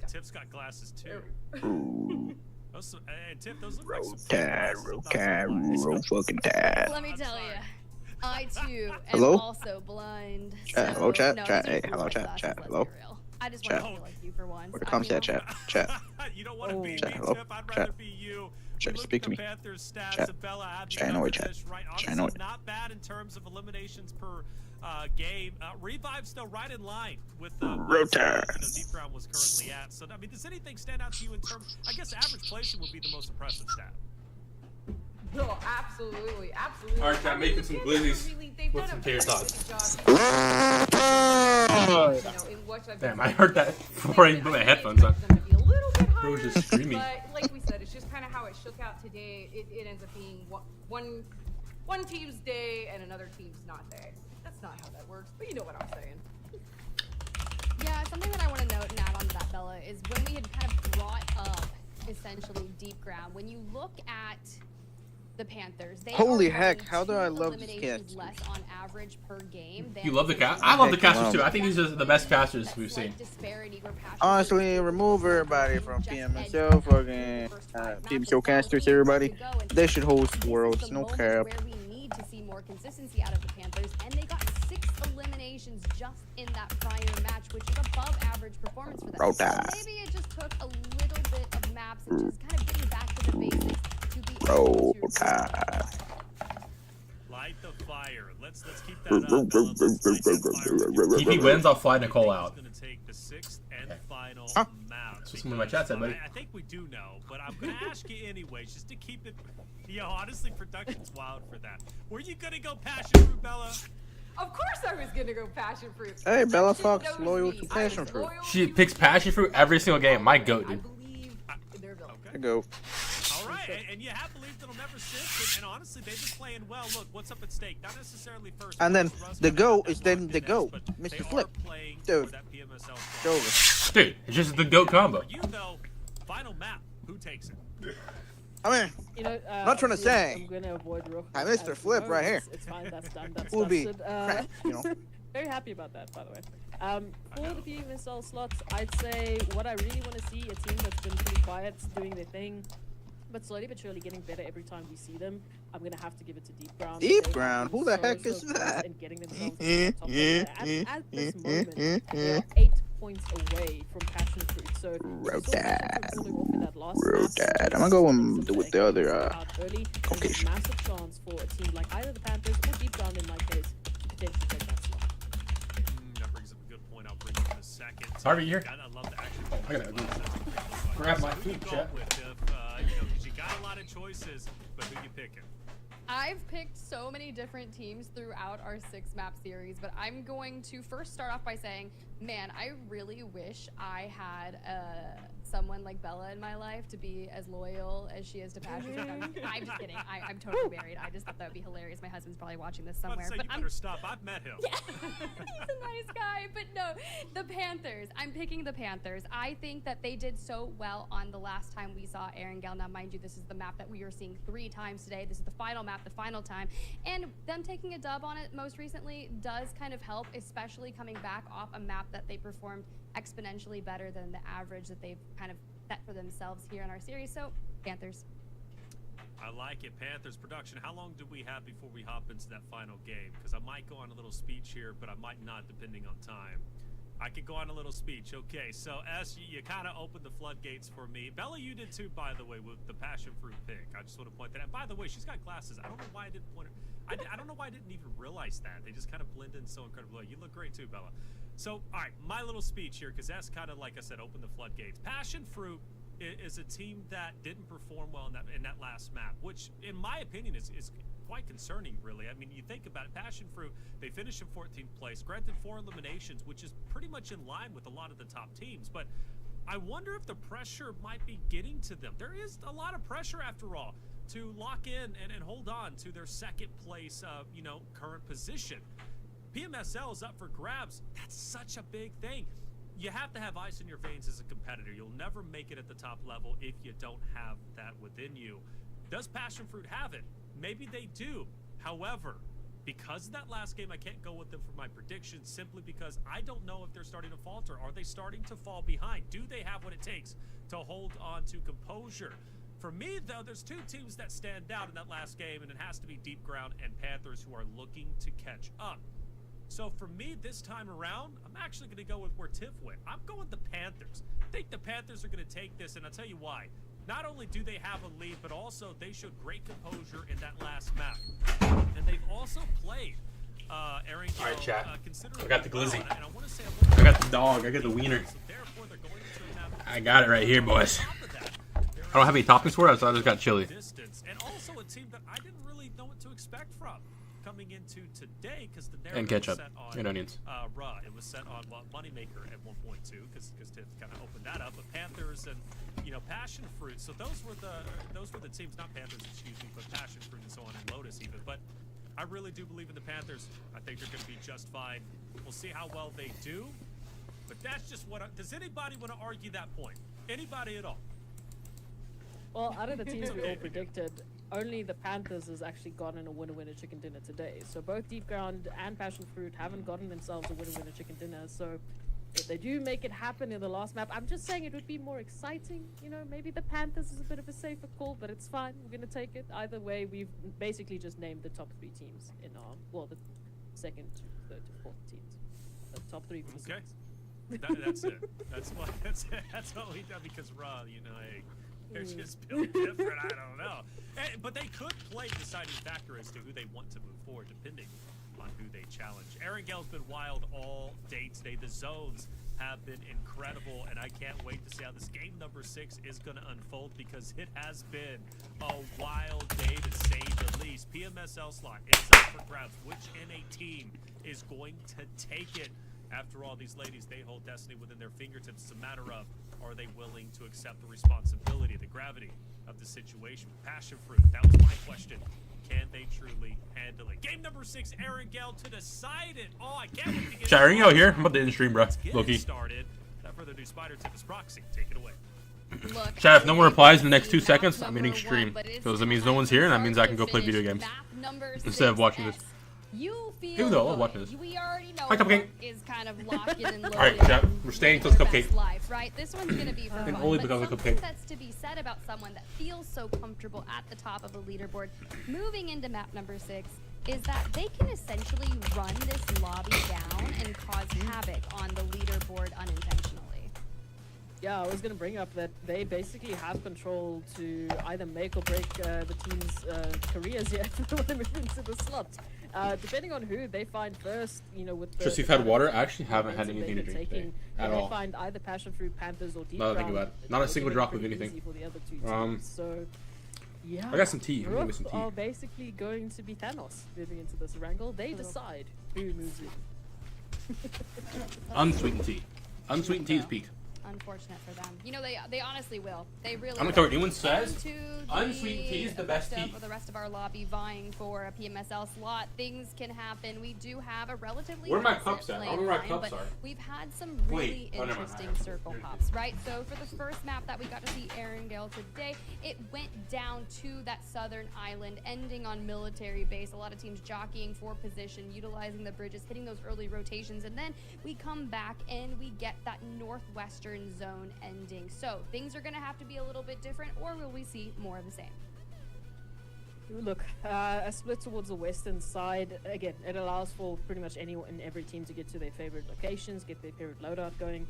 Tiff's got glasses, too. And Tiff, those look like some roll fucking tide. Let me tell you, I too am also blind. Hello, chat. Hey, hello, chat. Hello. I just want to feel like you for once. Where comes that chat? You don't want to be me, Tiff. I'd rather be you. Chat, speak to me. Chat. I know it, chat. I know it. Not bad in terms of eliminations per game. Revive still right in line with Deep Ground was currently at. So, I mean, does anything stand out to you in terms? I guess average placement would be the most impressive stat. No, absolutely. All right, I'm making some glizzies with some tater tots. Damn, I heard that before I put my headphones on. Bro was just screaming. But like we said, it's just kind of how it shook out today. It ends up being one team's day and another team's not day. That's not how that works, but you know what I'm saying. Yeah, something that I want to note and add on to that, Bella, is when we had kind of brought up essentially Deep Ground, when you look at the Panthers, they holy heck, how do I love this cat? Less on average per game. You love the cast? I love the casters too. I think these are the best casters we've seen. Honestly, remove everybody from PMSL, fucking PMSL casters, everybody. They should host Worlds, no cap. Where we need to see more consistency out of the Panthers, and they got 6 eliminations just in that prior match, which is above average performance for them. So maybe it just took a little bit of maps and just kind of getting back to the basics. Light the fire. Let's keep that up. If he wins, I'll fly Nicole out. Going to take the 6th and final map. That's what some of my chat said, buddy. I think we do know, but I'm going to ask you anyways, just to keep it. Yo, honestly, production's wild for that. Were you going to go passion fruit, Bella? Of course I was going to go passion fruit. Hey, Bella Fox, loyal to passion fruit. She picks passion fruit every single game. My goat, dude. I go. All right, and you have believed it'll never sit, and honestly, they've been playing well. Look, what's up at stake? Not necessarily first. And then the GOAT is then the GOAT, Mr. Flip. Dude. Dude, it's just the GOAT combo. You though, final map. Who takes it? I mean, I'm not trying to say. I'm gonna avoid real. Mr. Flip right here. It's fine. That's done. That's will be crap, you know. Very happy about that, by the way. For the PMSL slots, I'd say what I really want to see a team that's been pretty quiet, doing their thing, but slowly but surely getting better every time we see them. I'm gonna have to give it to Deep Ground. Deep Ground? Who the heck is that? And getting themselves to the top at this moment, they are 8 points away from passion fruit. So Rodad. I'm gonna go with the other location. Massive chance for a team like either the Panthers or Deep Ground in my case to potentially take that slot. That brings up a good point. I'll bring it in a second. Harvey, here. I love the action. I gotta grab my food, chat. Because you got a lot of choices, but who you picking? I've picked so many different teams throughout our 6-map series, but I'm going to first start off by saying, man, I really wish I had someone like Bella in my life to be as loyal as she is to passion. I'm just kidding. I'm totally married. I just thought that would be hilarious. My husband's probably watching this somewhere. But you better stop. I've met him. Yeah. He's a nice guy. But no, the Panthers. I'm picking the Panthers. I think that they did so well on the last time we saw Erangel. Now, mind you, this is the map that we are seeing 3 times today. This is the final map, the final time. And them taking a dub on it most recently does kind of help, especially coming back off a map that they performed exponentially better than the average that they've kind of set for themselves here in our series. So, Panthers. I like it. Panthers production. How long do we have before we hop into that final game? Because I might go on a little speech here, but I might not, depending on time. I could go on a little speech. Okay, so S, you kind of opened the floodgates for me. Bella, you did too, by the way, with the passion fruit pick. I just want to point that out. By the way, she's got glasses. I don't know why I didn't point her. I don't know why I didn't even realize that. They just kind of blend in so incredibly. You look great too, Bella. So, all right, my little speech here, because S kind of, like I said, opened the floodgates. Passion fruit is a team that didn't perform well in that last map, which, in my opinion, is quite concerning, really. I mean, you think about it, Passion Fruit, they finished in 14th place, granted 4 eliminations, which is pretty much in line with a lot of the top teams, but I wonder if the pressure might be getting to them. There is a lot of pressure, after all, to lock in and hold on to their second place, current position. PMSL is up for grabs. That's such a big thing. You have to have ice in your veins as a competitor. You'll never make it at the top level if you don't have that within you. Does Passion Fruit have it? Maybe they do. However, because of that last game, I can't go with them for my predictions simply because I don't know if they're starting to falter. Are they starting to fall behind? Do they have what it takes to hold on to composure? For me, though, there's 2 teams that stand out in that last game, and it has to be Deep Ground and Panthers, who are looking to catch up. So for me, this time around, I'm actually going to go with where Tiff went. I'm going the Panthers. I think the Panthers are going to take this, and I'll tell you why. Not only do they have a lead, but also they showed great composure in that last map. And they've also played Aaron Gill. All right, chat. I got the glizzy. And I want to say I got the dog. I got the wiener. I got it right here, boys. I don't have any toppings for it, so I just got chili. And also a team that I didn't really know what to expect from coming into today, because the narrative and ketchup was set on and onions. It was set on Moneymaker at 1.2 because Tiff kind of opened that up. But Panthers and Passion Fruit. So those were the teams, not Panthers, excuse me, but Passion Fruit and so on, and Lotus even. But I really do believe in the Panthers. I think they're going to be just fine. We'll see how well they do. But that's just what. Does anybody want to argue that point? Anybody at all? Well, out of the teams we all predicted, only the Panthers has actually gotten a winner-winner chicken dinner today. So both Deep Ground and Passion Fruit haven't gotten themselves a winner-winner chicken dinner. So if they do make it happen in the last map, I'm just saying it would be more exciting. Maybe the Panthers is a bit of a safer call, but it's fine. We're going to take it. Either way, we've basically just named the top 3 teams in our, the second to third to fourth teams. The top 3 for the That's it. That's what we done because they're just built different. I don't know. But they could play the deciding factor as to who they want to move forward, depending on who they challenge. Aaron Gell's been wild all day today. The zones have been incredible, and I can't wait to see how this game number 6 is going to unfold, because it has been a wild day to say the least. PMSL slot is up for grabs. Which NA team is going to take it? After all, these ladies, they hold destiny within their fingertips. It's a matter of, are they willing to accept the responsibility, the gravity of the situation? Passion Fruit, that was my question. Can they truly handle it? Game number 6, Aaron Gell to decide it. Oh, I can't wait to get Aaron Gell here. I'm about to end the stream, bro. Loki. Started. Without further ado, Spider Tip is Proxy. Take it away. Look, chat, if no one replies in the next 2 seconds, I'm ending stream. Because that means no one's here, and that means I can go play video games instead of watching this. You feel even though I'm watching this. We already know Hi, Cupcake. Is kind of locked in and loaded. Alright, chat, we're staying till Cupcake. Life, right? This one's gonna be for and fun. only But because of something Cupcake. that's to be said about someone that feels so comfortable at the top of the leaderboard, moving into map number 6, is that they can essentially run this lobby down and cause havoc on the leaderboard unintentionally. Yeah, I was going to bring up that they basically have control to either make or break the team's careers yet when they move into the slot. Depending on who they find first, with the... Just you've had water? I actually haven't had anything to drink today, at all. They find either Passion Fruit, Panthers, or Deep Now that I Ground. think about it. Not a single drop of anything. For the other 2 teams. So, yeah. I got some tea. I'm gonna Rook get some tea. are basically going to be Thanos moving into this wrangle. They decide who moves in. Unsweetened tea. Unsweetened tea is peak. Unfortunate for them. They honestly will. They really. I don't care what anyone says. Unsweetened tea is the best tea. For the rest of our lobby vying for a PMSL slot, things can happen. We do have a relatively. Where are my cups at? I don't know where my cups are. We've had some really interesting circle hops, right? So for the first map that we got to see Aaron Gell today, it went down to that southern island, ending on military base. A lot of teams jockeying for position, utilizing the bridges, hitting those early rotations, and then we come back and we get that northwestern zone ending. So things are going to have to be a little bit different, or will we see more of the same? Look, a split towards the western side, again, it allows for pretty much anyone and every team to get to their favorite locations, get their favorite loadout going.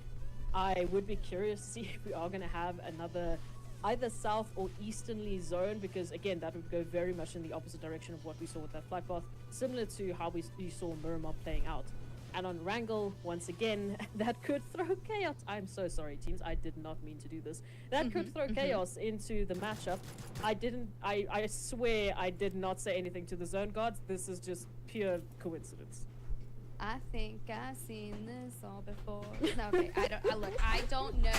I would be curious to see if we are going to have another either south or easternly zone, because again, that would go very much in the opposite direction of what we saw with that flight path, similar to how we saw Miramar playing out. And on Wrangle, once again, that could throw chaos. I'm so sorry, teams. I did not mean to do this. That could throw chaos into the matchup. I swear I did not say anything to the zone guards. This is just pure coincidence. I think I've seen this all before. Okay, I don't know.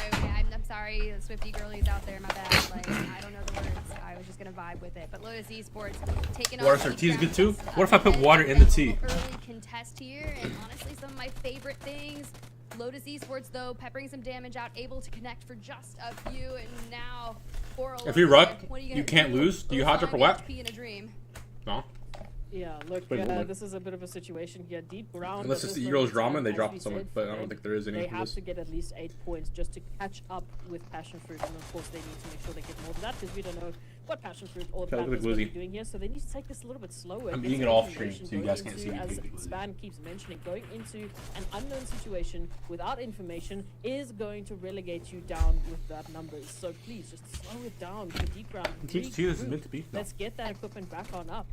I'm sorry, Swifty girlies out there, my bad. Like, I don't know the words. I was just gonna vibe with it. But Lotus Esports taking on. Water, tea is good too. What if I put water in the tea? Early contest here, and honestly, some of my favorite things. Lotus Esports though, peppering some damage out, able to connect for just a few, and now. If you ruck, you can't lose. Do you hot drop or what? No. Yeah, look, this is a bit of a situation here. Deep ground. Unless it's the Eagles drama and they drop someone, but I don't think there is any. They have to get at least 8 points just to catch up with Passion Fruit, and of course they need to make sure they get more than that because we don't know what Passion Fruit or Plant is going to be doing here. So they need to take this a little bit slower. I'm eating it off stream, so you guys can't see me. As Span keeps mentioning, going into an unknown situation without information is going to relegate you down with that numbers. So please just slow it down to deep ground. This is meant to be. Let's get that equipment back on up.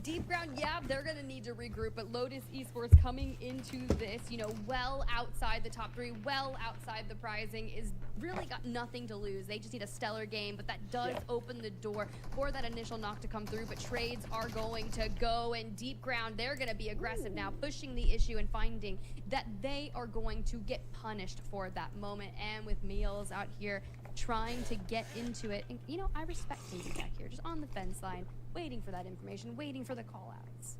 Deep ground, yeah, they're going to need to regroup, but Lotus Esports coming into this, you know, well outside the top 3, well outside the prizing, is really got nothing to lose. They just need a stellar game, but that does open the door for that initial knock to come through, but trades are going to go, and Deep ground, they're going to be aggressive now, pushing the issue and finding that they are going to get punished for that moment, and with Meals out here trying to get into it, and, you know, I respect him back here, just on the fence line, waiting for that information, waiting for the call-outs.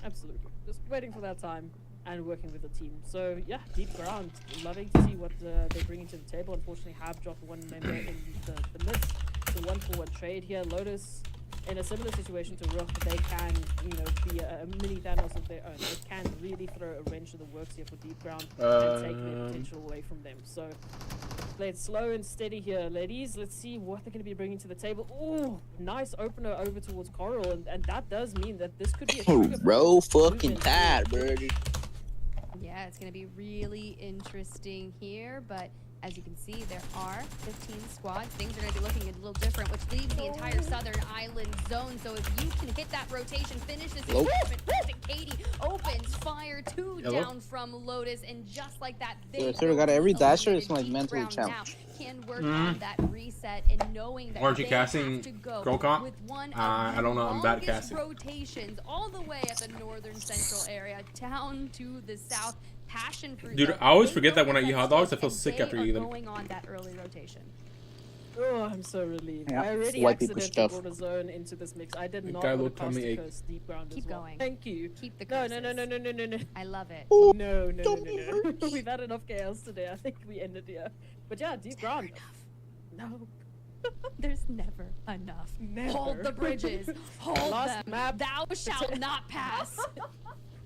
Absolutely. Just waiting for that time and working with the team. So, yeah, Deep ground. Loving to see what they're bringing to the table. Unfortunately, have dropped one member in the midst. The 1-for-1 trade here. Lotus, in a similar situation to Rook, they can, you know, be a mini Thanos of their own. They can really throw a wrench to the works here for Deep ground and take the potential away from them. So, play it slow and steady here, ladies. Let's see what they're going to be bringing to the table. Oh, nice opener over towards Coral, and that does mean that this could be a roll fucking tide, birdie. Yeah, it's going to be really interesting here, but as you can see, there are 15 squads. Things are going to be looking a little different, which leaves the entire southern island zone. So if you can hit that rotation, finish this engagement, Katie opens fire, 2 down from Lotus, and just like that, they got every dasher is like mentally challenged. Can work on that reset and knowing that aren't you casting Girl Comp? With one I don't know, I'm bad at casting. Rotations all the way at the northern central area down to the south. Passion fruit. Dude, I always forget that when I eat hot dogs, I feel sick after eating them. Going on that early rotation. Oh, I'm so relieved. Yeah, I already accidentally brought a zone into this mix. I did not want to pass the coast deep ground as well. Going. Thank you. Keep the curses. No. I love it. No. We've had enough chaos today. I think we ended here. But yeah, deep ground. No. There's never enough. Never. Hold the bridges. Hold Last them. map. Thou shalt not pass.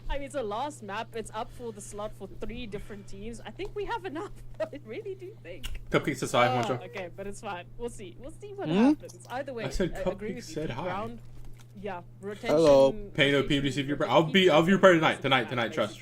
I mean, it's a last map. It's up for the slot for 3 different teams. I think we have enough. I really do think. Cupcake says hi, Honcho. Okay, but it's fine. We'll see. We'll see what happens. Either way, I said agree Cupcake with said hi. Ground. Yeah, rotation. Hello. Pay no PUBG viewer party. I'll view party tonight. Trust.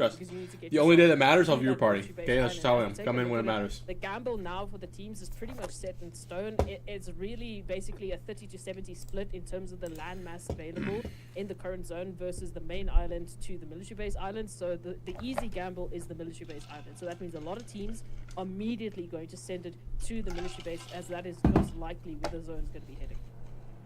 The only day that matters, I'll view party. Okay, let's just tell them. Come in when it matters. The gamble now for the teams is pretty much set in stone. It's really basically a 30-70 split in terms of the land mass available in the current zone versus the main island to the military base island. So the easy gamble is the military base island. So that means a lot of teams are immediately going to send it to the military base, as that is most likely where the zone is going to be heading.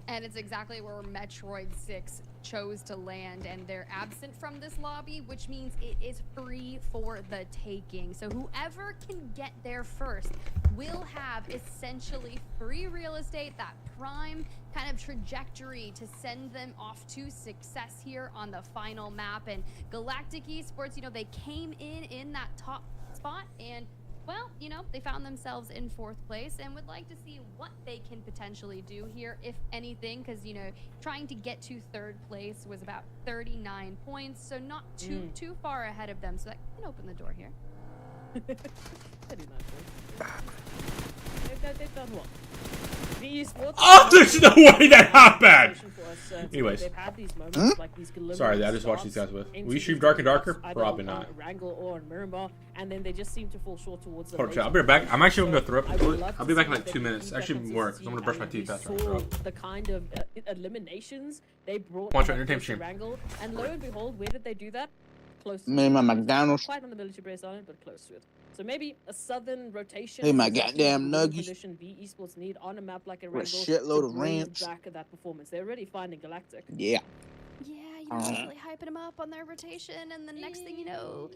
And it's exactly where Metroid 6 chose to land, and they're absent from this lobby, which means it is free for the taking. So whoever can get there first will have essentially free real estate, that prime kind of trajectory to send them off to success here on the final map. And Galactic Esports, you know, they came in that top spot, and well, you know, they found themselves in 4th place and would like to see what they can potentially do here, if anything, because, you know, trying to get to 3rd place was about 39 points, so not too far ahead of them, so that can open the door here. 39 points. They've done what? The esports. Oh, there's no way that happened! Anyways. They've had these moments, like these sorry, I just watched these guys with. Will you stream Dark and Darker? Probably not. Wrangle or on Miramar, and then they just seem to fall short towards the Hold on, I'll be right back. I'm actually going to throw up the toilet. I'll be back in like 2 minutes. Actually more, because I'm going to brush my teeth after. The kind of eliminations they brought watch your entertainment stream. Wrangle, and lo and behold, where did they do that? Close to my McDonald's. Quite on the military base island, but close to it. So maybe a southern rotation. Hey, my goddamn nuggies. Condition B esports need on a map like a Wrangle. With a shitload of ramps. Back at that performance. They're already finding Galactic. Yeah. Yeah, you know, really hyping them up on their rotation, and the next thing you know,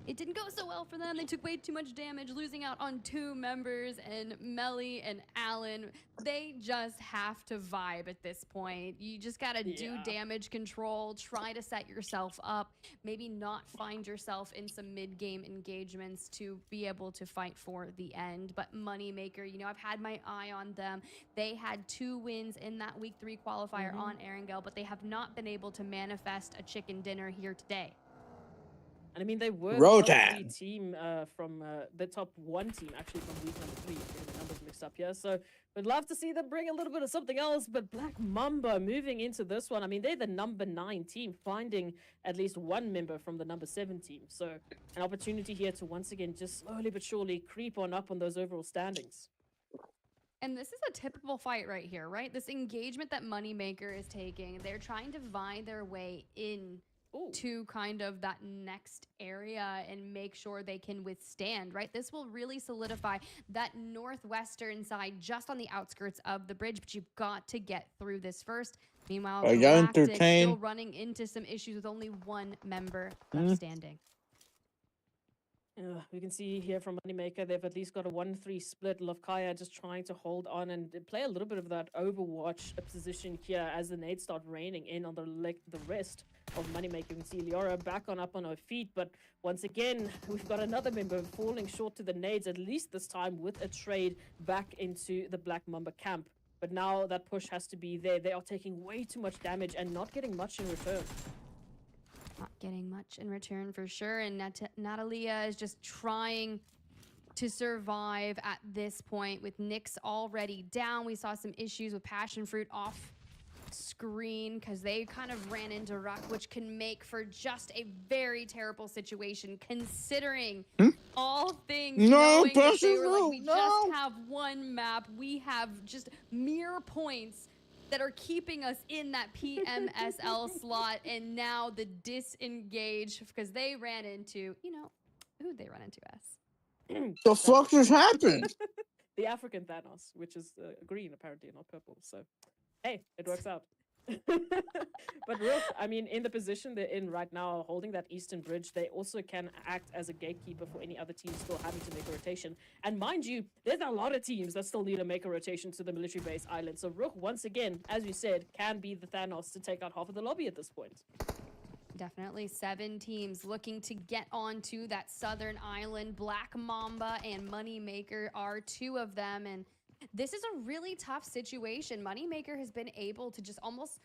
it didn't go so well for them. They took way too much damage, losing out on 2 members, and Melly and Alan. They just have to vibe at this point. You just gotta do damage control, try to set yourself up, maybe not find yourself in some mid-game engagements to be able to fight for the end. But Moneymaker, you know, I've had my eye on them. They had 2 wins in that week 3 qualifier on Erangel, but they have not been able to manifest a chicken dinner here today. And I mean, they were the top 3 team from the top 1 team, actually, from week number 3. Getting the numbers mixed up here. So we'd love to see them bring a little bit of something else. But Black Mamba moving into this one. I mean, they're the number 9 team, finding at least 1 member from the number 7 team. So an opportunity here to once again just slowly but surely creep on up on those overall standings. And this is a typical fight right here, right? This engagement that Moneymaker is taking, they're trying to find their way in to kind of that next area and make sure they can withstand, right? This will really solidify that northwestern side just on the outskirts of the bridge, but you've got to get through this first. Meanwhile, Galactic still running into some issues with only 1 member left standing. We can see here from Moneymaker, they've at least got a 1-3 split. Lovkaya just trying to hold on and play a little bit of that Overwatch position here as the nades start raining in on the rest of Moneymaker. You can see Liora back on up on her feet, but once again, we've got another member falling short to the nades, at least this time with a trade back into the Black Mamba camp. But now that push has to be there. They are taking way too much damage and not getting much in return. Not getting much in return for sure, and Natalia is just trying to survive at this point with Nyx already down. We saw some issues with Passion Fruit off screen because they kind of ran into Ruck, which can make for just a very terrible situation considering all things knowing that they were like, we just have 1 map, we have just mere points that are keeping us in that PMSL slot, and now the disengage because they ran into, you know, who'd they run into us? The fuck just happened? The African Thanos, which is green apparently, not purple. So, hey, it works out. But Rook, I mean, in the position they're in right now, holding that eastern bridge, they also can act as a gatekeeper for any other teams still having to make a rotation. And mind you, there's a lot of teams that still need to make a rotation to the military base island. So Rook, once again, as you said, can be the Thanos to take out half of the lobby at this point. Definitely 7 teams looking to get onto that southern island. Black Mamba and Moneymaker are 2 of them, and this is a really tough situation. Moneymaker has been able to just almost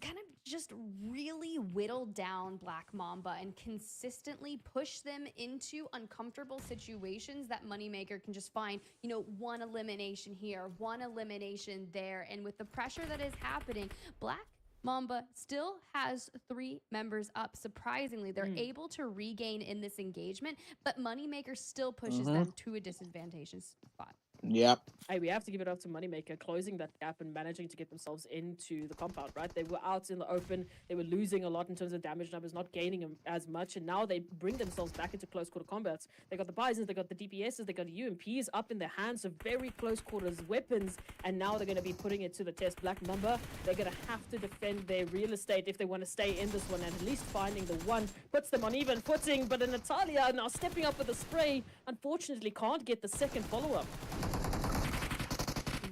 kind of just really whittle down Black Mamba and consistently push them into uncomfortable situations that Moneymaker can just find, you know, 1 elimination here, 1 elimination there. And with the pressure that is happening, Black Mamba still has 3 members up. Surprisingly, they're able to regain in this engagement, but Moneymaker still pushes them to a disadvantageous spot. Yep. Hey, we have to give it up to Moneymaker, closing that gap and managing to get themselves into the compound, right? They were out in the open. They were losing a lot in terms of damage numbers, not gaining as much. And now they bring themselves back into close quarter combats. They got the Bisons, they got the DPSs, they got UMPs up in their hands of very close quarters weapons. And now they're going to be putting it to the test. Black Mamba, they're going to have to defend their real estate if they want to stay in this one. And at least finding the 1 puts them on even footing. But Natalia now stepping up with a spray, unfortunately can't get the second follow-up.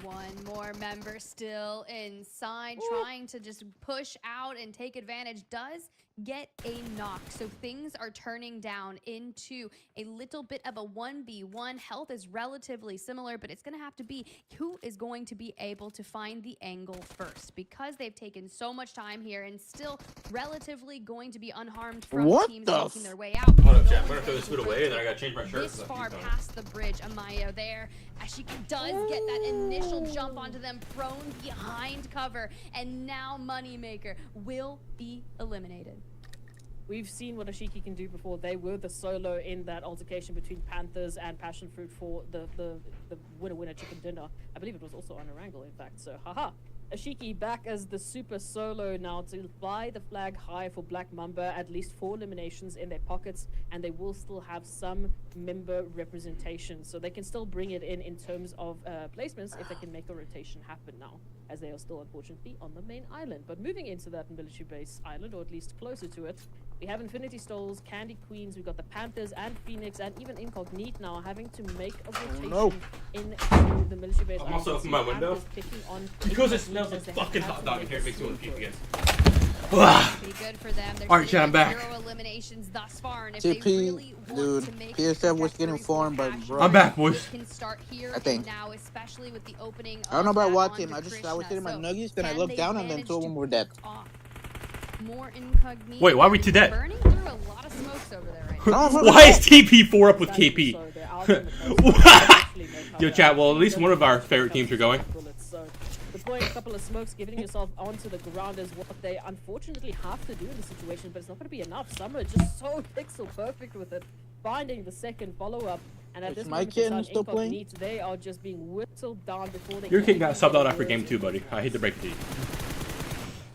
1 more member still inside, trying to just push out and take advantage. Does get a knock. So things are turning down into a little bit of a 1v1. Health is relatively similar, but it's going to have to be who is going to be able to find the angle first, because they've taken so much time here and still relatively going to be unharmed from teams making their way out. Hold up, chat. I'm going to throw this food away and then I got to change my shirt. This far past the bridge, Amayo there, as she does get that initial jump onto them, prone behind cover, and now Moneymaker will be eliminated. We've seen what Ashiki can do before. They were the solo in that altercation between Panthers and Passion Fruit for the winner chicken dinner. I believe it was also on a wrangle, in fact. So, haha. Ashiki back as the super solo now to fly the flag high for Black Mamba, at least 4 eliminations in their pockets, and they will still have some member representation, so they can still bring it in terms of placements if they can make a rotation happen now, as they are still unfortunately on the main island. But moving into that military base island, or at least closer to it, we have Infinity Stoles, Candy Queens, we've got the Panthers and Phoenix, and even Incognito now having to make a rotation into the military base. I'm also opening my window because it smells like fucking hot dog in here. It makes me want to puke again. Pretty good for them. Alright, chat, I'm back. 0 eliminations thus far, and if TP, they really dude, PSF was getting formed, but bro, I'm back, boys. Can start here I think. now, especially with the opening. I don't know about what team. team. I was hitting my nuggies, then I looked down and then 2 of them were dead. More Incognito. Wait, why are we 2 dead? Burning through a lot of smokes over there right now. Why is TP4 up with KP? Yo, chat, well, at least one of our favorite teams are going. Deploying a couple of smokes, giving yourself onto the ground is what they unfortunately have to do in this situation, but it's not going to be enough. Summer just so pixel perfect with it, finding the second follow-up. And at this moment, still playing? They are just being whittled down before they. Your kid got subbed out after game 2, buddy. I hate to break it to you.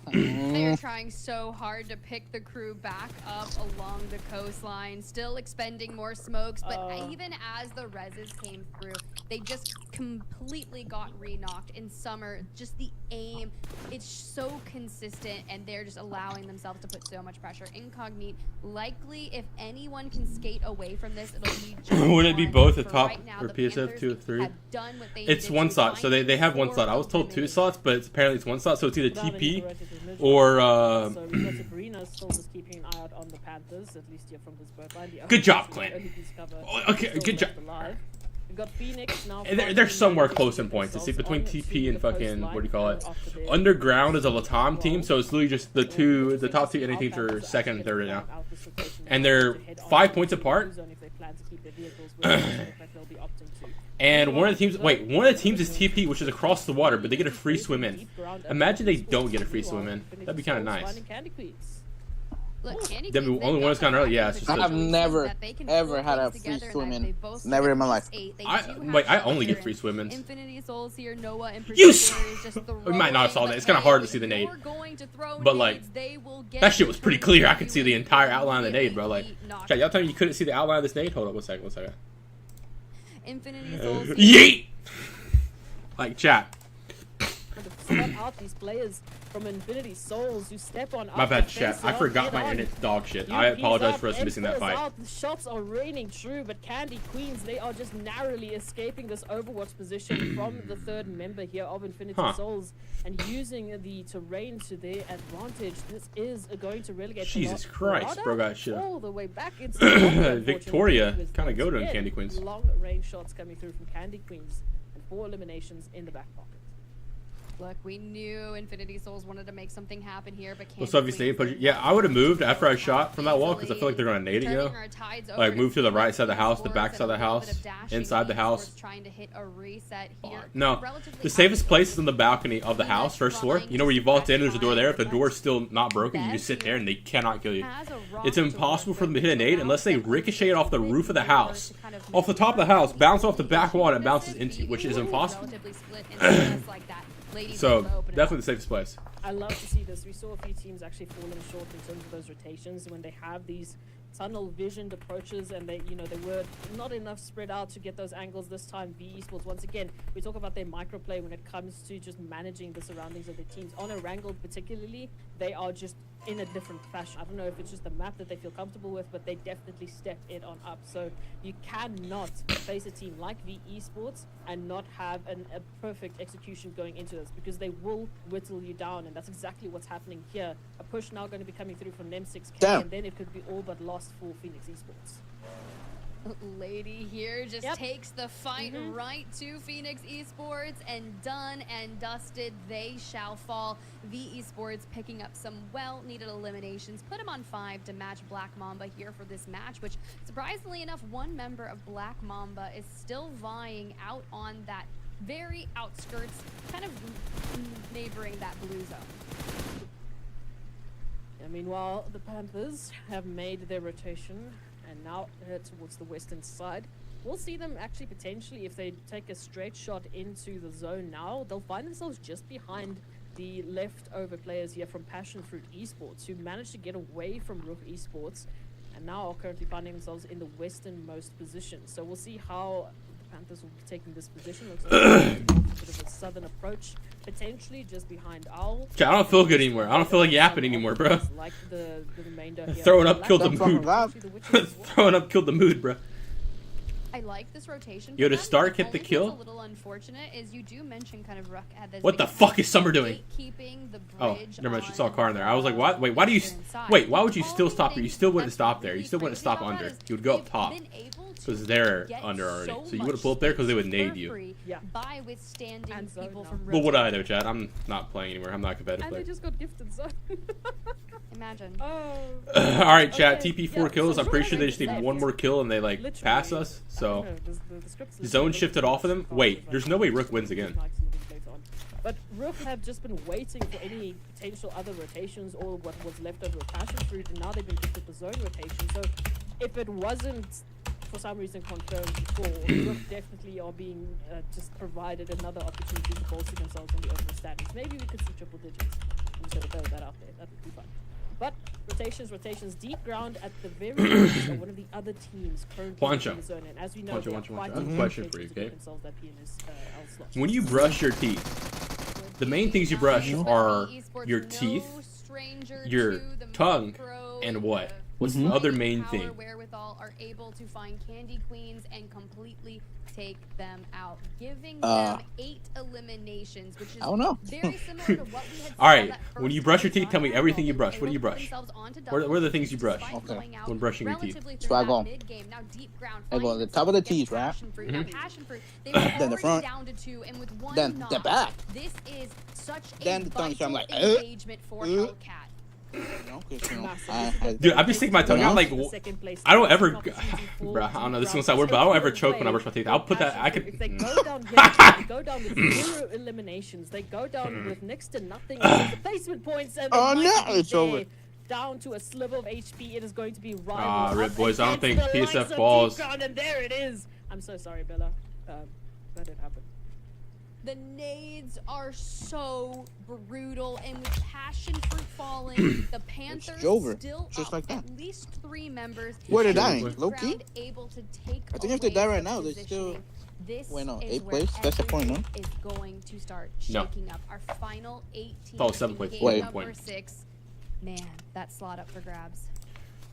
They're trying so hard to pick the crew back up along the coastline, still expending more smokes, but even as the reses came through, they just completely got re-knocked. In Summer, just the aim, it's so consistent, and they're just allowing themselves to put so much pressure. Incognito, likely, if anyone can skate away from this, it'll be just Would it be both at top right now, or PSF 2 or 3? It's It's 1 slot, so they have 1 slot. I was told 2 slots, but apparently it's 1 slot, so it's either TP or so we've got Sabrina still just keeping an eye out on the Panthers, at least here from this bird line. Good job, Clint. Okay, good job. We've got Phoenix now. They're somewhere close in points. See, between TP and fucking, what do you call it? Underground is a Latam team, so it's literally just the top 2 NA teams are 2nd and 3rd right now. And they're 5 points apart. And one of the teams is TP, which is across the water, but they get a free swim in. Imagine they don't get a free swim in. That'd be kind of nice. The only one that's gone early, yeah. It's just I've never, ever had a free swim in. Never in my life. I only get free swim ins. Infinity Souls here, Noah in We might not have saw that. It's kind of hard to see the nade. But, like, that shit was pretty clear. I could see the entire outline of the nade, bro. Like, chat, y'all tell me you couldn't see the outline of this nade? Hold up, one second. Infinity Souls. Yeet! Like, chat. Step out these players from Infinity Souls who step on. My bad, chat. I forgot my internet's dog shit. I apologize for us missing that fight. The shots are raining true, but Candy Queens, they are just narrowly escaping this Overwatch position from the 3rd member here of Infinity Souls, and using the terrain to their advantage. This is going to relegate. Jesus Christ, bro, got shit all the way back into Victoria. Kind of go to Candy Queens. Long range shots coming through from Candy Queens, and 4 eliminations in the back pocket. Look, we knew Infinity Souls wanted to make something happen here, but What's up, yeah, I would have moved after I shot from that wall because I feel like they're going to nade it, you know? Like, move to the right side of the house, the back side of the house, inside the house. No, the safest place is on the balcony of the house, first floor. You know where you vault in, there's a door there. If the door's still not broken, you just sit there and they cannot kill you. It's impossible for them to hit a nade unless they ricochet it off the roof of the house. Off the top of the house, bounce off the back wall, and it bounces into you, which is impossible. So, definitely the safest place. I love to see this. We saw a few teams actually falling short in terms of those rotations when they have these tunnel visioned approaches, and they were not enough spread out to get those angles this time. VE Sports, once again, we talk about their microplay when it comes to just managing the surroundings of their teams. On a Wrangled particularly, they are just in a different fashion. I don't know if it's just the map that they feel comfortable with, but they definitely stepped it on up. So you cannot face a team like VE Sports and not have a perfect execution going into this, because they will whittle you down, and that's exactly what's happening here. A push now going to be coming through from Nem6K, and then it could be all but lost for Phoenix Esports. Lady here just takes the fight right to Phoenix Esports, and done and dusted, they shall fall. VE Sports picking up some well-needed eliminations, put him on 5 to match Black Mamba here for this match, which surprisingly enough, one member of Black Mamba is still vying out on that very outskirts, kind of neighboring that blue zone. Meanwhile, the Panthers have made their rotation and now head towards the western side. We'll see them actually potentially, if they take a straight shot into the zone now, they'll find themselves just behind the leftover players here from Passion Fruit Esports, who managed to get away from Rook Esports and now are currently finding themselves in the westernmost position. So we'll see how the Panthers will be taking this position. Looks like a bit of a southern approach, potentially just behind Owl. I don't feel good anymore. I don't feel like yapping anymore, bro. Like the remainder here. Throwing up killed the mood. Throwing up killed the mood, bro. I like this rotation. Yo, to Stark hit the kill. A little unfortunate is you do mention kind of Ruck at this. What the fuck is Summer doing? Oh, never mind. She saw a car in there. I was like, what? Wait, why do you? Wait, why would you still stop here? You still wouldn't stop there. You still wouldn't stop under. You would go up top. Because they're under already. So you wouldn't pull up there because they would nade you. By withstanding people from. But what I know, Chad? I'm not playing anymore. I'm not competitive. And they just got gifted, so. Imagine. Alright, chat. TP4 kills. I'm pretty sure they just need one more kill and they like pass us. So zone shifted off of them. Wait, there's no way Rook wins again. But Rook have just been waiting for any potential other rotations or what was left over with Passion Fruit, and now they've been gifted the zone rotation. So if it wasn't for some reason confirmed before, Rook definitely are being just provided another opportunity to bolster themselves on the overall standings. Maybe we could see triple digits. I'm just gonna throw that out there. That would be fun. But rotations, deep ground at the very end of one of the other teams currently in the zone. And as we know, question for you, okay? When you brush your teeth, the main things you brush are your teeth, your tongue, and what? What's the other main thing? Are able to find Candy Queens and completely take them out, giving them 8 eliminations, which is very similar to what we had. All right, when you brush your teeth, tell me everything you brush. What do you brush? What are the things you brush when brushing your teeth? So I go. I go at the top of the teeth, right? Then the front. Then the back. This is such then the tongue. So I'm like, engagement for Hellcat. Dude, I just stick my tongue out like I don't ever, bro. I don't know. This is gonna sound weird, but I don't ever choke when I brush my teeth. I'll put that. I could. They go down here. They go down with 0 eliminations. They go down with next to nothing placement points, and it's over. Down to a sliver of HP. It is going to be rival. Rip boys. I don't think PSF balls. And there it is. I'm so sorry, Bella. That did happen. The nades are so brutal, and with Passion Fruit falling, the Panthers still just like that. At least 3 members. Where they're dying, low key. Able to take I think if they die right now, they still. Wait, no, 8th place. That's the point, no? Is going to start shaking up our final 18. Oh, 7 points. Number 6. Man, that slot up for grabs.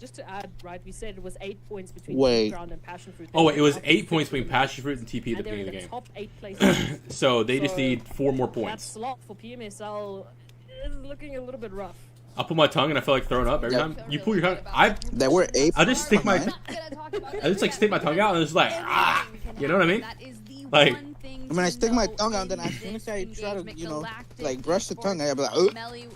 Just to add, right, we said it was 8 points between Ground and Passion Fruit. Oh, wait, it was 8 points between Passion Fruit and TP at the beginning of the game. Top 8 places. So they just need 4 more points. That slot for PMSL is looking a little bit rough. I pull my tongue and I feel like throwing up every time. You pull your tongue. They were 8. I just stick my. I just like stick my tongue out and it's like you know what I mean? Like. I mean, I stick my tongue out, and then as soon as I try to, like brush the tongue, I'll be like, Melly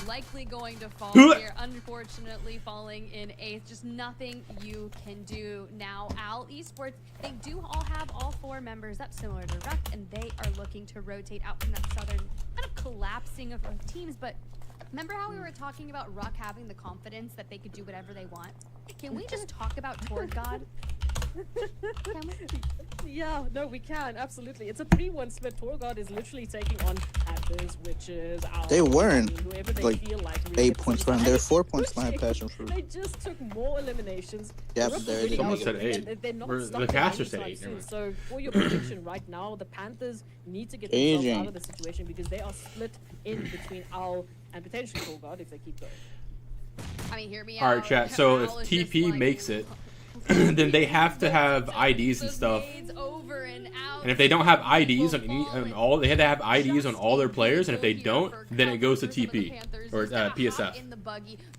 likely going to fall here. Unfortunately, falling in 8th. Just nothing you can do now. Owl Esports, they do all have all 4 members. That's similar to Ruck, and they are looking to rotate out from that southern kind of collapsing of teams. But remember how we were talking about Ruck having the confidence that they could do whatever they want? Can we just talk about Toward God? Yeah, no, we can, absolutely. It's a 3-1 split. Torgod is literally taking on Panthers, Witches, Owls. They weren't whoever they like feel like 8 points behind. They're 4 points behind Passion Fruit. They just took more eliminations. Yeah, but they're someone said 8. The caster said 8. So for your prediction right now, the Panthers need to get themselves out of the situation because they are split in between Owl and potentially Torgod if they keep going. I mean, hear me out. All right, chat. So if TP makes it, then they have to have IDs and stuff. And if they don't have IDs on all, they have to have IDs on all their players. And if they don't, then it goes to TP or PSF.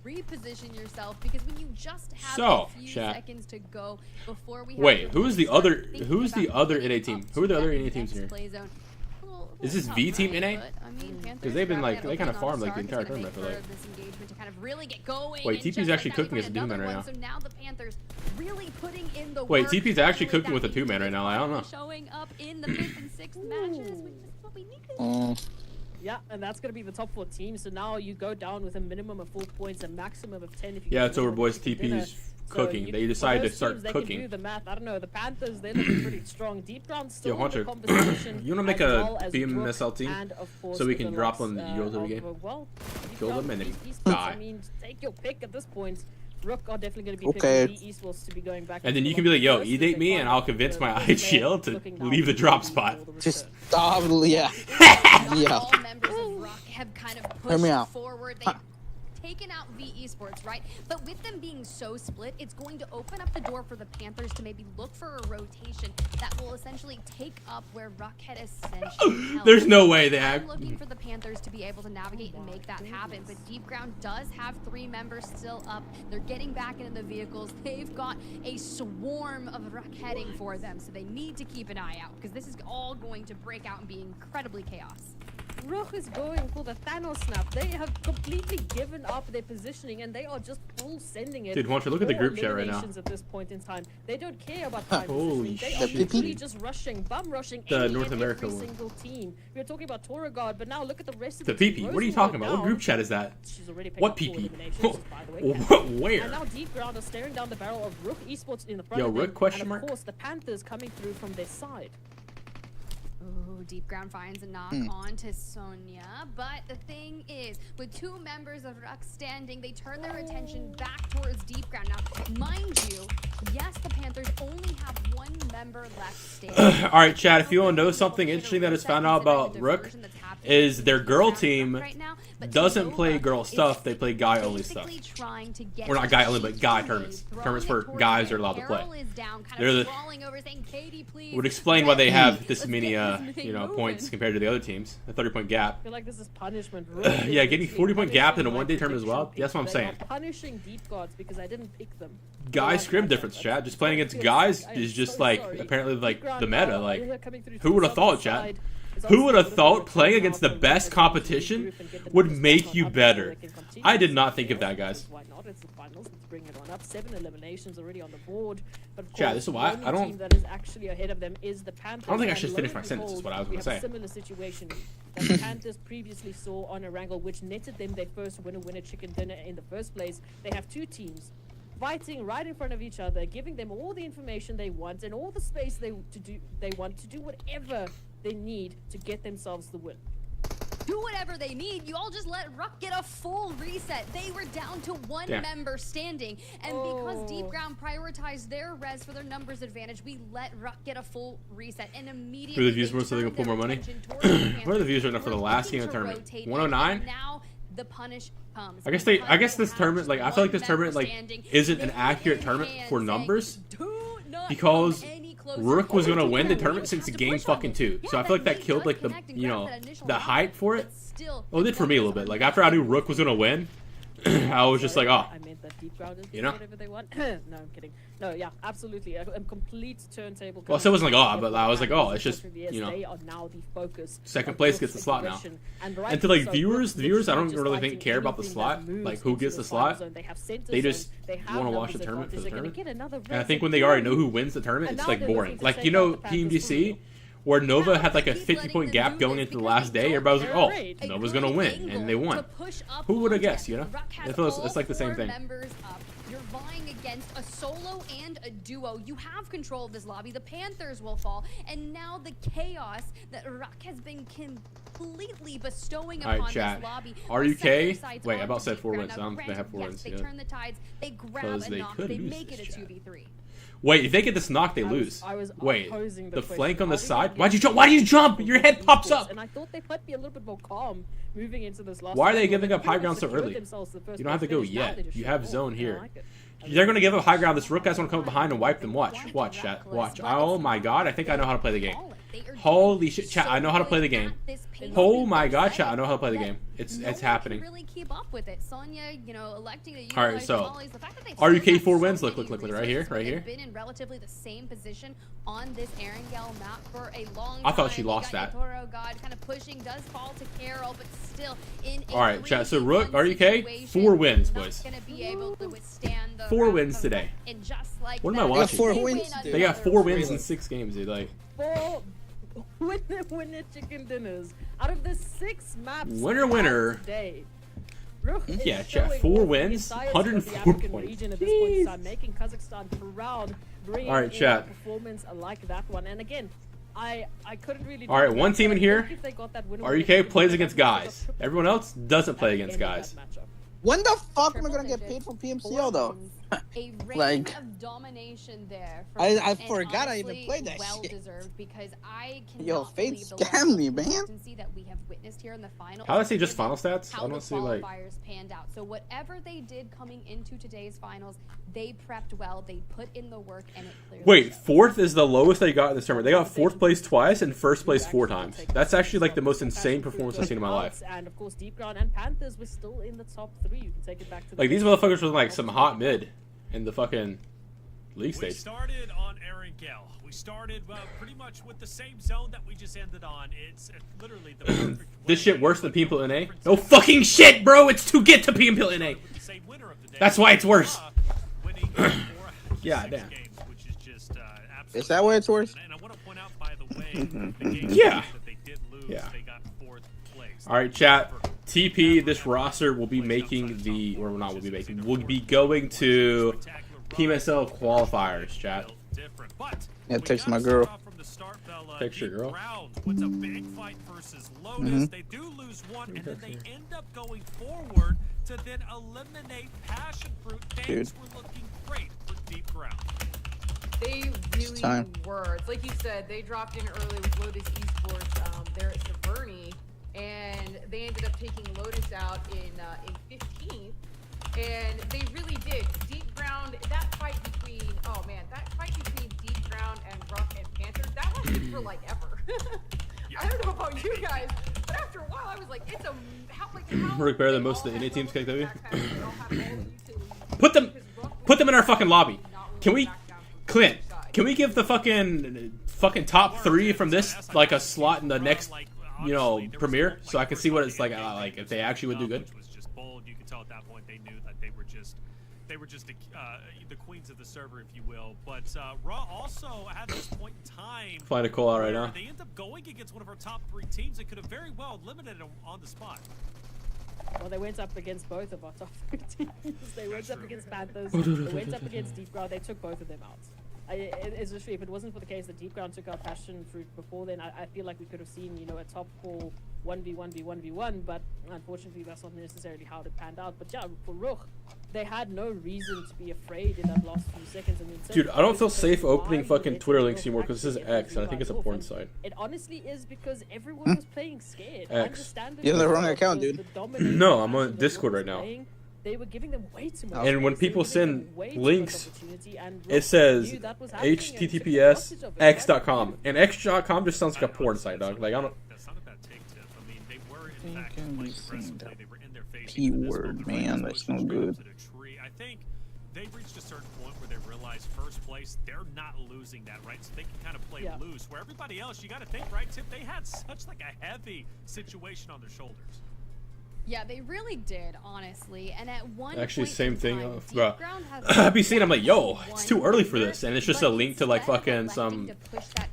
Reposition yourself because when you just have So, a few chat. seconds to go before we Wait, who's the other NA team? Who are the other NA teams here? Is this V Team NA? Because they've been like, they kind of farmed like the entire tournament, I feel like. Wait, TP's actually cooking as a 2-man right now. So now the Panthers really putting in the Wait, work TP's actually cooking with a 2-man right now. I don't know. Showing up in the 5th and 6th matches, which is what we need. Yeah, and that's going to be the top 4 teams. So now you go down with a minimum of 4 points, a maximum of 10 if you Yeah, it's over, boys. TP's cooking. So they decided to start they cooking. Can do the math. I don't know. The Panthers, they're looking pretty strong. Deep Ground still Yo, in the Hunter, conversation. you want to make a BMSL team so we can drop on the Euros every game? Kill them and then die. I mean, take your pick at this point. Rook are definitely going to be okay. picking the Esports to be going back. And then you can be like, yo, e-date me and I'll convince my IHL to leave the drop spot. Just stop, yeah. Yeah. All members of Rock have kind of pushed forward. They've taken out V Esports, right? But with them being so split, it's going to open up the door for the Panthers to maybe look for a rotation that will essentially take up where Rock had essentially held. There's no way they I'm looking for the Panthers to be able to navigate and make that happen, but Deep Ground does have 3 members still up. They're getting back into the vehicles. They've got a swarm of Rock heading for them, so they need to keep an eye out because this is all going to break out and be incredibly chaos. Rook is going for the Thanos snap. They have completely given up their positioning and they are just full sending it. Dude, why don't you look at the group chat right now? At this point in time, they don't care about time. Holy they shit! are literally just rushing, bum rushing the North America every one. Single team. We were talking about Toragod, but now look at the rest of the PP. What are you talking about? What group chat is that? What PP? Where? And now Deep Ground are staring down the barrel of Rook Esports in the front. Yo, Rook question and mark? of course, the Panthers coming through from their side. Ooh, Deep Ground finds a knock on to Sonya, but the thing is, with 2 members of Ruck standing, they turn their attention back towards Deep Ground. Now, mind you, yes, the Panthers only have 1 member left standing. All right, Chad, if you want to know something interesting that is found out about Rook, is their girl team doesn't play girl stuff, they play guy only stuff. Or not guy only, but guy tournaments. Tournaments where guys are allowed to play. They're the would explain why they have this many points compared to the other teams. A 30-point gap. I feel like this is punishment. Yeah, getting 40-point gap in a one-day tournament as well. That's what I'm saying. Punishing Deep Gods because I didn't pick them. Guys scrim difference, chat. Just playing against guys is just like apparently like the meta. Like, who would have thought, chat? Who would have thought playing against the best competition would make you better? I did not think of that, guys. Why not? It's the finals. Let's bring it on up. 7 eliminations already on the board. But of Chad, course, this is why I don't. That is actually ahead of them is the Panthers. I don't think I should finish my sentence. Is what I was going to say. A similar situation that the Panthers previously saw on a wrangle, which netted them their first winner chicken dinner in the first place. They have 2 teams fighting right in front of each other, giving them all the information they want and all the space they want to do whatever they need to get themselves the win. Do whatever they need. You all just let Ruck get a full reset. They were down to 1 member standing, and because Deep Ground prioritized their res for their numbers advantage, we let Ruck get a full reset and immediately. For the views more so they can pull more money. What are the views right now for the last game of the tournament? 109. Now the punish comes. I guess this tournament, like, I feel like this tournament, like, isn't an accurate tournament for numbers because Rook was gonna win the tournament since game fucking 2. So I feel like that killed like the the hype for it. Well, it did for me a little bit. Like after I knew Rook was gonna win, I was just like, oh, I meant that Deep Ground is whatever they want. No, I'm kidding. No, yeah, absolutely. A complete turntable. Well, so it wasn't like, oh, but I was like, oh, it's just, they are now the focus. Second place gets the slot now. And to like viewers, I don't really think care about the slot, like who gets the slot. They just want to watch the tournament for the tournament. And I think when they already know who wins the tournament, it's like boring. Like, you know, PMGC, where Nova had like a 50-point gap going into the last day, everybody was like, oh, Nova's gonna win, and they won. Who would have guessed, you know? It's like the same thing. You're vying against a solo and a duo. You have control of this lobby. The Panthers will fall, and now the chaos that Rock has been completely bestowing upon this lobby. RUK? Wait, I about said 4 wins. I don't think they have 4 wins. They turn the tides. They grab a knock. They make it a 2v3. Wait, if they get this knock, they lose. Wait, the flank on the side? Why'd you jump? Why do you jump? Your head pops up! And I thought they might be a little bit more calm moving into this last. Why are they giving up high ground so early? You don't have to go yet. You have zone here. They're going to give up high ground. This rook guys want to come up behind and wipe them. Watch, chat. Watch. Oh my god, I think I know how to play the game. Holy shit, chat, I know how to play the game. Oh my god, chat, I know how to play the game. It's happening. Really keep up with it. Sonya, you know, electing to all right, so RUK 4 wins. Look, right here. Been in relatively the same position on this Erangel map for a long time. I thought she lost that. Toro God kind of pushing, does fall to Carol, but still in a all right, chat. So Rook, RUK, 4 wins, boys. 4 wins today. What am I watching? 4 wins. They got 4 wins in 6 games, dude. Like 4 winner chicken dinners out of the 6 maps. Winner. Today. Yeah, chat. 4 wins, 104 points. Making Kazakhstan proud. All right, chat. Performance like that one, and again, I couldn't really. All right, one team in here. RUK plays against guys. Everyone else doesn't play against guys. When the fuck am I gonna get paid from PMCO though? A reign like, of domination there. I forgot I even played that well shit. Deserved because I Yo, Fate scammed me, man. That we have witnessed here in the final. How do I see just final stats? How I don't see like. Panned out. So whatever they did coming into today's finals, they prepped well. They put in the work, and it clearly. Wait, 4th is the lowest they got in this tournament. They got 4th place twice and 1st place 4 times. That's actually like the most insane performance I've seen in my life. And of course, Deep Ground and Panthers were still in the top 3. You can take it back to like these motherfuckers were like some hot mid in the fucking league stage. We started on Erangel. We started pretty much with the same zone that we just ended on. It's literally the perfect this shit worse than PMPLNA? No fucking shit, bro! It's to get to PMPLNA! That's why it's worse. Yeah, damn. Is that why it's worse? And I want to point out, by the way, the game yeah. that they did lose, they got 4th place. Alright, chat. TP, this roster will be making the, or not will be making, will be going to PMSL qualifiers, chat. Yeah, text my girl. Text your girl. What's a big fight versus Lotus. They do lose 1, and then they end up going forward to then eliminate Passion Fruit. Things were looking great for Deep Ground. They really were. It's like you said, they dropped in early with Lotus Esports there at Severny, and they ended up taking Lotus out in 15th, and they really did. Deep Ground, that fight between, oh man, that fight between Deep Ground and Rough and Panthers, that lasted for like ever. I don't know about you guys, but after a while I was like, it's a, how Rick better than most of the NA teams, KW. Put them in our fucking lobby. Can we, Clint, can we give the fucking top 3 from this like a slot in the next, you know, premiere, so I can see what it's like if they actually would do good. Was just bold. You could tell at that point they knew that they were just the queens of the server, if you will. But Raw also at this point in time, find a call out right now. They end up going against one of our top 3 teams that could have very well eliminated them on the spot. Well, they went up against both of our top 3 teams. They went up against Panthers. They went up against Deep Ground. They took both of them out. It's literally, if it wasn't for the case that Deep Ground took out Passion Fruit before then, I feel like we could have seen, you know, a top 4 1v1v1v1, but unfortunately that's not necessarily how it panned out. But yeah, for Rook, they had no reason to be afraid in that last few seconds. I mean, dude, I don't feel safe opening fucking Twitter links anymore because this is X, and I think it's a porn site. It honestly is because everyone was playing scared. X. You have the wrong account, dude. No, I'm on Discord right now. They were giving them way too much. And when people send links, it says https x.com, and x.com just sounds like a porn site, dog. Like I don't. That's not a bad take, Tiff. I mean, they were in fact playing aggressively. They were in their face. P-word, man, that's no good. I think they reached a certain point where they realized first place, they're not losing that, right? So they can kind of play loose. Where everybody else, you got to think, right, Tiff? They had such like a heavy situation on their shoulders. Yeah, they really did, honestly. And at one actually, point same thing. time, I've been seeing. I'm like, yo, it's too early for this, and it's just a link to like fucking some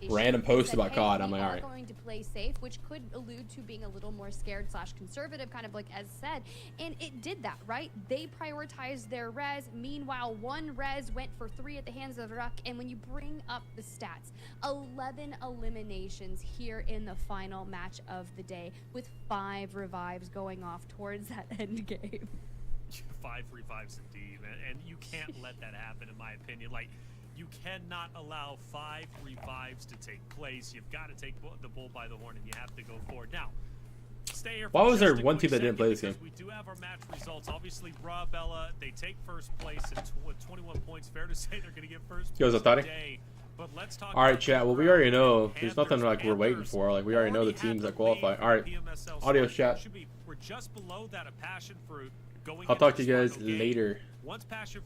random post about COD. I'm like, all right. Going to play safe, which could allude to being a little more scared / conservative, kind of like as said, and it did that, right? They prioritized their res. Meanwhile, one res went for 3 at the hands of Ruck, and when you bring up the stats, 11 eliminations here in the final match of the day, with 5 revives going off towards that end game. 5 revives indeed, man. And you can't let that happen, in my opinion. Like, you cannot allow 5 revives to take place. You've got to take the bull by the horn, and you have to go forward. Now, stay here. Why was there one team that didn't play this game? We do have our match results. Obviously, Raw Bella, they take first place with 21 points. Fair to say they're going to get first place today. But let's talk. All right, chat. Well, we already know. There's nothing like we're waiting for. Like we already know the teams that qualify. All right. Audio chat. We're just below that of Passion Fruit. I'll talk to you guys later. Once Passion Fruit